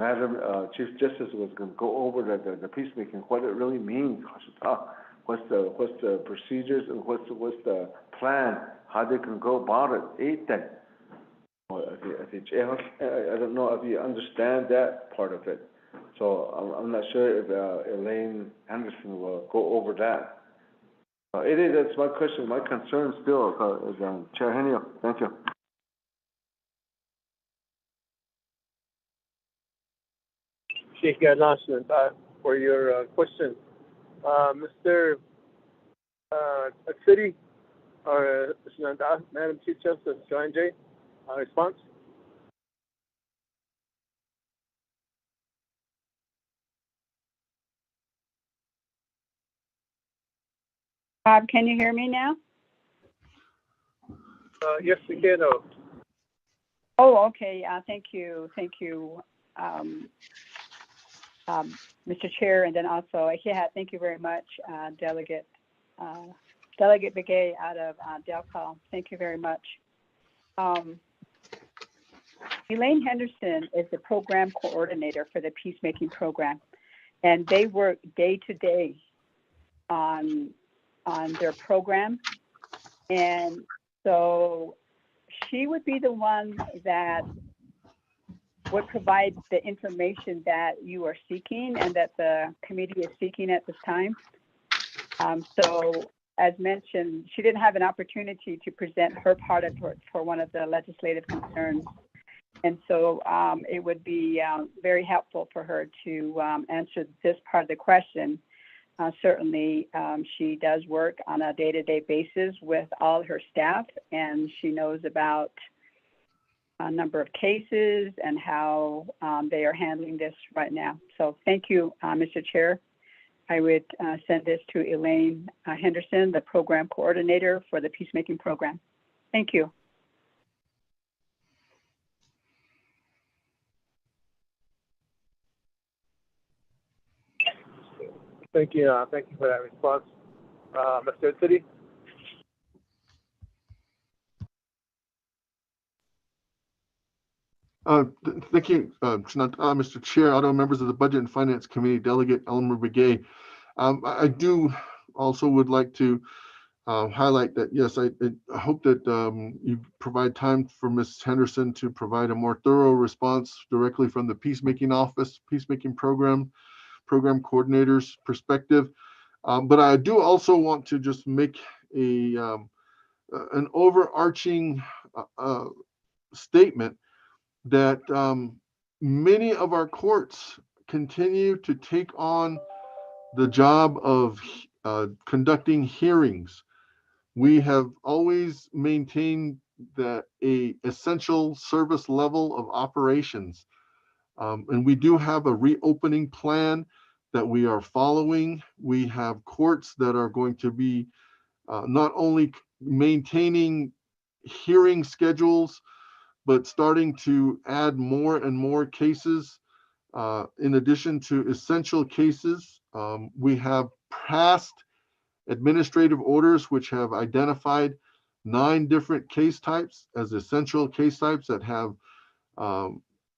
Madam Chief Justice was going to go over the peacemaking, what it really means, what's the procedures and what's the plan, how they can go about it. I don't know if you understand that part of it. So I'm not sure if Elaine Henderson will go over that. That's my question. My concern still is Chair Henio. Thank you. Sheikh Nasman, for your question. Mr. City, or Madam Chief Justice, Joanne J., response? Bob, can you hear me now? Yes, we can. Oh, okay. Thank you. Thank you, Mr. Chair, and then also, thank you very much, Delegate Begay out of Delco. Thank you very much. Elaine Henderson is the program coordinator for the peacemaking program, and they work day to day on their program, and so she would be the one that would provide the information that you are seeking and that the committee is seeking at this time. So as mentioned, she didn't have an opportunity to present her part of it for one of the legislative concerns. And so it would be very helpful for her to answer this part of the question. Certainly, she does work on a day-to-day basis with all her staff, and she knows about a number of cases and how they are handling this right now. So thank you, Mr. Chair. I would send this to Elaine Henderson, the program coordinator for the peacemaking program. Thank you. Thank you. Thank you for that response, Mr. City. Thank you, Mr. Chair, other members of the Budget and Finance Committee, Delegate Elmer Begay. I do also would like to highlight that, yes, I hope that you provide time for Ms. Henderson to provide a more thorough response directly from the Peacemaking Office, Peacemaking Program Coordinator's perspective. But I do also want to just make an overarching statement that many of our courts continue to take on the job of conducting hearings. We have always maintained that a essential service level of operations. And we do have a reopening plan that we are following. We have courts that are going to be not only maintaining hearing schedules, but starting to add more and more cases. In addition to essential cases, we have passed administrative orders which have identified 9 different case types as essential case types that have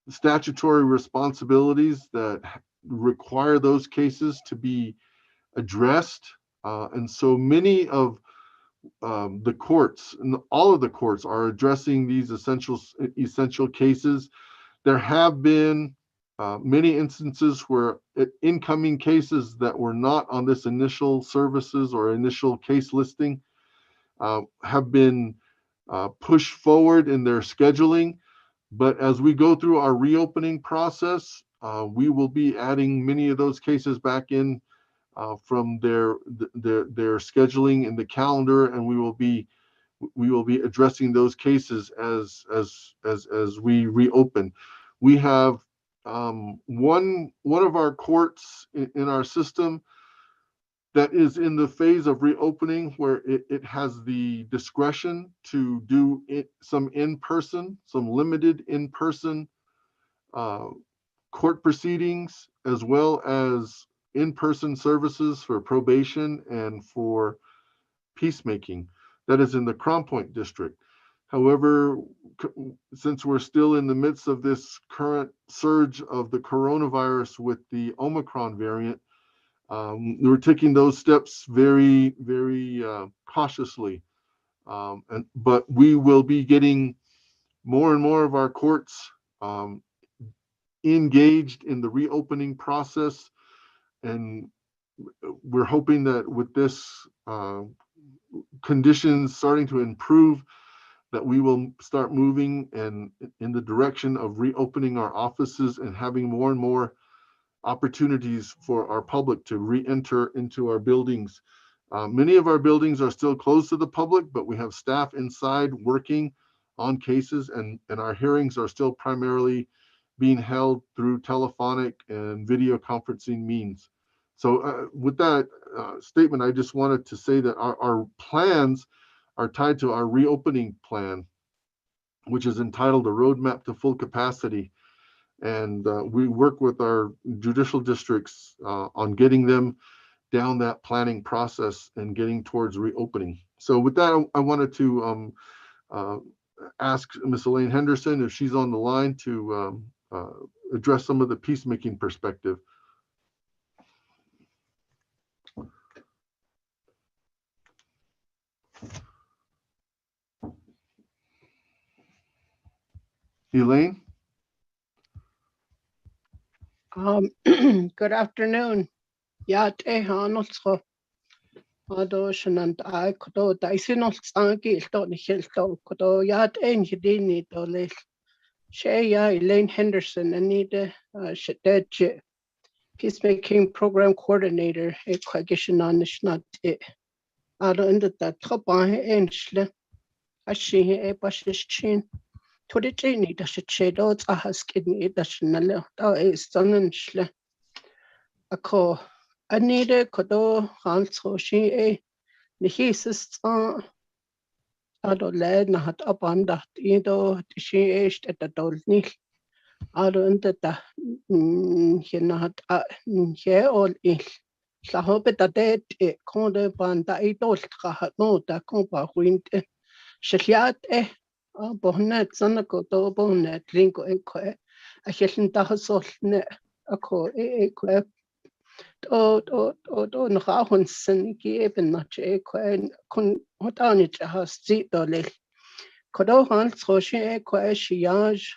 statutory responsibilities that require those cases to be addressed. And so many of the courts, and all of the courts, are addressing these essential cases. There have been many instances where incoming cases that were not on this initial services or initial case listing have been pushed forward in their scheduling. But as we go through our reopening process, we will be adding many of those cases back in from their scheduling in the calendar, and we will be addressing those cases as we reopen. We have one of our courts in our system that is in the phase of reopening, where it has the discretion to do some limited in-person court proceedings, as well as in-person services for probation and for peacemaking. That is in the Crown Point district. However, since we're still in the midst of this current surge of the coronavirus with the Omicron variant, we're taking those steps very, very cautiously. But we will be getting more and more of our courts engaged in the reopening process. And we're hoping that with this conditions starting to improve, that we will start moving in the direction of reopening our offices and having more and more opportunities for our public to re-enter into our buildings. Many of our buildings are still closed to the public, but we have staff inside working on cases, and our hearings are still primarily being held through telephonic and video conferencing means. So with that statement, I just wanted to say that our plans are tied to our reopening plan, which is entitled A Roadmap to Full Capacity. And we work with our judicial districts on getting them down that planning process and getting towards reopening. So with that, I wanted to ask Ms. Elaine Henderson if she's on the line to address some of the peacemaking perspective. Elaine? Good afternoon. Yat Ehanotso. Adoshanant I Kodo Daisinol Sanki Ston Hilton Kodo Yat Enhidini Dolis. Shea Elaine Henderson, Anita Shadej, Peacemaking Program Coordinator, Equagishan on the Schnat. I don't that top on Enchle. I see a Bashin. To the Jenny, that should shade out a husky, that should not is Sonnenshle. A call. I need a Kodo, also she a the Thesis. I don't let not upon that, she aged at the Dolnil. I don't that he not here all ill. So hope that dead it can't upon that it all no that compa wind. Shaliat bonnet, Sanaco, bonnet, lingo eque. I shouldn't have sold net a co eque. No Rahunsen given not eque. What on it has seat or lil. Codo Hans Roshi eque shiage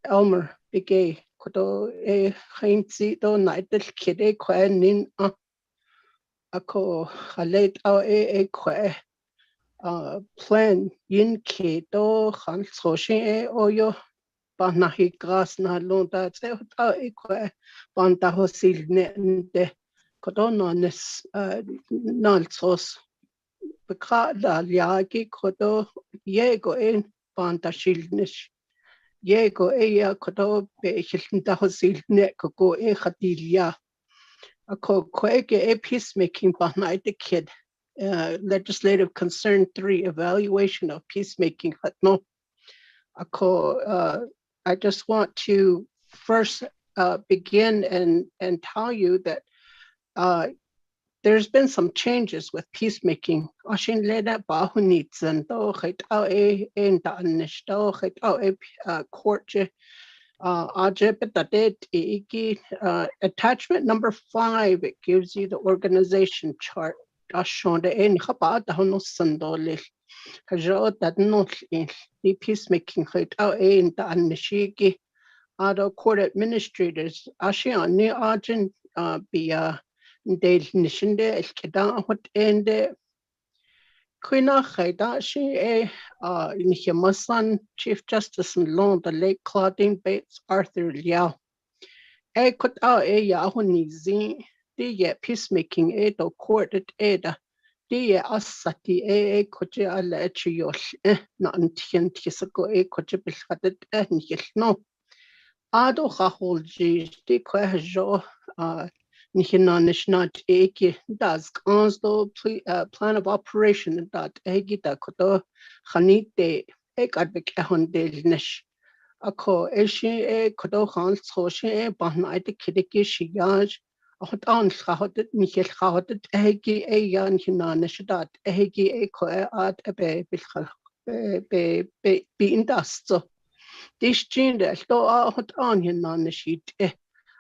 Elmer Bigay. Codo a hindseat or night the kid eque nin a co a late our eque. Plan yin keto Hans Roshi or your Banahi grass na long that say eque Banta Hosil net de Codononis Nalsos. Bekada Yagi Kodo Yego in Banta Shilnish. Yego Ea Kodo Behilda Hosil net go e Hadilia. A co quake a peacemaking behind the kid. Legislative Concern 3 Evaluation of Peacemaking. No, I just want to first begin and tell you that there's been some changes with peacemaking. Ashin leda bahunitsen do khit au in da nishto khit au court attachment number 5, it gives you the organization chart. The peacemaking court administrators ni agent del nishinde el keda hot ende Quina Haida, she Nihimasan, Chief Justice in Law, the late Claudine Bates, Arthur Liao. Could out Yahunizi, the peacemaking aid or court at Ada, the Asati Koje Alechiosh, not until Tisako Koje Bilhadet and no. Ado Haholji, the Kwajo, Nihinanishna Eki does Gonsto plan of operation that Egita Koto Hanite Ekadvik Ehondel Nish. Ako Eshi Koto Hans Hoshi Banite Kidiki Shiaj, Otan Hahodet Michel Hahodet Egi Eyan Hinanishat Egi Eko at Ebe be industo. This gene that hot on Hinanishit.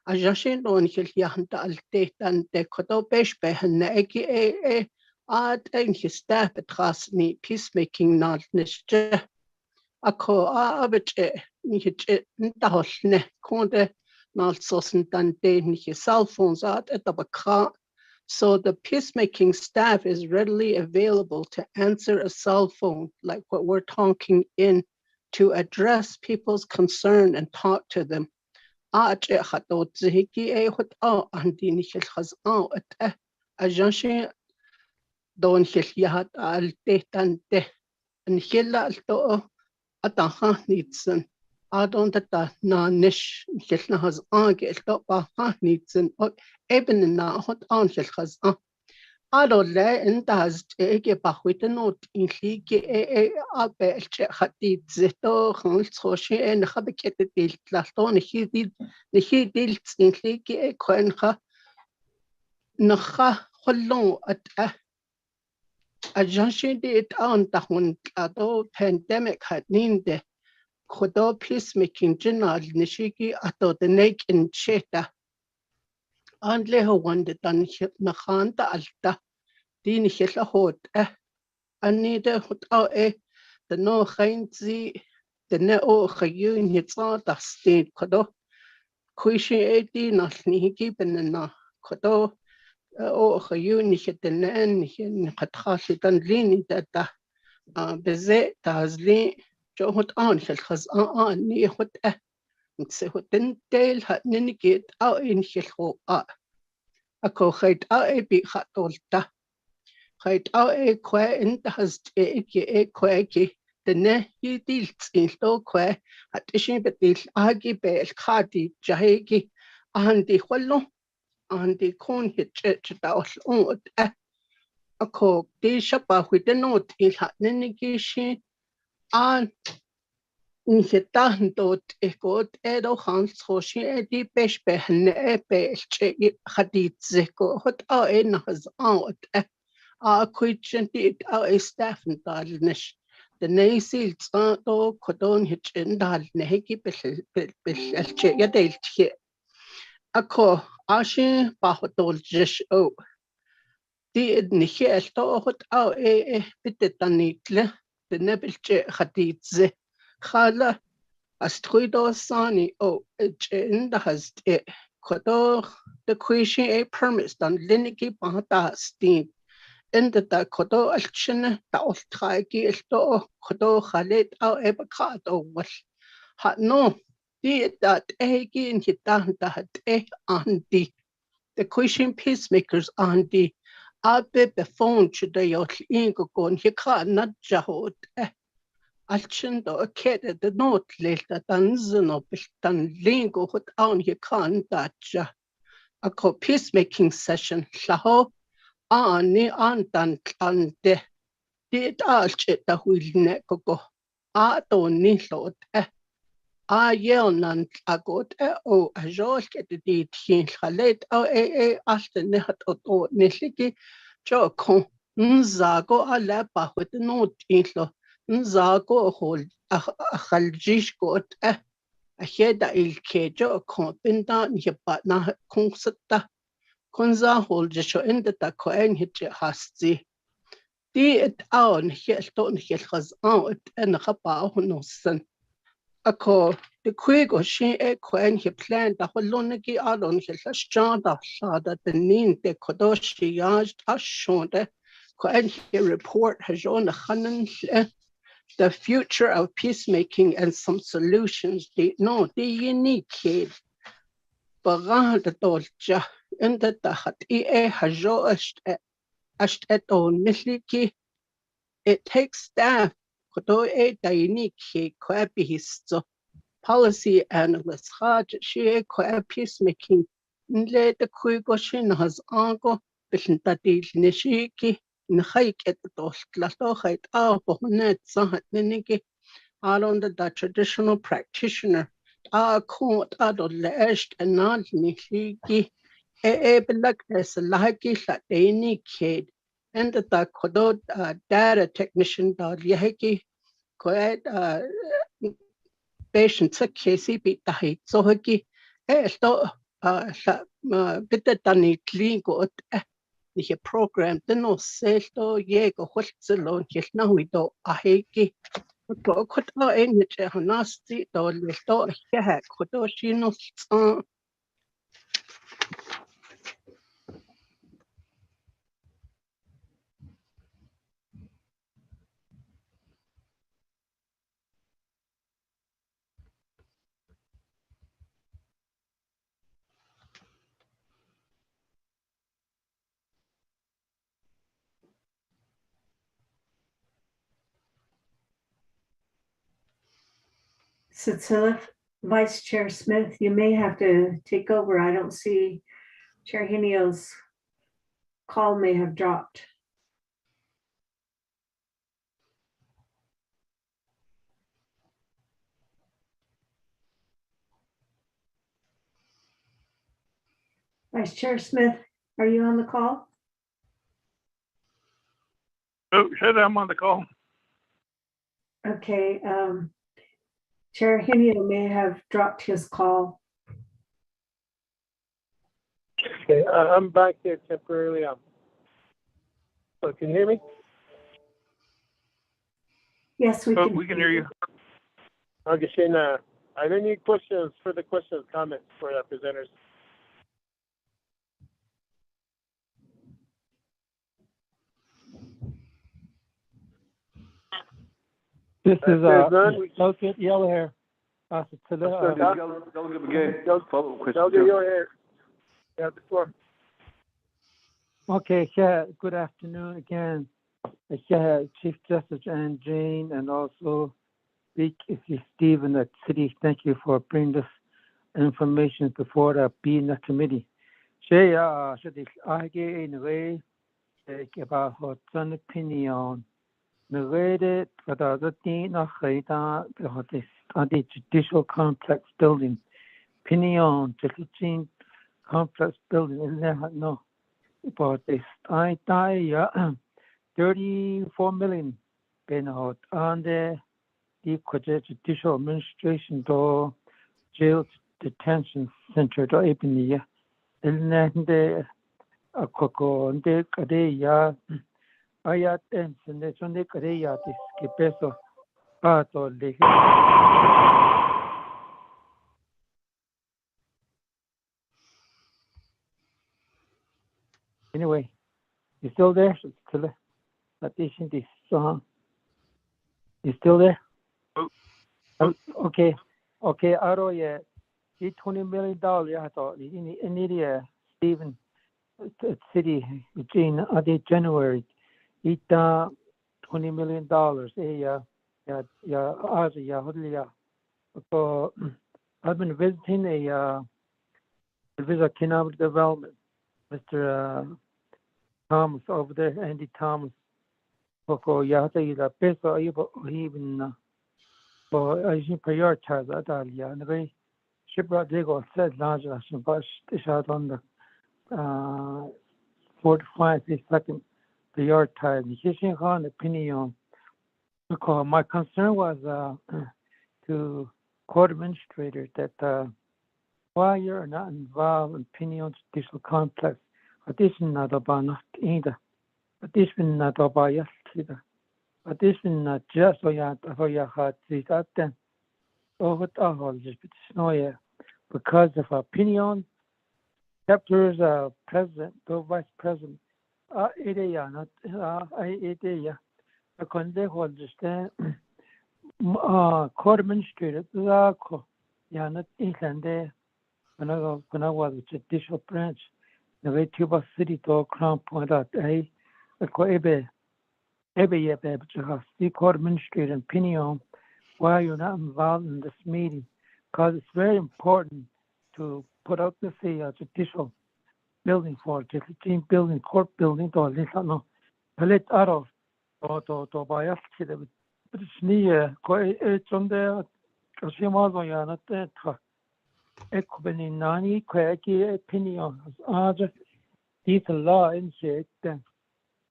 A jashin on Hillianta Alte and de Kodo Beshbe and Egi art and his staff at Hasni peacemaking not nisje. A co abiche nihit Dahosne Conde Nalsos and his cell phones at the car. So the peacemaking staff is readily available to answer a cell phone like what we're talking in to address people's concern and talk to them. Don Hilliat al Detante and Hilla Alto Ataha Nitsen. Adon that na nish Hilna has angel Dopa Nitsen or Eben na hot angel has Adole and does take a note in Hiki Abelche Hatit Zeto Hansoshi and Habitated Laston he did in Hiki Quenha Naha Holon at a junction did on the one pandemic had named Kodo peacemaking general Nishiki ato the neck in Cheta. And Leho wanted on Nahanta Alta, Dini Hot, Anita Hot the no Heinzi, the Neo Hayun Hitsa, the state Kodo, Quishi 18, not Niki Benana, Kodo, Hayun hit the Nan, Hatashi, and Lini that Bezet, Tazli, Johot on, has on near what say what then Dale had Ninigate out in Hilho. A cohate out a big hot olta. Hate out a quay in the has a quacky, the ne he deals in low quay at Ishin Betil Agi Bell Cardi Jahegi and the Hollow and the corn hit church house on a cock de shapa with the note in hat Ninigishi and Nihitahndot ekot edo hans hoshi edi peshbe ne peshche hadit zeko hot en has out quitchen it a staff and dalnish the nails do codon hitch in dal neheki belche yadelt here a co ashin bahotol jish o the nihel to hot bitanitle the nebelche hadit ze Khala Astruido Sani in the has it Kodo the Quishin a permits done Liniki Bahata Steam in the Kodo Alchin Taostraki Esto Kodo Halet out Ebacado was had no did that again hit down that Andy the Quishin peacemakers Andy Abe the phone should they ingo gon he can't not jahot Alchindo a kid at the note later than Zeno Bistan Lingo hot on he can't dacha. A co peacemaking session, Shaho, ni antan ande. Did alchit the wheel neck go. Don't need load. yell nan agot o a jol get the teen chalet o after nehat o nishiki jo kon nzago a lapa with no tinklo nzago hold a haljish got a heda il kejo kon pinda nyepa na konsata konza hold jo in the takoen hit hasti di it on hilton hilkhaz out and khapa no san ako the quick or she a quen he planned the holoniki alon hilashada sada the nin de kodoshi yaj ashonde quen he report has on the future of peacemaking and some solutions the unique kid baga the dolja in the tahat hajo ashton misliki. It takes staff kodo the unique kid kwabihisto policy analyst hard she peacemaking nle the kuigoshin has ango bishintati nishiki nhaik at the dolklato height bonet sahat niniki alon the traditional practitioner court adol lesh and not nishiki belak as laki latini kid and the kodo data technician dal yahiki quite patients a case bit tahi so haki sto bitte tani clean got the program the no se sto ye go holzelo kis na we do aheki to kot en che hanasti do le sto ya kodo shino Cecilia, Vice Chair Smith, you may have to take over. I don't see Chair Henio's call may have dropped. Vice Chair Smith, are you on the call? Oh, shit, I'm on the call. Okay, Chair Henio may have dropped his call. Okay, I'm back there temporarily. So can you hear me? Yes, we can hear you. Okay, Shane, are there any questions, further questions, comments for our presenters? This is Delegate Yellow Hair. Delegate your hair. You have the floor. Okay, yeah, good afternoon again. Yeah, Chief Justice and Jane, and also Big Stephen at City. Thank you for bringing this information before the being the committee. Shay, should I get in the way about her son opinion? Narrated for the other thing, not the judicial complex building. Opinion, judicial complex building, isn't there? No. But this, I 34 million been out on the judicial administration to jail detention center to open the and the coco and the cadeia ayat and the Sunday cadeia this peso pato de anyway. You still there? Still addition this you still there? Okay. Aro yeah. $20 million I thought in the Stephen City Eugene January. It $20 million. So I've been visiting a economic development, Mr. Thomas over there, Andy Thomas. Poco yata ila peso even So I should prioritize that earlier. And the shipyard they got said larger, but they shot on the 45 second prioritize. The on opinion. Because my concern was to court administrator that why you're not involved in opinion judicial complex. Addition not about not either. Addition not about yes either. Addition not just so you had that then. Over all just no yeah. Because of opinion, chapters president, the vice president, idea not idea. Because they hold just court administrator, yeah, not England there. When I was with the judicial branch, the way Tuba City to Crown Point out, every year, the court administrator and opinion why you're not involved in this meeting, because it's very important to put out the judicial building for the building, court building, to let out of to buy up to the but it's near it's on there. Because you might not that. Equally, nani, quacky opinion as these law in shade then.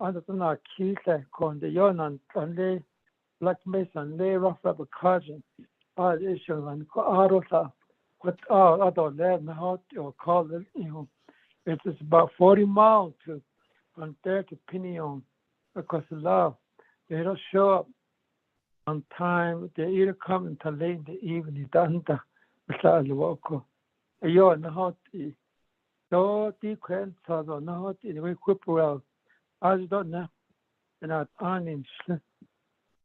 Other than our keys like on the yon and lay black mason, lay rough rubber cousin, all issue and Arosa, what all other land how to call it, it is about 40 miles to from there to Pinion because the law, they don't show up on time, they either come until late in the evening, doesn't beside the walk. Yo, no hot, no decent, so no hot, we whip well. I don't know, and I'm on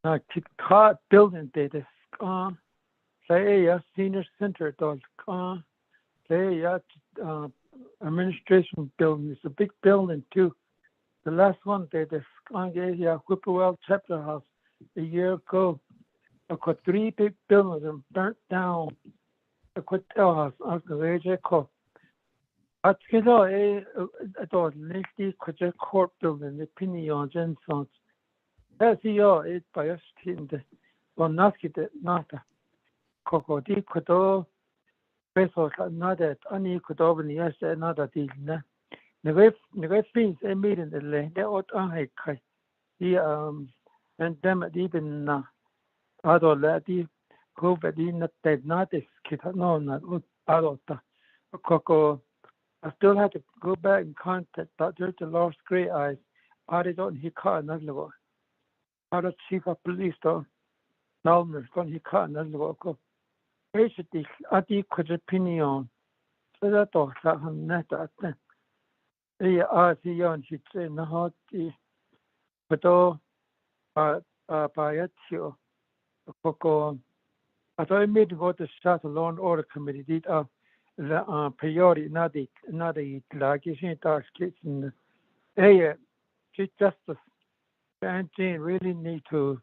not car building data, say a senior center, does, say administration building, it's a big building too. The last one, they Whippoorwill Chapter House a year ago. I got 3 big buildings and burnt down. I could tell us on the way I call. I thought Nifty could court building, the opinion Jensen's. That's it by us in the one nasty not a coco di codo. Pesos not that any could open yes, another deal. The way things a meeting the lane, they ought to hike. And them even other lady go but in not that not this kid, no, not adult. Coco, I still have to go back and contact Dr. The lost gray eyes. I don't he caught another one. Other chief of police, though, Nalmer, he caught another one. Basically, I did opinion. So that all that net at them. I see you she'd say, no, but all by it, Coco. I thought I made to go to South Law and Order Committee, did priority, not the like you see tax kids in the Chief Justice and Jane really need to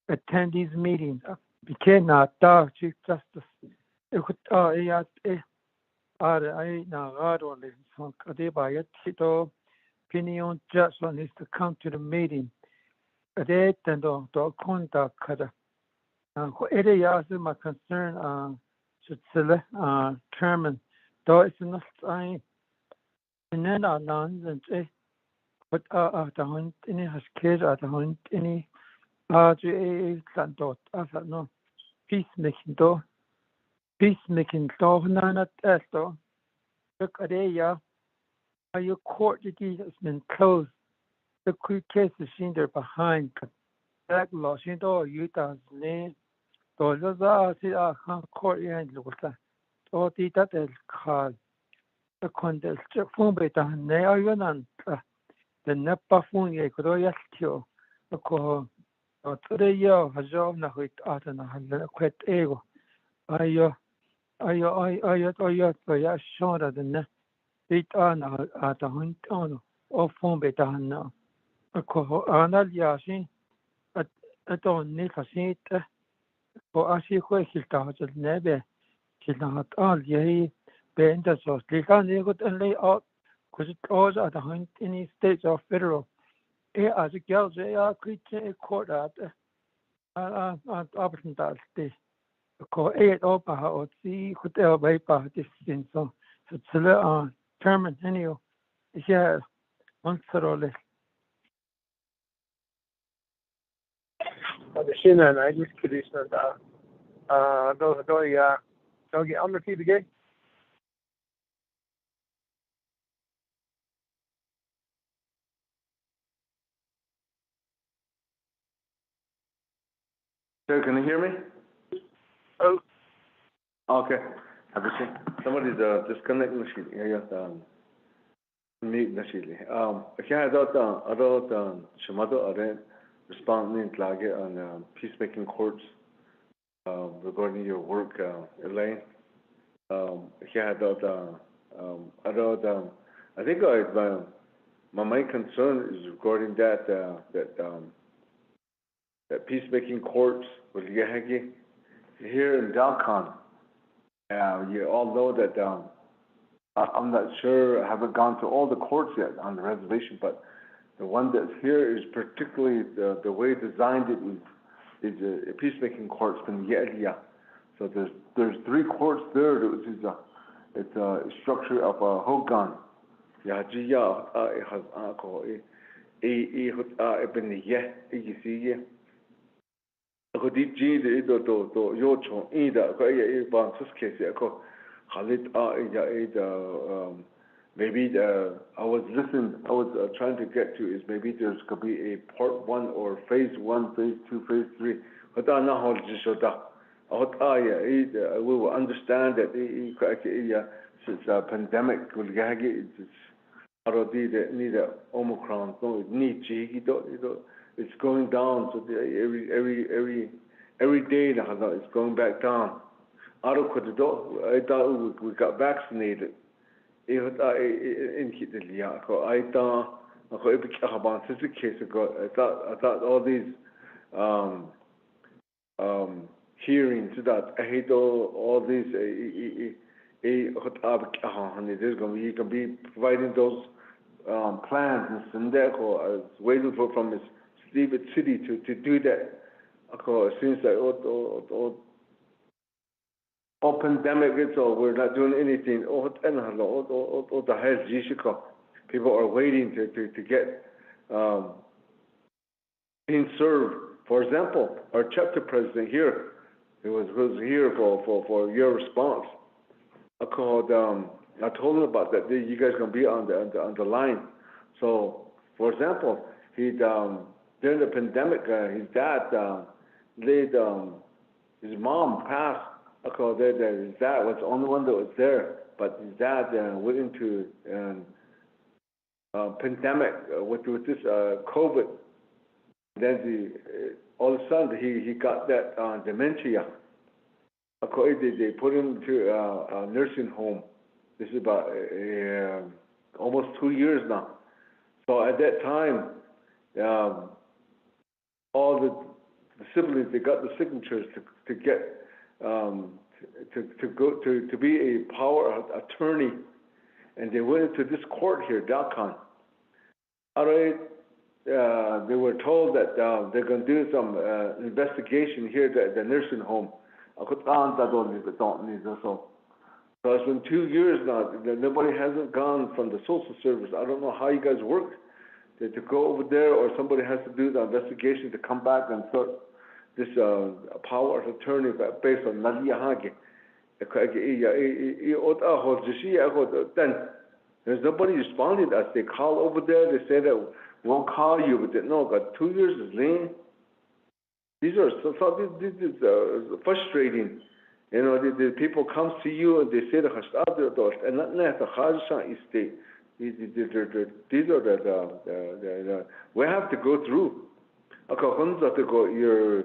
attend these meetings. We cannot Chief Justice. It could I now I don't listen. So they buy it to opinion judge needs to come to the meeting. They tend to contact her. Area is my concern should select chairman. Though it's not I and then our lands and but the hunt any has kids at the hunt any RGA dot as no peacemaking door not as though look at area are your court duty has been closed. The quick case is seen there behind that law in all Utah's name. So those are the court and Lusa. So the that is called the contest phone beta Nayanan. The Napa phone ye could all yell the call. Today, you has job now with Atana quite ego. Are you sure that the net it on at a hunt on or phone beta now? A call another yashi at don't need a seat for as you question the never. She's not all ye bend the source. They can't good and lay out because it all at a hunt any states or federal. As a girl, they are creating a court at opportunity. Ko 8 opa o si hotel by pa distin so tsula Chairman Henio yeah on sorole. Additional, I just curious that do get on the TV again. Sir, can you hear me? Oh. Okay. Have you seen somebody's disconnect machine? Yeah. Mute machine. I thought Shimado are responding on peacemaking courts regarding your work, Elaine. I think my main concern is regarding that peacemaking courts with Yahagi here in Dalcon. You all know that I'm not sure, I haven't gone to all the courts yet on the reservation, but the one that's here is particularly the way designed it is a peacemaking courts from Yelia. So there's 3 courts there. It's a structure of a Hogan. Yajiya has ibn Yeh maybe I was trying to get to is maybe there's could be a part 1 or phase 1, phase 2, phase 3. We will understand that since a pandemic Omicron it's going down, so every day it's going back down. I thought we got vaccinated. I thought all these hearings that I hate all these there's going to be providing those plans and there I was waiting for from his David City to do that. Since all pandemic we're not doing anything. People are waiting to get being served. For example, our chapter president here, who was here for your response. I told him about that. You guys gonna be on the line. So, for example, during the pandemic, his dad his mom passed. His dad was the only one that was there, but his dad went into pandemic with this COVID. Then all of a sudden he got that dementia. They put him to a nursing home. This is about almost 2 years now. So at that time, all the siblings, they got the signatures to get to be a power attorney, and they went into this court here, Dalcon. They were told that they're going to do some investigation here at the nursing home. So it's been 2 years now. Nobody hasn't gone from the social service. I don't know how you guys work to go over there, or somebody has to do the investigation to come back and start this power of attorney based on Nalia Hage. There's nobody responding to us. They call over there, they say that we'll call you, but no, got 2 years is lean. This is frustrating. You know, the people come to you and they say the Hashad and not the Hajshan estate. These are the we have to go through. Your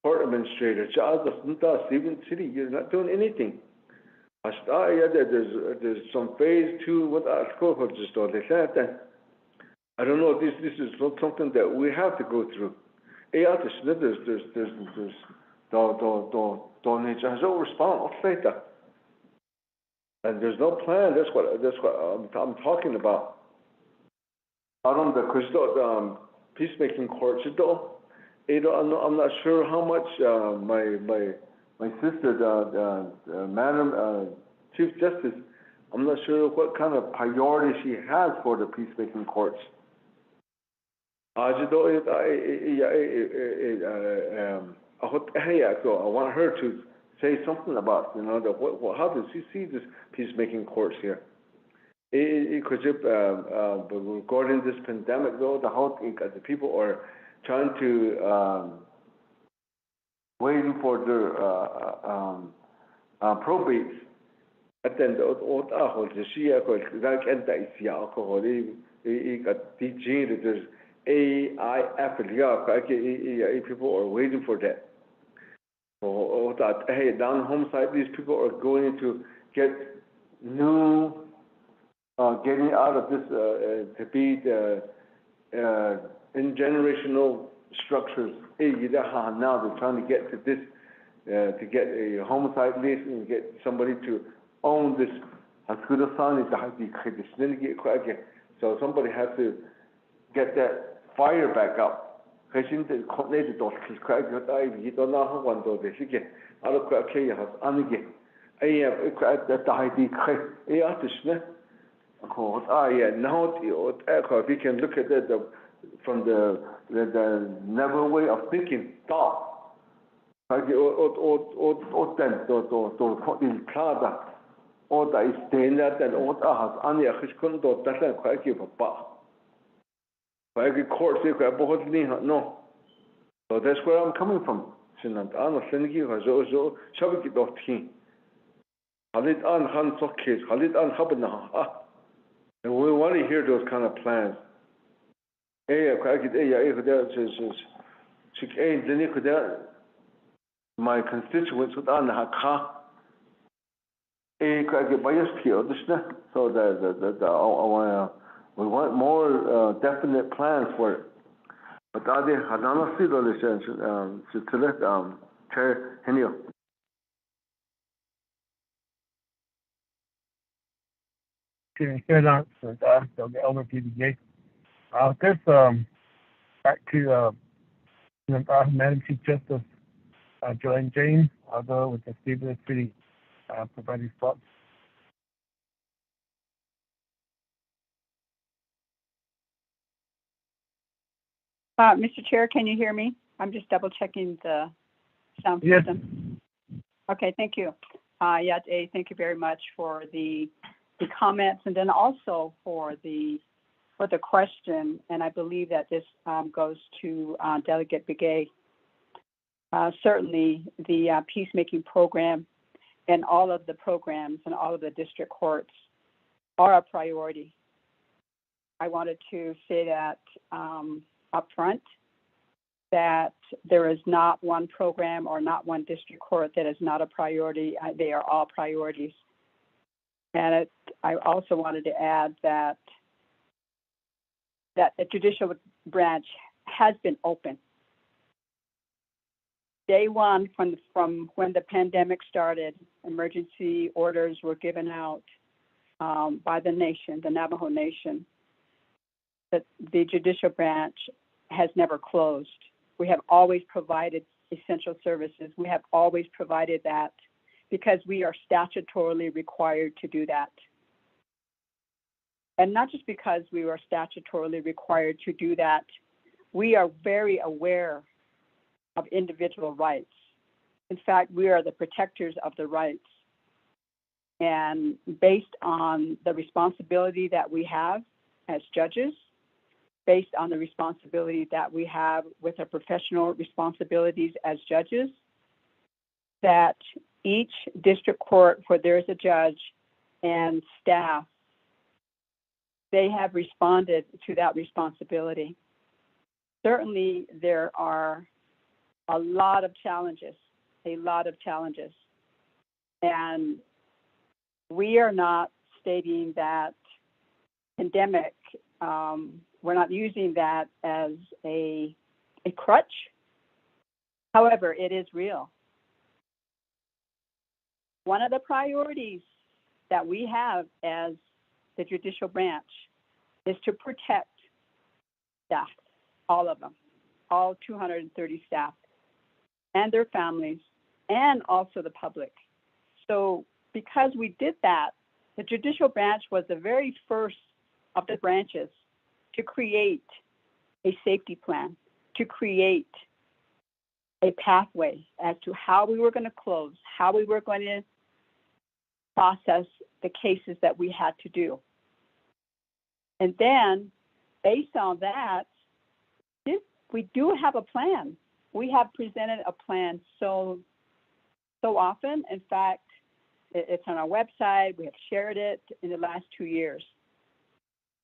court administrator, Stephen City, you're not doing anything. There's some phase 2. What I don't know. This is something that we have to go through. And there's no plan. That's what I'm talking about. I don't the peacemaking courts though. I'm not sure how much my sister, Madam Chief Justice, I'm not sure what kind of priority she has for the peacemaking courts. I want her to say something about, how does she see this peacemaking courts here? Regarding this pandemic, though, the people are trying to waiting for their probates. At the end of there's AIF, people are waiting for that. Hey, down home side, these people are going to get new, getting out of this to be the intergenerational structures. Now they're trying to get to this, to get a homicide list and get somebody to own this. So somebody has to get that fire back up. If you can look at it from the Navajo way of thinking, thought. No. So that's where I'm coming from. And we want to hear those kind of plans. My constituents would so we want more definite plans for it. But Chair Henio. Good answer, Dr. Elmer PBJ. This back to Madam Chief Justice Joanne Jane, although with the Stevens City providing thoughts. Mr. Chair, can you hear me? I'm just double checking the sound system. Okay, thank you. Thank you very much for the comments, and then also for the question. And I believe that this goes to Delegate Begay. Certainly, the peacemaking program and all of the programs and all of the district courts are a priority. I wanted to say that up front, that there is not one program or not one district court that is not a priority. They are all priorities. And I also wanted to add that the judicial branch has been open. Day one, from when the pandemic started, emergency orders were given out by the nation, the Navajo Nation, that the judicial branch has never closed. We have always provided essential services. We have always provided that because we are statutorily required to do that. And not just because we are statutorily required to do that, we are very aware of individual rights. In fact, we are the protectors of the rights. And based on the responsibility that we have as judges, based on the responsibility that we have with our professional responsibilities as judges, that each district court where there is a judge and staff, they have responded to that responsibility. Certainly, there are a lot of challenges. And we are not stating that pandemic, we're not using that as a crutch. However, it is real. One of the priorities that we have as the judicial branch is to protect staff, all of them. all 230 staff and their families, and also the public. So because we did that, the judicial branch was the very first of the branches to create a safety plan, to create a pathway as to how we were going to close, how we were going to process the cases that we had to do. And then, based on that, we do have a plan. We have presented a plan so often. In fact, it's on our website. We have shared it in the last 2 years.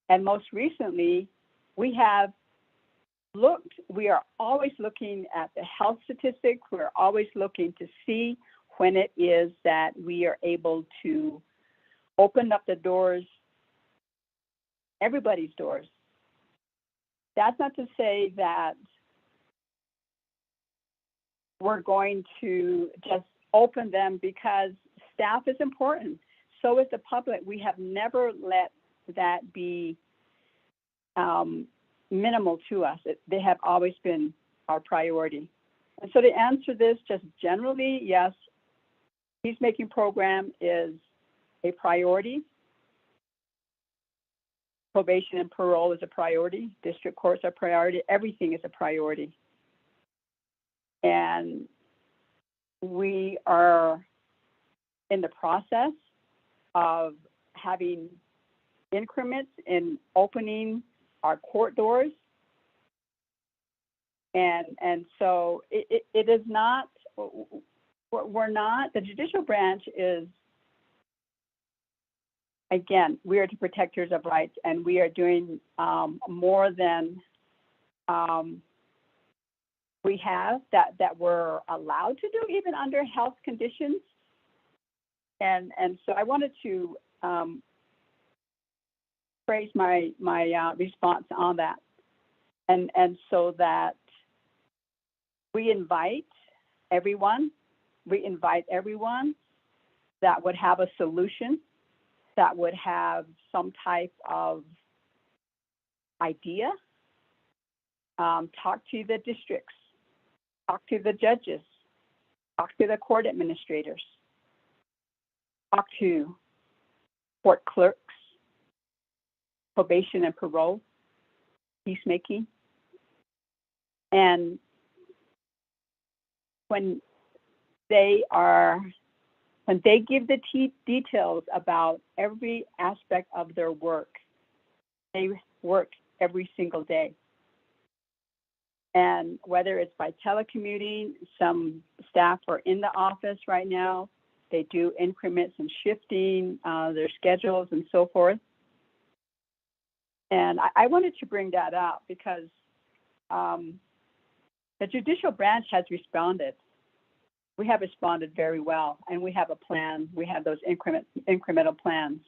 And most recently, we are always looking at the health statistics. We're always looking to see when it is that we are able to open up the doors, everybody's doors. That's not to say that we're going to just open them, because staff is important. So is the public. We have never let that be minimal to us. They have always been our priority. And so to answer this just generally, yes, peacemaking program is a priority. Probation and parole is a priority. District courts are a priority. Everything is a priority. And we are in the process of having increments in opening our court doors. And so it is not, we're not, the judicial branch is, again, we are the protectors of rights, and we are doing more than we have that we're allowed to do, even under health conditions. And so I wanted to phrase my response on that. And so that we invite everyone that would have a solution, that would have some type of idea, talk to the districts, talk to the judges, talk to the court administrators, talk to court clerks, probation and parole, peacemaking. And when they give the details about every aspect of their work, they work every single day. And whether it's by telecommuting, some staff are in the office right now, they do increments and shifting their schedules and so forth. And I wanted to bring that up because the judicial branch has responded. We have responded very well, and we have a plan. We have those incremental plans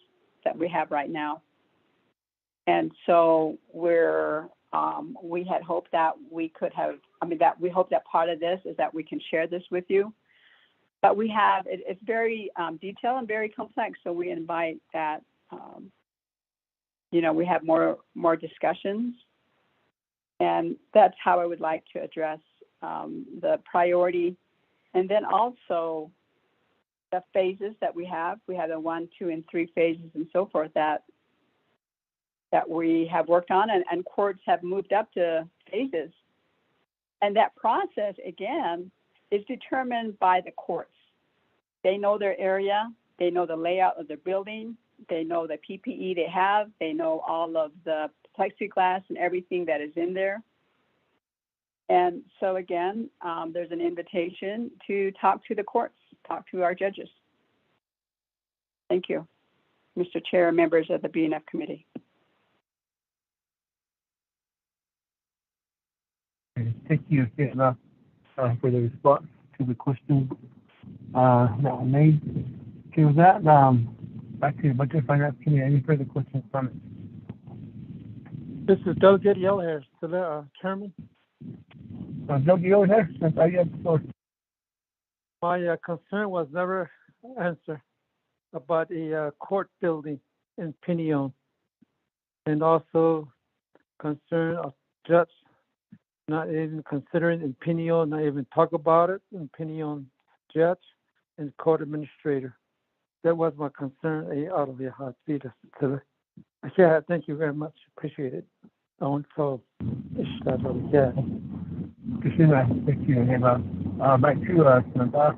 that we have right now. And so we had hoped that we could have, we hope that part of this is that we can share this with you. But we have, it's very detailed and very complex, so we invite that, we have more discussions. And that's how I would like to address the priority. And then also the phases that we have. We have the 1, 2, and 3 phases and so forth that we have worked on, and courts have moved up to phases. And that process, again, is determined by the courts. They know their area, they know the layout of their building, they know the PPE they have, they know all of the plexiglass and everything that is in there. And so again, there's an invitation to talk to the courts, talk to our judges. Thank you, Mr. Chair and members of the BNF committee. Thank you, Caitlin, for the response to the question that were made. Okay, with that, back to the Budget and Finance Committee. Any further questions, comments? This is Delegate Yellowhair, Chairman. Delegate Yellowhair, since I have the floor. My concern was never answered about a court building in Pinion, and also concern of Judge not even considering opinion, not even talk about it, opinion judge and court administrator. That was my concern. Out of your heart, yeah, thank you very much. Appreciate it. So, yeah. Christina, thank you. And back to Samantha.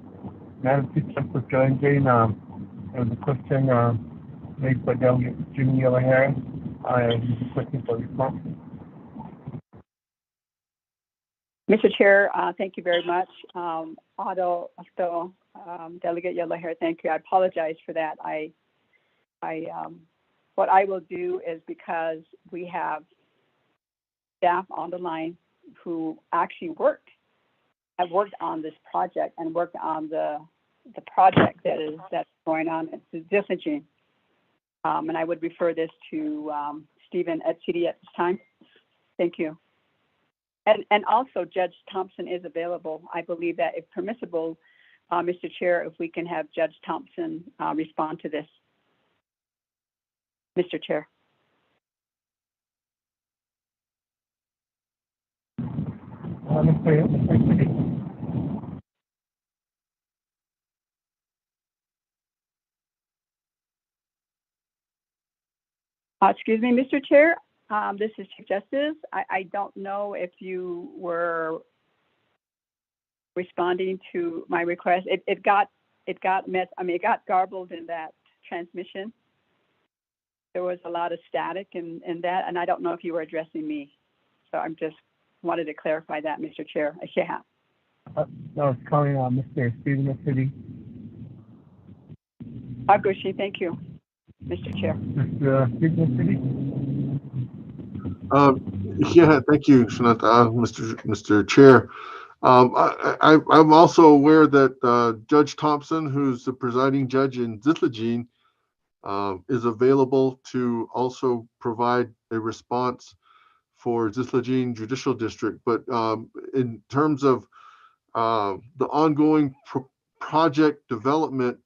Madam Chief Justice Joan Jane, there was a question made by Delegate Jimmy O'Hara. I was requesting for response. Mr. Chair, thank you very much. Delegate Yellowhair, thank you. I apologize for that. What I will do is, because we have staff on the line who actually have worked on this project and worked on the project that's going on at Disney. And I would refer this to Stephen at CD at this time. Thank you. And also Judge Thompson is available. I believe that if permissible, Mr. Chair, if we can have Judge Thompson respond to this. Mr. Chair. Excuse me, Mr. Chair. This is Chief Justice. I don't know if you were responding to my request. It got garbled in that transmission. There was a lot of static in that, and I don't know if you were addressing me. So I'm just wanted to clarify that, Mr. Chair. Yeah. I was calling Mr. Stephen City. Agushi, thank you, Mr. Chair. Mr. Stephen City. Yeah, thank you, Shananta, Mr. Chair. I'm also aware that Judge Thompson, who's the presiding judge in Zithlegene, is available to also provide a response for Zithlegene Judicial District. But in terms of the ongoing project development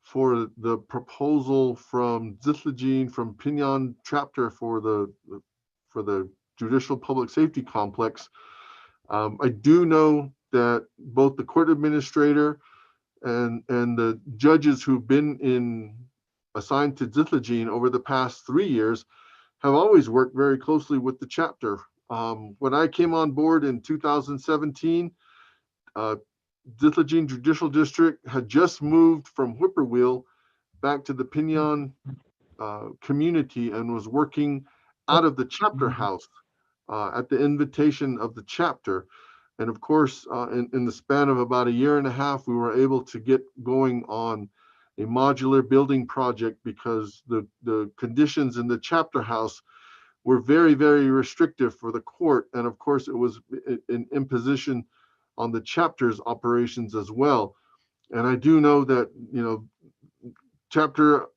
for the proposal from Zithlegene, from Pinyon Chapter for the Judicial Public Safety Complex, I do know that both the court administrator and the judges who've been assigned to Zithlegene over the past 3 years have always worked very closely with the chapter. When I came on board in 2017, Zithlegene Judicial District had just moved from Whippoorwill back to the Pinyon community and was working out of the chapter house at the invitation of the chapter. And of course, in the span of about 1.5 years, we were able to get going on a modular building project because the conditions in the chapter house were very, very restrictive for the court. And of course, it was an imposition on the chapter's operations as well. And I do know that, chapter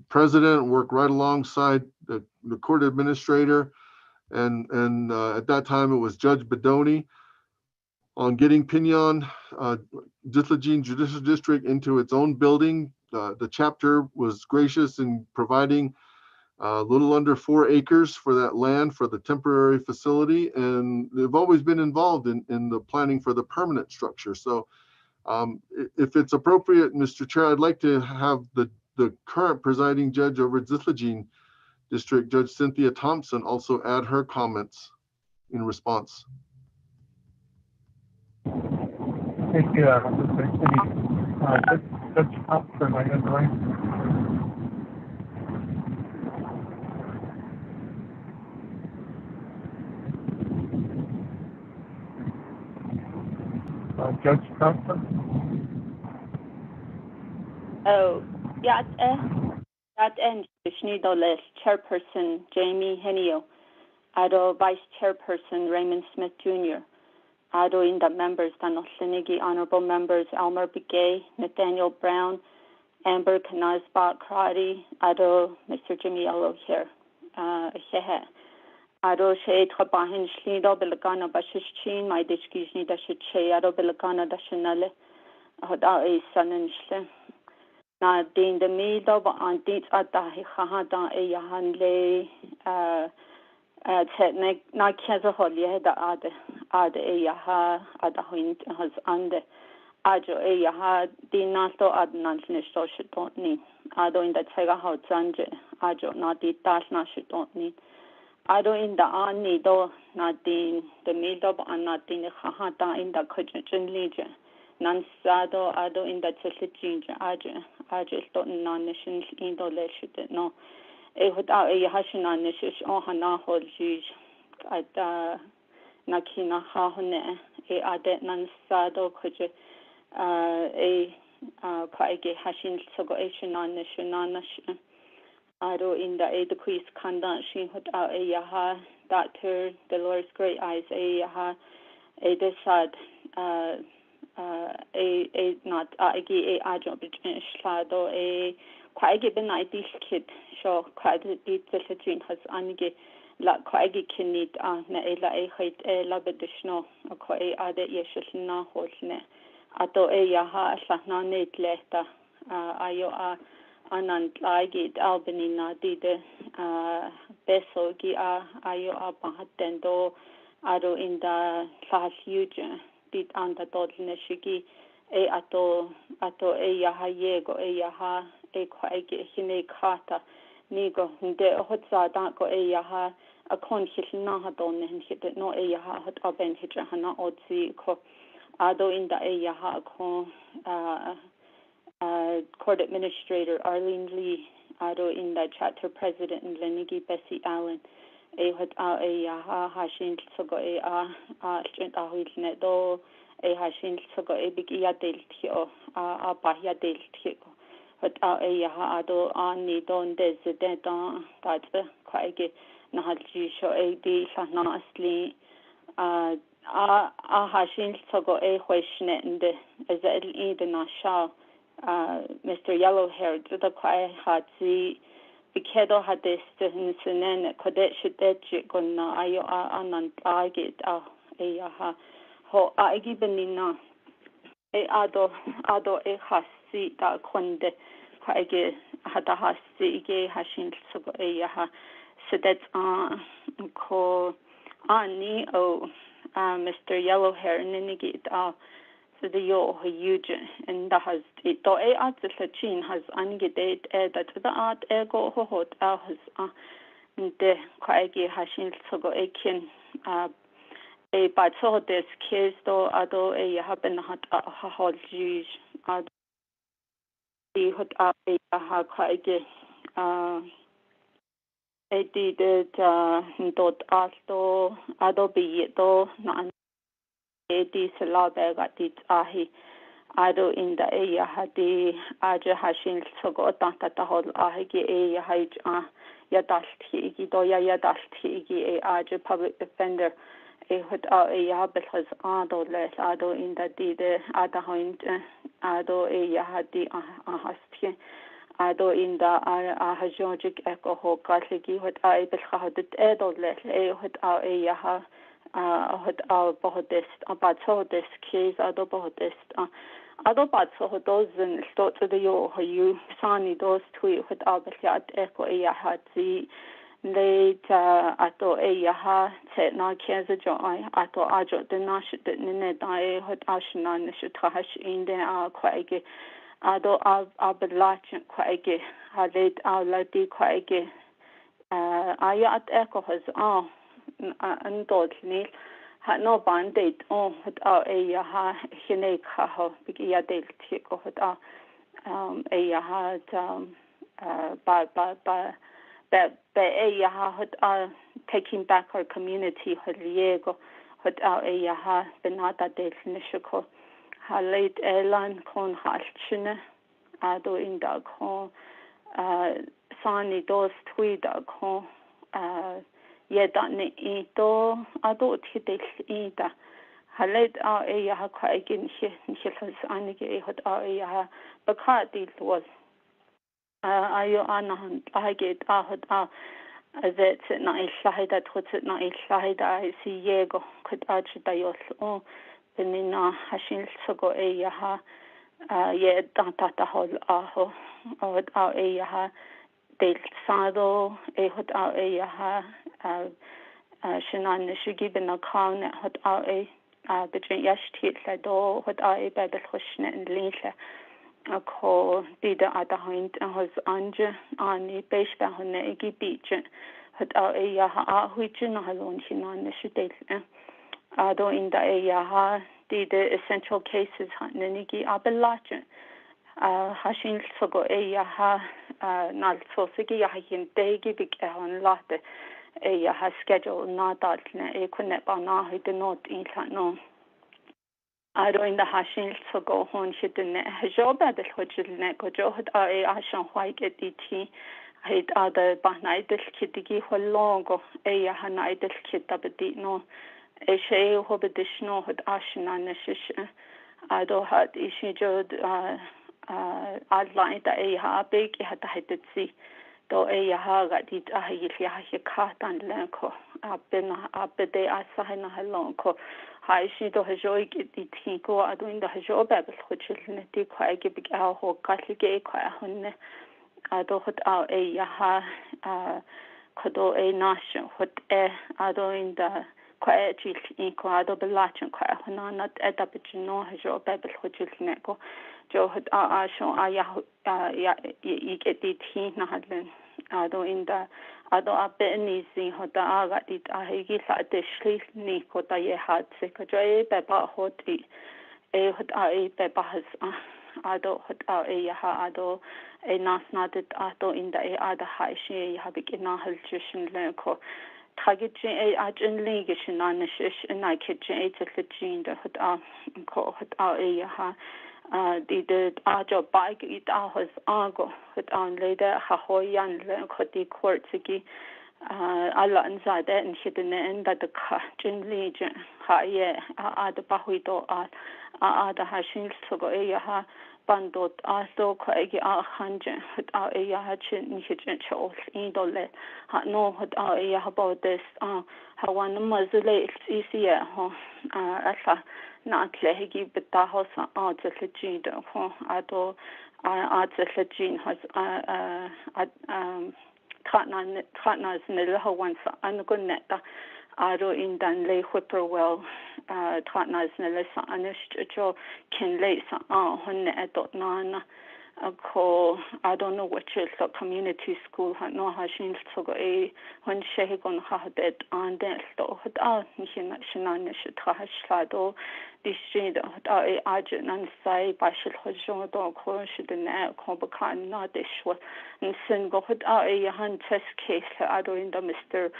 president worked right alongside the court administrator. And at that time, it was Judge Bedoni on getting Pinyon Zithlegene Judicial District into its own building. The chapter was gracious in providing a little under 4 acres for that land for the temporary facility, and they've always been involved in the planning for the permanent structure. So if it's appropriate, Mr. Chair, I'd like to have the current presiding judge over Zithlegene District, Judge Cynthia Thompson, also add her comments in response. Thank you, Mr. City. Judge Thompson, I have the line. Judge Thompson. Oh, yeah, that ends Schneidolist, Chairperson Jamie Henio, Ado Vice Chairperson Raymond Smith Jr., Ado in the members, Donald Slinigi, Honorable Members Elmer Begay, Nathaniel Brown, Amber Knazbot Crotty, Ado Mr. Jimmy Yellow here. Ado Shade Bahin Schlido, Belagana Bashichin, my Dishkishni Dashiche, Ado Belagana Dashinale, Hoda a son and Shle. Na din the middle, but on dit at the Hahada a Yahanle na kiaza holia da ade e yaha ada huint has ande ajo e yaha di nasto adnan nisto shitoni ado in the tega hautsanje ajo na di tas na shitoni ado in the ani do na di the middle and na di hahata in the kujin leje nan sado ado in the tsilchinja ajo sto na nation in the leshit no e hota e hashina nishish on hana holji at nakina hahone e ade nan sado kuje e kaige hashin sogo e shina nishina ado in the e decrease kanda shin hota e yaha Dr. Dolores Great Eyes e yaha e desad e not agi e ajo bitch slado e kaige ben idis kid so quite bit the dream has anige la quite kinit na ela e hait e la bedishno ko e ade yeshil na holne ato e yaha asna net leta ayo anan lagit albany na dide beso gi ayo pahatendo ado in the fast future dit anda dodne shigi e ato e yaha yego e yaha e kwaige hine kata nigo nde hotsa da ko e yaha a kon hilna ha don hit no e yaha hot aben hitra hana otsi ko ado in da e yaha ko court administrator Arlene Lee ado in da chapter president Lenigi Bessie Allen e hot e yaha hashin sogo e strength a hilne do e hashin sogo e big ya del tio a pa ya del tio hot e yaha ado ani don desde don tatbe kwaige na halji sho e di sana asli hashin sogo e hweshne inde ezel ide na sha Mr. Yellowhair the kwai hatsi bikedo hadeste hinsenen kodet shidetji gonna ayo anan target e yaha ho agi benina e ado e hasi da konde kaige hata hasi ge hashin sogo e yaha sedet ko ani o Mr. Yellowhair ninigi so the yo huge and that has it do e at the chin has angedet that the art ego hot has de kaige hashin sogo ekin e but so this case do ado e happen hat hot juice ad e hot e ha kaige e did dot alto ado be do na e di salada got it ado in the area hadi aja hashin sogo tanta hol ahige e haj ya dalti gi do ya dalti gi e aja public defender e hot e ya belhas ado le ado in the dide ada hind ado e ya hadi hasti ado in the hajogic eco ho katligi hot e belhadet edo le e hot e ya hot bohdest about so this case ado bohdest ado bat so dozen start to the yo you sani those two hot abelhat eco e hati late ato e ha set na keza jo ato ajo de nash de ne dai hot ashna ne shtahash in de kwaige ado abelach kwaige hadet lati kwaige ayat eco has an dodni ha no bandit hot e ha hine kha big ya del ti ko hot e ha ba e hot taking back our community hot liego hot e ha benata del nishko ha late elan kon halchine ado in da kon sani dos tweeda kon yeda ne ito ado tidel ida halet e ha kwaigin hils anige e hot e ha bakati was ayo anahan aget hot that na ishahida tut na ishahida si yego kut ajidayos benina hashin sogo e ha ye tata hol aho hot e ha del sado e hot e ha Shinan Shugibin account hot between Yashti Lado, hot Babel Hushnet and Lisa. A call did at the hind and was Anja Ani Beshbahone Egi Beach. Hot Yaha, which in Halon Shinan Shudel. Ado in the Yaha did the essential cases Haniki Abelajan. Hashin Sogo Yaha Nal Sosigi Yahin Degi Big on Latte. Yaha schedule not that Equinet Bana, who did not eat no. Ado in the Hashin Sogo Hon Shidin Hajoba the Hojilne Gojohad Ashan White at DT. Hate other Banaidel Kiddigi Holongo, Yahanaidel Kitabadi no. Eshe Hobadishno had Ashina Neshish. Ado had Ishijod outlined the Aha big had the see. Do Ayaha got it Ahayah and Lenko. Abede Asahina Halonko. Haishido Hajoik it Tinko, Adoin the Hajobab, which is Neti Quagibig Aho, Catholic Quahone. Ado hot out Ayaha Kodo a nation, what Adoin the Quachi in Quado Belachan Quahana, not Edabino, Hajo Babel, which is Neko. Joe had Asho Ayah Yigeti Nahadlin. Ado in the Ado Abenisi, Hoda Agadit Ahigisa de Shli Niko Daye had Sekajoy Beba Hoti, a hot a Bebas Ado hot a Yaha Ado a Nasnadet Ado in the Ada Haishi Habikina Haljushin Lenko. Target a Argent League Shinanish and I kitchen 8 of the gene that hot a Yaha. The Ajo bike it was Argo, but on later Hahoyan Koti Quartzigi, Allah and Zade and hidden end that the Kachin Legion, Haye, Ada Bahuito, Ada Hashin Sogoya, Bandot, Asto, Quagi, Hanjan, hut our Ayahachin, Hitchin, Charles, Indole, had no hut our Ayah about this, how one muzzle easier, Asa. Not lehigi but the house arts of the gene, Ado arts of the gene has Tatnas and the little ones and good net. Ado in Dan lay whippoorwill, Tatnas and the less anished Joe can lay some when adult nana. I don't know which is the community school. I know how she's so a when she gon have that and then so out Shinanish Trashado, this street a agent and say by Shilhojo dog horse the net Combacan not this one and send go out a hand test case. I don't in the Mr.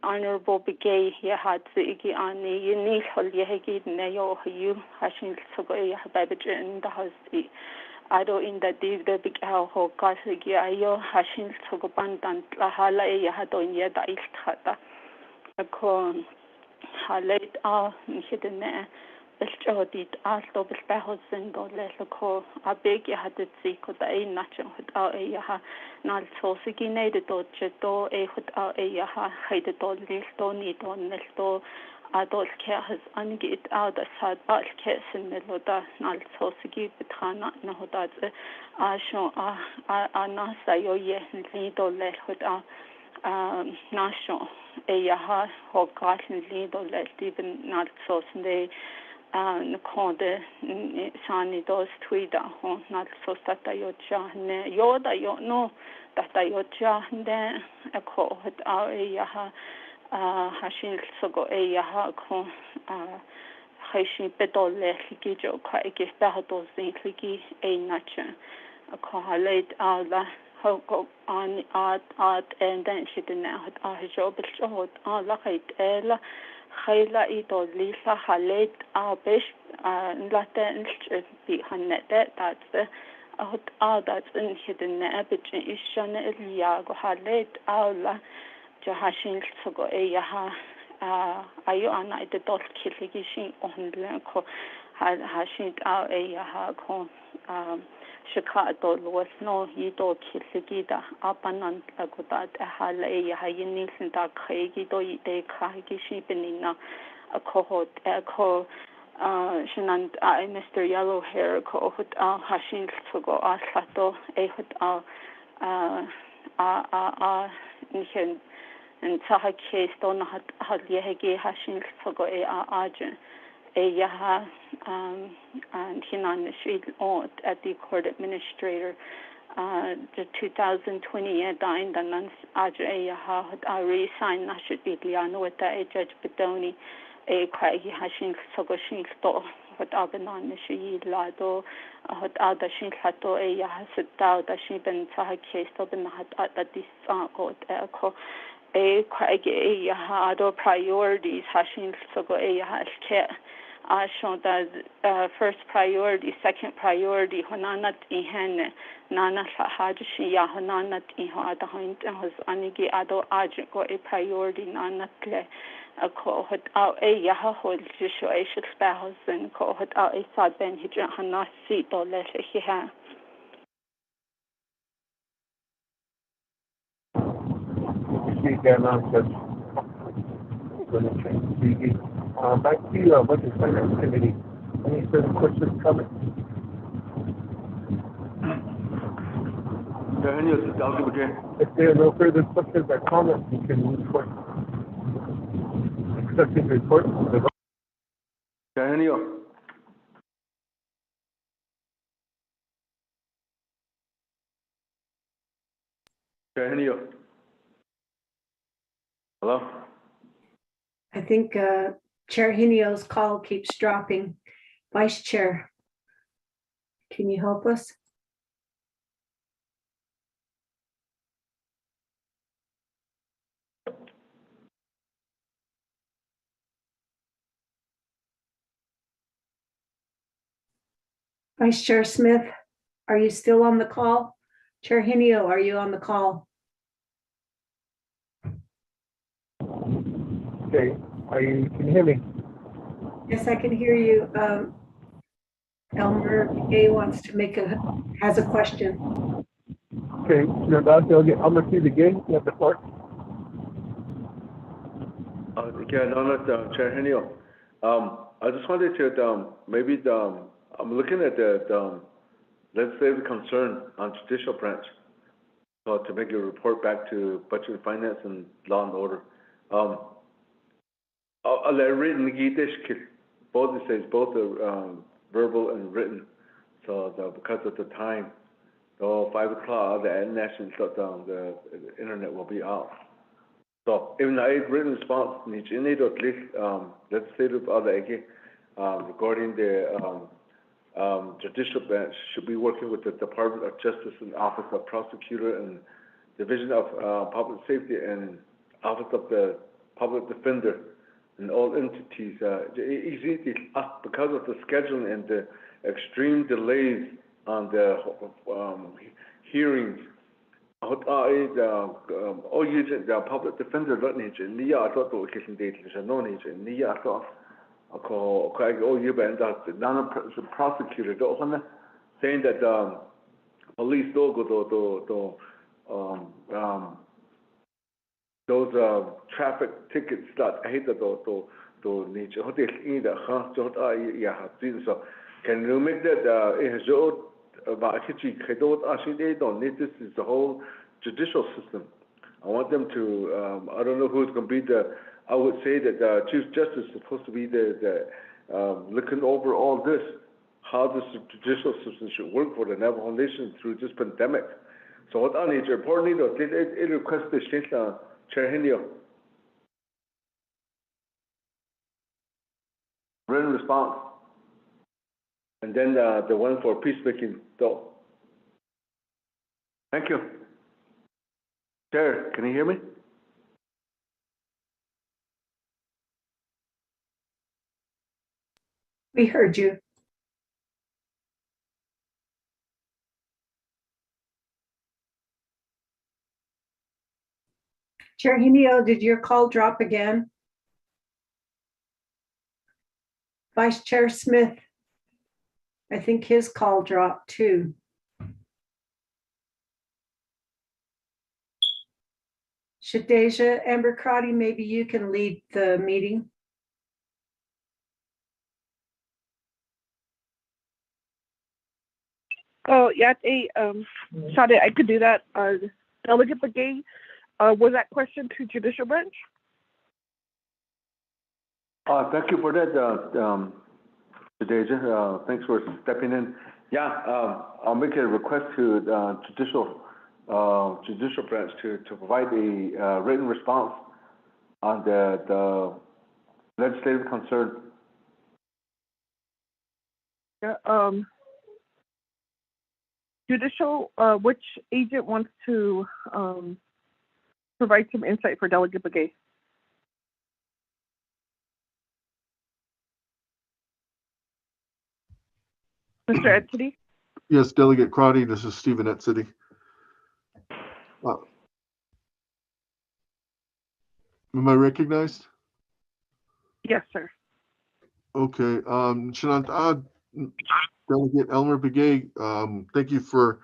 Honorable Begay here had the Iggy Ani, you need Holyahegi, Nayo, you, Hashin Sogoya, Babbage in the house. Ado in the deed big ho Kasigi Ayo Hashin Sogobandan Lahala Yahadonia da Istata. A corn Halet all hidden Jodit Asto Bespahos and Dolesco, a big Yahadet Siko, the A Nacho, without a Yaha, not so siginated or Jeto, a without a Yaha, hated all Listo, Nito, Nesto. Adult care has ungit out the sad bad case in the Loda, not so sigi Betana, no that's Asho Anasayo ye, Lido let with a Nasho, a Yaha, or Garden Lido let even not so Sunday. Conde Sani dos Twida, not so Satayocha, Yoda, you know, Tatayocha, then a call with our Yaha. Hashin Sogo a Yahako Hashi Bedole Ligijo Quaiki Bahados in Ligi a Nature a Kohalate Ala Hoko on art and then she didn't have a job short on la Ella Haila Ito Lisa Halate our best Latin be Hanet that's the out all that's in hidden average is Shana Eliago Halate Ala. Hashin Sogo Yaha Ayo Anna the dot killigishin on Lenko Hashin out a Yaha Chicago was no Yido Killigida Abanan Lagodat Hala Yahayinis and Dark Hagido de Kagishi Benina a cohort echo Shanand Mr. Yellow Hair cohort Hashin Sogo Asato a and taha case don't had yehegi hashing sogo agent yaha and hinan sheet at the court administrator the 2020 dying the non yaha had resign na should be liano with the judge Bedoni quite hashing sogo shing sto what abanan she lado had other shin hato yaha sit down that she been taha case to been had at this got echo yaha ado priorities hashing sogo yaha show that first priority, second priority, honanat ihene, nana hajishi ya honanat iho adahoint has anigi ado agent go a priority nanatle a cohort out a yaha hold judicial a should spouse and cohort out a sad ben hidra hanasi do let he ha. Back to you, Budget Finance Committee. Any further questions, comments? If there are no further questions or comments, we can move forward. Accepting report. Hello? I think Chair Hinio's call keeps dropping. Vice Chair, can you help us? Vice Chair Smith, are you still on the call? Chair Hinio, are you on the call? Okay, can you hear me? Yes, I can hear you. Elmer A wants to has a question. Okay, you're about to get Elmer P. again. You have the floor. Chair Henio. I just wanted to maybe I'm looking at the legislative concern on judicial branch, so to make a report back to Budget and Finance and Law and Order. Written both it says both verbal and written. So because of the time, 5 o'clock the national shutdown, the internet will be out. So even a written response needs in it at least legislative other regarding the judicial branch should be working with the Department of Justice and Office of Prosecutor and Division of Public Safety and Office of the Public Defender and all entities. Because of the scheduling and the extreme delays on the hearings, the public defender not need to I thought the occasion date is no need to I thought the prosecutor saying that police don't go to those traffic tickets that I hate to need to either so can you make that it has about this is the whole judicial system. I want them to I don't know who's going to be I would say that the Chief Justice is supposed to be the looking over all this, how this judicial system should work for the Navajo Nation through this pandemic. So what I need to report it request the Chair Hinio. Written response. And then the one for peacemaking, though. Thank you. Chair, can you hear me? We heard you. Chair Hinio, did your call drop again? Vice Chair Smith, I think his call dropped too. Shadeja Amber Crotty, maybe you can lead the meeting. Oh, yeah, sorry, I could do that. Delegate Begay, Was that question to judicial branch? Thank you for that, Deja. Thanks for stepping in. Yeah, I'll make a request to judicial branch to provide a written response on the legislative concern. Yeah, judicial, which agent wants to provide some insight for Delegate Begay? Mr. Edsity? Yes, Delegate Crotty, this is Stephen Edsity. Am I recognized? Yes, sir. Okay, Shanant, Delegate Elmer Begay, thank you for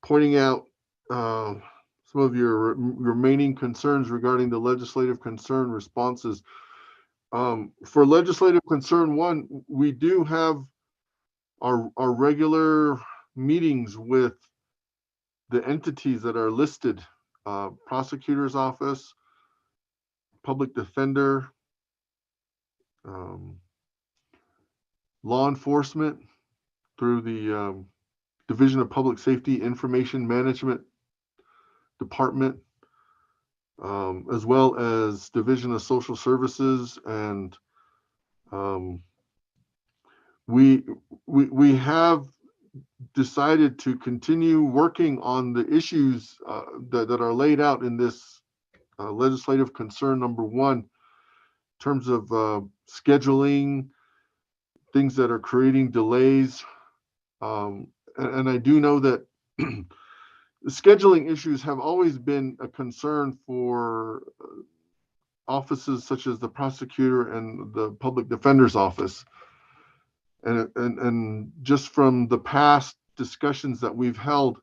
pointing out some of your remaining concerns regarding the legislative concern responses. For legislative concern 1, we do have our regular meetings with the entities that are listed, prosecutor's office, public defender, law enforcement through the Division of Public Safety Information Management Department, as well as Division of Social Services, and we have decided to continue working on the issues that are laid out in this legislative concern number 1, in terms of scheduling, things that are creating delays. And I do know that scheduling issues have always been a concern for offices such as the prosecutor and the public defender's office. And just from the past discussions that we've held,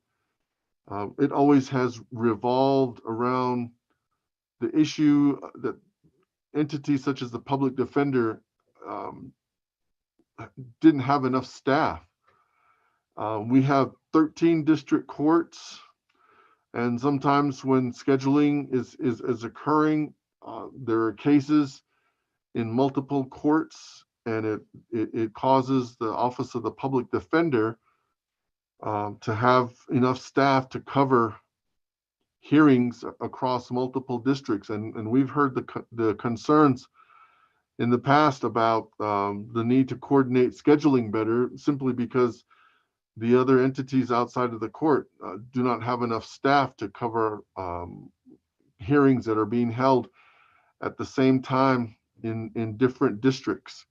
it always has revolved around the issue that entities such as the public defender didn't have enough staff. We have 13 district courts, and sometimes when scheduling is occurring, there are cases in multiple courts, and it causes the Office of the Public Defender to have enough staff to cover hearings across multiple districts. And we've heard the concerns in the past about the need to coordinate scheduling better, simply because the other entities outside of the court do not have enough staff to cover hearings that are being held at the same time in different districts.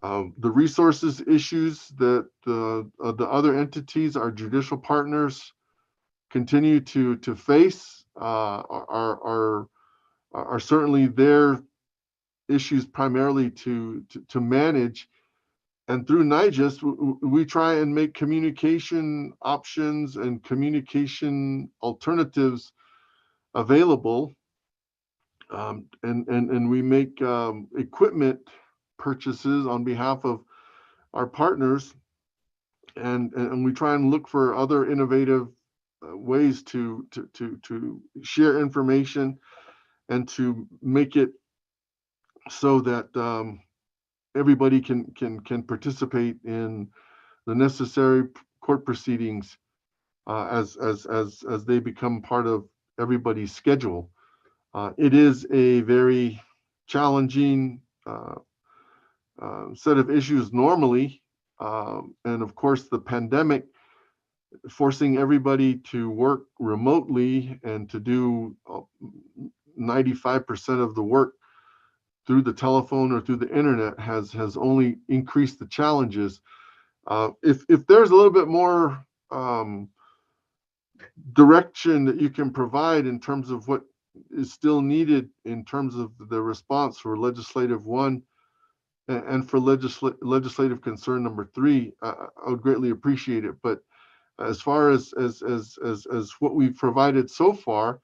The resources issues that the other entities, our judicial partners, continue to face are certainly their issues primarily to manage. And through NIGIS, we try and make communication options and communication alternatives available. And we make equipment purchases on behalf of our partners. And we try and look for other innovative ways to share information and to make it so that everybody can participate in the necessary court proceedings as they become part of everybody's schedule. It is a very challenging set of issues normally, and of course the pandemic forcing everybody to work remotely and to do 95% of the work through the telephone or through the internet has only increased the challenges. If there's a little bit more direction that you can provide in terms of what is still needed in terms of the response for legislative 1 and for legislative concern number 3, I would greatly appreciate it. But as far as what we've provided so far,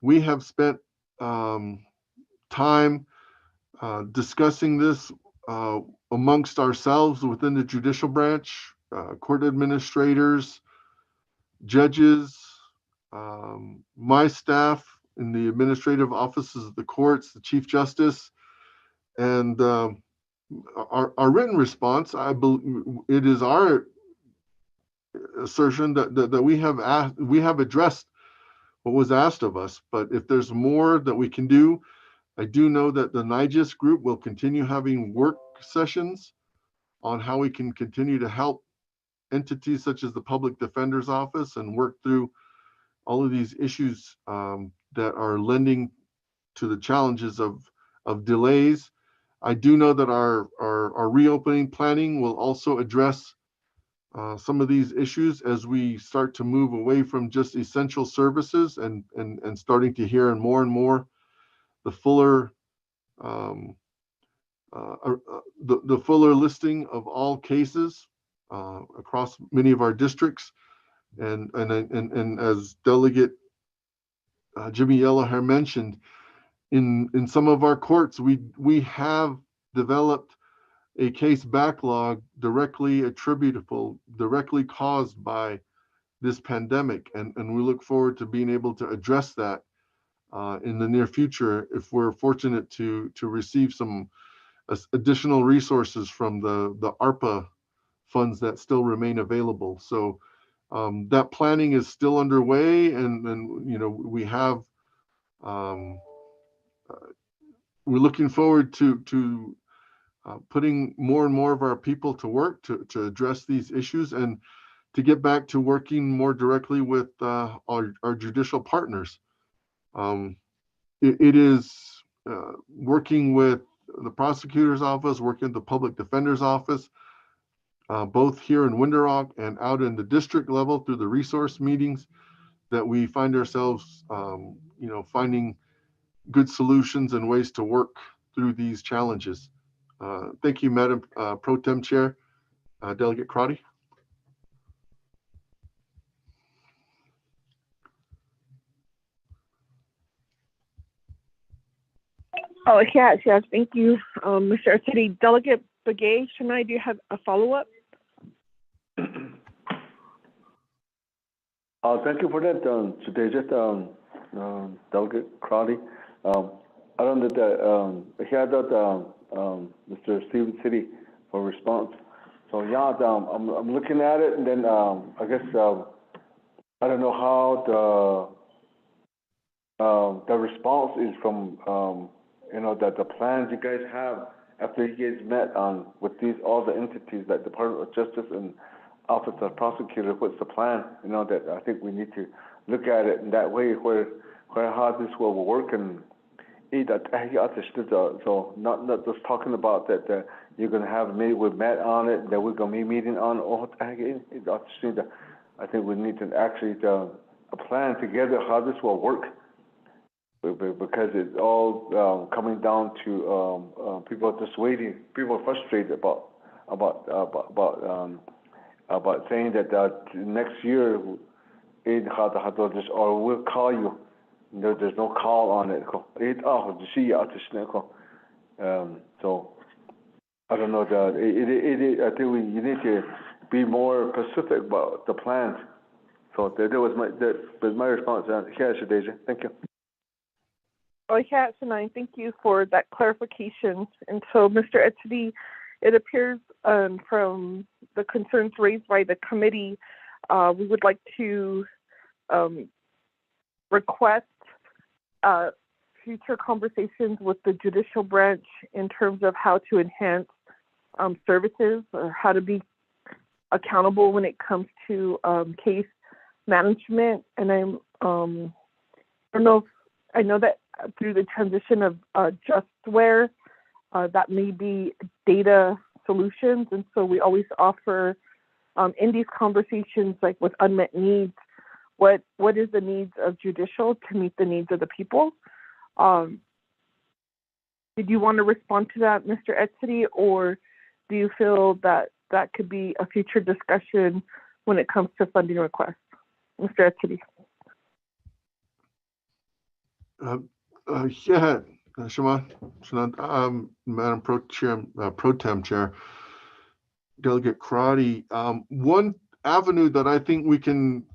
we have spent time discussing this amongst ourselves within the judicial branch, court administrators, judges, my staff in the administrative offices of the courts, the Chief Justice, and our written response, I believe it is our assertion that we have addressed what was asked of us. But if there's more that we can do, I do know that the NIGIS group will continue having work sessions on how we can continue to help entities such as the Public Defender's Office and work through all of these issues that are lending to the challenges of delays. I do know that our reopening planning will also address some of these issues as we start to move away from just essential services and starting to hear more and more the fuller the fuller listing of all cases across many of our districts. And as Delegate Jimmy Yellowhair mentioned, in some of our courts, we have developed a case backlog directly attributable, directly caused by this pandemic. And we look forward to being able to address that in the near future if we're fortunate to receive some additional resources from the ARPA funds that still remain available. So that planning is still underway, and we have we're looking forward to putting more and more of our people to work to address these issues and to get back to working more directly with our judicial partners. It is working with the prosecutor's office, working with the public defender's office, both here in Window Rock and out in the district level through the resource meetings, that we find ourselves, finding good solutions and ways to work through these challenges. Thank you, Madam Pro Tem Chair. Delegate Crotty. Oh, yes, thank you, Mr. City. Delegate Begay, do you have a follow-up? Thank you for that, today. Just Delegate Crowley. I don't know that here that Mr. Stephen City for response. So yeah, I'm looking at it, and then I guess I don't know how the response is from the plans you guys have after you guys met with all the entities like Department of Justice and Office of Prosecutor. What's the plan? That I think we need to look at it in that way, where how this will work, and so not just talking about that you're going to have a meeting with Matt on it, that we're going to be meeting on. I think we need to actually a plan together how this will work, because it's all coming down to people just waiting. People are frustrated about saying that next year or we'll call you. There's no call on it. So I don't know that I think you need to be more specific about the plans. So that was my response. Thank you. Oh, yeah, Sinai, thank you for that clarification. And so, Mr. Etsy, it appears from the concerns raised by the committee, we would like to request future conversations with the judicial branch in terms of how to enhance services or how to be accountable when it comes to case management. And I know that through the transition of Justware, that may be data solutions. And so we always offer in these conversations, like with unmet needs, what is the needs of judicial to meet the needs of the people? Did you want to respond to that, Mr. Etsy, or do you feel that that could be a future discussion when it comes to funding requests? Mr. Etsy. Yeah, Shimon, Madam Pro Tem Chair, Delegate Karate. One avenue that I think we can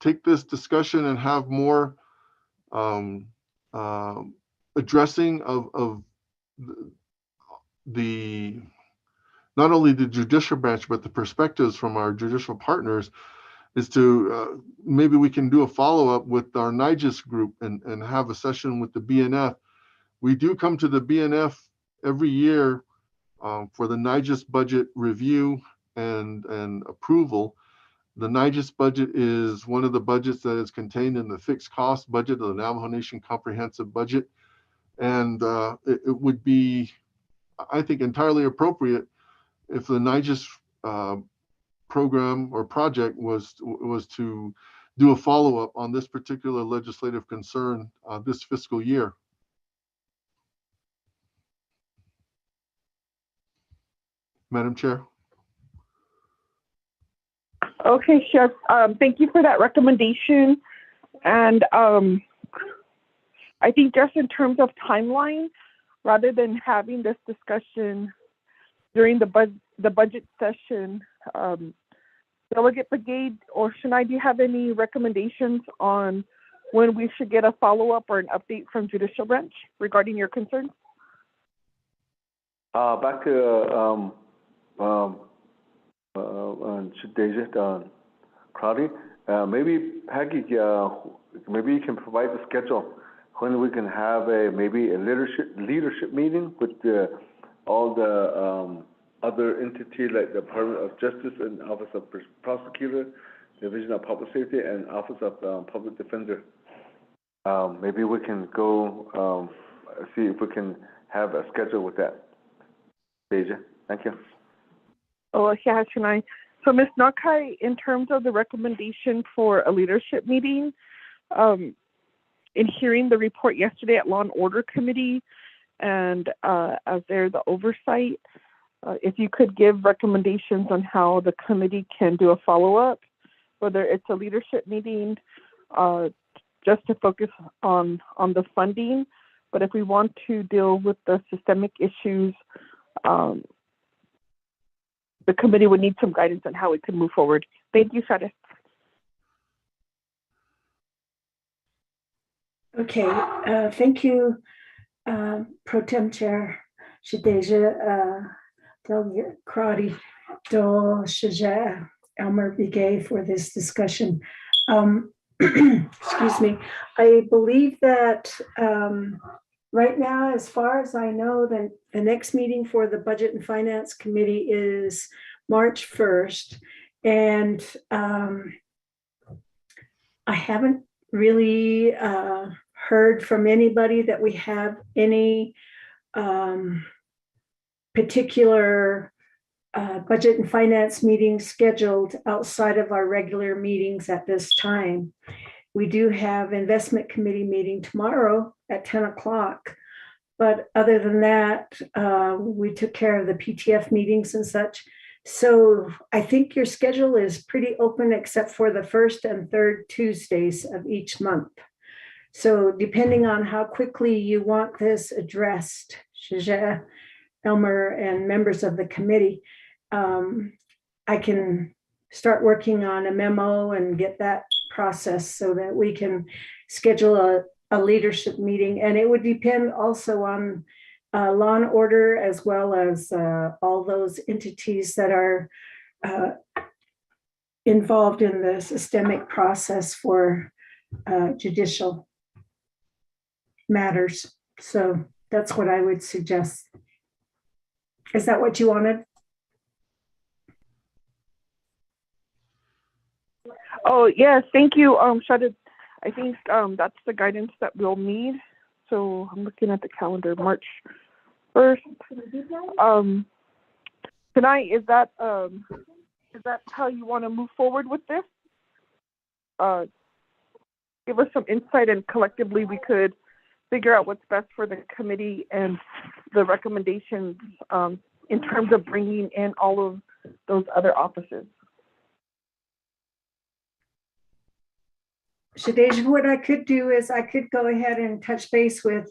take this discussion and have more addressing of the not only the judicial branch, but the perspectives from our judicial partners, is to maybe we can do a follow-up with our NIGIS group and have a session with the BNF. We do come to the BNF every year for the NIGIS budget review and approval. The NIGIS budget is one of the budgets that is contained in the fixed cost budget of the Navajo Nation Comprehensive Budget. And it would be, I think, entirely appropriate if the NIGIS program or project was to do a follow-up on this particular legislative concern this fiscal year. Madam Chair. Okay, Chef. Thank you for that recommendation. And I think just in terms of timeline, rather than having this discussion during the budget session, Delegate Brigade or Shania, do you have any recommendations on when we should get a follow-up or an update from Judicial Branch regarding your concerns? Back to Crowdy, maybe Peggy, maybe you can provide the schedule when we can have maybe a leadership meeting with all the other entities like the Department of Justice and Office of Prosecutor, Division of Public Safety, and Office of Public Defender. Maybe we can go see if we can have a schedule with that. Deja, thank you. Oh, yeah, Shania. So, Ms. Nakai, in terms of the recommendation for a leadership meeting, in hearing the report yesterday at Law and Order Committee, and as they're the oversight, if you could give recommendations on how the committee can do a follow-up, whether it's a leadership meeting, just to focus on the funding, but if we want to deal with the systemic issues, the committee would need some guidance on how it could move forward. Thank you, Shada. Okay, thank you, Pro Tem Chair Shadeja, Delegate Crotty, Dole Shaja, Elmer Bigay for this discussion. Excuse me. I believe that right now, as far as I know, the next meeting for the Budget and Finance Committee is March 1st. And I haven't really heard from anybody that we have any particular budget and finance meetings scheduled outside of our regular meetings at this time. We do have investment committee meeting tomorrow at 10 o'clock. But other than that, we took care of the PTF meetings and such. So I think your schedule is pretty open except for the first and third Tuesdays of each month. So depending on how quickly you want this addressed, Shaja, Elmer, and members of the committee, I can start working on a memo and get that process so that we can schedule a leadership meeting. And it would depend also on law and order, as well as all those entities that are involved in the systemic process for judicial matters. So that's what I would suggest. Is that what you wanted? Oh, yes, thank you, Shada. I think that's the guidance that we'll need. So I'm looking at the calendar, March 1st. Tonight, is that how you want to move forward with this? Give us some insight, and collectively we could figure out what's best for the committee and the recommendations in terms of bringing in all of those other offices. Shadeja, what I could do is I could go ahead and touch base with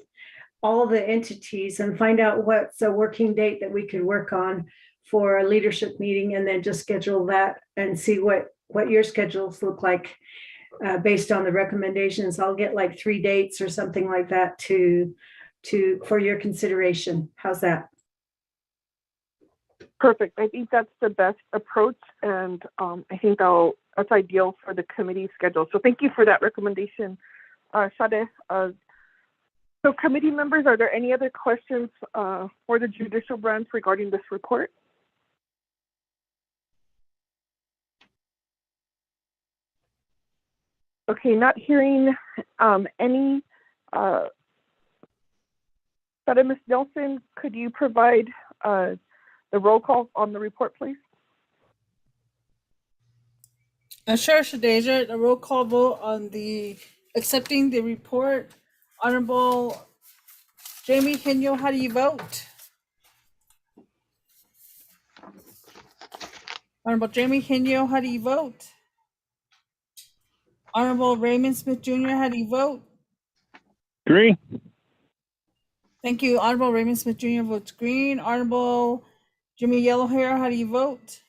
all the entities and find out what's a working date that we could work on for a leadership meeting, and then just schedule that and see what what your schedules look like based on the recommendations. I'll get like 3 dates or something like that for your consideration. How's that? Perfect. I think that's the best approach, and I think that's ideal for the committee schedule. So thank you for that recommendation, Sade. So committee members, are there any other questions for the judicial branch regarding this report? Okay, not hearing any. Sade, Ms. Nelson, could you provide the roll call on the report, please? Sure, Shadeja. A roll call vote on accepting the report. Honorable Jamie Henyo, how do you vote? Honorable Jamie Henyo, how do you vote? Honorable Raymond Smith Jr., how do you vote? Green. Thank you. Honorable Raymond Smith Jr. votes green. Honorable Jimmy Yellowhair, how do you vote?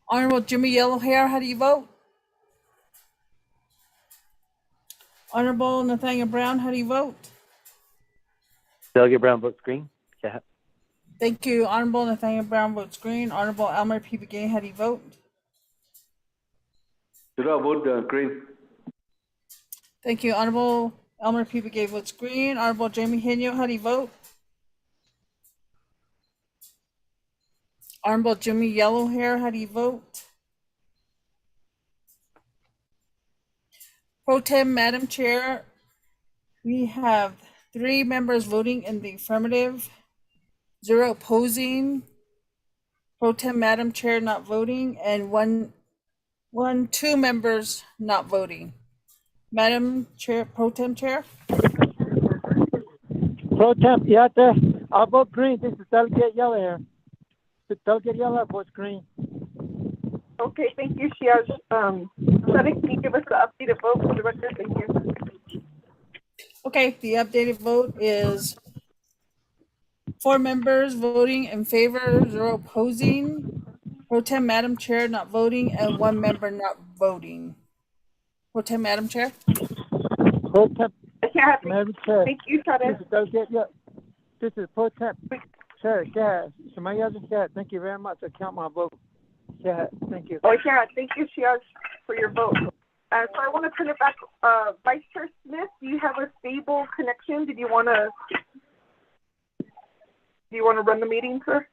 Honorable Jimmy Yellowhair, how do you vote? Honorable Nathaniel Brown, how do you vote? Delegate Brown votes green. Yeah. Thank you. Honorable Nathaniel Brown votes green. Honorable Elmer P. Begay, how do you vote? Should I vote green? Thank you. Honorable Elmer P. Begay votes green. Honorable Jamie Henyo, how do you vote? Honorable Jimmy Yellowhair, how do you vote? Pro Tem, Madam Chair, we have 3 members voting in the affirmative, 0 opposing, Pro Tem, Madam Chair not voting, and 2 members not voting. Madam Chair, Pro Tem Chair? Pro Temp, Yate, I'll vote green. This is Delegate Yellowhair. Delegate Yellowhair votes green. Okay, thank you, Shiaz. Sade, can you give us the updated vote for the record? Thank you. Okay, the updated vote is 4 members voting in favor, 0 opposing, Pro Tem Madam Chair not voting, and 1 member not voting. Pro Tem Madam Chair? Pro Temp, Madam Chair. Thank you, Sade. This is Pro Temp Chair. Yeah, thank you very much. I count my vote. Yeah, thank you. Oh, yeah, thank you, Shiaz, for your vote. So I want to turn it back. Vice Chair Smith, do you have a stable connection? Do you want to run the meeting, sir?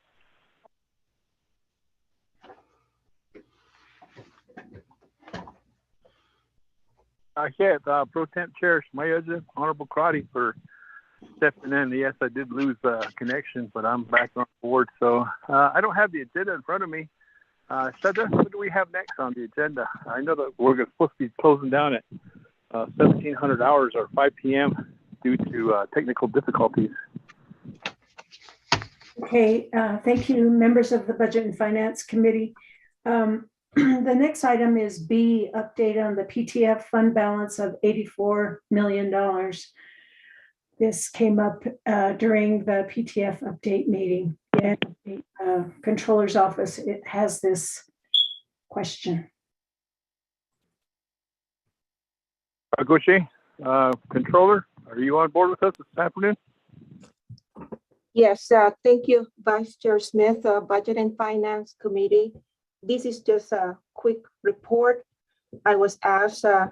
Pro Temp Chair Shmayaja, Honorable Crotty for stepping in. Yes, I did lose connection, but I'm back on board. So I don't have the agenda in front of me. Shada, what do we have next on the agenda? I know that we're supposed to be closing down at 1700 hours or 5 p.m. due to technical difficulties. Okay, thank you, members of the Budget and Finance Committee. The next item is B, update on the PTF fund balance of $84 million. This came up during the PTF update meeting. And the Controller's Office, it has this question. Agoshi, Controller, are you on board with us this afternoon? Yes, thank you, Vice Chair Smith, Budget and Finance Committee. This is just a quick report. I was asked to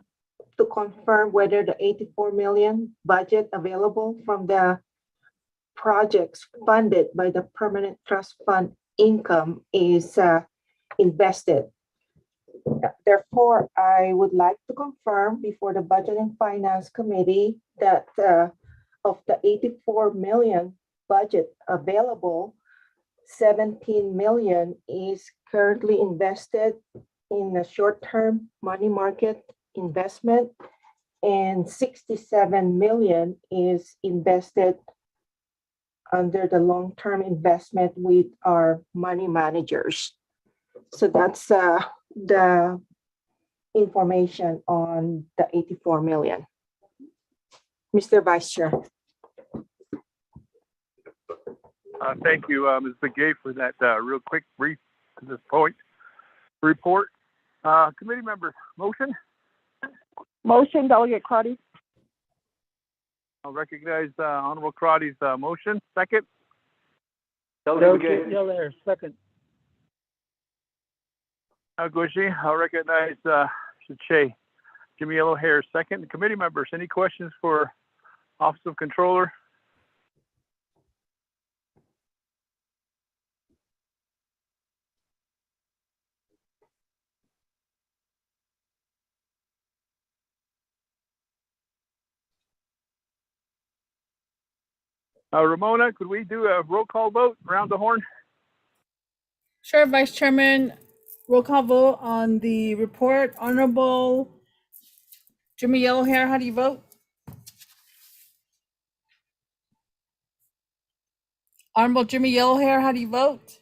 confirm whether the 84 million budget available from the projects funded by the Permanent Trust Fund income is invested. Therefore, I would like to confirm before the Budget and Finance Committee that of the 84 million budget available, 17 million is currently invested in a short-term money market investment, and 67 million is invested under the long-term investment with our money managers. So that's the information on the 84 million. Mr. Vice Chair. Thank you, Ms. Begay, for that real quick brief to this point report. Committee members, motion? Motion, Delegate Crotty. I'll recognize Honorable Crotty's motion. Second? Delegate Yellowhair, second. Goshi, I'll recognize Jimmy Yellowhair second. Committee members, any questions for Office of Controller? Ramona, could we do a roll call vote around the horn? Sure, Vice Chairman. Roll call vote on the report. Honorable Jimmy Yellowhair, how do you vote? Honorable Jimmy Yellowhair, how do you vote?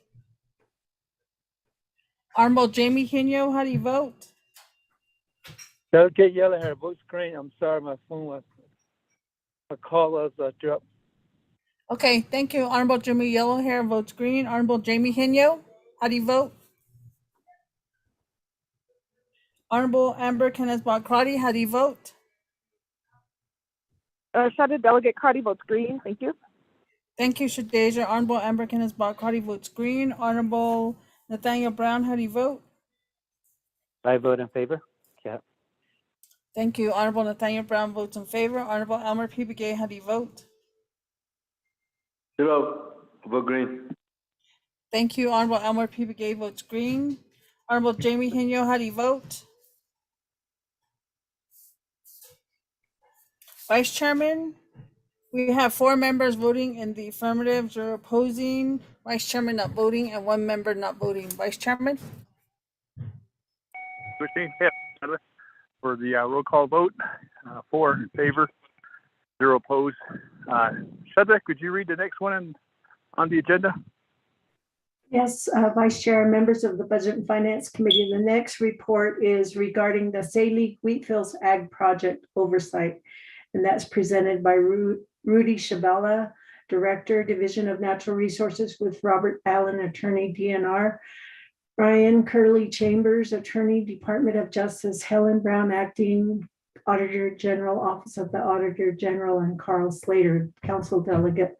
Honorable Jamie Henyo, how do you vote? Delegate Yellowhair, vote screen. I'm sorry, my call was dropped. Okay, thank you. Honorable Jimmy Yellowhair votes green. Honorable Jamie Henyo, how do you vote? Honorable Amber Kenneth Crotty, how do you vote? Shadid Delegate Crotty votes green. Thank you. Thank you, Shadeja. Honorable Amber Kenneth Crotty votes green. Honorable Nathaniel Brown, how do you vote? I vote in favor. Yeah. Thank you. Honorable Nathaniel Brown votes in favor. Honorable Elmer P. Begay, how do you vote? Vote green. Thank you. Honorable Elmer P. Begay votes green. Honorable Jamie Henyo, how do you vote? Vice Chairman, we have 4 members voting in the affirmative, 0 opposing, Vice Chairman not voting, and 1 member not voting. Vice Chairman? For the roll call vote, 4 in favor, 0 opposed. Shadda, could you read the next one on the agenda? Yes, Vice Chair, members of the Budget and Finance Committee, the next report is regarding the Saley Wheatfields Ag Project Oversight. And that's presented by Rudy Shabala, Director, Division of Natural Resources, with Robert Allen, Attorney, DNR, Ryan Curley Chambers, Attorney, Department of Justice, Helen Brown, Acting Auditor General, Office of the Auditor General, and Carl Slater, Council Delegate.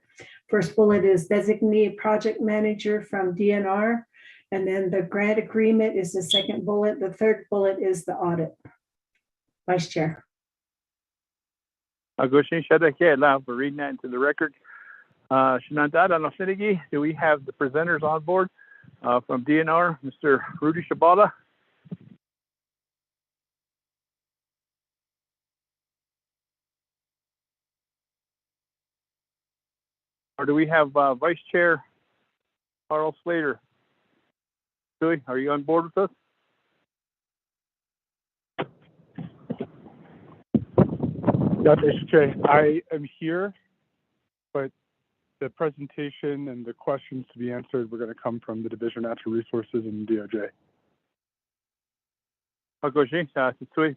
First bullet is Designate Project Manager from DNR. And then the grant agreement is the second bullet. The third bullet is the audit. Vice Chair. Agushin Shadake, allow for reading that into the record. Shanantad Anafinigi, do we have the presenters on board from DNR, Mr. Rudy Shabala? Or do we have Vice Chair Carl Slater? Julie, are you on board with us? Mr. Chair, I am here, but the presentation and the questions to be answered were going to come from the Division of Natural Resources and DOJ.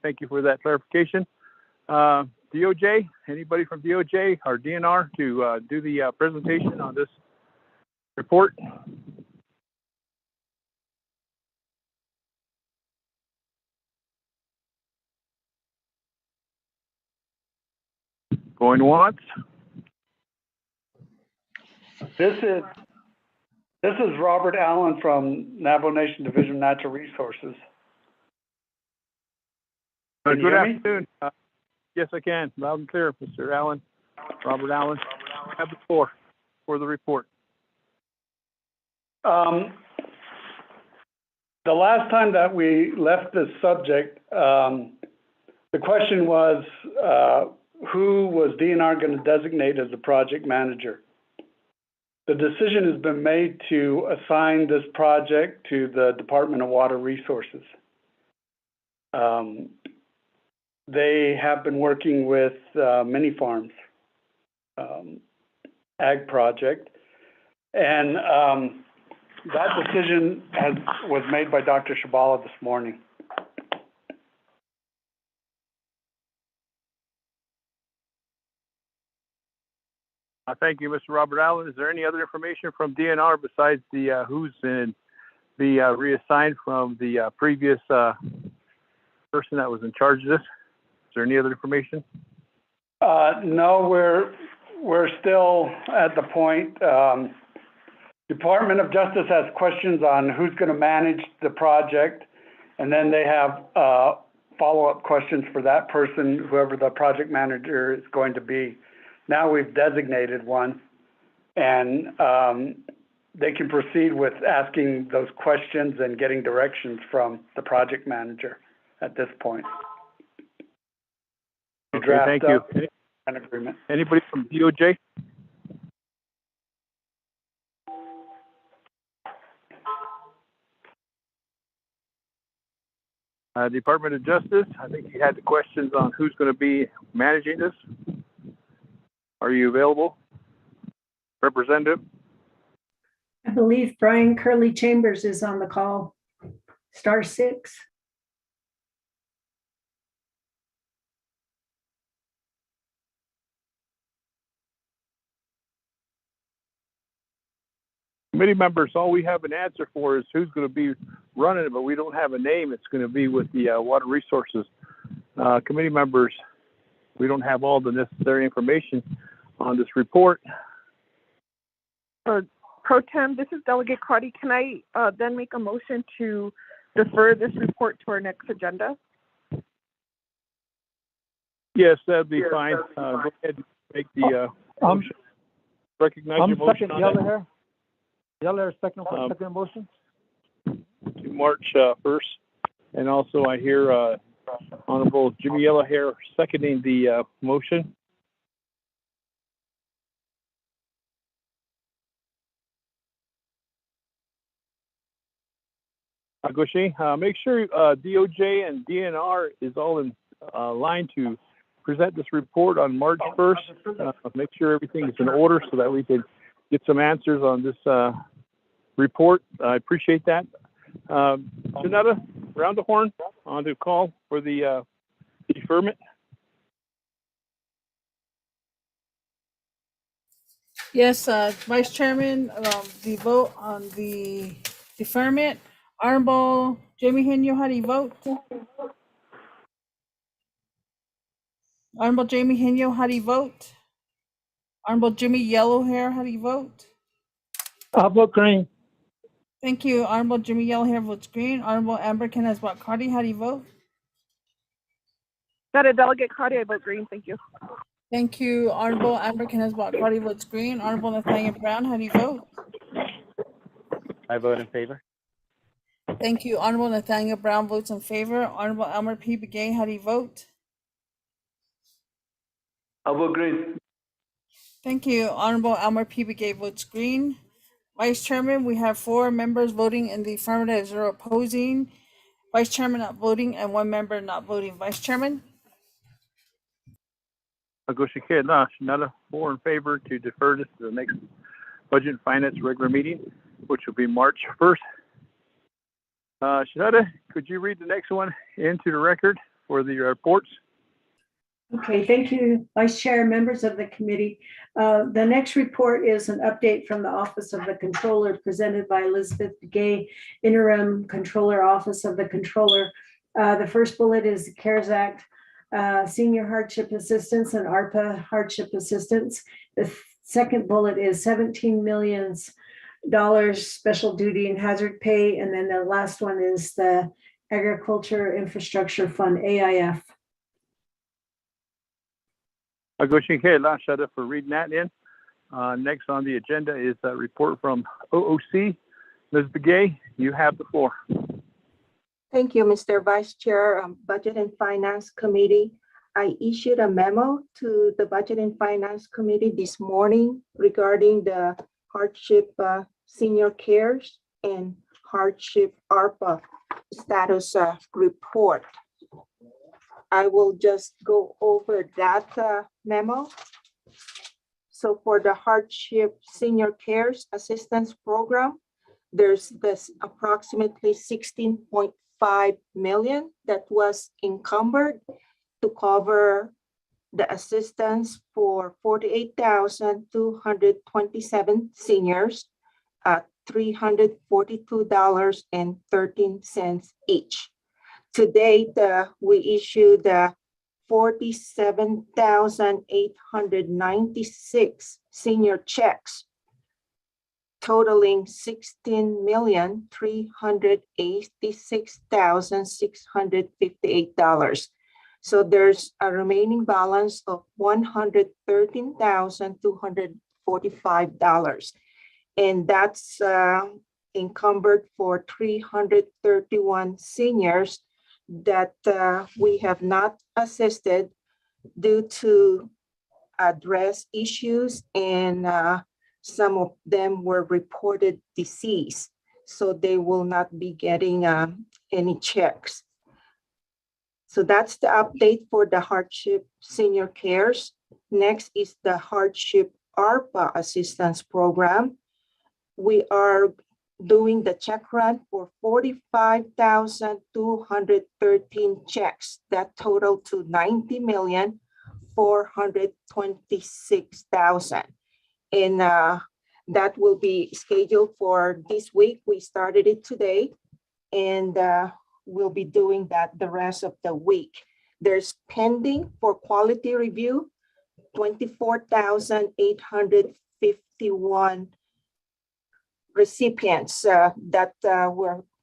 Thank you for that clarification. DOJ, anybody from DOJ or DNR to do the presentation on this report? Going once? This is Robert Allen from Navajo Nation Division of Natural Resources. Good afternoon. Yes, I can. Loud and clear, Mr. Allen. Robert Allen. Have the floor for the report. The last time that we left this subject, the question was, who was DNR going to designate as the project manager? The decision has been made to assign this project to the Department of Water Resources. They have been working with many farms, ag project, and that decision was made by Dr. Shabala this morning. Thank you, Mr. Robert Allen. Is there any other information from DNR besides the who's in be reassigned from the previous person that was in charge of this? Is there any other information? No, we're still at the point. Department of Justice has questions on who's going to manage the project, and then they have follow-up questions for that person, whoever the project manager is going to be. Now we've designated one, and they can proceed with asking those questions and getting directions from the project manager at this point. Okay, thank you. An agreement. Anybody from DOJ? Department of Justice, I think you had the questions on who's going to be managing this. Are you available, Representative? I believe Brian Curley Chambers is on the call. *6. Committee members, all we have an answer for is who's going to be running it, but we don't have a name. It's going to be with the Water Resources. Committee members, we don't have all the necessary information on this report. Pro Tem, this is Delegate Crotty. Can I then make a motion to defer this report to our next agenda? Yes, that'd be fine. Go ahead and make the motion. Recognize your motion on that. Yeller, second motion. To March 1st. And also I hear Honorable Jimmy Yellowhair seconding the motion. Agushi, make sure DOJ and DNR is all in line to present this report on March 1st. Make sure everything is in order so that we can get some answers on this report. I appreciate that. Janetta, round the horn on the call for the deferment. Yes, Vice Chairman, the vote on the deferment. Honorable Jamie Henyo, how do you vote? Honorable Jamie Henyo, how do you vote? Honorable Jimmy Yellowhair, how do you vote? I'll vote green. Thank you. Honorable Jimmy Yellowhair votes green. Honorable Amber Canaz-Carty, how do you vote? That a Delegate Crotty, I vote green. Thank you. Thank you. Honorable Amber Canaz-Carty votes green. Honorable Nathaniel Brown, how do you vote? I vote in favor. Thank you. Honorable Nathaniel Brown votes in favor. Honorable Elmer P. Begay, how do you vote? I vote green. Thank you. Honorable Elmer P. Begay votes green. Vice Chairman, we have 4 members voting in the affirmative, 0 opposing. Vice Chairman not voting, and 1 member not voting. Vice Chairman? Agushi Kid, Shanetta, 4 in favor to defer this to the next Budget and Finance regular meeting, which will be March 1st. Shanetta, could you read the next one into the record for the reports? Okay, thank you, Vice Chair, members of the committee. The next report is an update from the Office of the Controller presented by Elizabeth Begay, Interim Controller, Office of the Controller. The first bullet is the CARES Act, Senior Hardship Assistance and ARPA Hardship Assistance. The second bullet is $17 million special duty and hazard pay. And then the last one is the Agriculture Infrastructure Fund, AIF. Agushi Kid, Shada for reading that in. Next on the agenda is a report from OOC. Ms. Begay, you have the floor. Thank you, Mr. Vice Chair, Budget and Finance Committee. I issued a memo to the Budget and Finance Committee this morning regarding the hardship senior cares and hardship ARPA status report. I will just go over that memo. So for the hardship senior cares assistance program, there's this approximately 16.5 million that was encumbered to cover the assistance for 48,227 seniors at $342.13 each. To date, we issued 47,896 senior checks, totaling $16,386,658. So there's a remaining balance of $113,245. And that's encumbered for 331 seniors that we have not assisted due to address issues, and some of them were reported deceased, so they will not be getting any checks. So that's the update for the hardship senior cares. Next is the hardship ARPA assistance program. We are doing the check run for 45,213 checks that total to 90,426,000. And that will be scheduled for this week. We started it today, and we'll be doing that the rest of the week. There's pending for quality review, 24,851 recipients that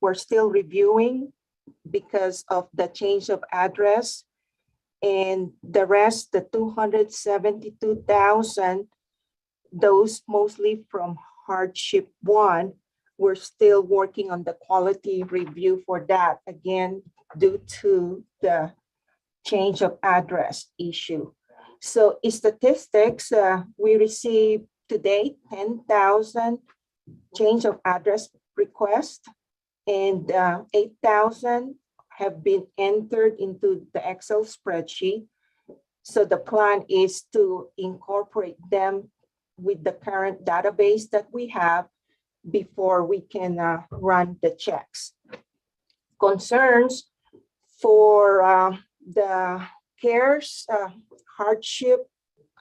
we're still reviewing because of the change of address, and the rest, the 272,000, those mostly from hardship 1, we're still working on the quality review for that, again, due to the change of address issue. So in statistics, we received today 10,000 change of address request, and 8,000 have been entered into the Excel spreadsheet. So the plan is to incorporate them with the current database that we have before we can run the checks. Concerns for the CARES hardship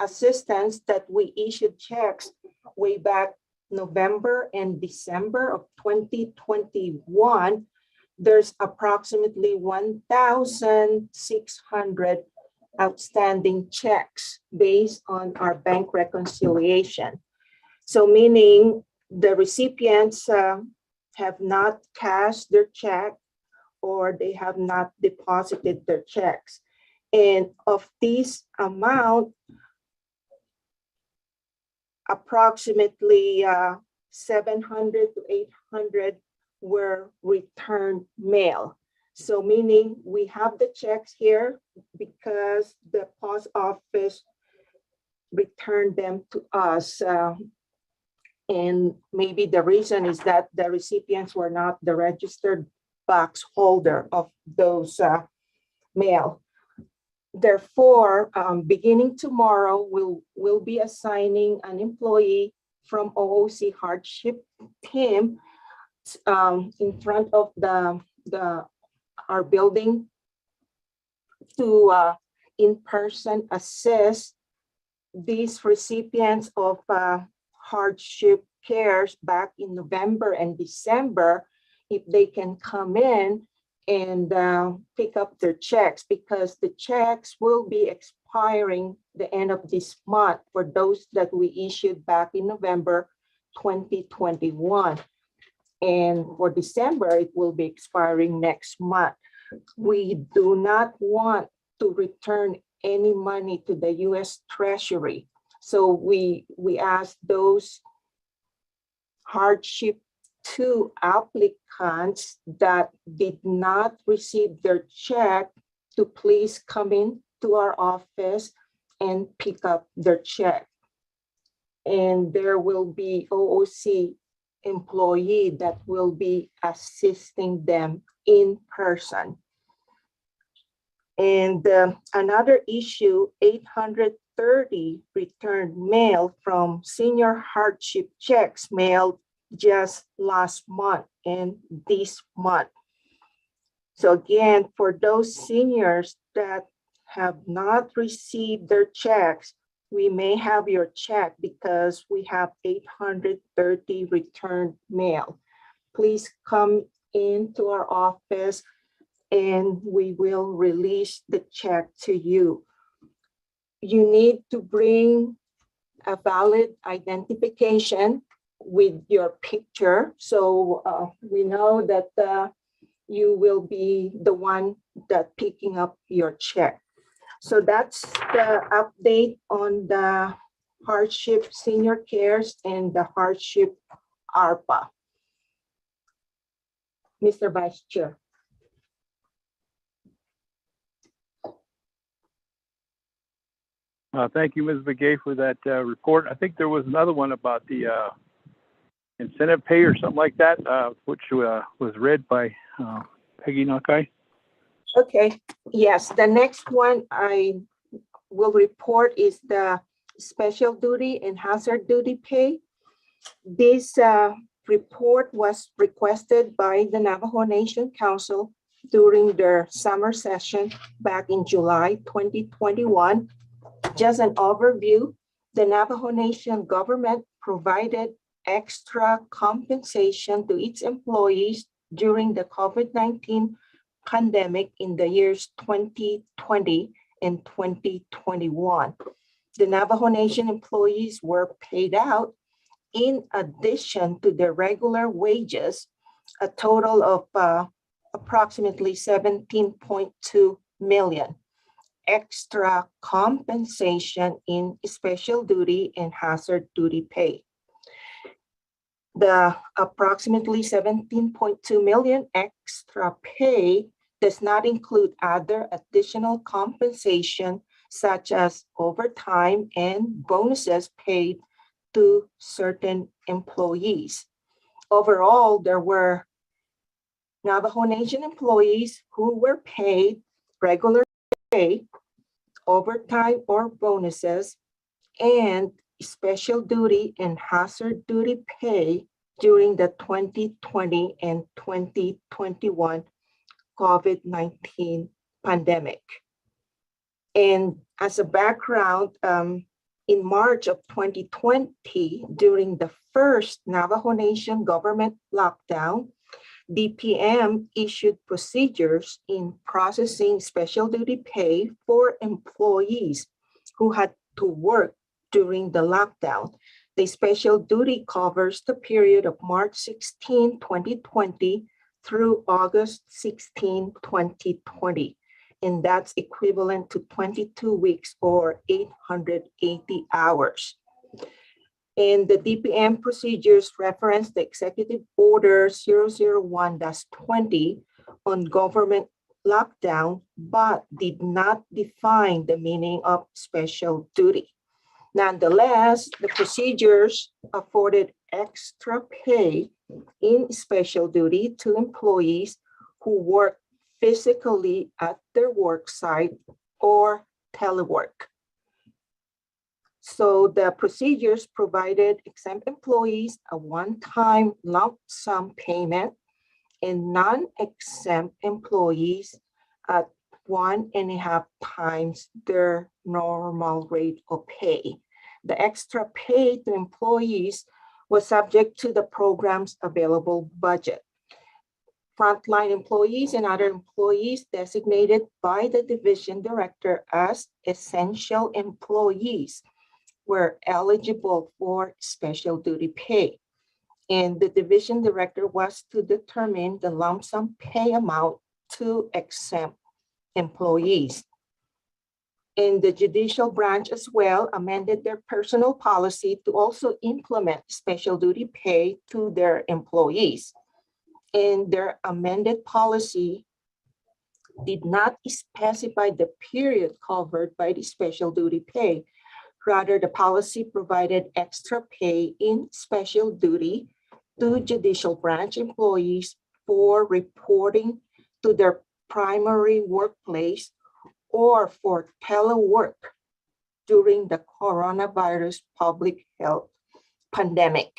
assistance that we issued checks way back November and December of 2021, there's approximately 1,600 outstanding checks based on our bank reconciliation. So meaning the recipients have not cashed their check, or they have not deposited their checks. And of this amount, approximately 700 to 800 were returned mail. So meaning we have the checks here because the post office returned them to us. And maybe the reason is that the recipients were not the registered box holder of those mail. Therefore, beginning tomorrow, we'll be assigning an employee from OOC hardship team in front of our building to in-person assist these recipients of hardship cares back in November and December, if they can come in and pick up their checks, because the checks will be expiring the end of this month for those that we issued back in November 2021. And for December, it will be expiring next month. We do not want to return any money to the US Treasury. So we ask those hardship 2 applicants that did not receive their check to please come in to our office and pick up their check. And there will be OOC employee that will be assisting them in person. And another issue, 830 returned mail from senior hardship checks mailed just last month and this month. So again, for those seniors that have not received their checks, we may have your check because we have 830 returned mail. Please come into our office and we will release the check to you. You need to bring a valid identification with your picture, so we know that you will be the one that picking up your check. So that's the update on the hardship senior cares and the hardship ARPA. Mr. Vice Chair. Thank you, Ms. Begay, for that report. I think there was another one about the incentive pay or something like that, which was read by Peggy Nakai. Okay, yes, the next one I will report is the special duty and hazard duty pay. This report was requested by the Navajo Nation Council during their summer session back in July 2021. Just an overview, the Navajo Nation government provided extra compensation to its employees during the COVID-19 pandemic in the years 2020 and 2021. The Navajo Nation employees were paid out, in addition to their regular wages, a total of approximately 17.2 million extra compensation in special duty and hazard duty pay. The approximately 17.2 million extra pay does not include other additional compensation such as overtime and bonuses paid to certain employees. Overall, there were Navajo Nation employees who were paid regular pay, overtime or bonuses, and special duty and hazard duty pay during the 2020 and 2021 COVID-19 pandemic. And as a background, in March of 2020, during the first Navajo Nation government lockdown, DPM issued procedures in processing special duty pay for employees who had to work during the lockdown. The special duty covers the period of March 16, 2020 through August 16, 2020. And that's equivalent to 22 weeks or 880 hours. And the DPM procedures reference the Executive Order 001-20 on government lockdown, but did not define the meaning of special duty. Nonetheless, the procedures afforded extra pay in special duty to employees who work physically at their work site or telework. So the procedures provided exempt employees a one-time lump sum payment and non-exempt employees at 1.5 times their normal rate of pay. The extra pay to employees was subject to the program's available budget. Frontline employees and other employees designated by the division director as essential employees were eligible for special duty pay. And the division director was to determine the lump sum pay amount to exempt employees. And the judicial branch as well amended their personnel policy to also implement special duty pay to their employees. And their amended policy did not specify the period covered by the special duty pay. Rather, the policy provided extra pay in special duty to judicial branch employees for reporting to their primary workplace or for telework during the coronavirus public health pandemic.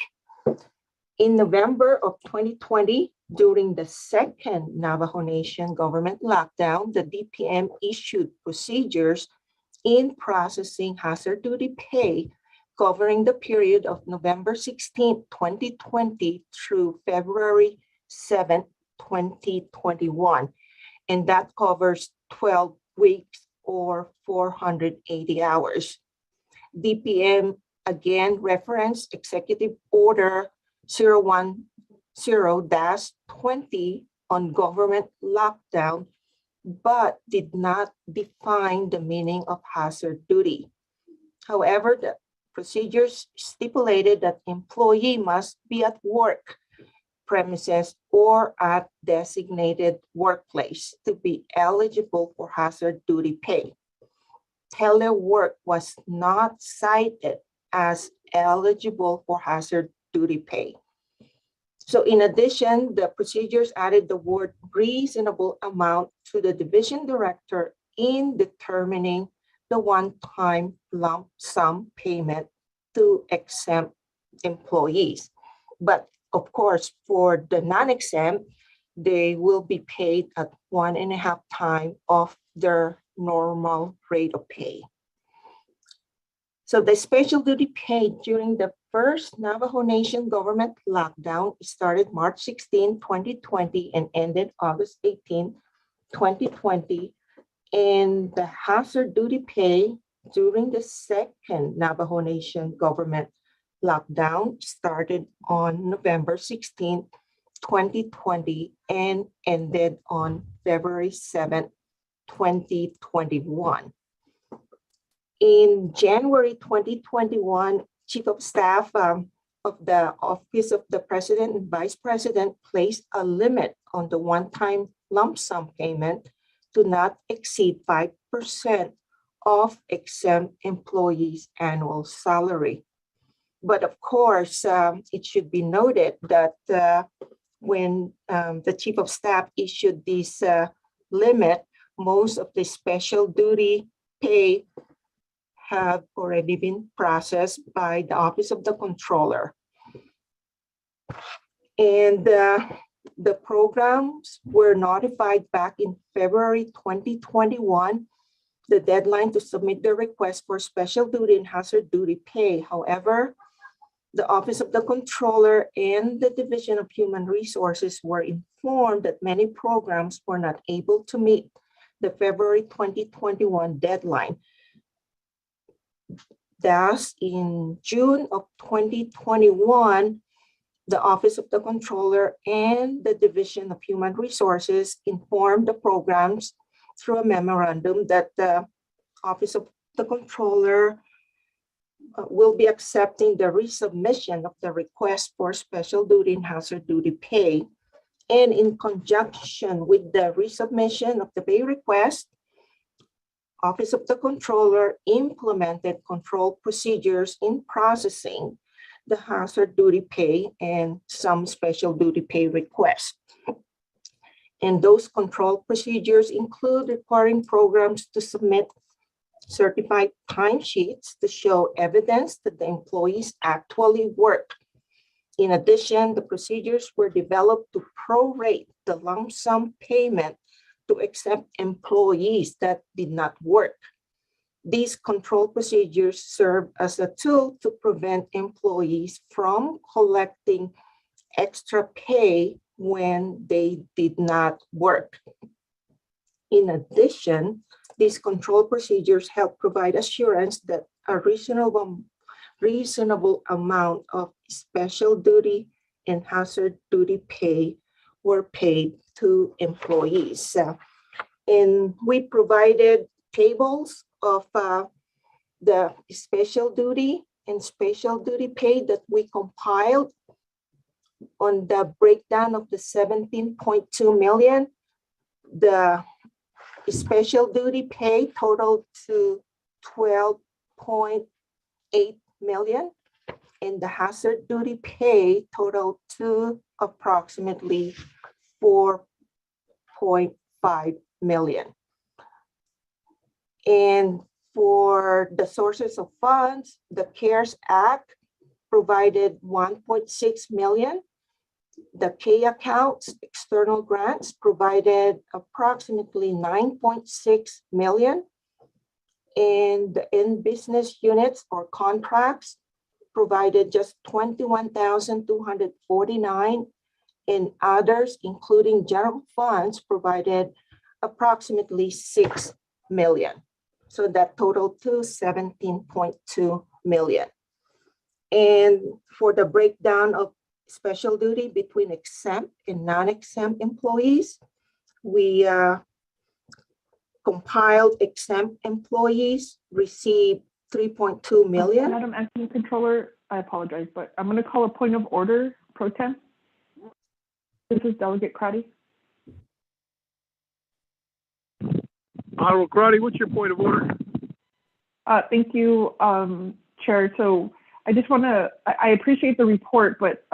In November of 2020, during the second Navajo Nation government lockdown, the DPM issued procedures in processing hazard duty pay covering the period of November 16, 2020 through February 7, 2021. And that covers 12 weeks or 480 hours. DPM again referenced Executive Order 010-20 on government lockdown, but did not define the meaning of hazard duty. However, the procedures stipulated that employee must be at work premises or at designated workplace to be eligible for hazard duty pay. Telework was not cited as eligible for hazard duty pay. So in addition, the procedures added the word reasonable amount to the division director in determining the one-time lump sum payment to exempt employees. But of course, for the non-exempt, they will be paid at 1.5 times of their normal rate of pay. So the special duty paid during the first Navajo Nation government lockdown started March 16, 2020 and ended August 18, 2020. And the hazard duty pay during the second Navajo Nation government lockdown started on November 16, 2020 and ended on February 7, 2021. In January 2021, Chief of Staff of the Office of the President and Vice President placed a limit on the one-time lump sum payment to not exceed 5% of exempt employees' annual salary. But of course, it should be noted that when the Chief of Staff issued this limit, most of the special duty pay have already been processed by the Office of the Controller. And the programs were notified back in February 2021, the deadline to submit the request for special duty and hazard duty pay. However, the Office of the Controller and the Division of Human Resources were informed that many programs were not able to meet the February 2021 deadline. Thus, in June of 2021, the Office of the Controller and the Division of Human Resources informed the programs through a memorandum that the Office of the Controller will be accepting the resubmission of the request for special duty and hazard duty pay. And in conjunction with the resubmission of the pay request, Office of the Controller implemented control procedures in processing the hazard duty pay and some special duty pay requests. And those control procedures include requiring programs to submit certified timesheets to show evidence that the employees actually work. In addition, the procedures were developed to prorate the lump sum payment to exempt employees that did not work. These control procedures serve as a tool to prevent employees from collecting extra pay when they did not work. In addition, these control procedures help provide assurance that a reasonable amount of special duty and hazard duty pay were paid to employees. And we provided tables of the special duty and special duty pay that we compiled on the breakdown of the 17.2 million. The special duty pay totaled to 12.8 million, and the hazard duty pay totaled to approximately 4.5 million. And for the sources of funds, the CARES Act provided 1.6 million The K accounts, external grants provided approximately 9.6 million. And the in-business units or contracts provided just 21,249. And others, including general funds, provided approximately 6 million. So that totaled to 17.2 million. And for the breakdown of special duty between exempt and non-exempt employees, we compiled exempt employees received 3.2 million. Madam Acting Controller, I apologize, but I'm going to call a point of order, pro tem. This is Delegate Crotty. Honorable Crotty, what's your point of order? Thank you, Chair. So I just want to, I appreciate the report, but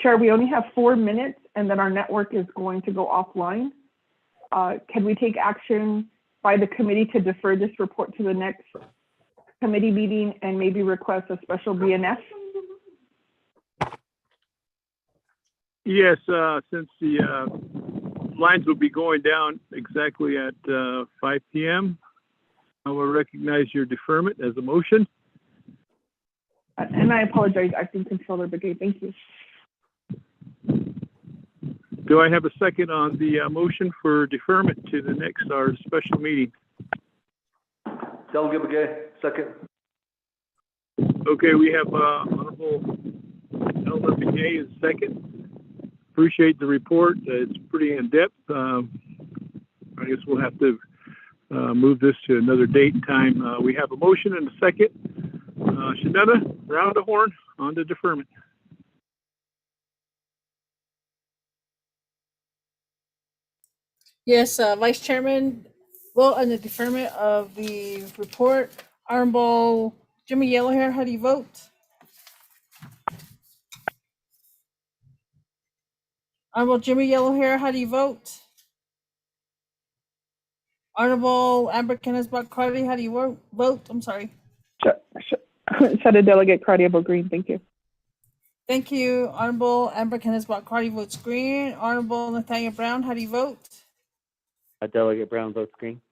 Chair, we only have 4 minutes and then our network is going to go offline. Can we take action by the committee to defer this report to the next committee meeting and maybe request a special BNF? Yes, since the lines will be going down exactly at 5 p.m., I will recognize your deferment as a motion. And I apologize, Acting Controller Brigade. Thank you. Do I have a second on the motion for deferment to the next, our special meeting? Delegate Begay, second. Okay, we have Honorable Elmer Begay is second. Appreciate the report. It's pretty in-depth. I guess we'll have to move this to another date and time. We have a motion and a second. Shanetta, round the horn on the deferment. Yes, Vice Chairman, vote on the deferment of the report. Honorable Jimmy Yellowhair, how do you vote? Honorable Jimmy Yellowhair, how do you vote? Honorable Amber Kenneth Crotty, how do you vote? I'm sorry. Shadow Delegate Crotty vote green. Thank you. Thank you. Honorable Amber Kenneth Crotty votes green. Honorable Nathaniel Brown, how do you vote? Delegate Brown votes green.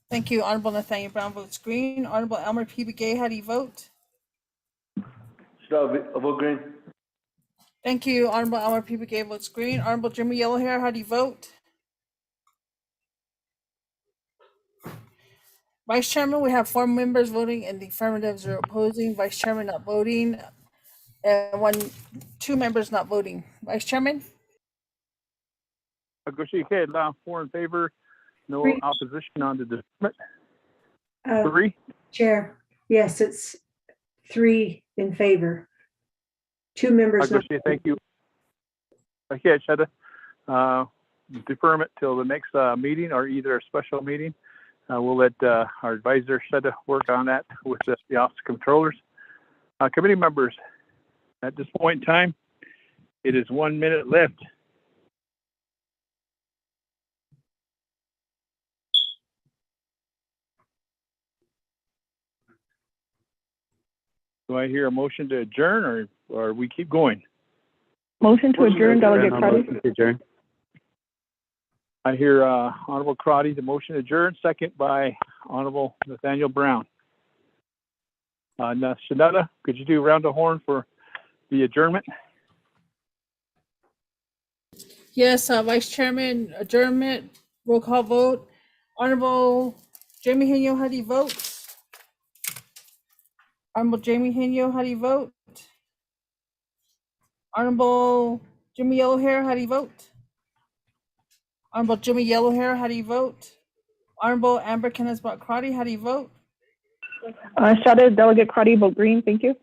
Thank you. Honorable Nathaniel Brown votes green. Honorable Elmer P. Begay, how do you vote? I vote green. Thank you. Honorable Elmer P. Begay votes green. Honorable Jimmy Yellowhair, how do you vote? Vice Chairman, we have 4 members voting in the affirmative, 0 opposing. Vice Chairman not voting, and 2 members not voting. Vice Chairman? Okay, 4 in favor, no 3. opposition on the deferment. 3? Chair, yes, it's 3 in favor. 2 members not. Thank you. Okay, Shada, deferment till the next meeting or either a special meeting. We'll let our advisor Shada work on that with the Office of Controllers. Committee members, at this point in time, it is 1 minute left. Do I hear a motion to adjourn or we keep going? Motion to adjourn, Delegate Crotty. Adjourn. I hear Honorable Crotty, the motion to adjourn, second by Honorable Nathaniel Brown. Shanetta, could you do round the horn for the adjournment? Yes, Vice Chairman, adjournment, roll call vote. Honorable Jamie Henyo, how do you vote? Honorable Jamie Henyo, how do you vote? Honorable Jimmy Yellowhair, how do you vote? Honorable Jimmy Yellowhair, how do you vote? Honorable Amber Kenneth Crotty, how do you vote? Shadow Delegate Crotty vote green. Thank you.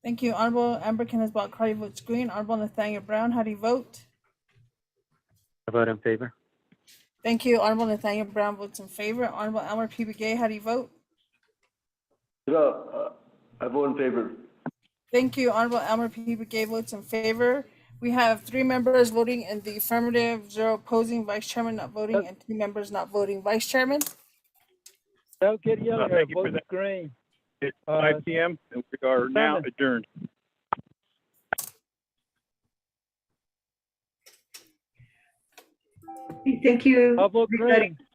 Thank you. Honorable Amber Kenneth Crotty votes green. Honorable Nathaniel Brown, how do you vote? I vote in favor. Thank you. Honorable Nathaniel Brown votes in favor. Honorable Elmer P. Begay, how do you vote? I vote in favor. Thank you. Honorable Elmer P. Begay votes in favor. We have 3 members voting in the affirmative, 0 opposing, Vice Chairman not voting, and 2 members not voting. Vice Chairman? Delegate Yellowhair you for votes that. green. It's 5 p.m. and we are now adjourned. Thank you. How about everybody. green?